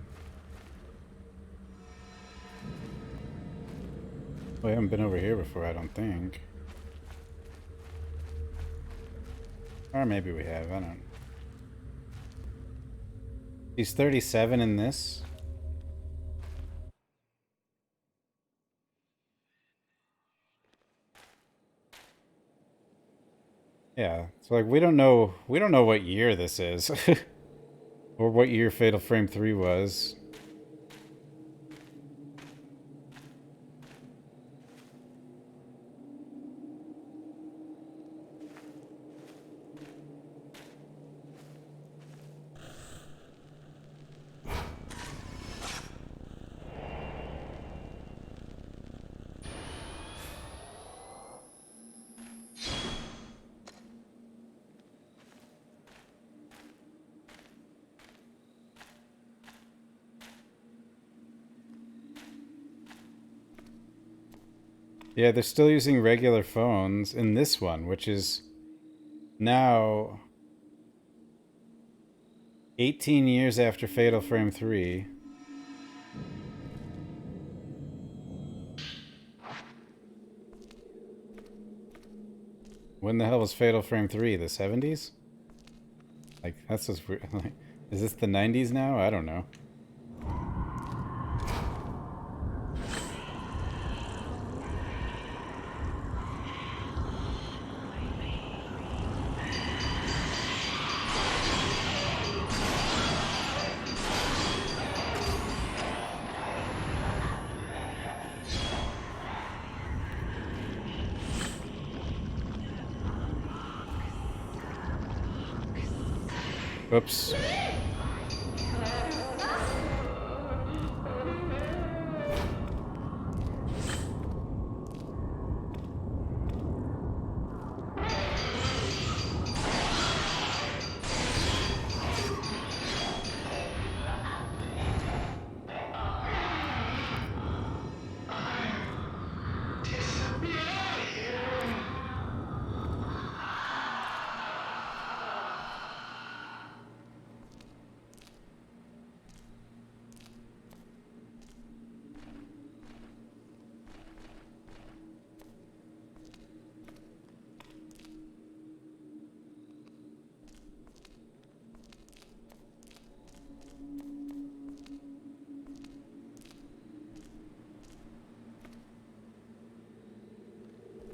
We haven't been over here before, I don't think. Or maybe we have, I don't. He's 37 in this. Yeah, so like we don't know what year this is. Or what year Fatal Frame 3 was. Yeah, they're still using regular phones in this one, which is now 18 years after Fatal Frame 3. When the hell was Fatal Frame 3? The 70s? Like, that's just weird. Like, is this the 90s now? I don't know. Oops.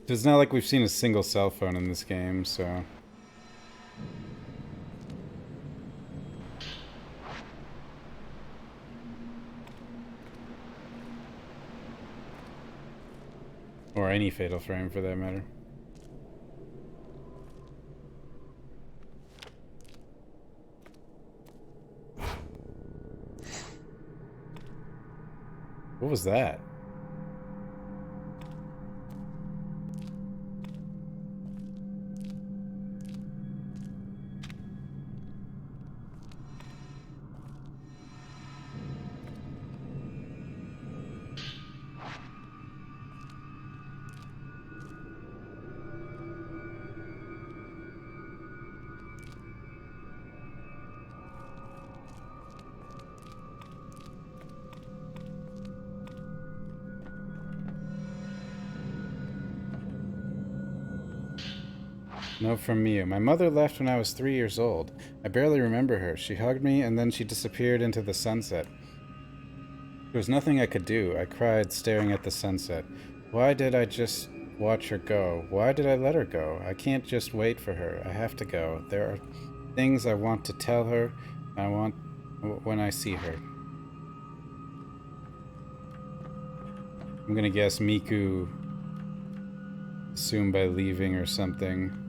It's not like we've seen a single cell phone in this game, so... Or any Fatal Frame, for that matter. What was that? Note from Miu. My mother left when I was 3 years old. I barely remember her. She hugged me and then she disappeared into the sunset. There was nothing I could do. I cried, staring at the sunset. Why did I just watch her go? Why did I let her go? I can't just wait for her. I have to go. There are things I want to tell her. I want when I see her. I'm gonna guess Miku assumed by leaving or something.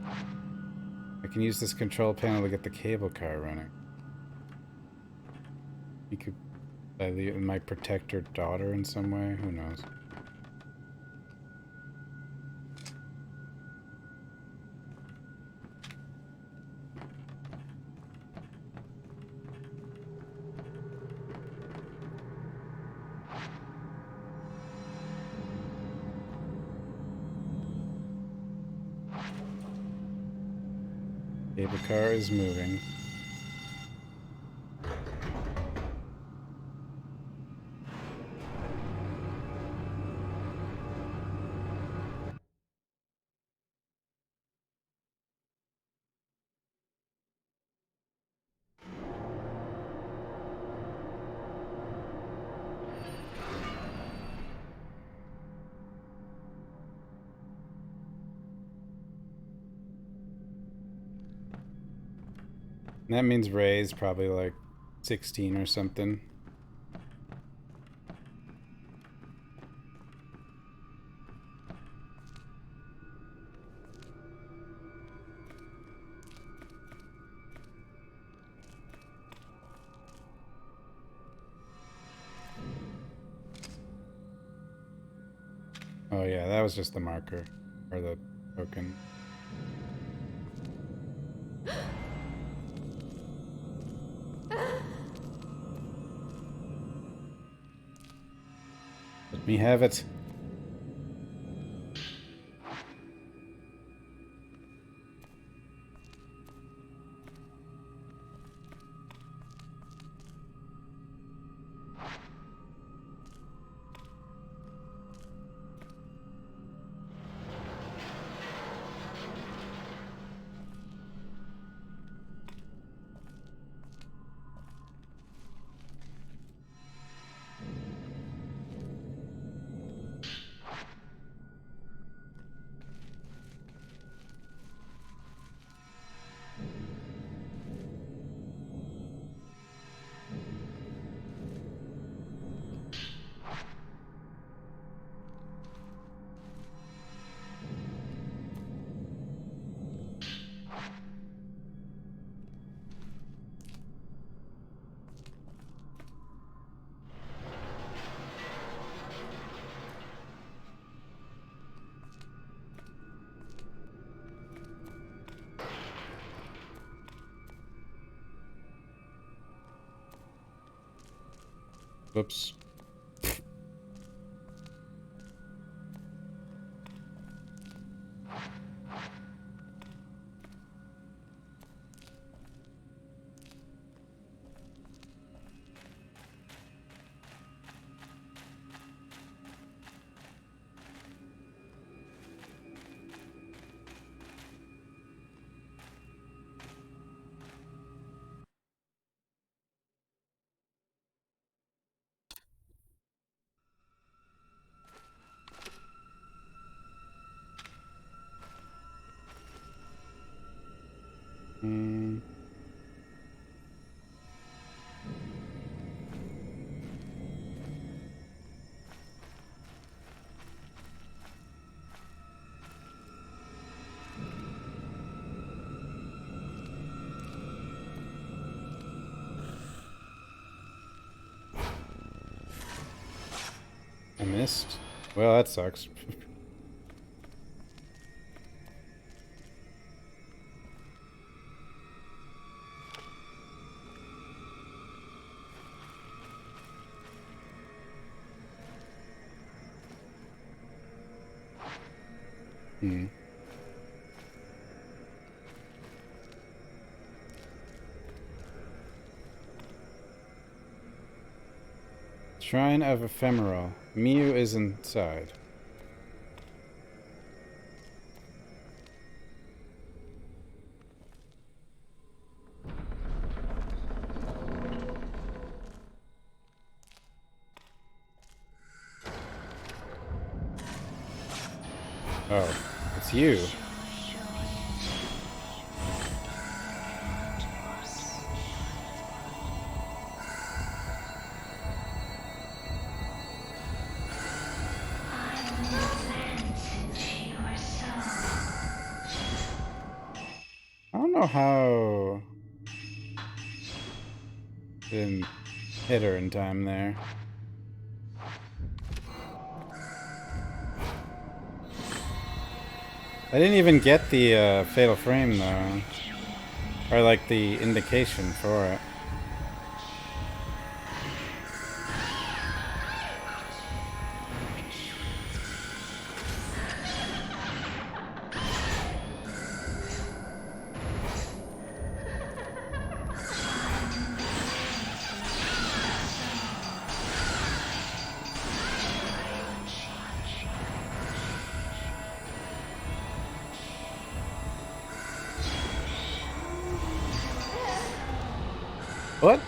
I can use this control panel to get the cable car running. Miku might protect her daughter in some way. Who knows? Cable car is moving. That means Ray's probably like 16 or something. Oh yeah, that was just the marker, or the token. Let me have it. Whoops. Hmm. I missed. Well, that sucks. Hmm. Shrine of Ephemeral. Miu is inside. Oh, it's you. I don't know how didn't hit her in time there. I didn't even get the fatal frame though, or like the indication for it. What?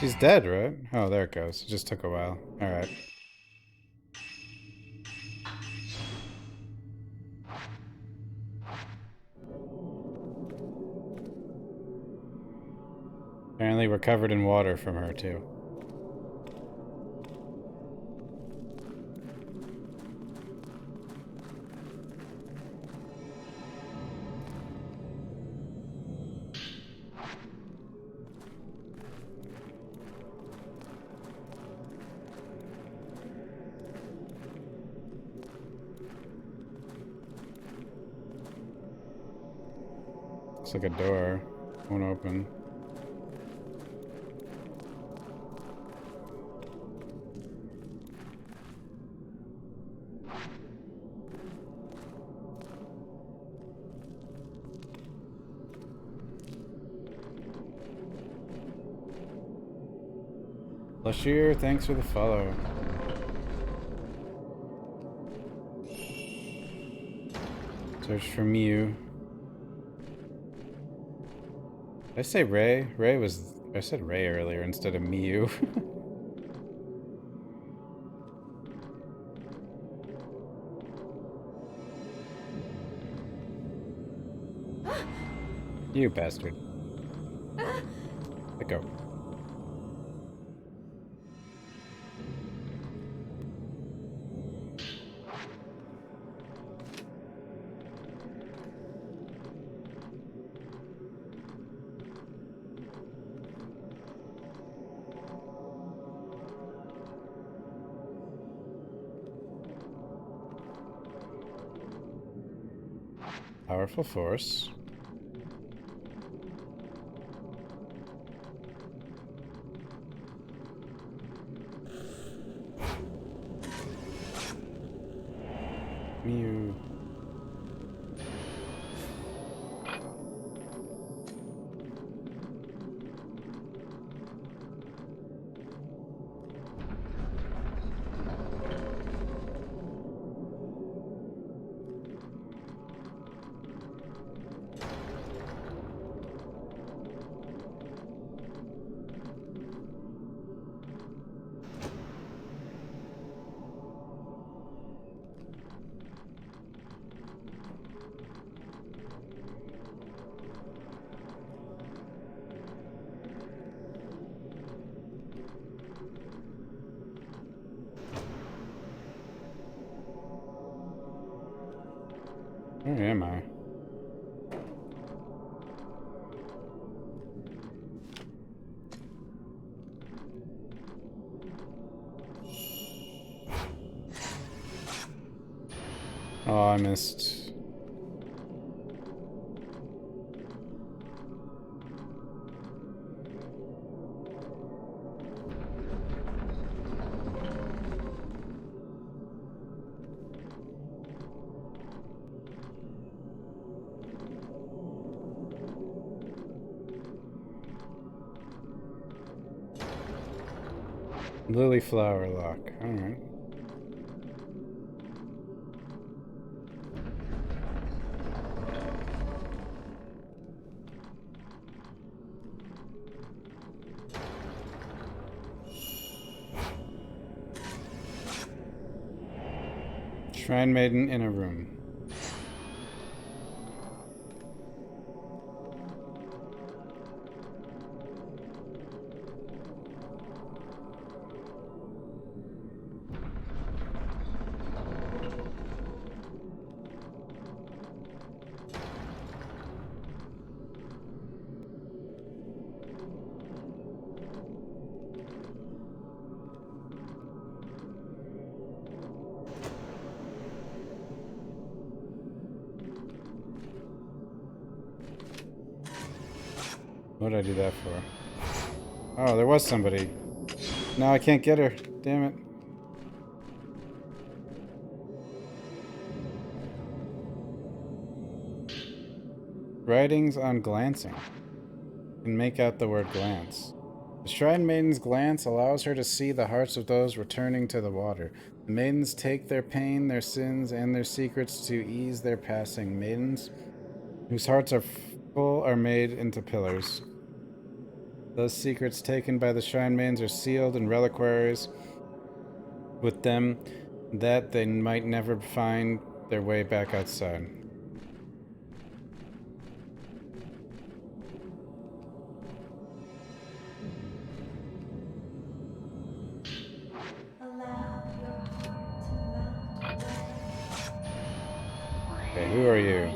She's dead, right? Oh, there it goes. It just took a while. Alright. Apparently we're covered in water from her, too. Looks like a door. Won't open. Lashir, thanks for the follow. Search for Miu. Did I say Ray? I said Ray earlier instead of Miu. You bastard. Let go. Powerful force. Mew. Where am I? Oh, I missed. Lily flower lock. Alright. Shrine Maiden in a room. What did I do that for? Oh, there was somebody. No, I can't get her. Damn it. Writings on glancing. You can make out the word glance. The Shrine Maiden's glance allows her to see the hearts of those returning to the water. The maidens take their pain, their sins, and their secrets to ease their passing. Maidens whose hearts are full are made into pillars. Those secrets taken by the Shrine Maidens are sealed in reliquaries with them that they might never find their way back outside. Okay, who are you?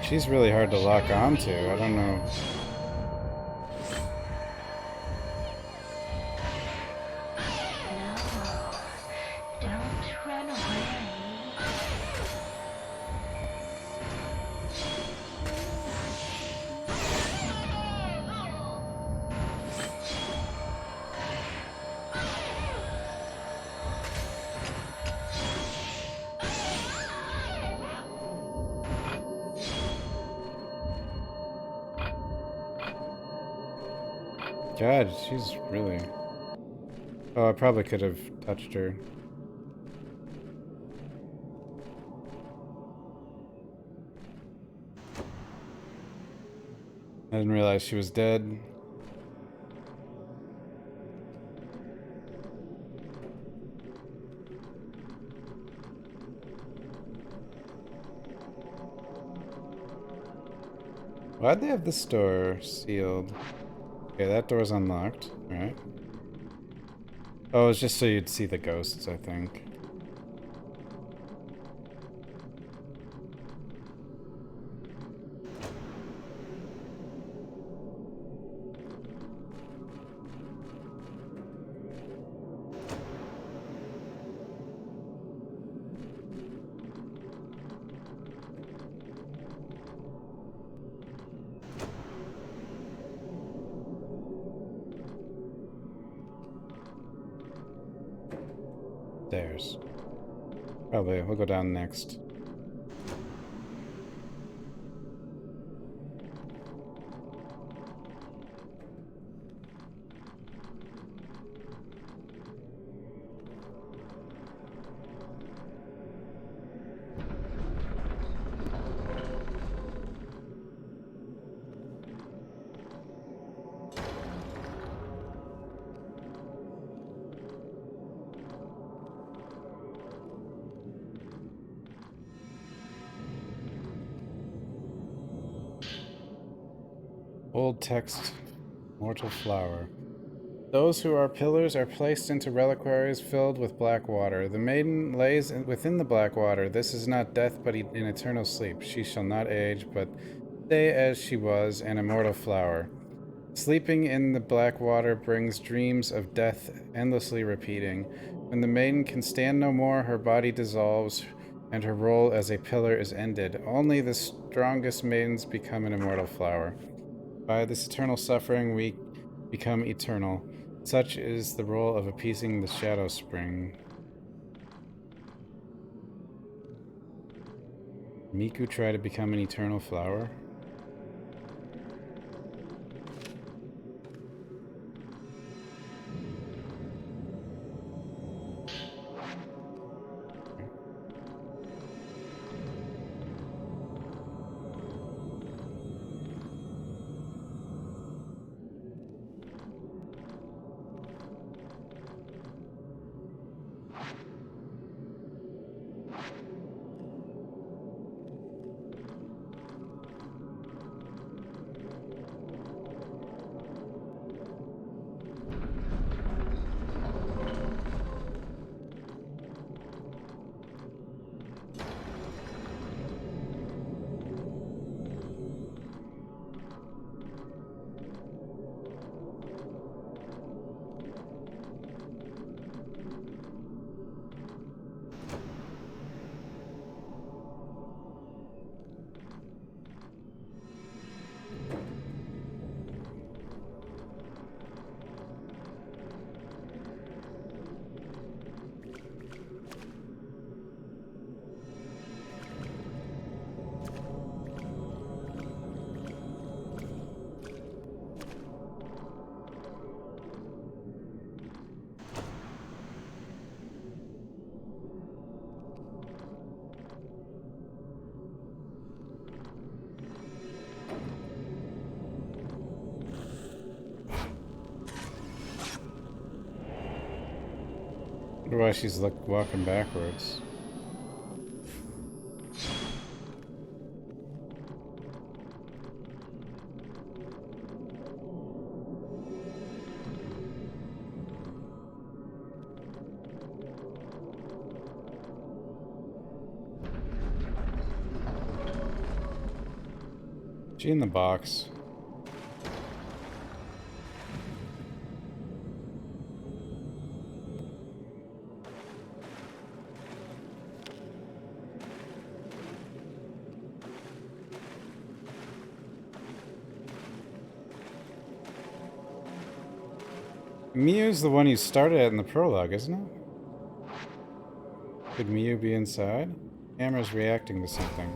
She's really hard to lock onto. I don't know. Don't run away. God, she's really... Oh, I probably could have touched her. I didn't realize she was dead. Why'd they have the store sealed? Okay, that door's unlocked. Alright. Oh, it's just so you'd see the ghosts, I think. Stairs. Probably. We'll go down next. Old text. Mortal flower. Those who are pillars are placed into reliquaries filled with black water. The maiden lays within the black water. This is not death, but an eternal sleep. She shall not age, but stay as she was, an immortal flower. Sleeping in the black water brings dreams of death endlessly repeating. When the maiden can stand no more, her body dissolves, and her role as a pillar is ended. Only the strongest maidens become an immortal flower. By this eternal suffering, we become eternal. Such is the role of appeasing the shadow spring. Miku try to become an eternal flower? I wonder why she's walking backwards. She in the box. Miu's the one you started at in the prologue, isn't it? Could Miu be inside? Camera's reacting to something.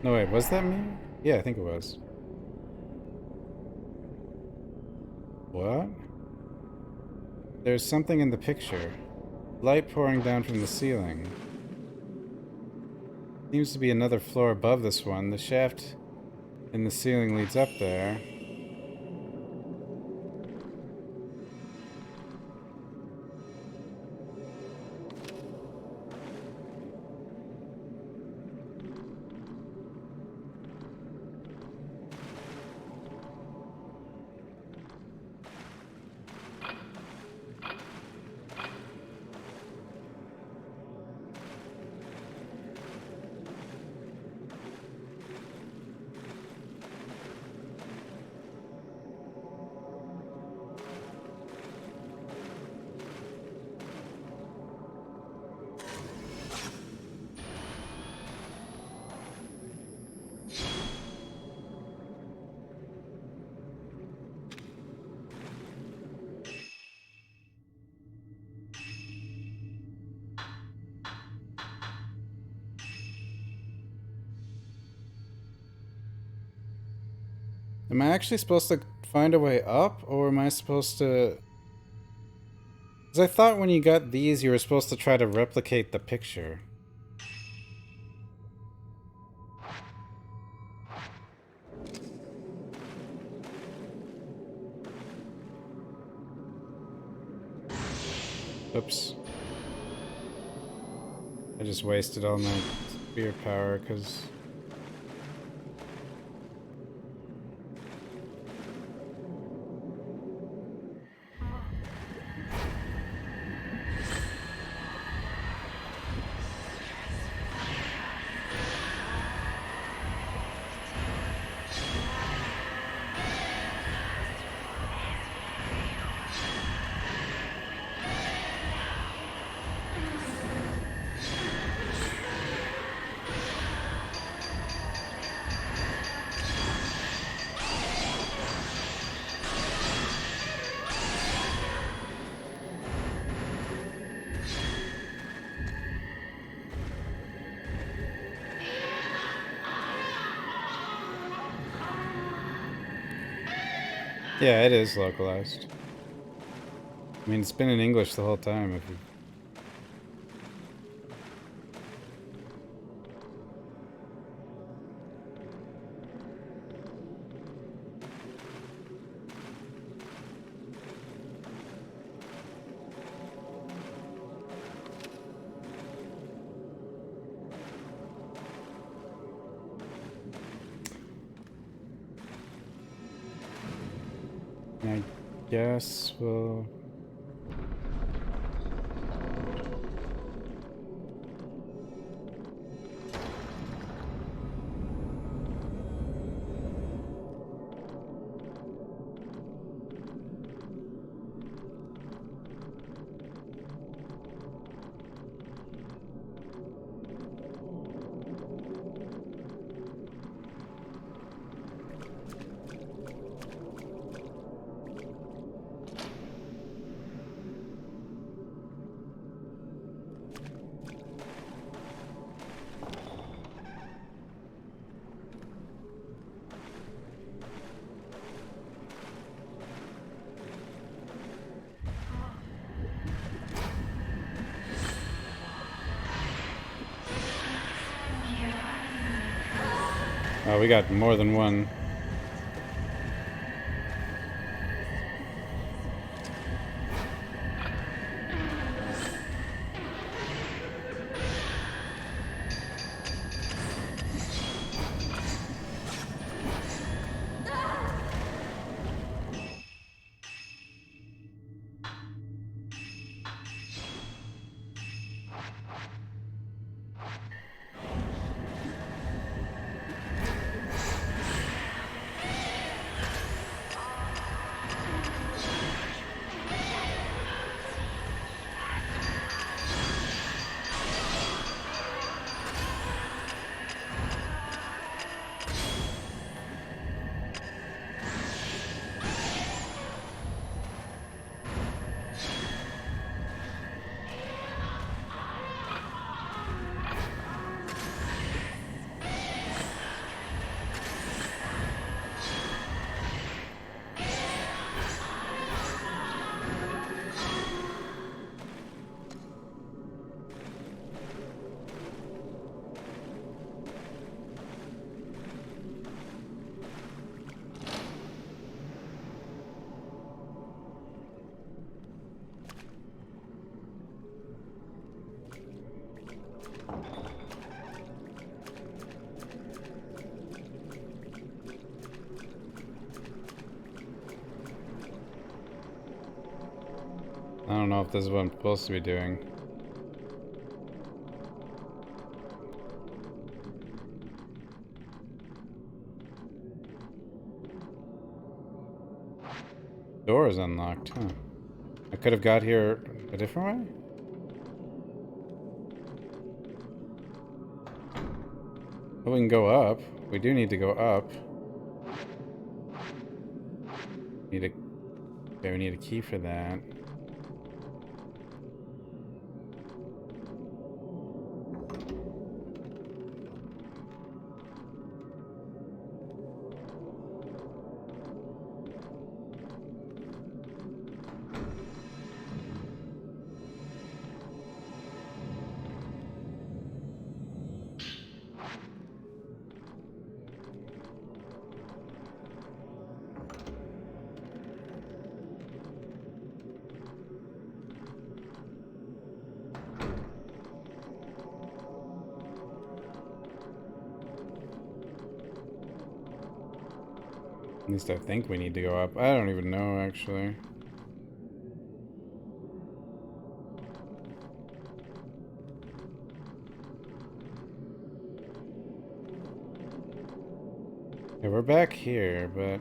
No, wait, was that Miu? Yeah, I think it was. What? There's something in the picture. Light pouring down from the ceiling. Seems to be another floor above this one. The shaft in the ceiling leads up there. Am I actually supposed to find a way up, or am I supposed to... Because I thought when you got these, you were supposed to try to replicate the picture. Oops. I just wasted all my spear power, because... Yeah, it is localized. I mean, it's been in English the whole time. If you... I guess we'll... Oh, we got more than one. I don't know if this is what I'm supposed to be doing. Door is unlocked, huh? I could have got here a different way? Oh, we can go up. We do need to go up. Need a... Okay, we need a key for that. least I think we need to go up. I don't even know, actually. Yeah, we're back here, but...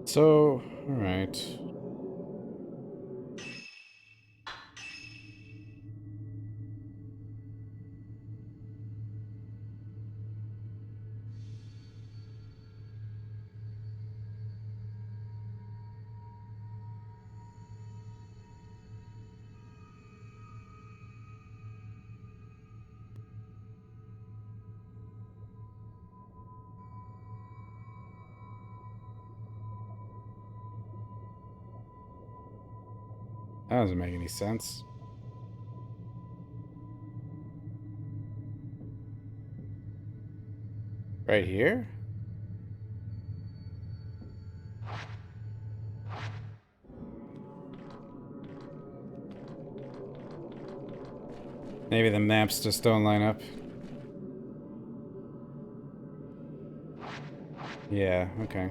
So, alright. That doesn't make any sense. Right here? Maybe the maps just don't line up. Yeah, okay.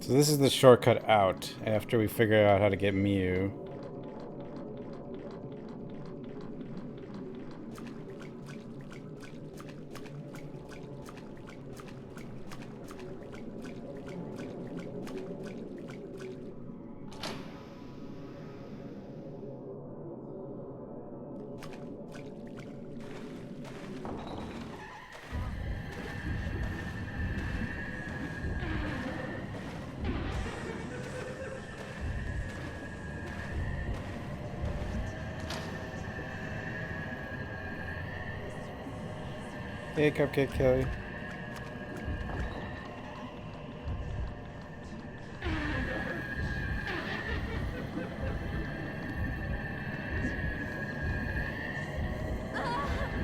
So this is the shortcut out after we figure out how to get Mew. Hey, Cupcake Kelly.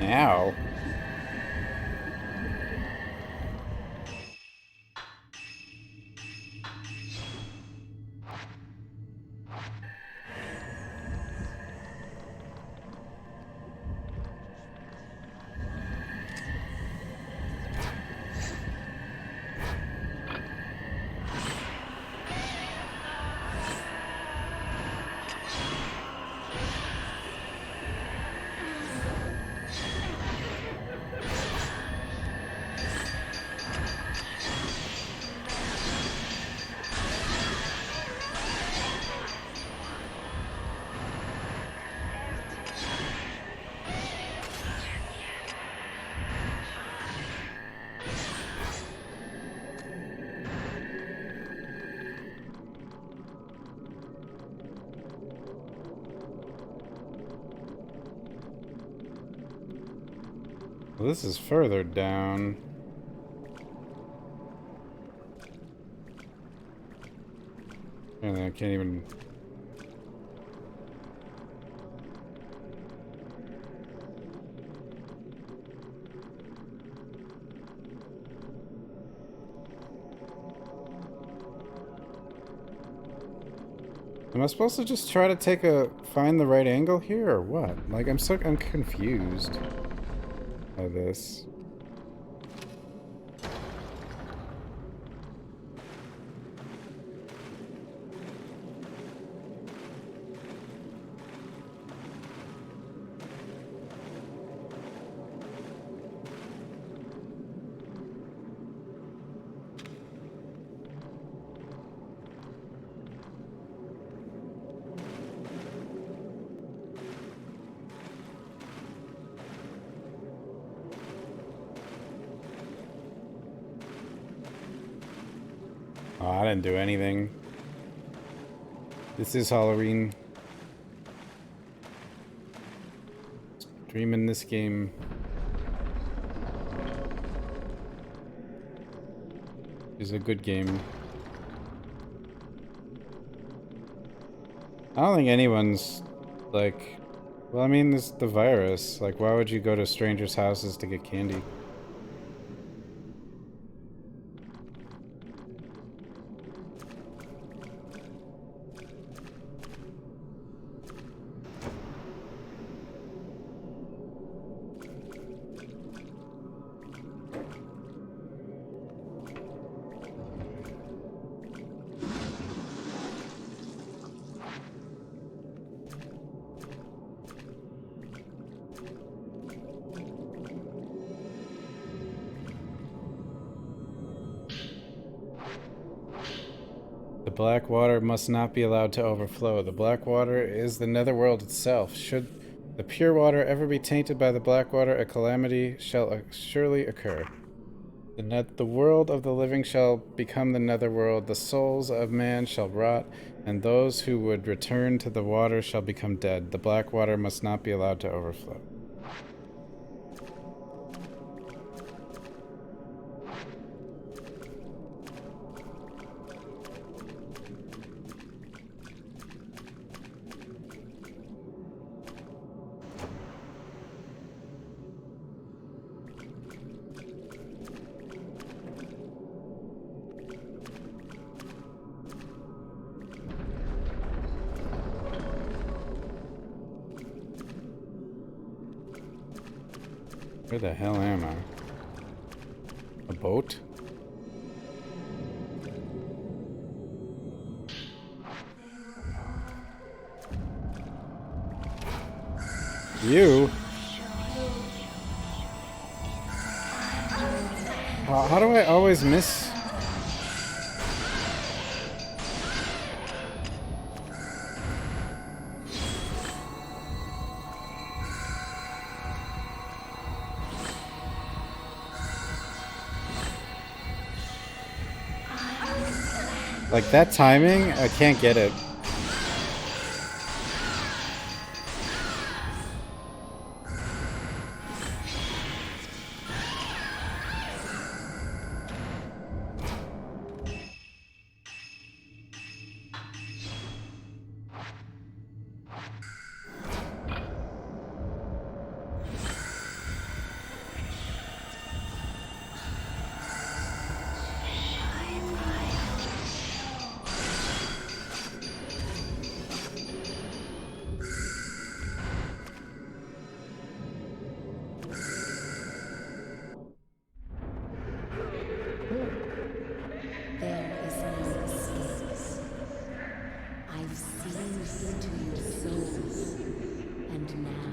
Ow. Well, this is further down. And I can't even... Am I supposed to just try to find the right angle here, or what? Like, I'm confused by this. Oh, I didn't do anything. This is Halloween. Streaming this game. Is a good game. I don't think anyone's like, well, I mean, this the virus. Like, why would you go to strangers' houses to get candy? The black water must not be allowed to overflow. The black water is the netherworld itself. Should the pure water ever be tainted by the black water, a calamity shall surely occur. The world of the living shall become the netherworld. The souls of man shall rot, and those who would return to the water shall become dead. The black water must not be allowed to overflow. Where the hell am I? A boat? You? How do I always miss? Like that timing, I can't get it. There is no escape. I've seen into your souls, and now.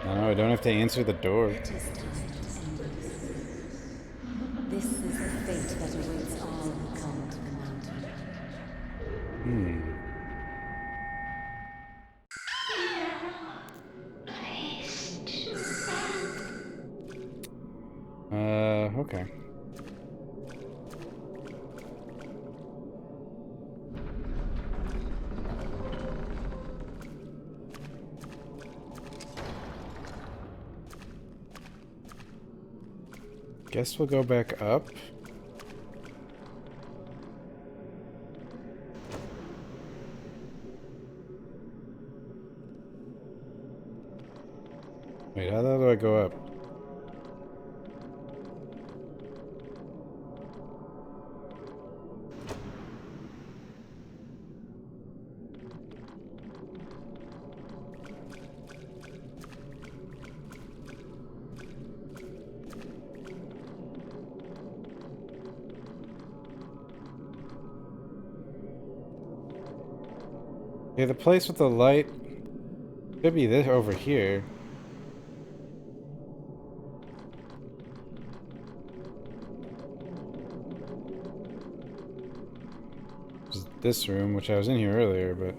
No, I don't have to answer the door. It is time to end this. This is the fate that awaits all who come to the mountain. Okay. Guess we'll go back up. Wait, how the hell do I go up? Okay, the place with the light should be this over here. This room, which I was in here earlier, but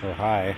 Oh, hi.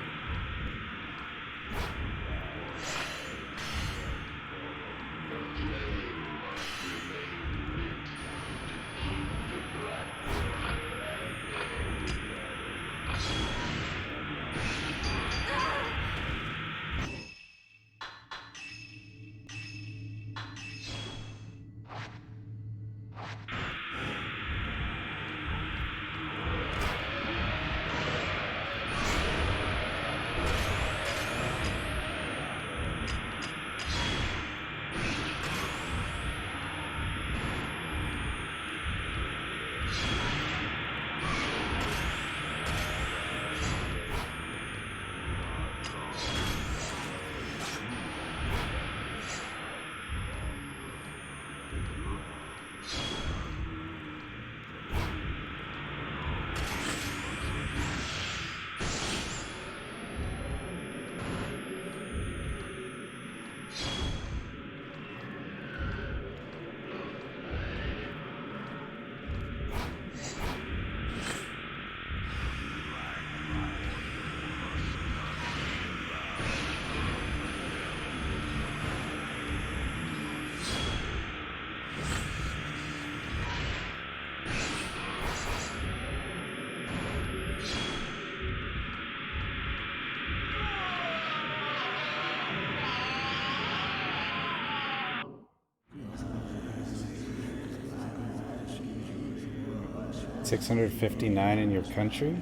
$659 in your country?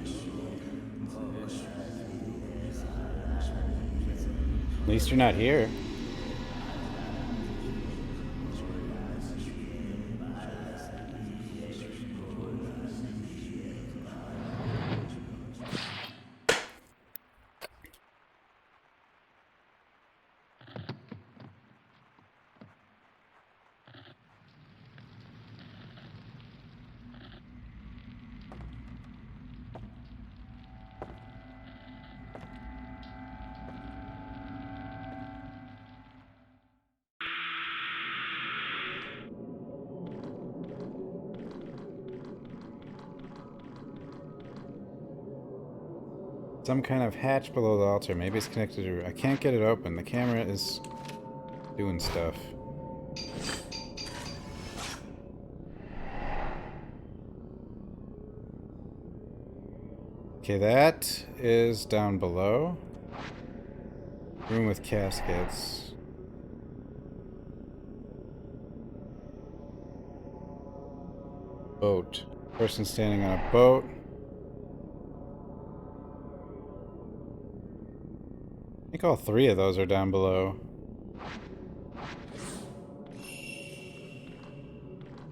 At least you're not here. Some kind of hatch below the altar. Maybe it's connected to... I can't get it open. The camera is doing stuff. Okay, that is down below. Room with caskets. Boat. Person standing on a boat. I think all three of those are down below.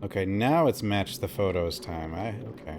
Okay, now it's matched the photos time. Okay.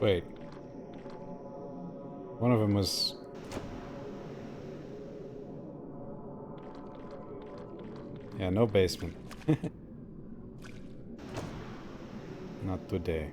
Wait. One of them was... Yeah, no basement. Not today.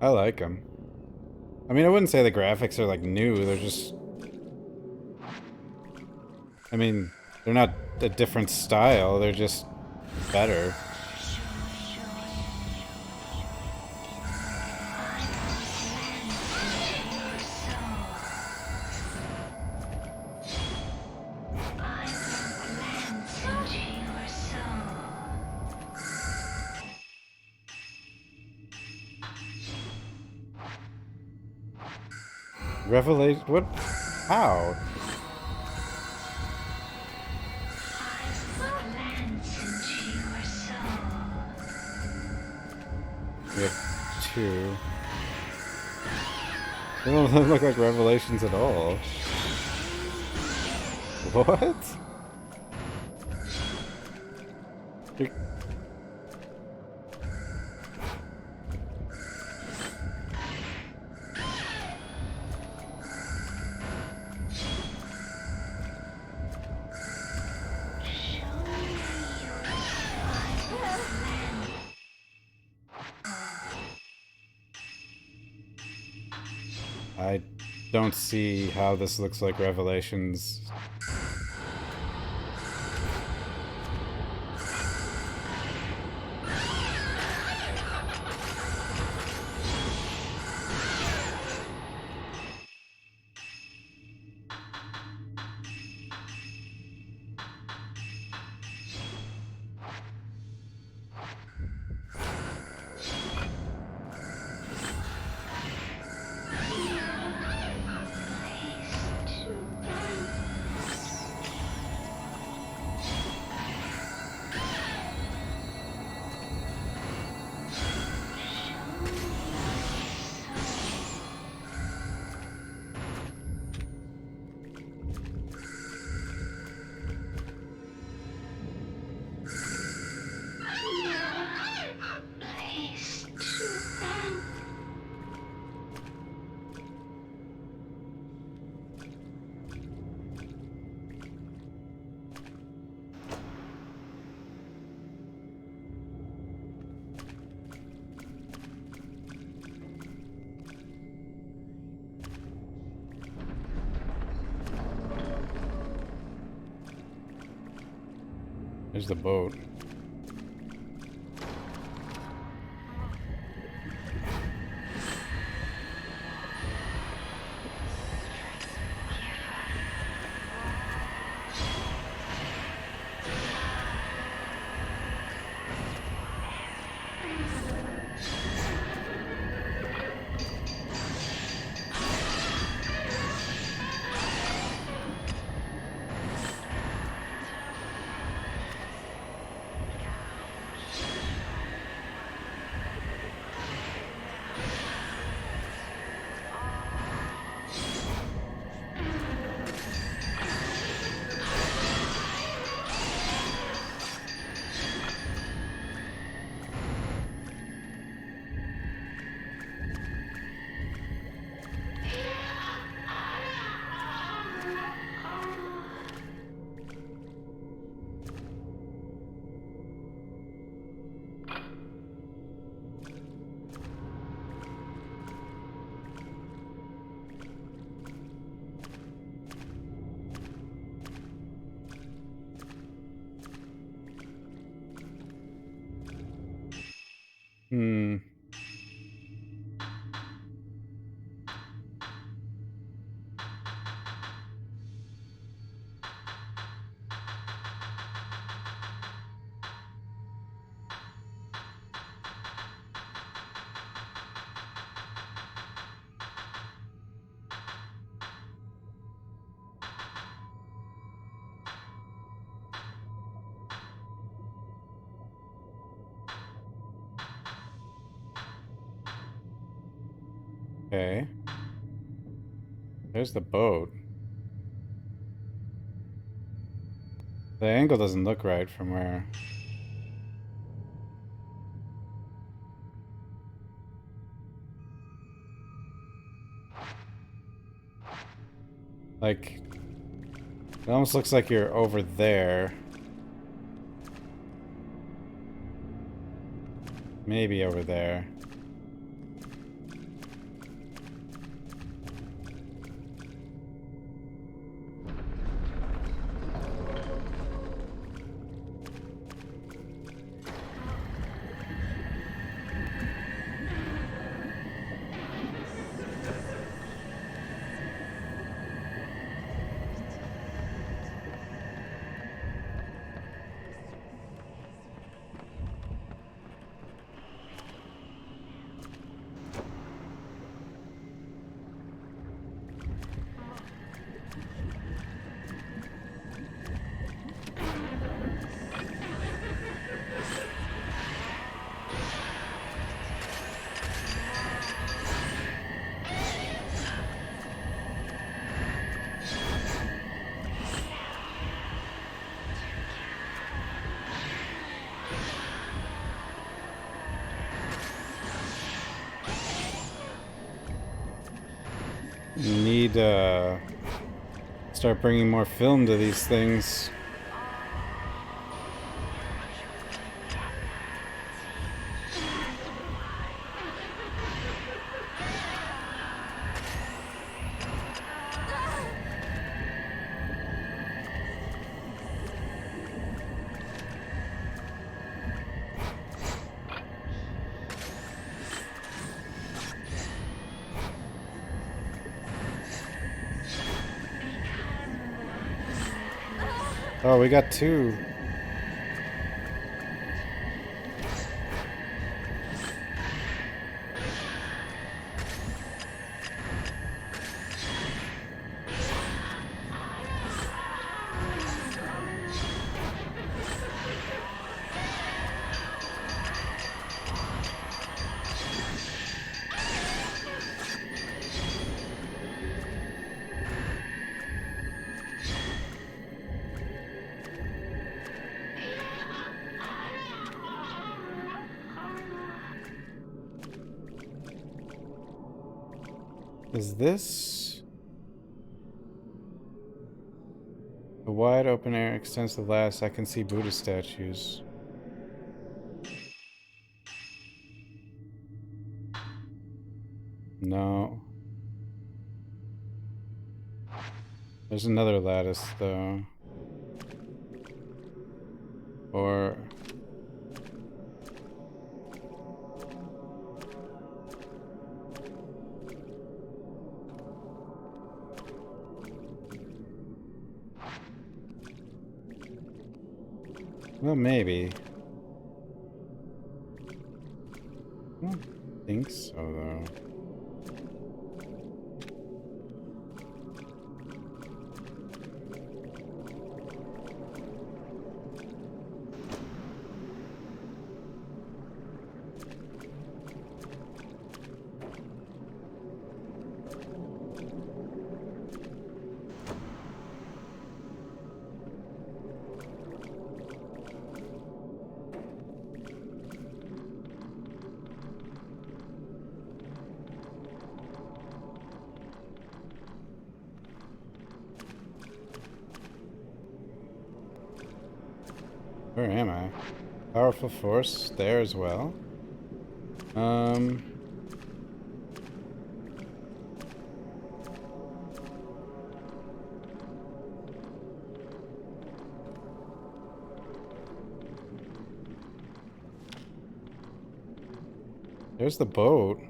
I like them. I mean, I wouldn't say the graphics are like new, they're just... I mean, they're not a different style, they're just better. Revelation? What? How? We have two. They don't look like revelations at all. What? You're... I don't see how this looks like Revelations. There's the boat. Hmm. Okay. There's the boat. The angle doesn't look right from where... Like... It almost looks like you're over there. Maybe over there. Need start bringing more film to these things. Oh, we got two. Is this a wide open air extensive glass? I can see Buddha statues. No. There's another lattice though. Or well, maybe. I don't think so, though. Where am I? Powerful force there as well. There's the boat.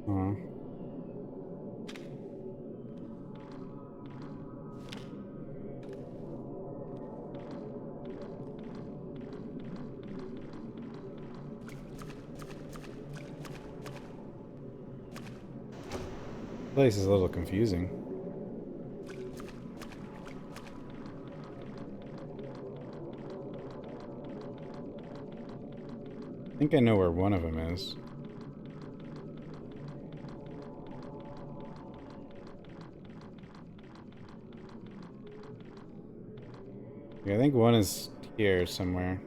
Huh. Place is a little confusing. I think I know where one of them is. Yeah, I think one is here somewhere.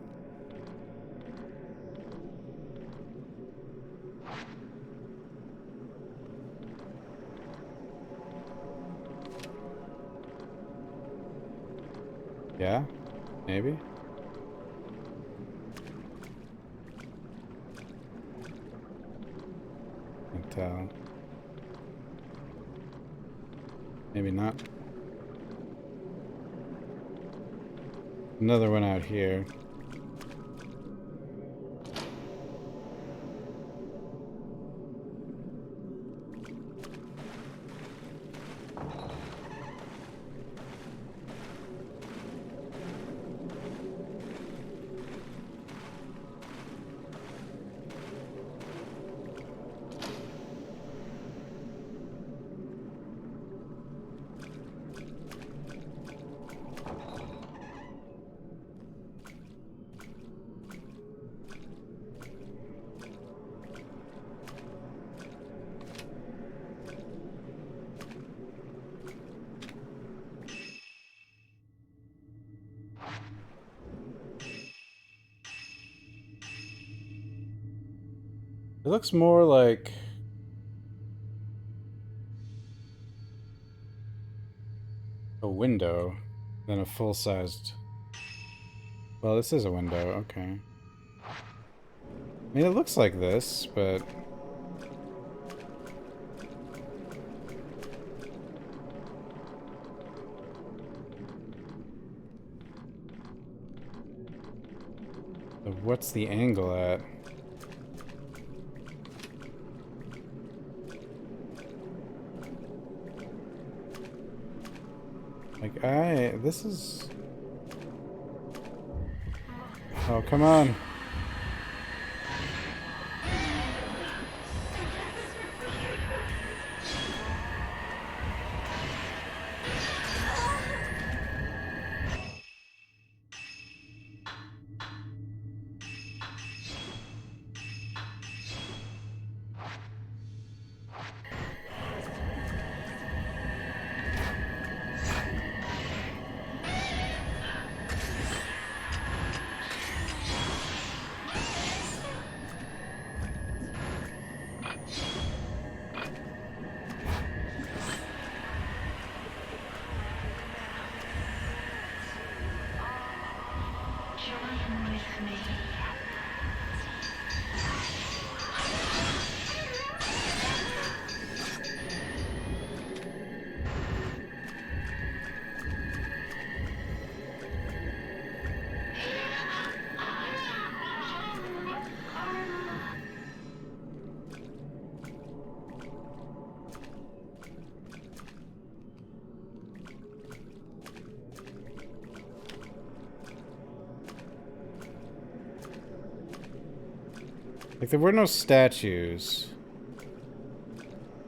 Yeah, maybe. Can't tell. Maybe not. Another one out here. It looks more like a window than a full-sized... Well, this is a window, okay. I mean, it looks like this, but... What's the angle at? Like, this is... Oh, come on. Join with me. Like, there were no statues.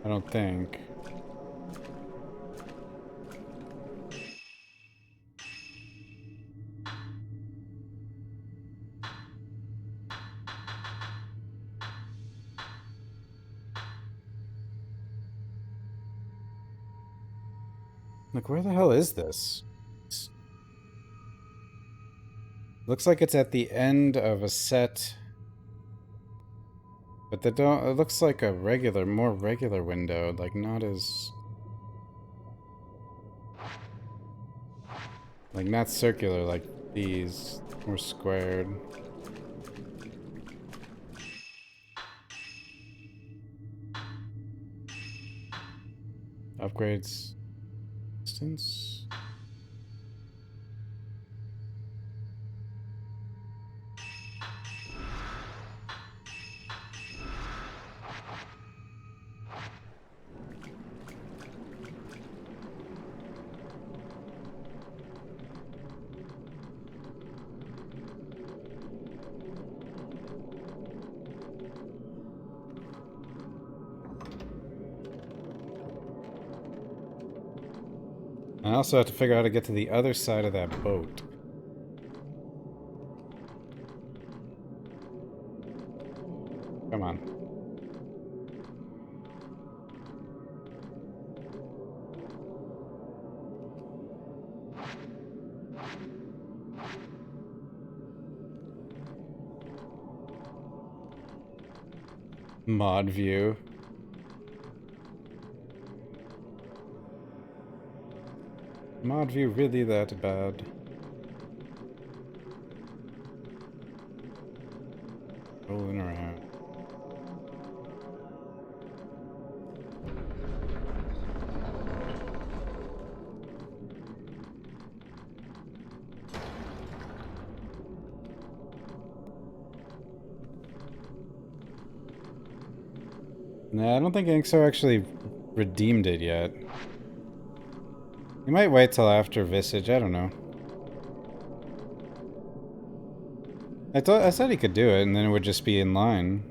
I don't think. Like, where the hell is this? Looks like it's at the end of a set. But they don't... It looks like a regular, more regular window. Like, not as... Like, not circular like these. More squared. Upgrades... Distance... I also have to figure out how to get to the other side of that boat. Come on. Mod view. Mod view really that bad? Rolling around. Nah, I don't think Inxar actually redeemed it yet. You might wait till after Visage, I don't know. I said he could do it, and then it would just be in line.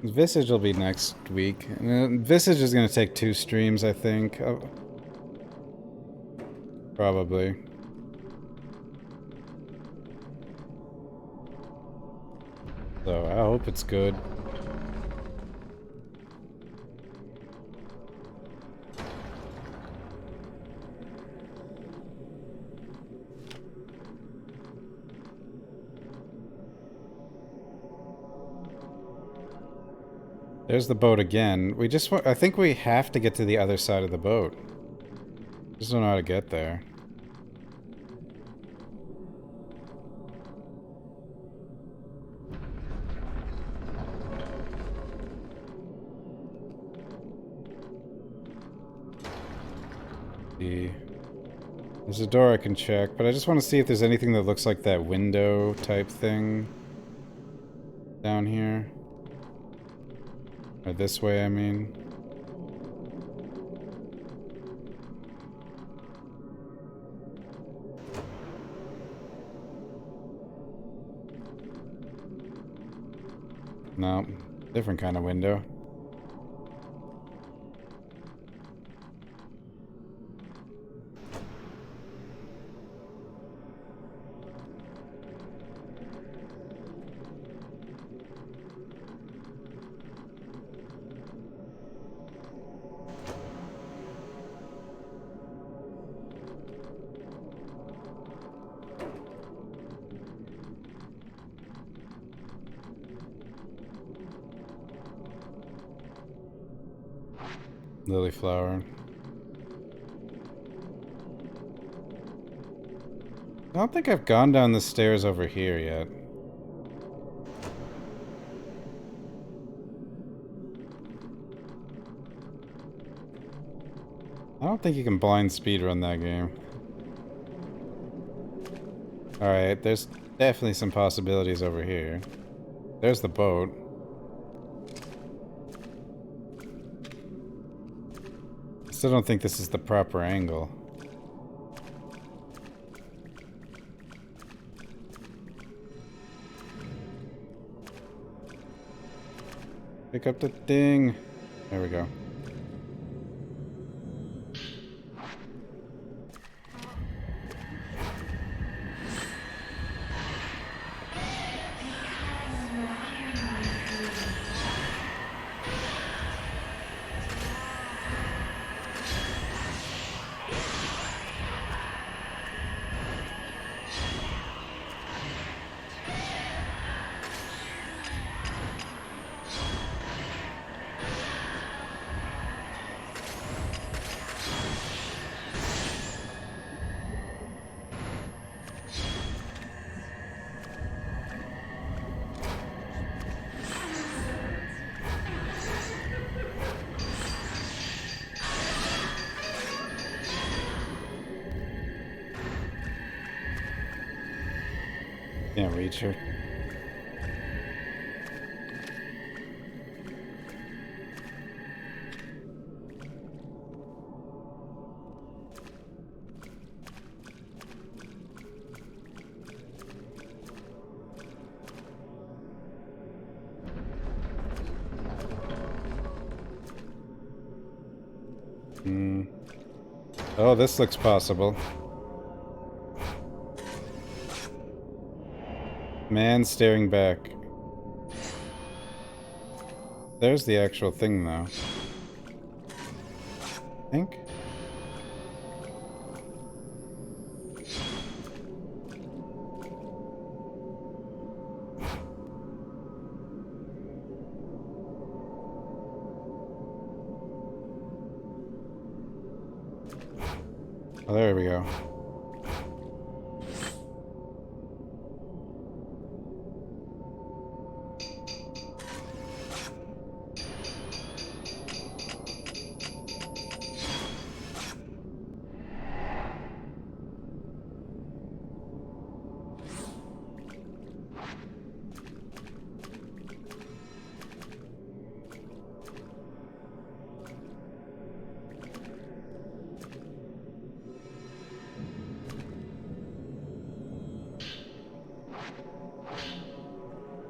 Visage will be next week. And Visage is going to take 2 streams, I think. Probably. So, I hope it's good. There's the boat again. We just I think we have to get to the other side of the boat. Just don't know how to get there. There's a door I can check, but I just want to see if there's anything that looks like that window type thing down here. Or this way, I mean. No, different kind of window. Lily flower. I don't think I've gone down the stairs over here yet. I don't think you can blind speed run that game. Alright, there's definitely some possibilities over here. There's the boat. Still don't think this is the proper angle. Pick up the thing. There we go. Can't reach her. Oh, this looks possible. Man staring back. There's the actual thing, though. I think. Oh, there we go.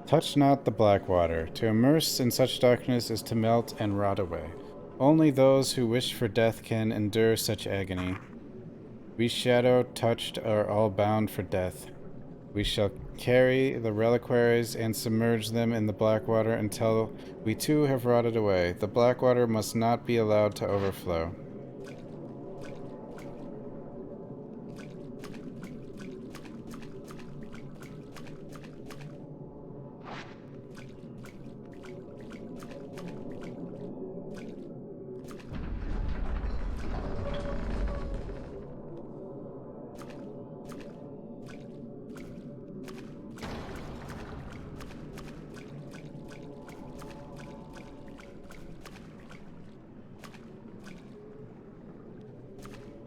Touch not the black water. To immerse in such darkness is to melt and rot away. Only those who wish for death can endure such agony. We shadow touched are all bound for death. We shall carry the reliquaries and submerge them in the black water until we too have rotted away. The black water must not be allowed to overflow.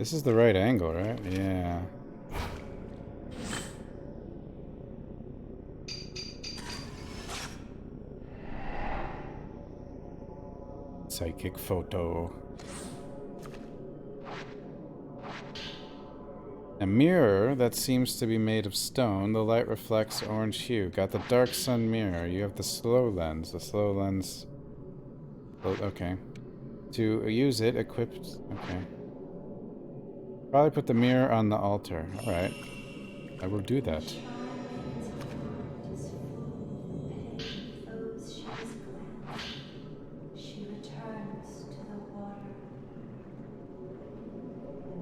This is the right angle, right? Yeah. Psychic photo. A mirror that seems to be made of stone. The light reflects orange hue. Got the dark sun mirror. You have the slow lens. The slow lens. Oh, okay. To use it, equipped. Okay. Probably put the mirror on the altar. Alright. I will do that.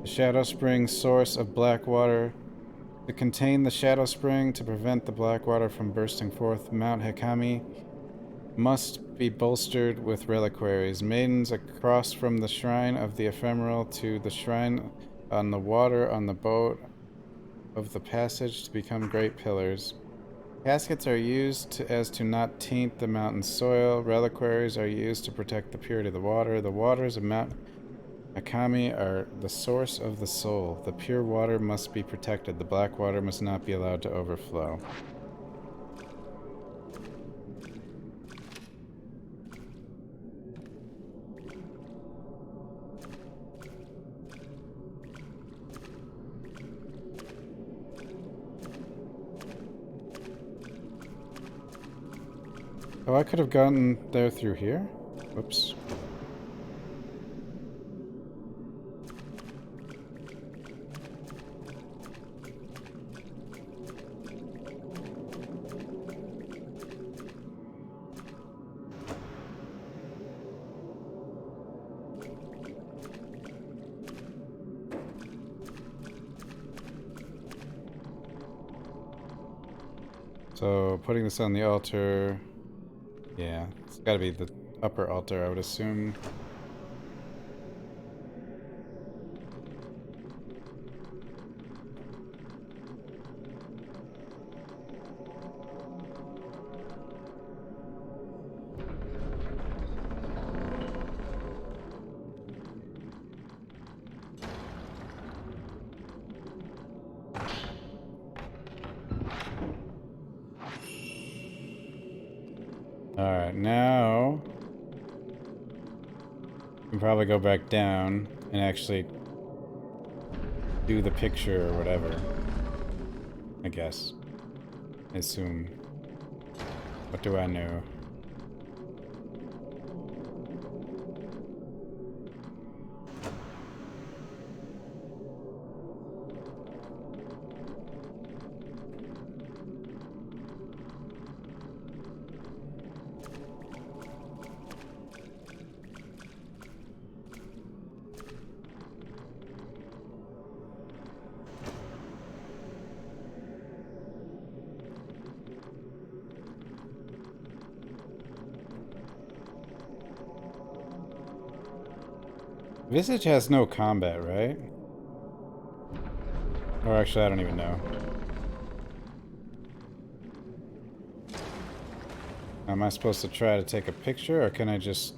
The Shadow Spring, source of black water. To contain the Shadow Spring, to prevent the black water from bursting forth, Mount Hekami must be bolstered with reliquaries. Maidens across from the shrine of the ephemeral to the shrine on the water on the boat of the passage to become great pillars. Caskets are used as to not taint the mountain soil. Reliquaries are used to protect the purity of the water. The waters of Mount Hekami are the source of the soul. The pure water must be protected. The black water must not be allowed to overflow. Oh, I could have gotten there through here? Whoops. So, putting this on the altar... Yeah, it's gotta be the upper altar, I would assume. Alright, now we can probably go back down and actually do the picture or whatever. I guess. I assume. What do I know? Visage has no combat, right? Or actually, I don't even know. Am I supposed to try to take a picture, or can I just...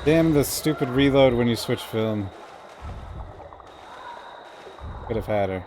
Damn the stupid reload when you switch film. Could have had her.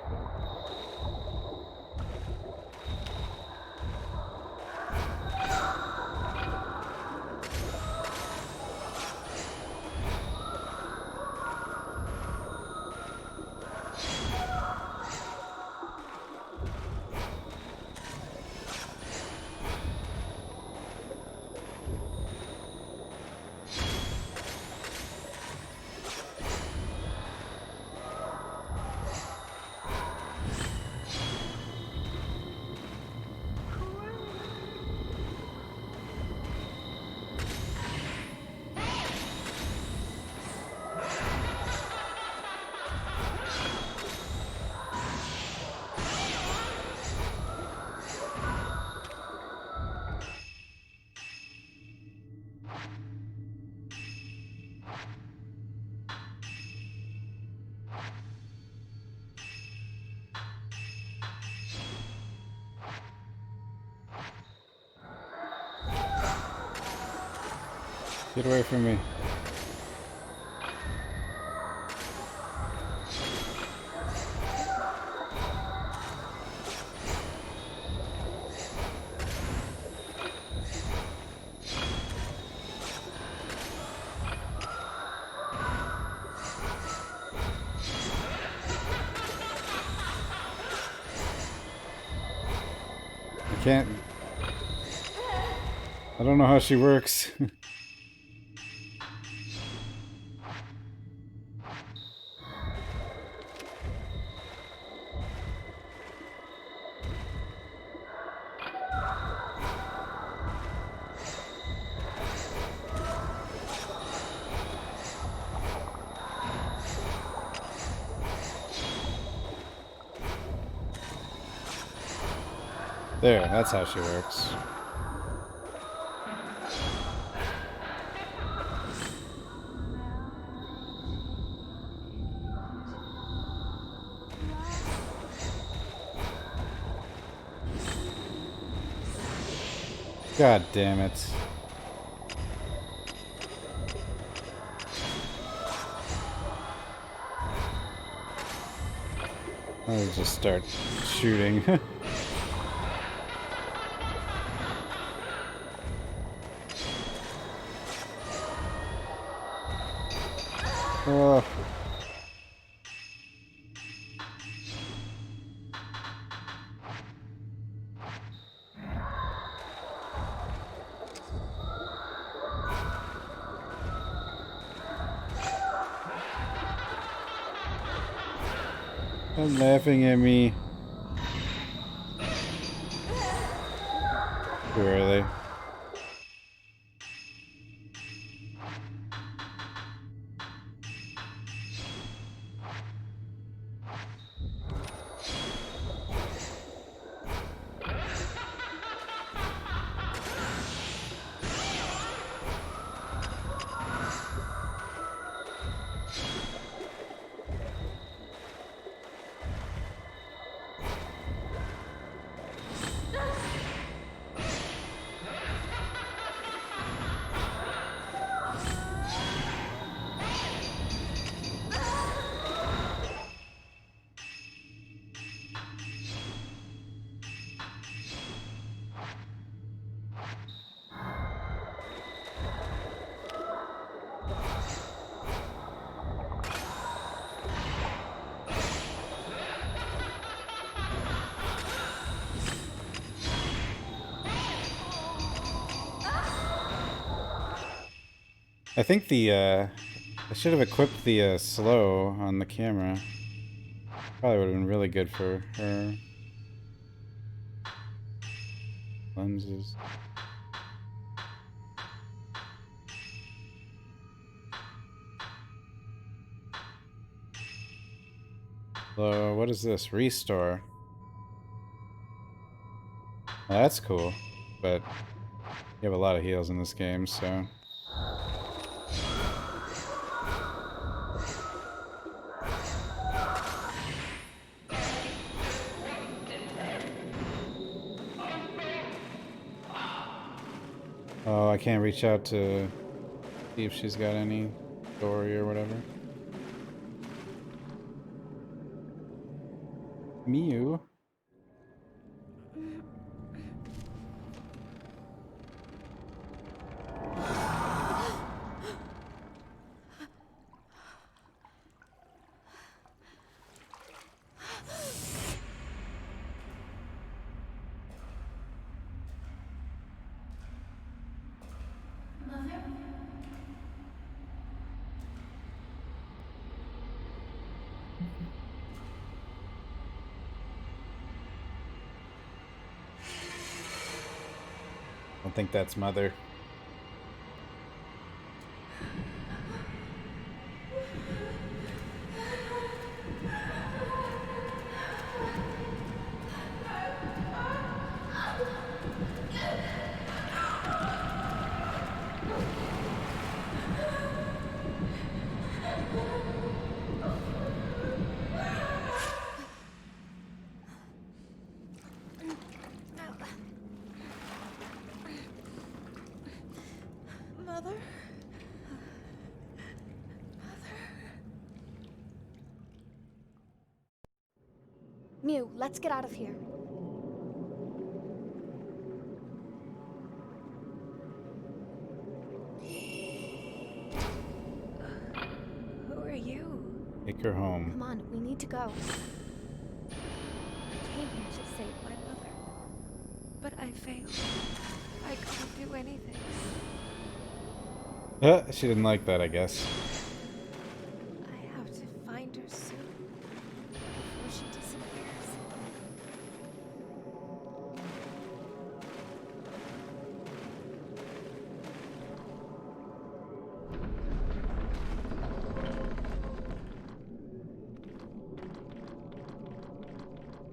Get away from me. I can't. I don't know how she works. There, that's how she works. God damn it. I'll just start shooting. Oh. I'm laughing at me. Where are they? I think the, I should have equipped the, slow on the camera. Probably would have been really good for her. Lenses. So, what is this? Restore. Well, that's cool, but you have a lot of heals in this game, so... Oh, I can't reach out to see if she's got any story or whatever. Mew. I don't think that's Mother. Mew, let's get out of here. Who are you? Take her home. Come on, we need to go. I came here to save my mother. But I failed. I can't do anything. She didn't like that, I guess. I have to find her soon. Before she disappears.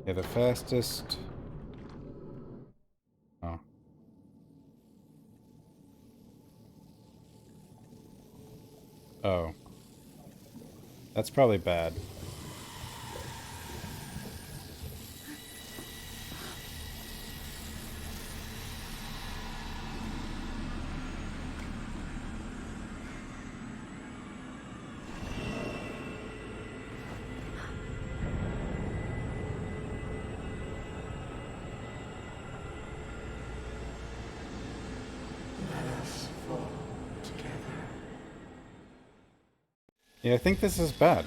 Yeah, the fastest. Oh. Oh. That's probably bad. Yeah, I think this is bad.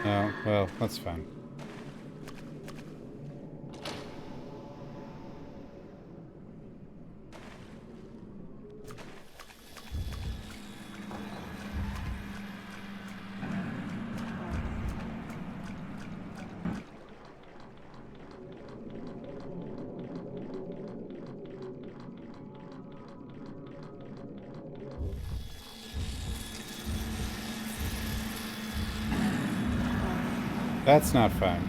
Oh, well, that's fine. That's not fine.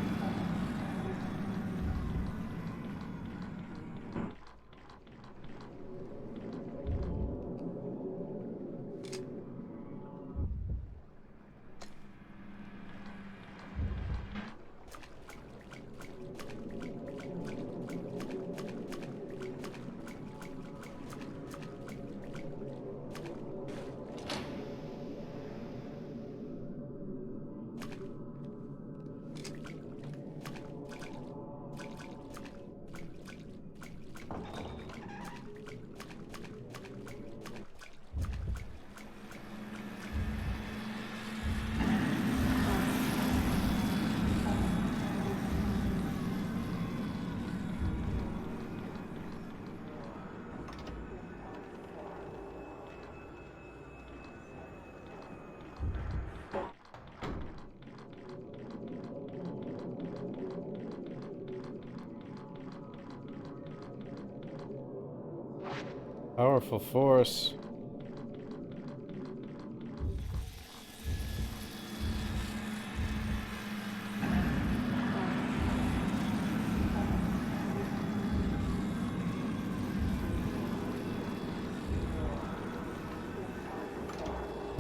Powerful force.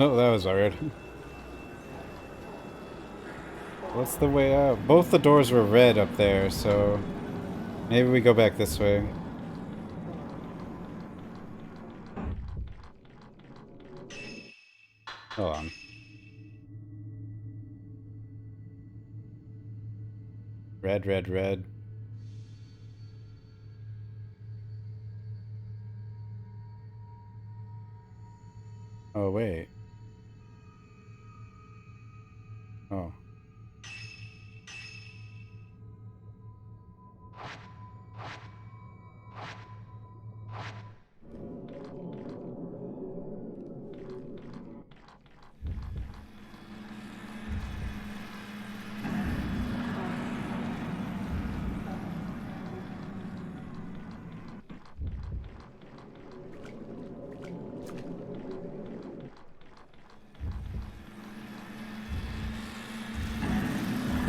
Oh, that was weird. What's the way out? Both the doors were red up there, so maybe we go back this way. Hold on. Red, red, red. Oh, wait. Oh.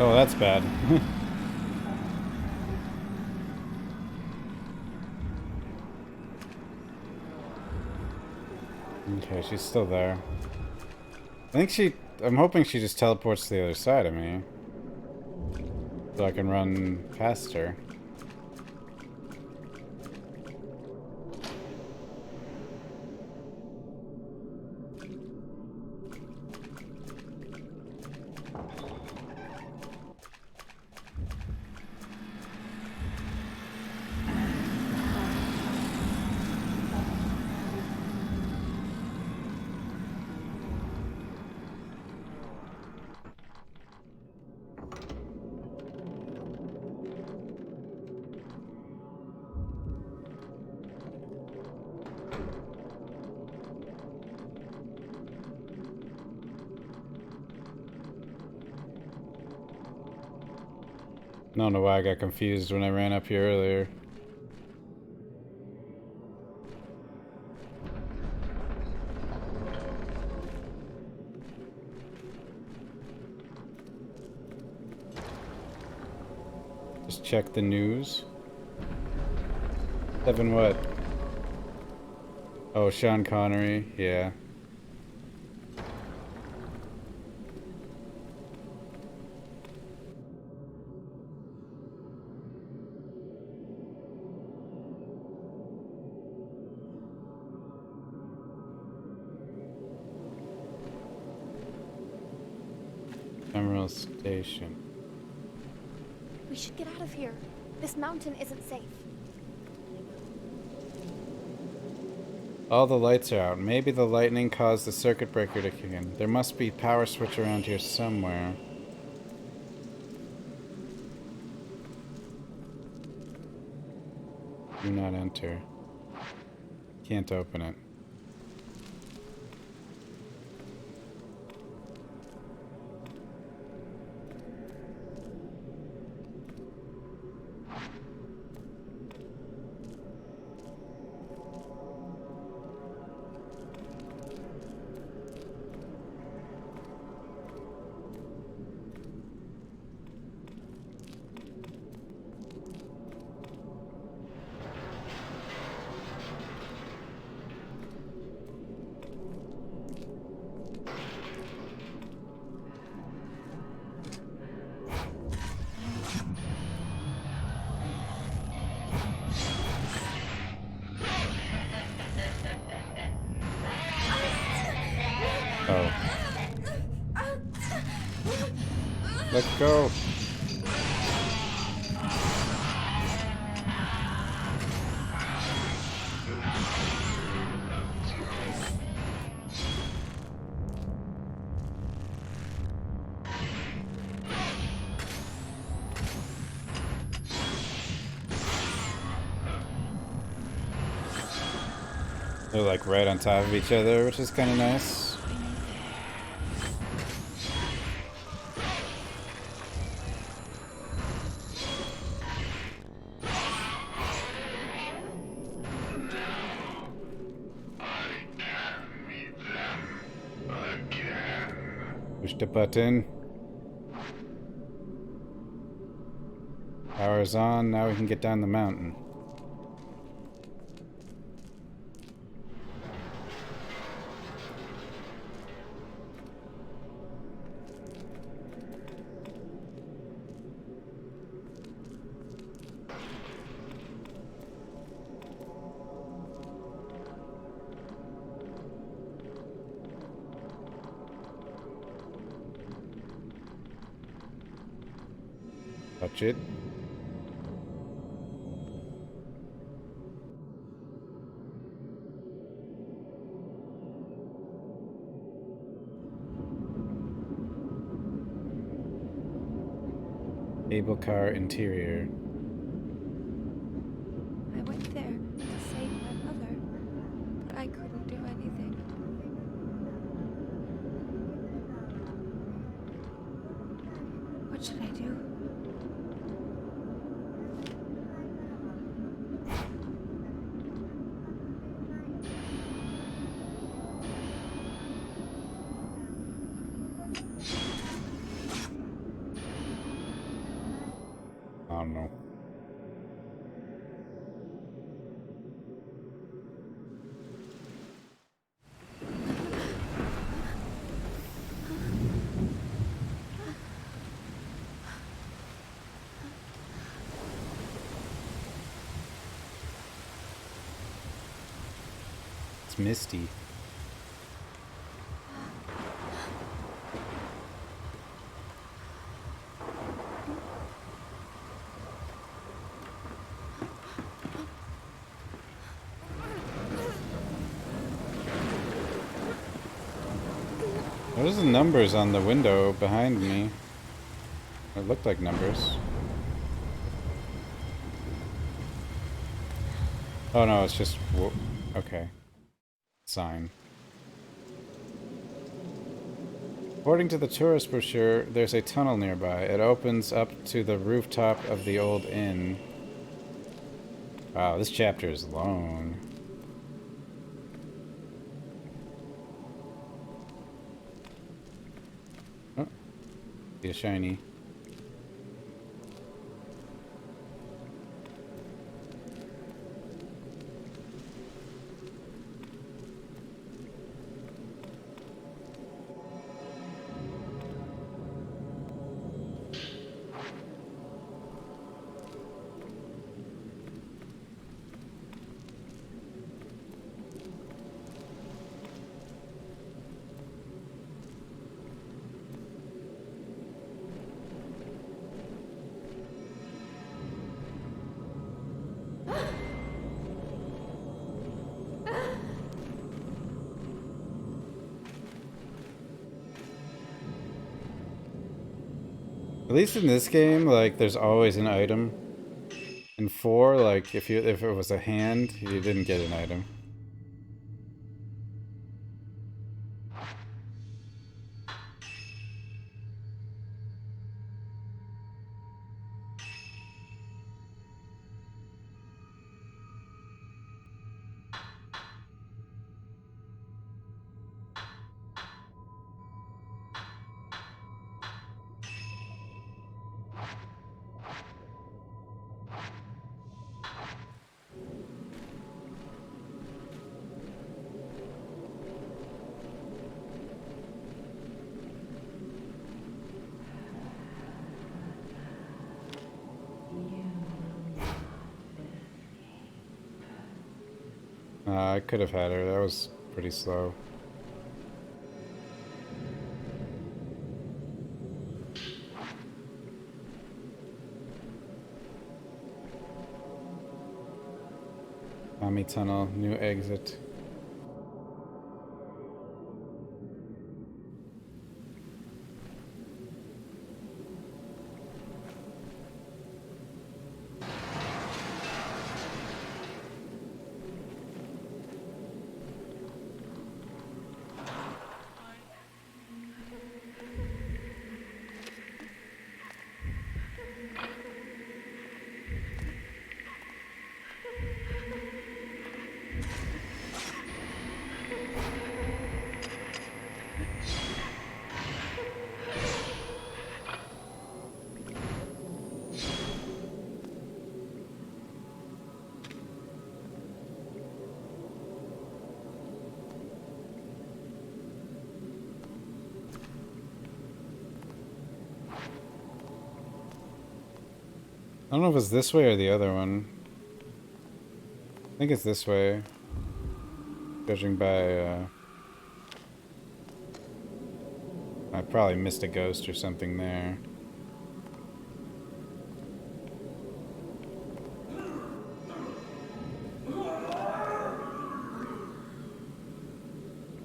Oh, that's bad. Okay, she's still there. I'm hoping she just teleports to the other side of me. So I can run past her. I don't know why I got confused when I ran up here earlier. Just check the news. 7 what? Oh, Sean Connery, yeah. Emerald Station. We should get out of here. This mountain isn't safe. All the lights are out. Maybe the lightning caused the circuit breaker to kick in. There must be a power switch around here somewhere. Do not enter. Can't open it. Oh. Let's go. They're like right on top of each other, which is kind of nice. Push the button. Power's on, now we can get down the mountain. Touch it. Cable car interior. I went there to save my mother, but I couldn't do anything. What should I do? I don't know. It's misty. There's the numbers on the window behind me. It looked like numbers. Oh no, it's just... okay. Sign. According to the tourist brochure, there's a tunnel nearby. It opens up to the rooftop of the old inn. Wow, this chapter is long. Oh, see a shiny. At least in this game, like, there's always an item. In 4, like, if it was a hand, you didn't get an item. I could have had her. That was pretty slow. Tommy Tunnel, new exit. I don't know if it's this way or the other one. I think it's this way. Judging by, I probably missed a ghost or something there.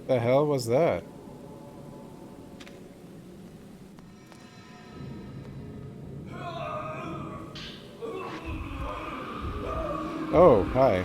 The hell was that? Oh, hi.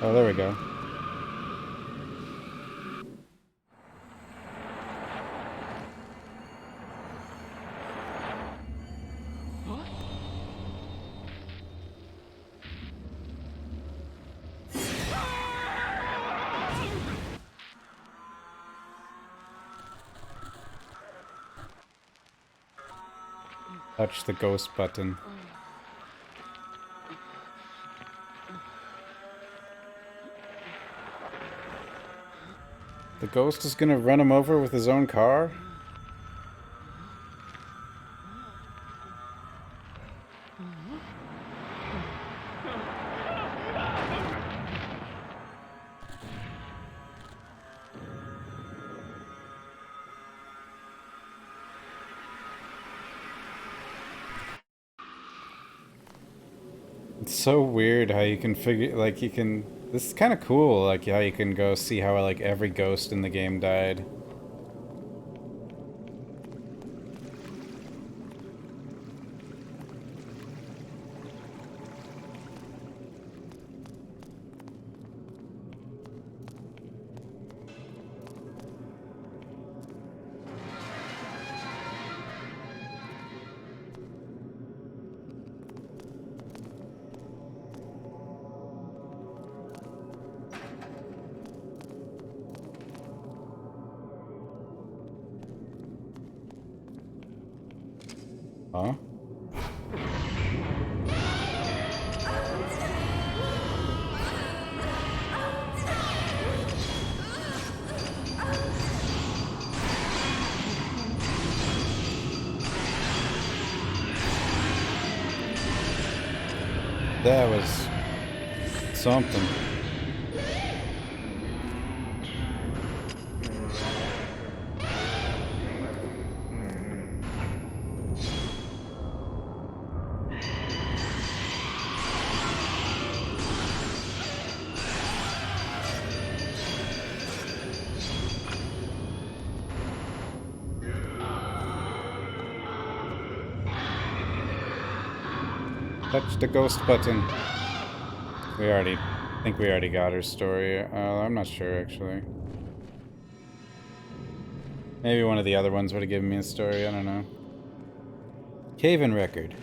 Oh, there we go. Touch the ghost button. The ghost is gonna run him over with his own car? It's so weird how you can figure, like, you can... This is kind of cool, like, how you can go see how, like, every ghost in the game died. Huh? That was something. Touch the ghost button. I think we already got her story. I'm not sure, actually. Maybe one of the other ones would have given me a story, I don't know. Cave-in record.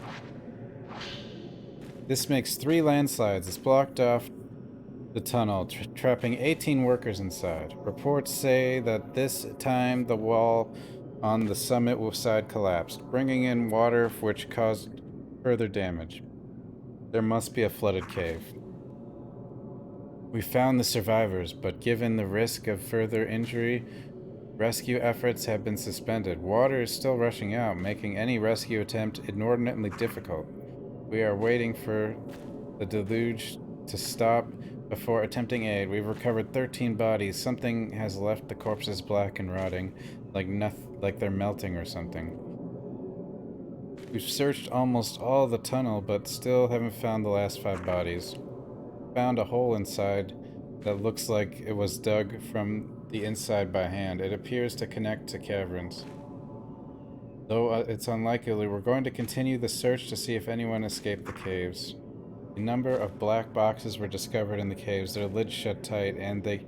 This makes 3 landslides. It's blocked off the tunnel, trapping 18 workers inside. Reports say that this time the wall on the summit side collapsed, bringing in water which caused further damage. There must be a flooded cave. We found the survivors, but given the risk of further injury, rescue efforts have been suspended. Water is still rushing out, making any rescue attempt inordinately difficult. We are waiting for the deluge to stop before attempting aid. We've recovered 13 bodies. Something has left the corpses black and rotting, like they're melting or something. We've searched almost all the tunnel, but still haven't found the last 5 bodies. Found a hole inside that looks like it was dug from the inside by hand. It appears to connect to caverns. Though it's unlikely, we're going to continue the search to see if anyone escaped the caves. A number of black boxes were discovered in the caves. Their lids shut tight, and they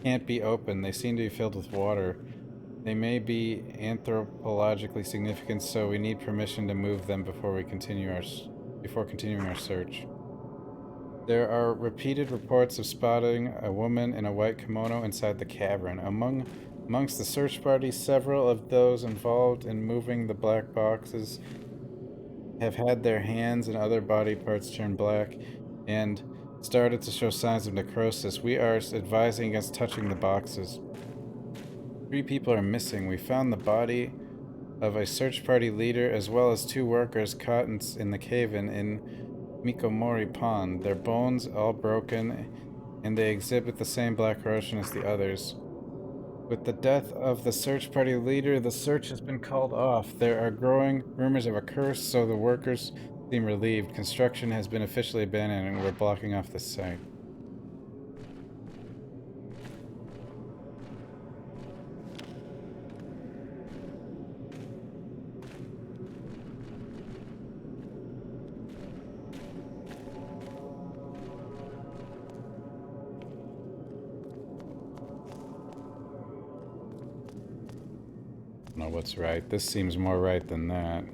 can't be opened. They seem to be filled with water. They may be anthropologically significant, so we need permission to move them before continuing our search. There are repeated reports of spotting a woman in a white kimono inside the cavern. Among Amongst the search party, several of those involved in moving the black boxes have had their hands and other body parts turn black and started to show signs of necrosis. We are advising against touching the boxes. 3 people are missing. We found the body of a search party leader as well as 2 workers caught in the cave-in in Mikomori Pond. Their bones all broken and they exhibit the same black corrosion as the others. With the death of the search party leader, the search has been called off. There are growing rumors of a curse, so the workers seem relieved. Construction has been officially abandoned and we're blocking off the site. I don't know what's right. This seems more right than that.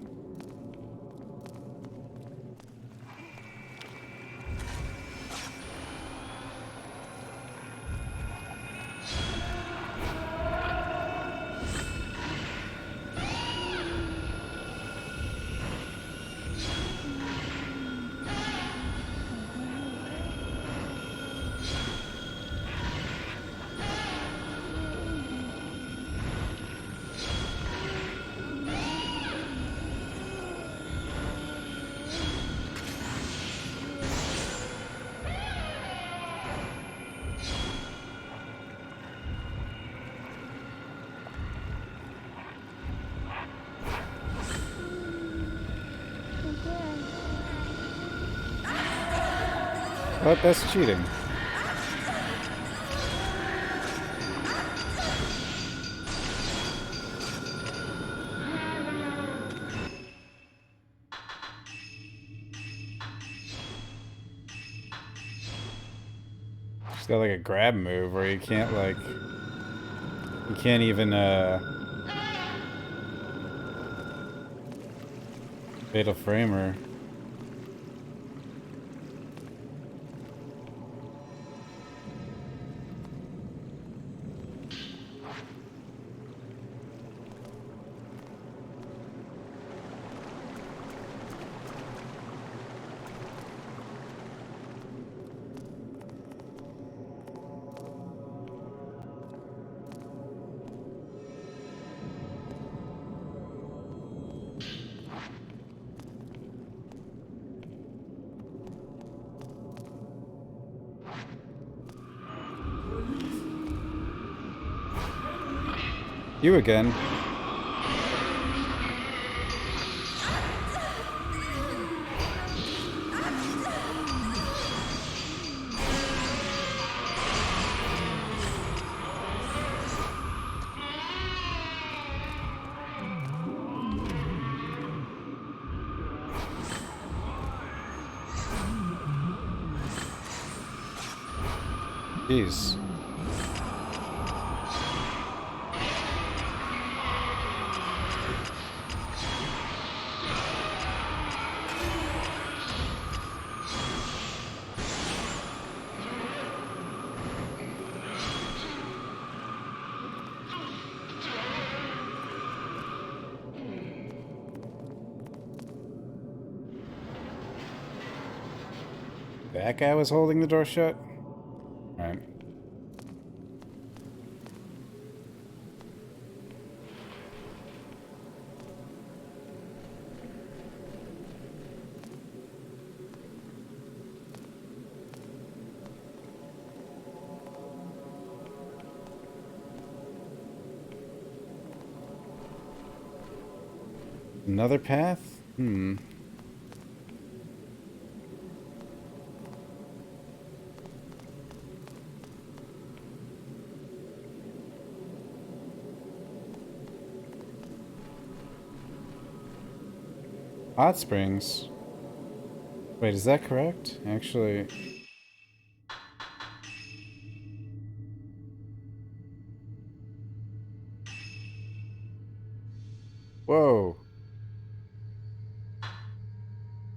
What? That's cheating. She's got like a grab move where you can't like... You can't even, Fatal Frame her. You again. Jeez. That guy was holding the door shut? Alright. Another path? Hmm. Hot Springs. Wait, is that correct? Actually... Whoa.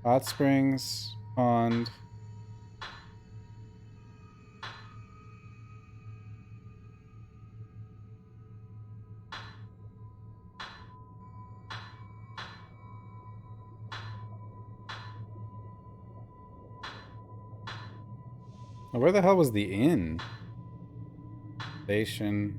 Hot Springs, pond. Now, where the hell was the inn? Station.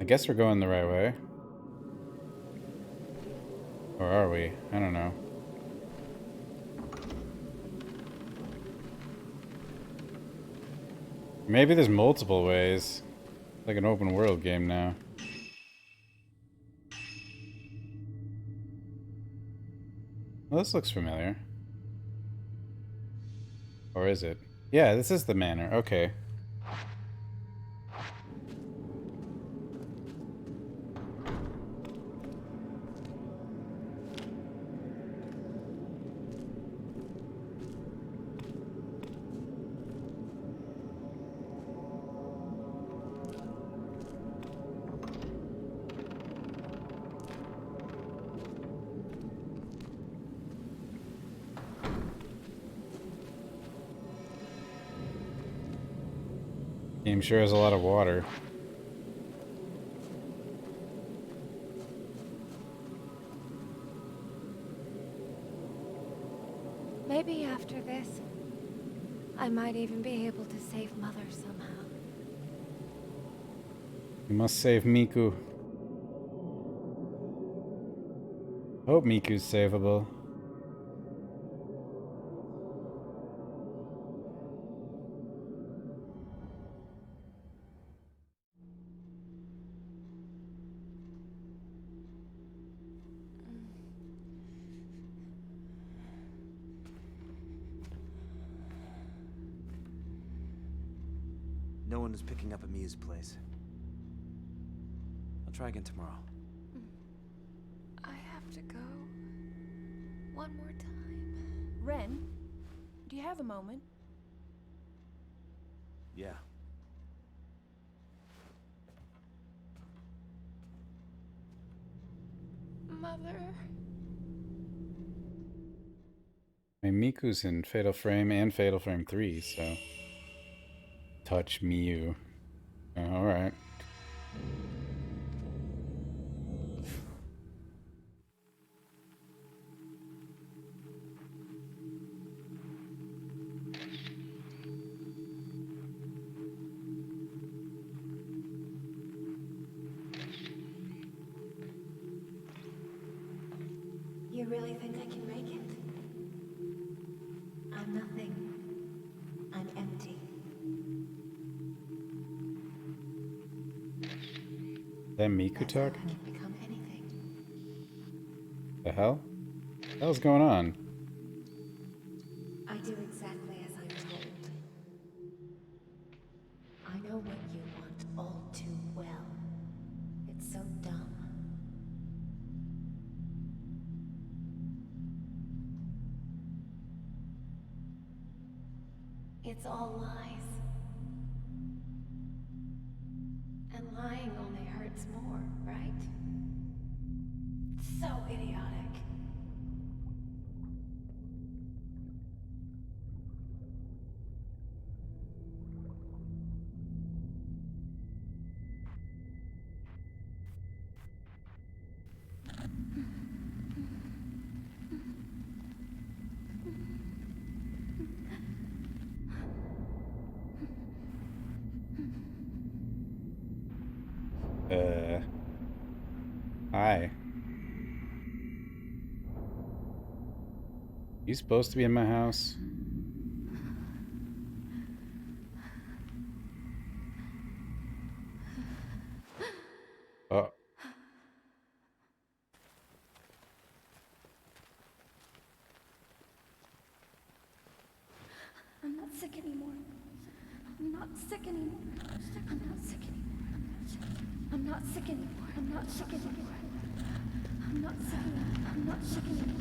I guess we're going the right way. Or are we? I don't know. Maybe there's multiple ways. Like an open world game now. Well, this looks familiar. Or is it? Yeah, this is the manor. Okay. Game sure has a lot of water. Maybe after this, I might even be able to save Mother somehow. You must save Miku. Hope Miku's savable. No one is picking up Amia's place. I'll try again tomorrow. I have to go. One more time. Ren, do you have a moment? Yeah. Mother. I mean, Miku's in Fatal Frame and Fatal Frame 3, so... Touch Miu. Alright. You really think I can make it? I'm nothing. I'm empty. That Miku talk? I can become anything. The hell? What the hell's going on? I do exactly as I'm told. I know what you want all too well. It's so dumb. It's all lies. And lying only hurts more, right? So idiotic. Hi. You supposed to be in my house? Oh. I'm not sick anymore. I'm not sick anymore. I'm not sick anymore. I'm not sick anymore. I'm not sick anymore. I'm not sick anymore. I'm not sick anymore.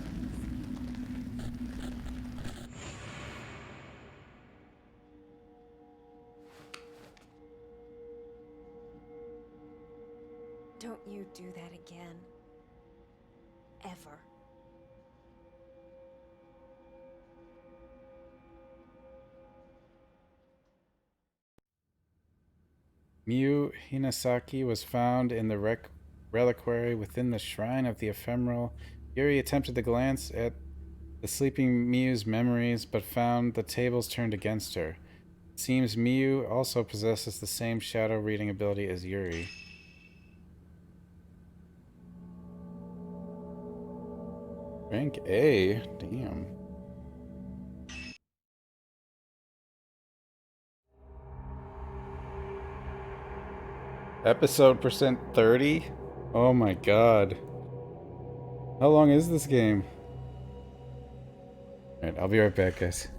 Don't you do that again. Ever. Miu Hinasaki was found in the reliquary within the shrine of the ephemeral. Yuri attempted to glance at the sleeping Miu's memories, but found the tables turned against her. It seems Miu also possesses the same shadow reading ability as Yuri. Rank A? Damn. Episode percent 30? Oh my god. How long is this game? Alright, I'll be right back, guys.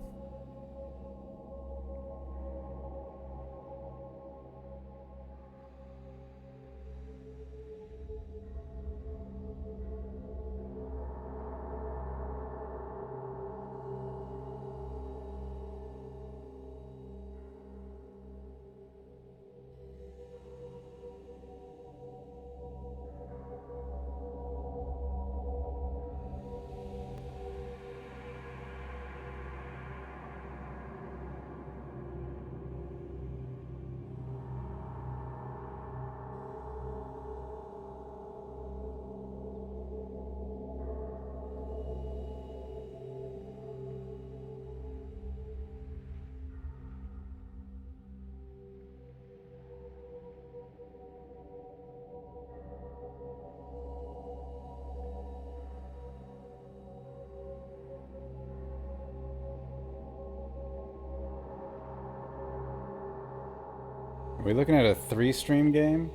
Are we looking at a 3-stream game?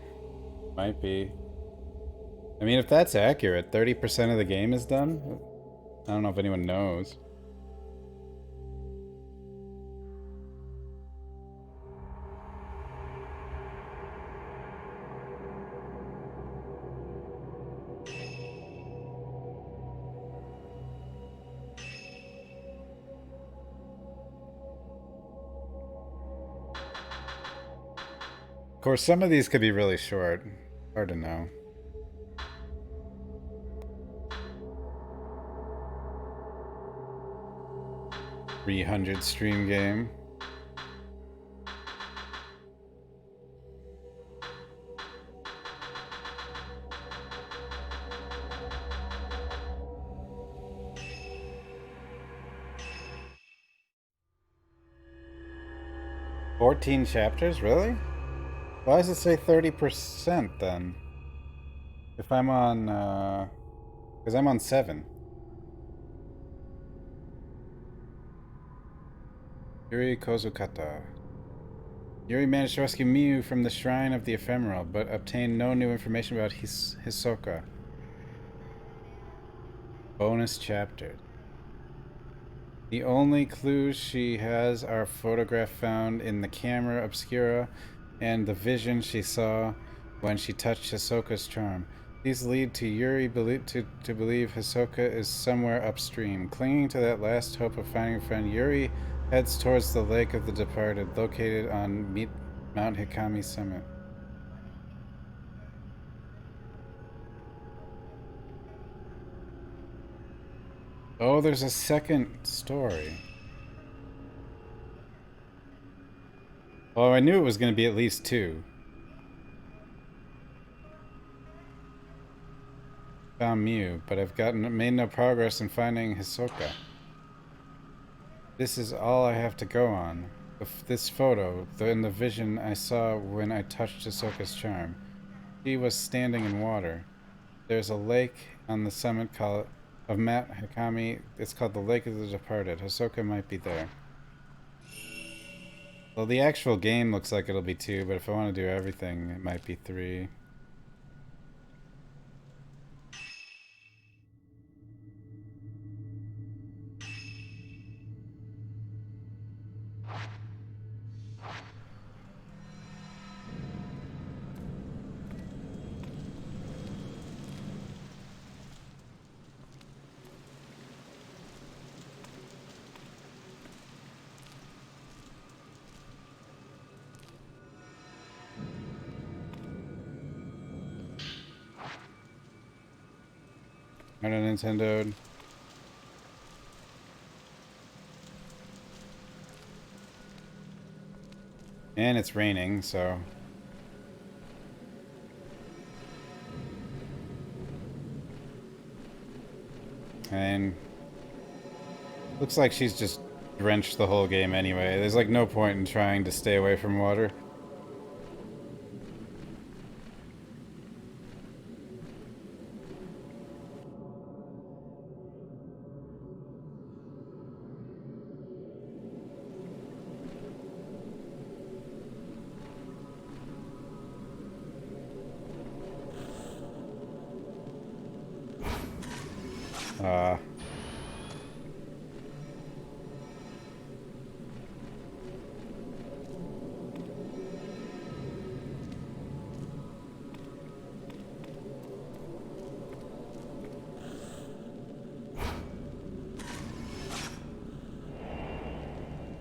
Might be. I mean, if that's accurate, 30% of the game is done? I don't know if anyone knows. Of course, some of these could be really short. Hard to know. $300 stream game. $14 chapters? Really? Why does it say 30% then? If I'm on, because I'm on 7. Yuri Kozukata. Yuri managed to rescue Miu from the Shrine of the Ephemeral, but obtained no new information about Hisoka. Bonus chapter. The only clues she has are a photograph found in the camera obscura and the vision she saw when she touched Hisoka's charm. These lead to Yuri to believe Hisoka is somewhere upstream. Clinging to that last hope of finding a friend, Yuri heads towards the Lake of the Departed, located on Mount Hikami Summit. Oh, there's a second story. Oh, I knew it was going to be at least 2. Found Miu, but I've made no progress in finding Hisoka. This is all I have to go on. This photo, and the vision I saw when I touched Hisoka's charm. She was standing in water. There's a lake on the summit of Mount Hikami. It's called the Lake of the Departed. Hisoka might be there. Well, the actual game looks like it'll be 2, but if I want to do everything, it might be 3. Not a Nintendo. And it's raining, so And looks like she's just drenched the whole game anyway. There's like no point in trying to stay away from water.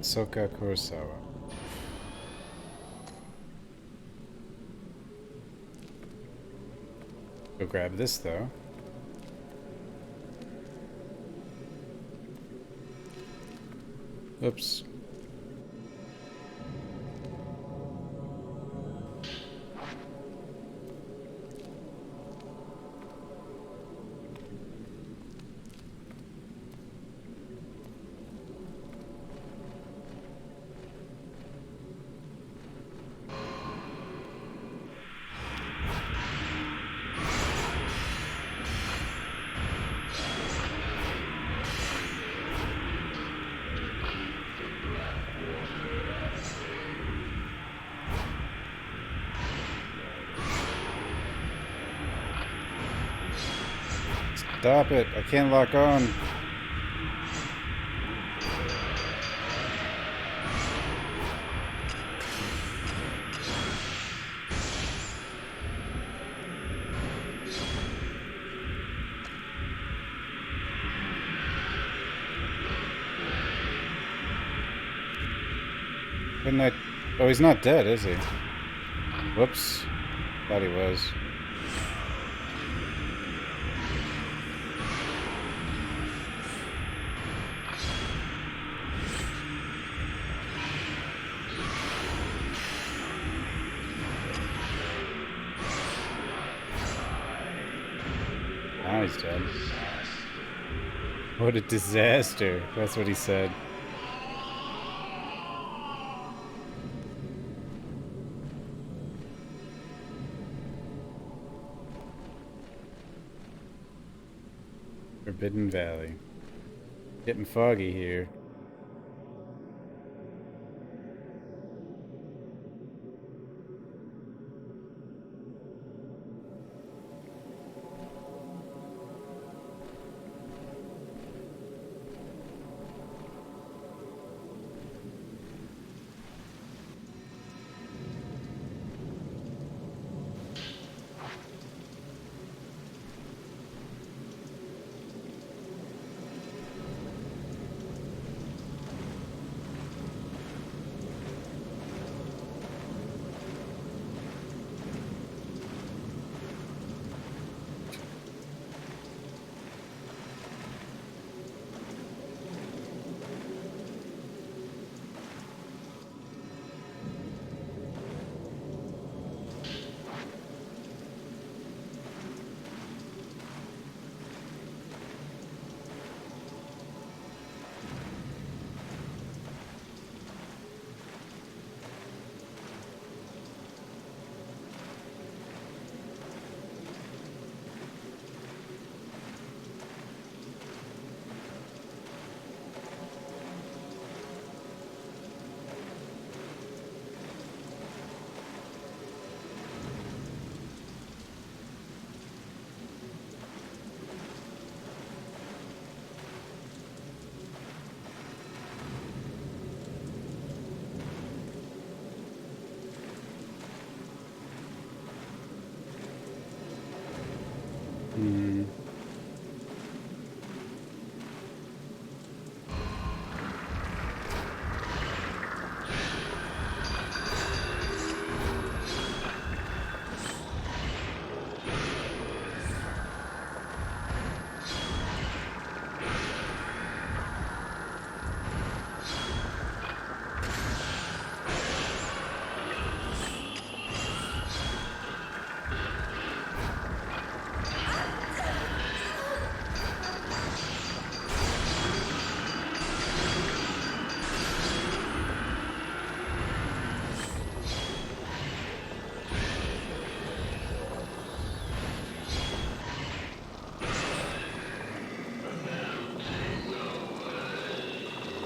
Soka Kurosawa. Go grab this though. Oops. Stop it, I can't lock on. Couldn't I? Oh, he's not dead, is he? Whoops. Thought he was. Now he's dead. What a disaster. That's what he said. Forbidden Valley. Getting foggy here.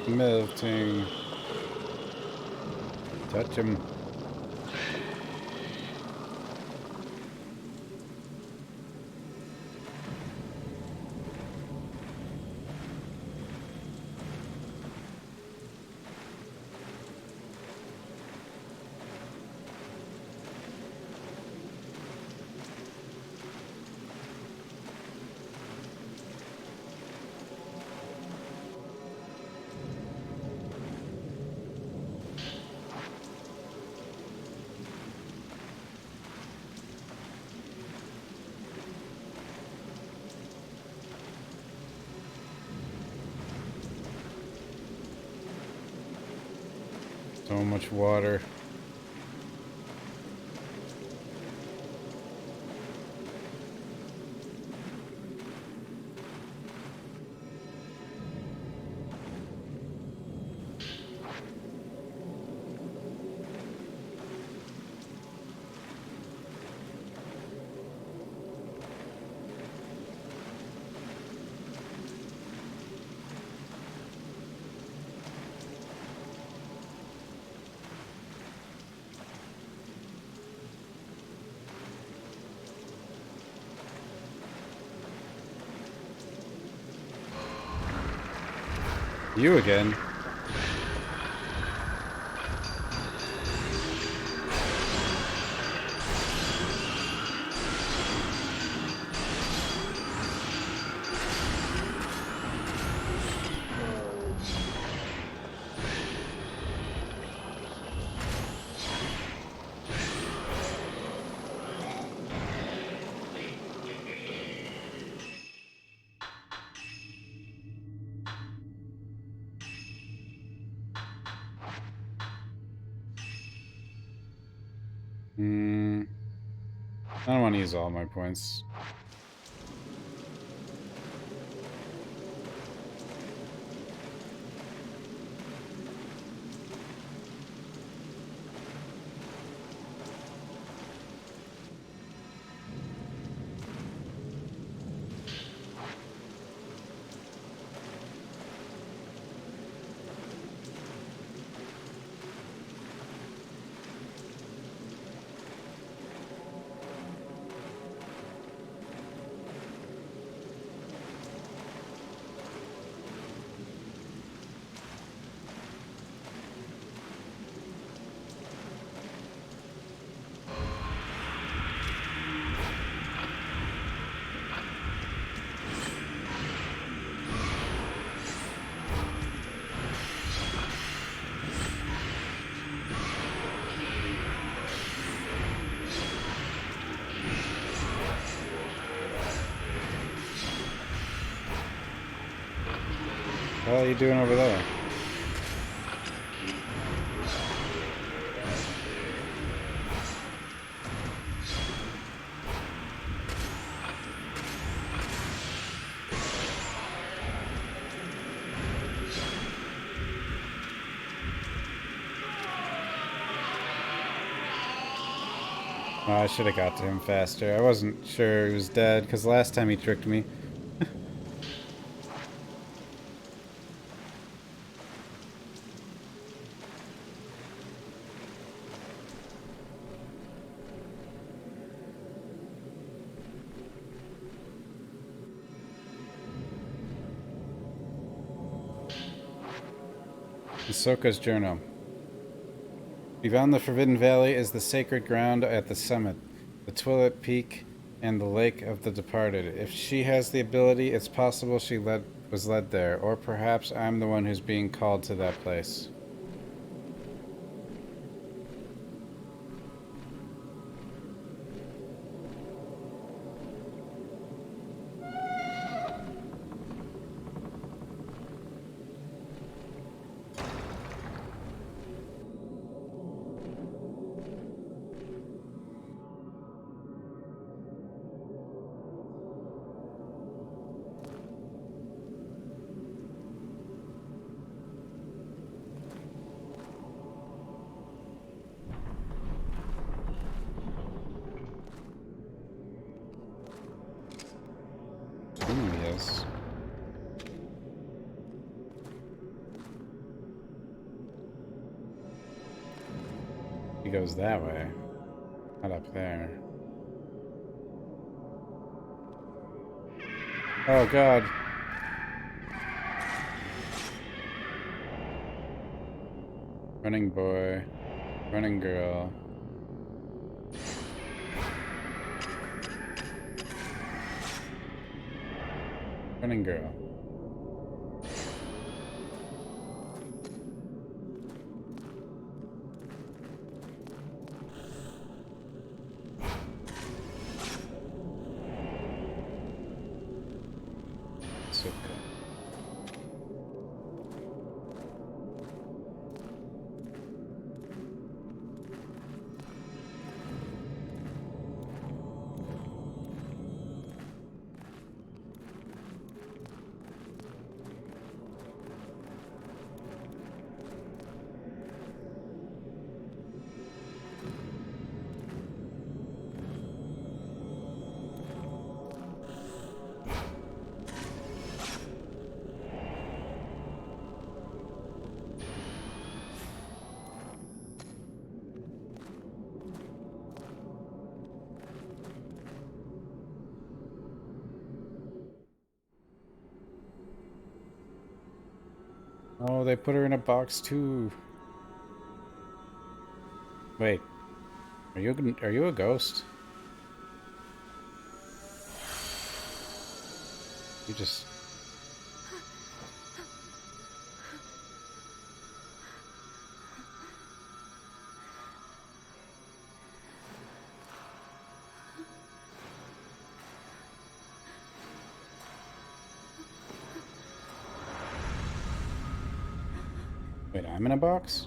melting. Touch him. So much water. You again. I don't want to use all my points. What are you doing over there? Oh, I should have got to him faster. I wasn't sure he was dead, because last time he tricked me. Ahsoka's journal. Beyond the Forbidden Valley is the sacred ground at the summit, the Twilight Peak, and the Lake of the Departed. If she has the ability, it's possible she was led there, or perhaps I'm the one who's being called to that place. goes that way. Not up there. Oh god. Running boy. Running girl. Running girl. Oh, they put her in a box too. Wait, are you a ghost? You just... Wait, I'm in a box?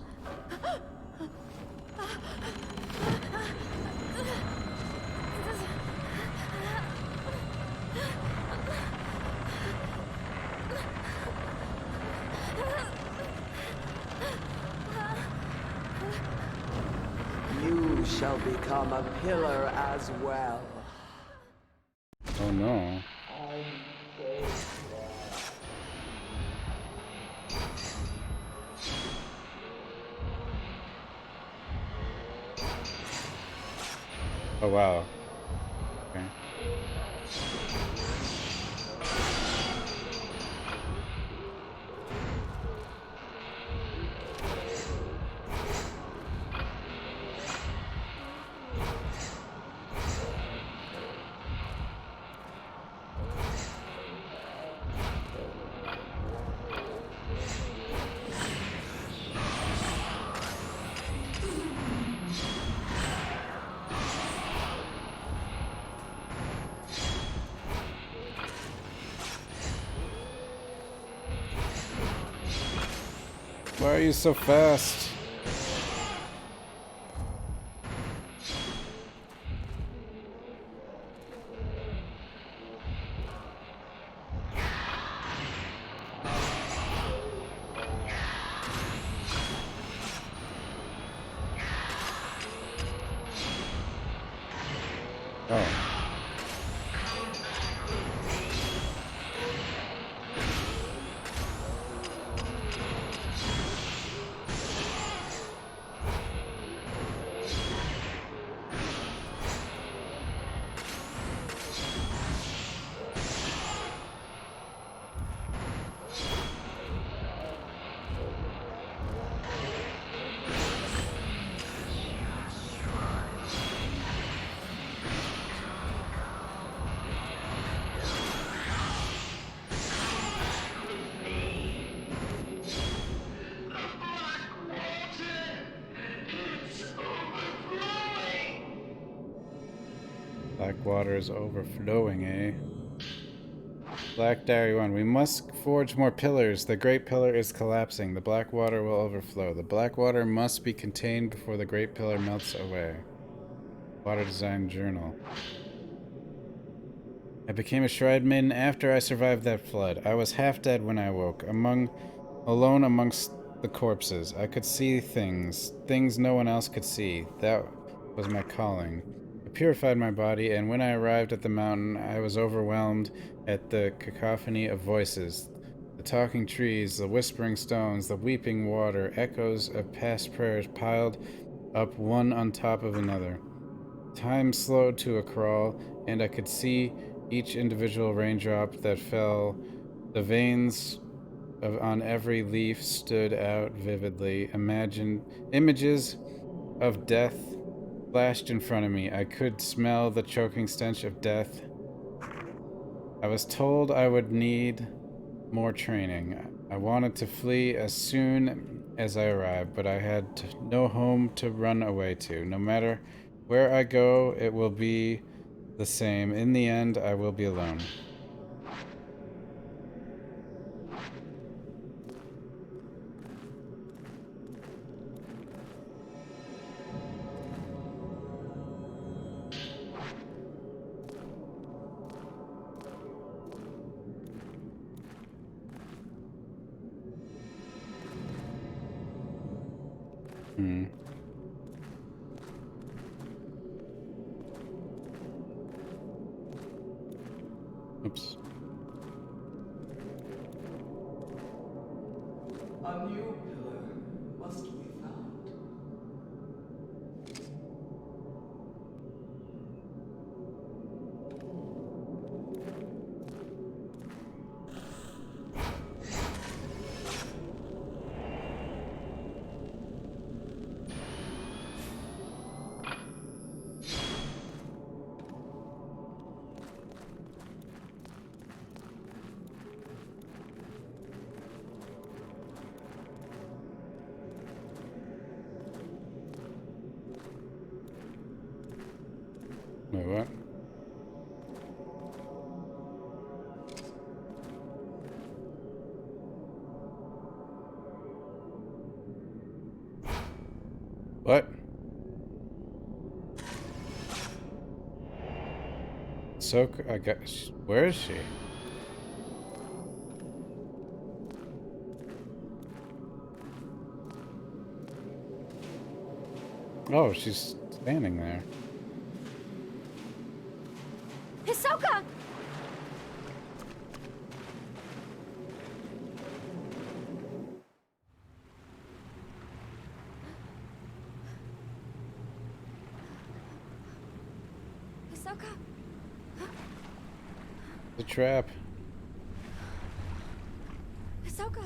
You shall become a pillar as well. Oh no. Oh wow. Okay. Why are you so fast? Oh. Blackwater is overflowing, eh? Black Diary 1. We must forge more pillars. The Great Pillar is collapsing. The Blackwater will overflow. The Blackwater must be contained before the Great Pillar melts away. Water Design Journal. I became a Shroud Maiden after I survived that flood. I was half dead when I awoke, alone amongst the corpses. I could see things no one else could see. That was my calling. I purified my body, and when I arrived at the mountain, I was overwhelmed at the cacophony of voices. The talking trees, the whispering stones, the weeping water, echoes of past prayers piled up one on top of another. Time slowed to a crawl, and I could see each individual raindrop that fell. The veins on every leaf stood out vividly. Images of death flashed in front of me. I could smell the choking stench of death. I was told I would need more training. I wanted to flee as soon as I arrived, but I had no home to run away to. No matter where I go, it will be the same. In the end, I will be alone. Oops. A new pillar must be found. Wait, what? What? I got. Where is she? Oh, she's standing there. Hisoka! Hisoka! The trap. Hisoka!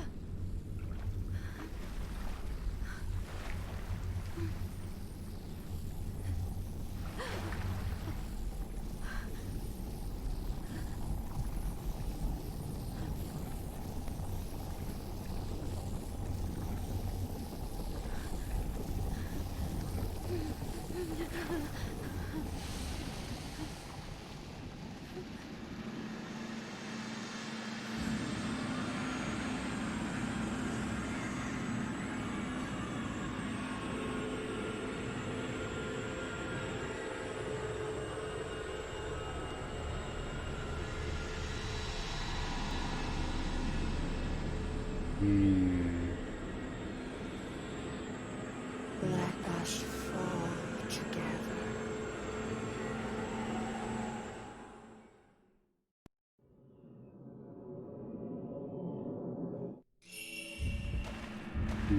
Let us fall together.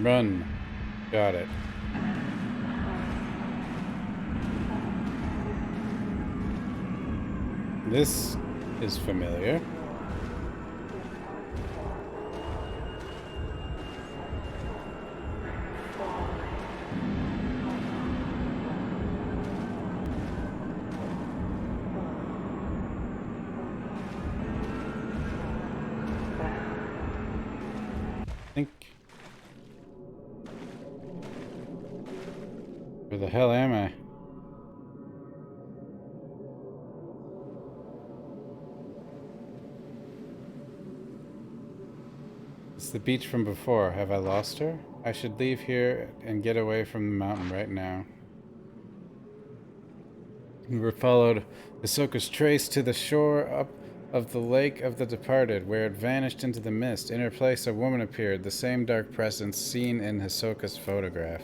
Run. Got it. This is familiar. Where the hell am I? It's the beach from before. Have I lost her? I should leave here and get away from the mountain right now. We were followed Hisoka's trace to the shore up of the Lake of the Departed, where it vanished into the mist. In her place, a woman appeared, the same dark presence seen in Hisoka's photograph.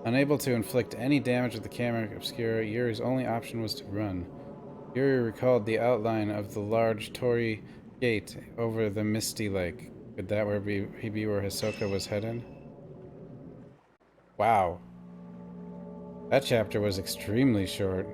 Unable to inflict any damage with the camera obscura, Yuri's only option was to run. Yuri recalled the outline of the large torii gate over the misty lake. Could that be where Hisoka was headed? Wow. That chapter was extremely short.